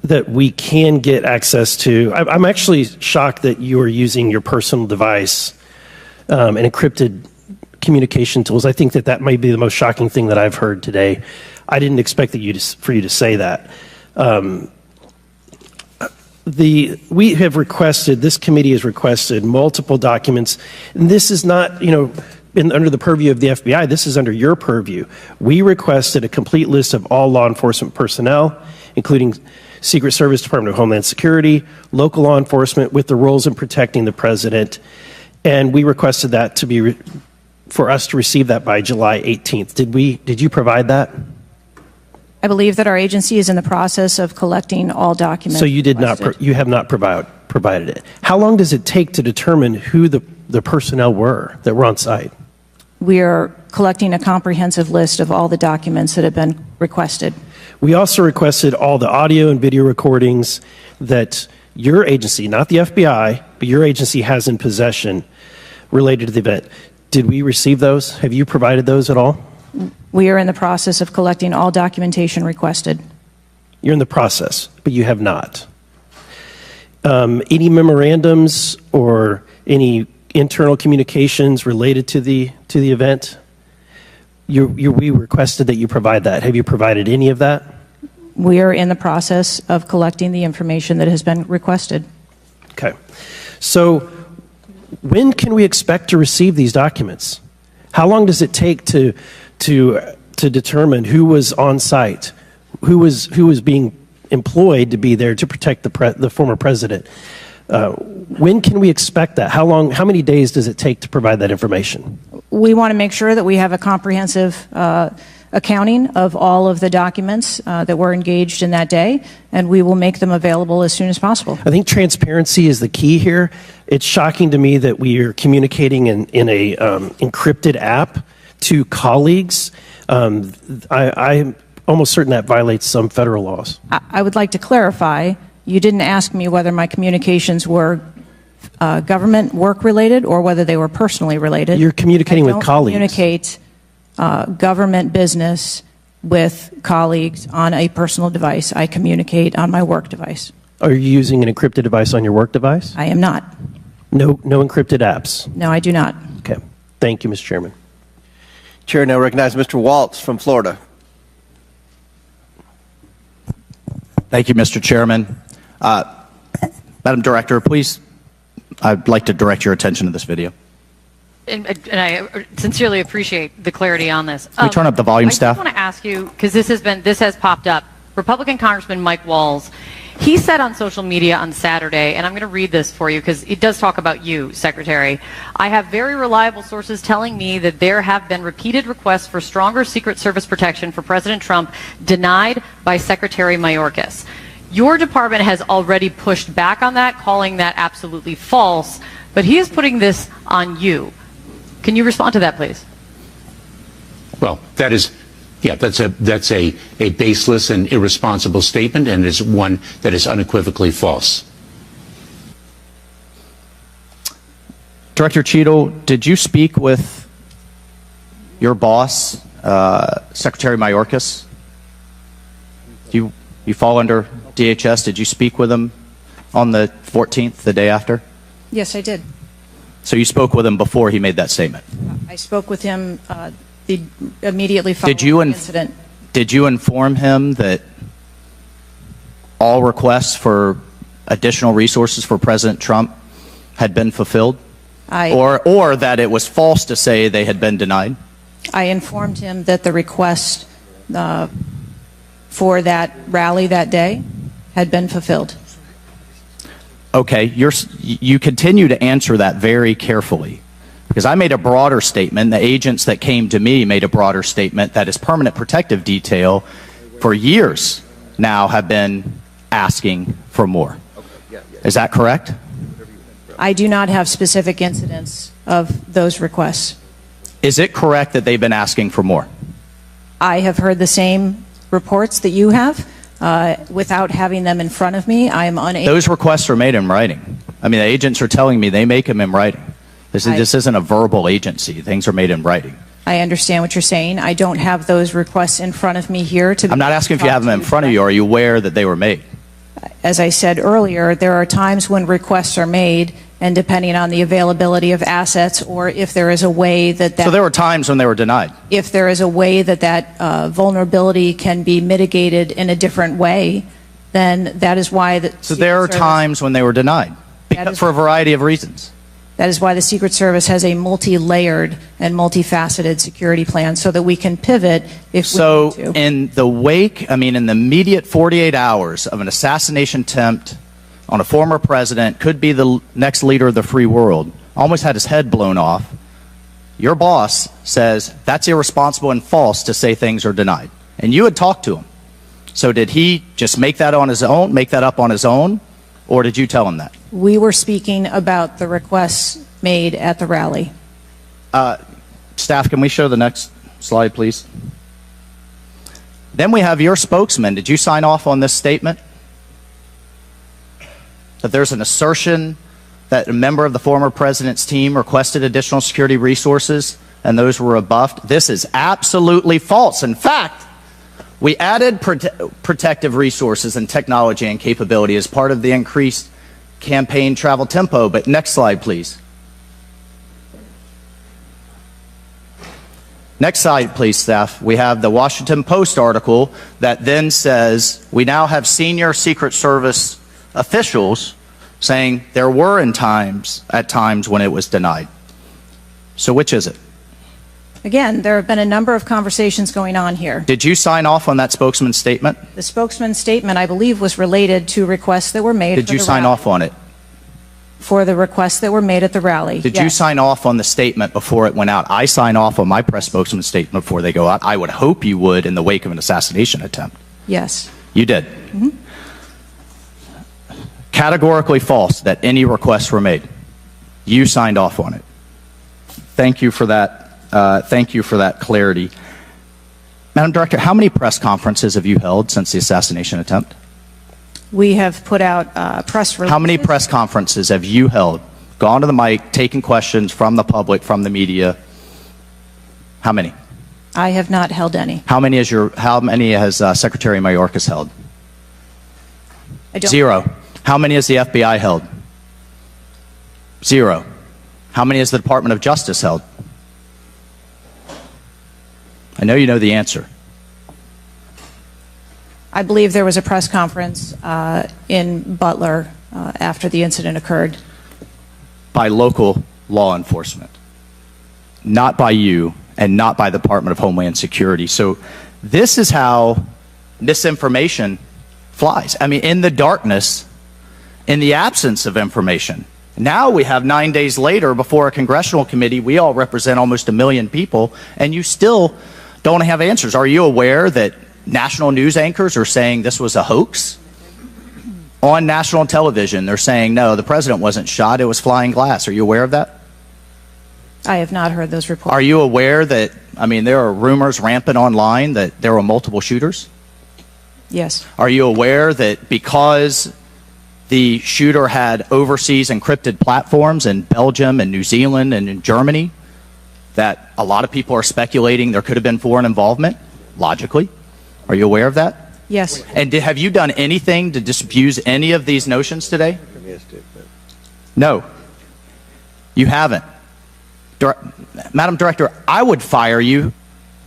that we can get access to. I'm actually shocked that you are using your personal device and encrypted communication tools. I think that might be the most shocking thing that I've heard today. I didn't expect for you to say that. We have requested, this committee has requested multiple documents, and this is not, under the purview of the FBI, this is under your purview. We requested a complete list of all law enforcement personnel, including Secret Service, Department of Homeland Security, local law enforcement with the roles in protecting the president, and we requested that for us to receive that by July 18th. Did you provide that? I believe that our agency is in the process of collecting all documents. So you have not provided it. How long does it take to determine who the personnel were that were on site? We are collecting a comprehensive list of all the documents that have been requested. We also requested all the audio and video recordings that your agency, not the FBI, but your agency has in possession related to the event. Did we receive those? Have you provided those at all? We are in the process of collecting all documentation requested. You're in the process, but you have not. Any memorandums or any internal communications related to the event? We requested that you provide that. Have you provided any of that? We are in the process of collecting the information that has been requested. Okay. So when can we expect to receive these documents? How long does it take to determine who was on site, who was being employed to be there to protect the former president? When can we expect that? How many days does it take to provide that information? We want to make sure that we have a comprehensive accounting of all of the documents that were engaged in that day, and we will make them available as soon as possible. I think transparency is the key here. It's shocking to me that we are communicating in a encrypted app to colleagues. I'm almost certain that violates some federal laws. I would like to clarify, You didn't ask me whether my communications were government work related or whether they were personally related. You're communicating with colleagues. I don't communicate government business with colleagues on a personal device. I communicate on my work device. Are you using an encrypted device on your work device? I am not. No encrypted apps? No, I do not. Okay. Thank you, Mr. Chairman. Chair now recognizes Mr. Waltz from Florida. Thank you, Mr. Chairman. Madam Director, please, I'd like to direct your attention to this video. And I sincerely appreciate the clarity on this. Can we turn up the volume, staff? I just want to ask you, because this has popped up. Republican Congressman Mike Walz, he said on social media on Saturday, and I'm going to read this for you because it does talk about you, Secretary. I have very reliable sources telling me that there have been repeated requests for stronger Secret Service protection for President Trump denied by Secretary Mayorkas. Your department has already pushed back on that, calling that absolutely false, but he is putting this on you. Can you respond to that, please? Well, that's a baseless and irresponsible statement, and is one that is unequivocally false. Director Cheatle, did you speak with your boss, Secretary Mayorkas? You fall under DHS. Did you speak with him on the 14th, the day after? Yes, I did. So you spoke with him before he made that statement? I spoke with him immediately following the incident. Did you inform him that all requests for additional resources for President Trump had been fulfilled? Or that it was false to say they had been denied? I informed him that the request for that rally that day had been fulfilled. Okay, you continue to answer that very carefully. Because I made a broader statement, the agents that came to me made a broader statement that his permanent protective detail for years now have been asking for more. Is that correct? I do not have specific incidents of those requests. Is it correct that they've been asking for more? I have heard the same reports that you have. Without having them in front of me, I am unable. Those requests are made in writing. I mean, the agents are telling me they make them in writing. This isn't a verbal agency. Things are made in writing. I understand what you're saying. I don't have those requests in front of me here. I'm not asking if you have them in front of you. Are you aware that they were made? As I said earlier, there are times when requests are made, and depending on the availability of assets, or if there is a way that So there were times when they were denied? If there is a way that vulnerability can be mitigated in a different way, then that is why So there are times when they were denied, for a variety of reasons? That is why the Secret Service has a multi-layered and multifaceted security plan so that we can pivot if we need to. In the wake, in the immediate 48 hours of an assassination attempt on a former president, could be the next leader of the free world, almost had his head blown off, your boss says that's irresponsible and false to say things are denied. And you had talked to him. So did he just make that up on his own, or did you tell him that? We were speaking about the requests made at the rally. Staff, can we show the next slide, please? Then we have your spokesman. Did you sign off on this statement? That there's an assertion that a member of the former president's team requested additional security resources and those were rebuffed? This is absolutely false. In fact, we added protective resources and technology and capability as part of the increased campaign travel tempo. But next slide, please. Next slide, please, staff. We have the Washington Post article that then says we now have senior Secret Service officials saying there were at times when it was denied. So which is it? Again, there have been a number of conversations going on here. Did you sign off on that spokesman's statement? The spokesman's statement, I believe, was related to requests that were made. Did you sign off on it? For the requests that were made at the rally. Did you sign off on the statement before it went out? I sign off on my press spokesman's statement before they go out. I would hope you would in the wake of an assassination attempt. Yes. You did? Mm-hmm. Categorically false that any requests were made. You signed off on it. Thank you for that. Thank you for that clarity. Madam Director, how many press conferences have you held since the assassination attempt? We have put out press releases. How many press conferences have you held? Gone to the mic, taken questions from the public, from the media? How many? I have not held any. How many has Secretary Mayorkas held? I don't. 0. How many has the FBI held? 0. How many has the Department of Justice held? I know you know the answer. I believe there was a press conference in Butler after the incident occurred. By local law enforcement, not by you and not by the Department of Homeland Security. So this is how misinformation flies. I mean, in the darkness, in the absence of information. Now we have 9 days later before a congressional committee, we all represent almost 1 million people, and you still don't have answers. Are you aware that national news anchors are saying this was a hoax? On national television, they're saying, no, the president wasn't shot, it was flying glass. Are you aware of that? I have not heard those reports. Are you aware that, I mean, there are rumors rampant online that there were multiple shooters? Yes. Are you aware that because the shooter had overseas encrypted platforms in Belgium and New Zealand and in Germany, that a lot of people are speculating there could have been foreign involvement, logically? Are you aware of that? Yes. And have you done anything to disabuse any of these notions today? No. You haven't. Madam Director, I would fire you,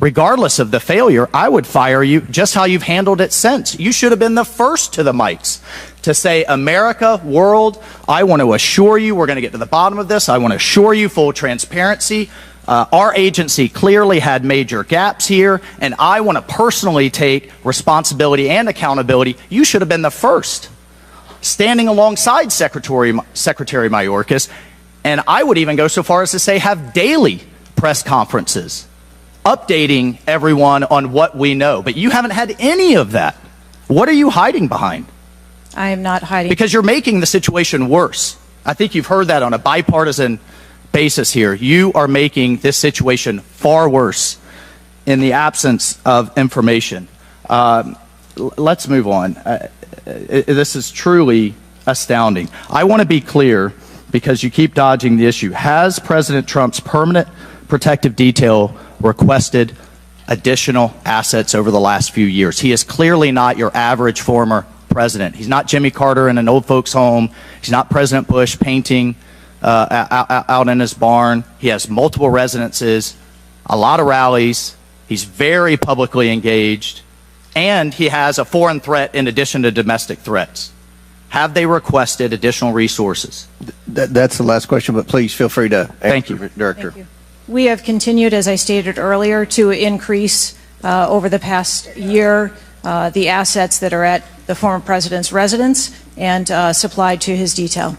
regardless of the failure, I would fire you just how you've handled it since. You should have been the first to the mics to say, America, world, I want to assure you we're going to get to the bottom of this. I want to assure you full transparency. Our agency clearly had major gaps here, and I want to personally take responsibility and accountability. You should have been the first, standing alongside Secretary Mayorkas, and I would even go so far as to say have daily press conferences, updating everyone on what we know. But you haven't had any of that. What are you hiding behind? I am not hiding. Because you're making the situation worse. I think you've heard that on a bipartisan basis here. You are making this situation far worse in the absence of information. Let's move on. This is truly astounding. I want to be clear, because you keep dodging the issue. Has President Trump's permanent protective detail requested additional assets over the last few years? He is clearly not your average former president. He's not Jimmy Carter in an old folks' home. He's not President Bush painting out in his barn. He has multiple residences, a lot of rallies. He's very publicly engaged, and he has a foreign threat in addition to domestic threats. Have they requested additional resources? That's the last question, but please feel free to answer. Thank you, Director. Thank you. We have continued, as I stated earlier, to increase over the past year the assets that are at the former president's residence and supplied to his detail.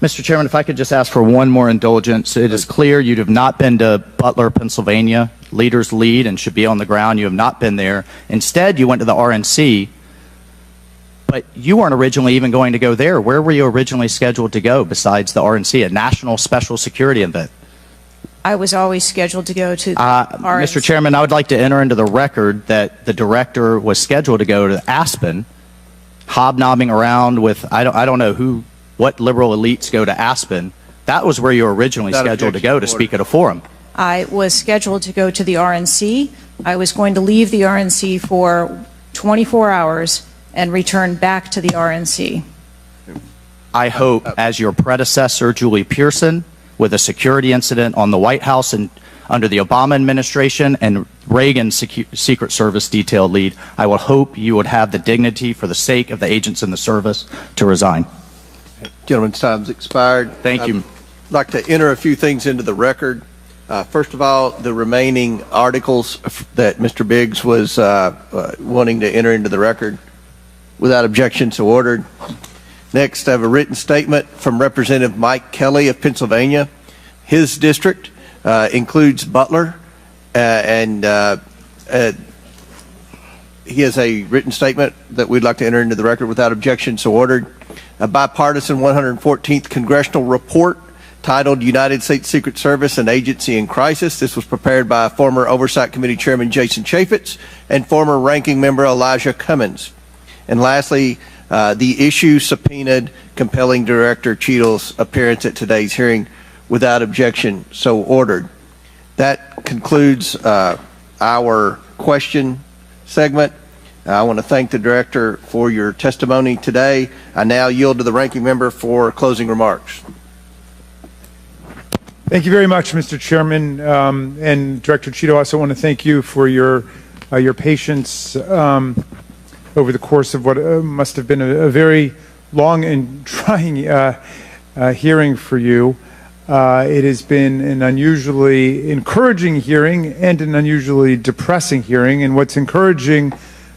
Mr. Chairman, if I could just ask for one more indulgence. It is clear you have not been to Butler, Pennsylvania. Leaders lead and should be on the ground. You have not been there. Instead, you went to the RNC, but you weren't originally even going to go there. Where were you originally scheduled to go besides the RNC, a national special security event? I was always scheduled to go to RNC. Mr. Chairman, I would like to enter into the record that the director was scheduled to go to Aspen, hobnobbing around with, I don't know what liberal elites go to Aspen. That was where you were originally scheduled to go to speak at a forum. I was scheduled to go to the RNC. I was going to leave the RNC for 24 hours and return back to the RNC. I hope, as your predecessor, Julie Pearson, with a security incident on the White House and under the Obama administration and Reagan's Secret Service detail lead, I will hope you would have the dignity for the sake of the agents in the service to resign. Gentleman's time's expired. Thank you. I'd like to enter a few things into the record. First of all, the remaining articles that Mr. Biggs was wanting to enter into the record, without objection, so ordered. Next, I have a written statement from Representative Mike Kelly of Pennsylvania. His district includes Butler, and he has a written statement that we'd like to enter into the record without objection, so ordered. A bipartisan 114th congressional report titled United States Secret Service and Agency in Crisis. This was prepared by former Oversight Committee Chairman Jason Chaffetz and former Ranking Member Elijah Cummings. And lastly, The issue subpoenaed compelling Director Cheatle's appearance at today's hearing without objection, so ordered. That concludes our question segment. I want to thank the Director for your testimony today. I now yield to the Ranking Member for closing remarks. Thank you very much, Mr. Chairman. And Director Cheatle, I also want to thank you for your patience over the course of what must have been a very long and trying hearing for you. It has been an unusually encouraging hearing and an unusually depressing hearing. And what's encouraging,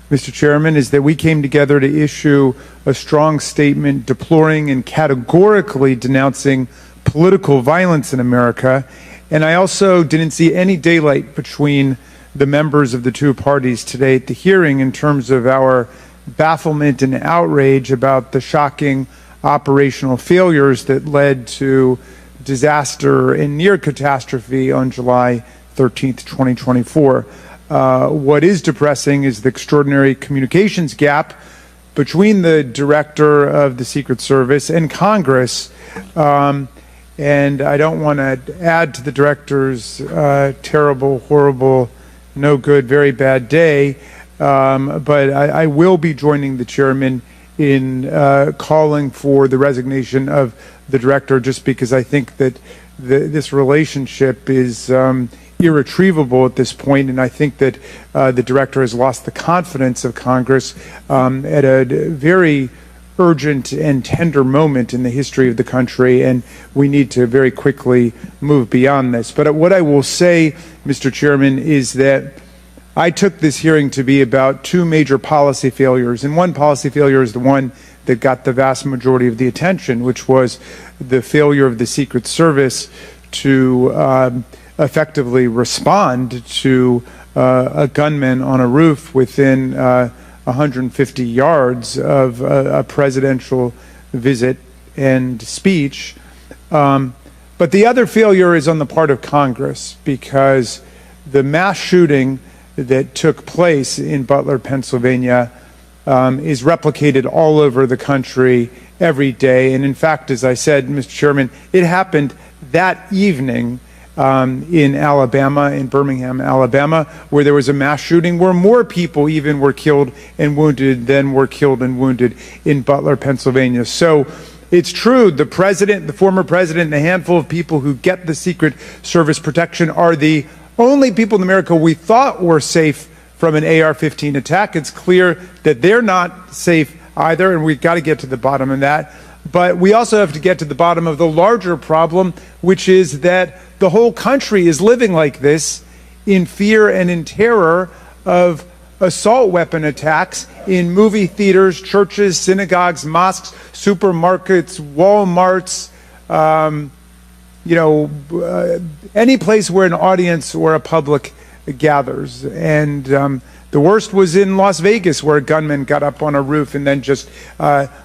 Mr. Chairman, is that we came together to issue a strong statement deploring and categorically denouncing political violence in America. And I also didn't see any daylight between the members of the two parties today at the hearing in terms of our bafflement and outrage about the shocking operational failures that led to disaster and near catastrophe on July 13th, 2024. What is depressing is the extraordinary communications gap between the Director of the Secret Service and Congress. And I don't want to add to the Director's terrible, horrible, no good, very bad day, but I will be joining the Chairman in calling for the resignation of the Director, just because I think that this relationship is irretrievable at this point, and I think that the Director has lost the confidence of Congress at a very urgent and tender moment in the history of the country, and we need to very quickly move beyond this. But what I will say, Mr. Chairman, is that I took this hearing to be about two major policy failures, and one policy failure is the one that got the vast majority of the attention, which was the failure of the Secret Service to effectively respond to a gunman on a roof within 150 yards of a presidential visit and speech. But the other failure is on the part of Congress, because the mass shooting that took place in Butler, Pennsylvania, is replicated all over the country every day. And in fact, as I said, Mr. Chairman, it happened that evening in Alabama, in Birmingham, Alabama, where there was a mass shooting where more people even were killed and wounded than were killed and wounded in Butler, Pennsylvania. So it's true, the president, the former president, and a handful of people who get the Secret Service protection are the only people in America we thought were safe from an AR-15 attack. It's clear that they're not safe either, and we've got to get to the bottom of that. But we also have to get to the bottom of the larger problem, which is that the whole country is living like this, in fear and in terror of assault weapon attacks in movie theaters, churches, synagogues, mosques, supermarkets, Walmarts, any place where an audience or a public gathers. And the worst was in Las Vegas, where a gunman got up on a roof and then just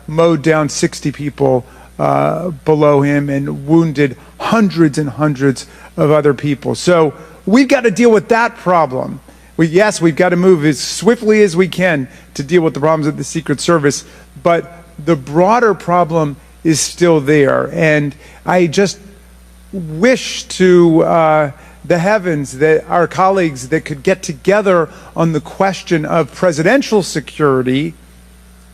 mowed down 60 people below him and wounded hundreds and hundreds of other people. So we've got to deal with that problem. Yes, we've got to move as swiftly as we can to deal with the problems of the Secret Service, but the broader problem is still there. And I just wish to the heavens that our colleagues that could get together on the question of presidential security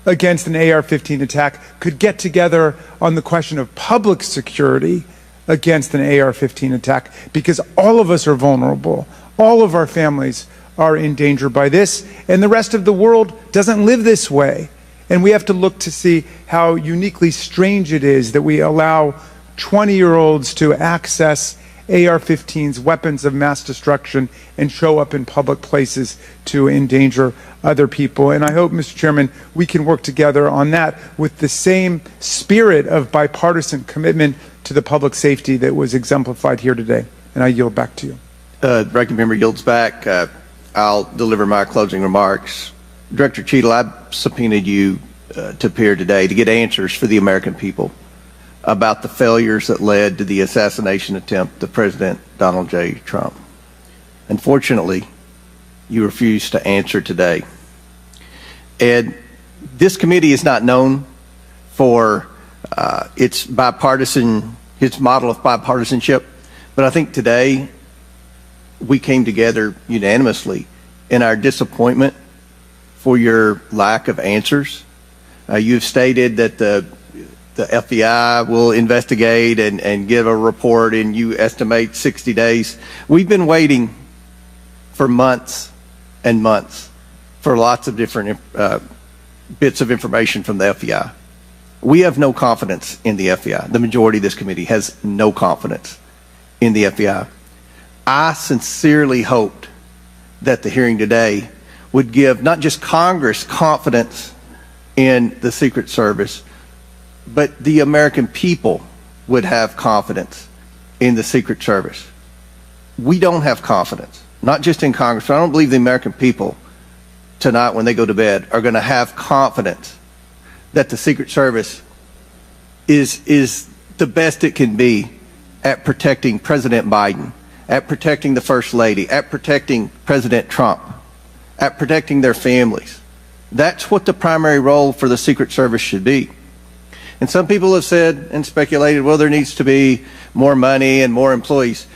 against an AR-15 attack could get together on the question of public security against an AR-15 attack, because all of us are vulnerable. All of our families are in danger by this, and the rest of the world doesn't live this way. And we have to look to see how uniquely strange it is that we allow 20-year-olds to access AR-15s, weapons of mass destruction, and show up in public places to endanger other people. And I hope, Mr. Chairman, we can work together on that with the same spirit of bipartisan commitment to the public safety that was exemplified here today. And I yield back to you. The ranking member yields back. I'll deliver my closing remarks. Director Cheatle, I subpoenaed you to appear today to get answers for the American people about the failures that led to the assassination attempt of President Donald J. Trump. Unfortunately, you refused to answer today. And This committee is not known for its model of bipartisanship, but I think today we came together unanimously in our disappointment for your lack of answers. You've stated that the FBI will investigate and give a report, and you estimate 60 days. We've been waiting for months and months for lots of different bits of information from the FBI. We have no confidence in the FBI. The majority of this committee has no confidence in the FBI. I sincerely hoped that the hearing today would give not just Congress confidence in the Secret Service, but the American people would have confidence in the Secret Service. We don't have confidence, not just in Congress, but I don't believe the American people tonight when they go to bed are going to have confidence that the Secret Service is the best it can be at protecting President Biden, at protecting the First Lady, at protecting President Trump, at protecting their families. That's what the primary role for the Secret Service should be. And some people have said and speculated, well, there needs to be more money and more employees.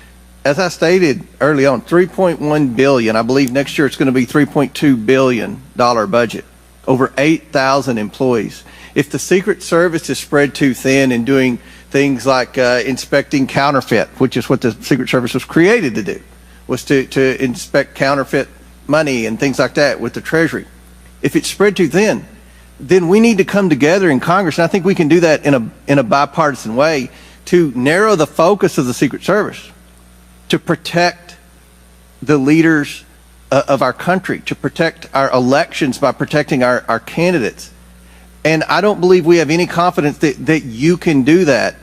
As I stated early on, $3.1 billion, I believe next year it's going to be $3.2 billion budget, over 8,000 employees. If the Secret Service is spread too thin and doing things like inspecting counterfeit, which is what the Secret Service was created to do, was to inspect counterfeit money and things like that with the Treasury. If it's spread too thin, then we need to come together in Congress, and I think we can do that in a bipartisan way to narrow the focus of the Secret Service, to protect the leaders of our country, to protect our elections by protecting our candidates. And I don't believe we have any confidence that you can do that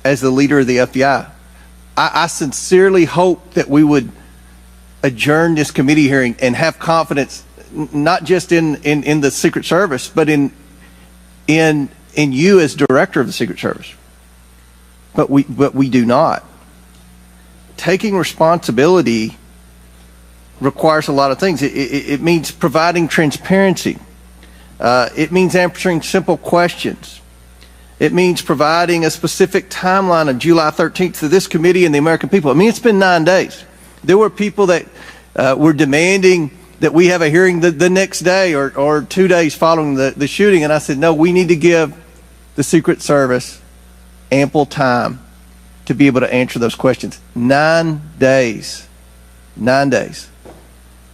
as the leader of the FBI. I sincerely hope that we would adjourn this committee hearing and have confidence not just in the Secret Service, but in you as director of the Secret Service. But we do not. Taking responsibility requires a lot of things. It means providing transparency. It means answering simple questions. It means providing a specific timeline of July 13th to this committee and the American people. I mean, it's been 9 days. There were people that were demanding that we have a hearing the next day or 2 days following the shooting. And I said, no, we need to give the Secret Service ample time to be able to answer those questions. 9 days. 9 days.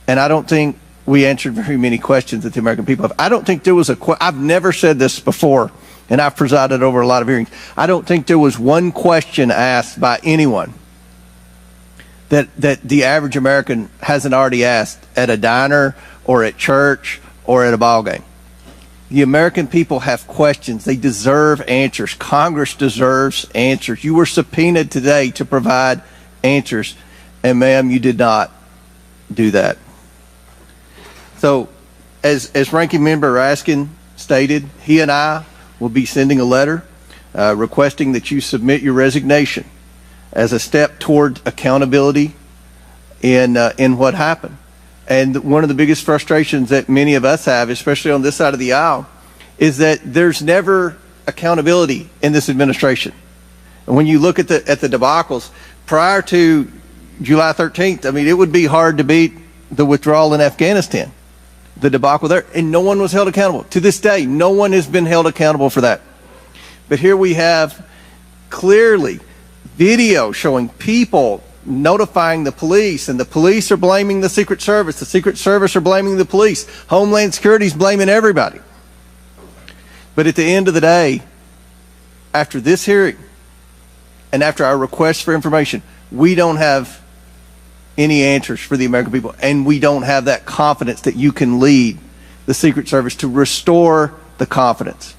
And I don't think we answered very many questions that the American people have. I don't think there was I've never said this before, and I've presided over a lot of hearings. I don't think there was one question asked by anyone that the average American hasn't already asked at a diner or at church or at a ball game. The American people have questions. They deserve answers. Congress deserves answers. You were subpoenaed today to provide answers, and ma'am, you did not do that. So, as Ranking Member Raskin stated, he and I will be sending a letter requesting that you submit your resignation as a step toward accountability in what happened. And one of the biggest frustrations that many of us have, especially on this side of the aisle, is that there's never accountability in this administration. And when you look at the debacles prior to July 13th, I mean, it would be hard to beat the withdrawal in Afghanistan, the debacle there, and no one was held accountable. To this day, no one has been held accountable for that. But here we have clearly video showing people notifying the police, and the police are blaming the Secret Service. The Secret Service are blaming the police. Homeland Security is blaming everybody. But at the end of the day, after this hearing and after our request for information, we don't have any answers for the American people, and we don't have that confidence that you can lead the Secret Service to restore the confidence.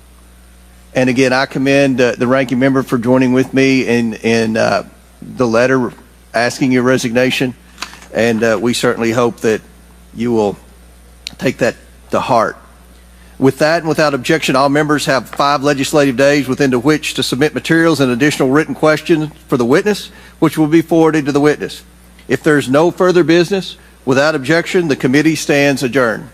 And again, I commend the ranking member for joining with me in the letter asking your resignation, and we certainly hope that you will take that to heart. With that and without objection, all members have 5 legislative days within which to submit materials and additional written questions for the witness, which will be forwarded to the witness. If there's no further business, without objection, the committee stands adjourned.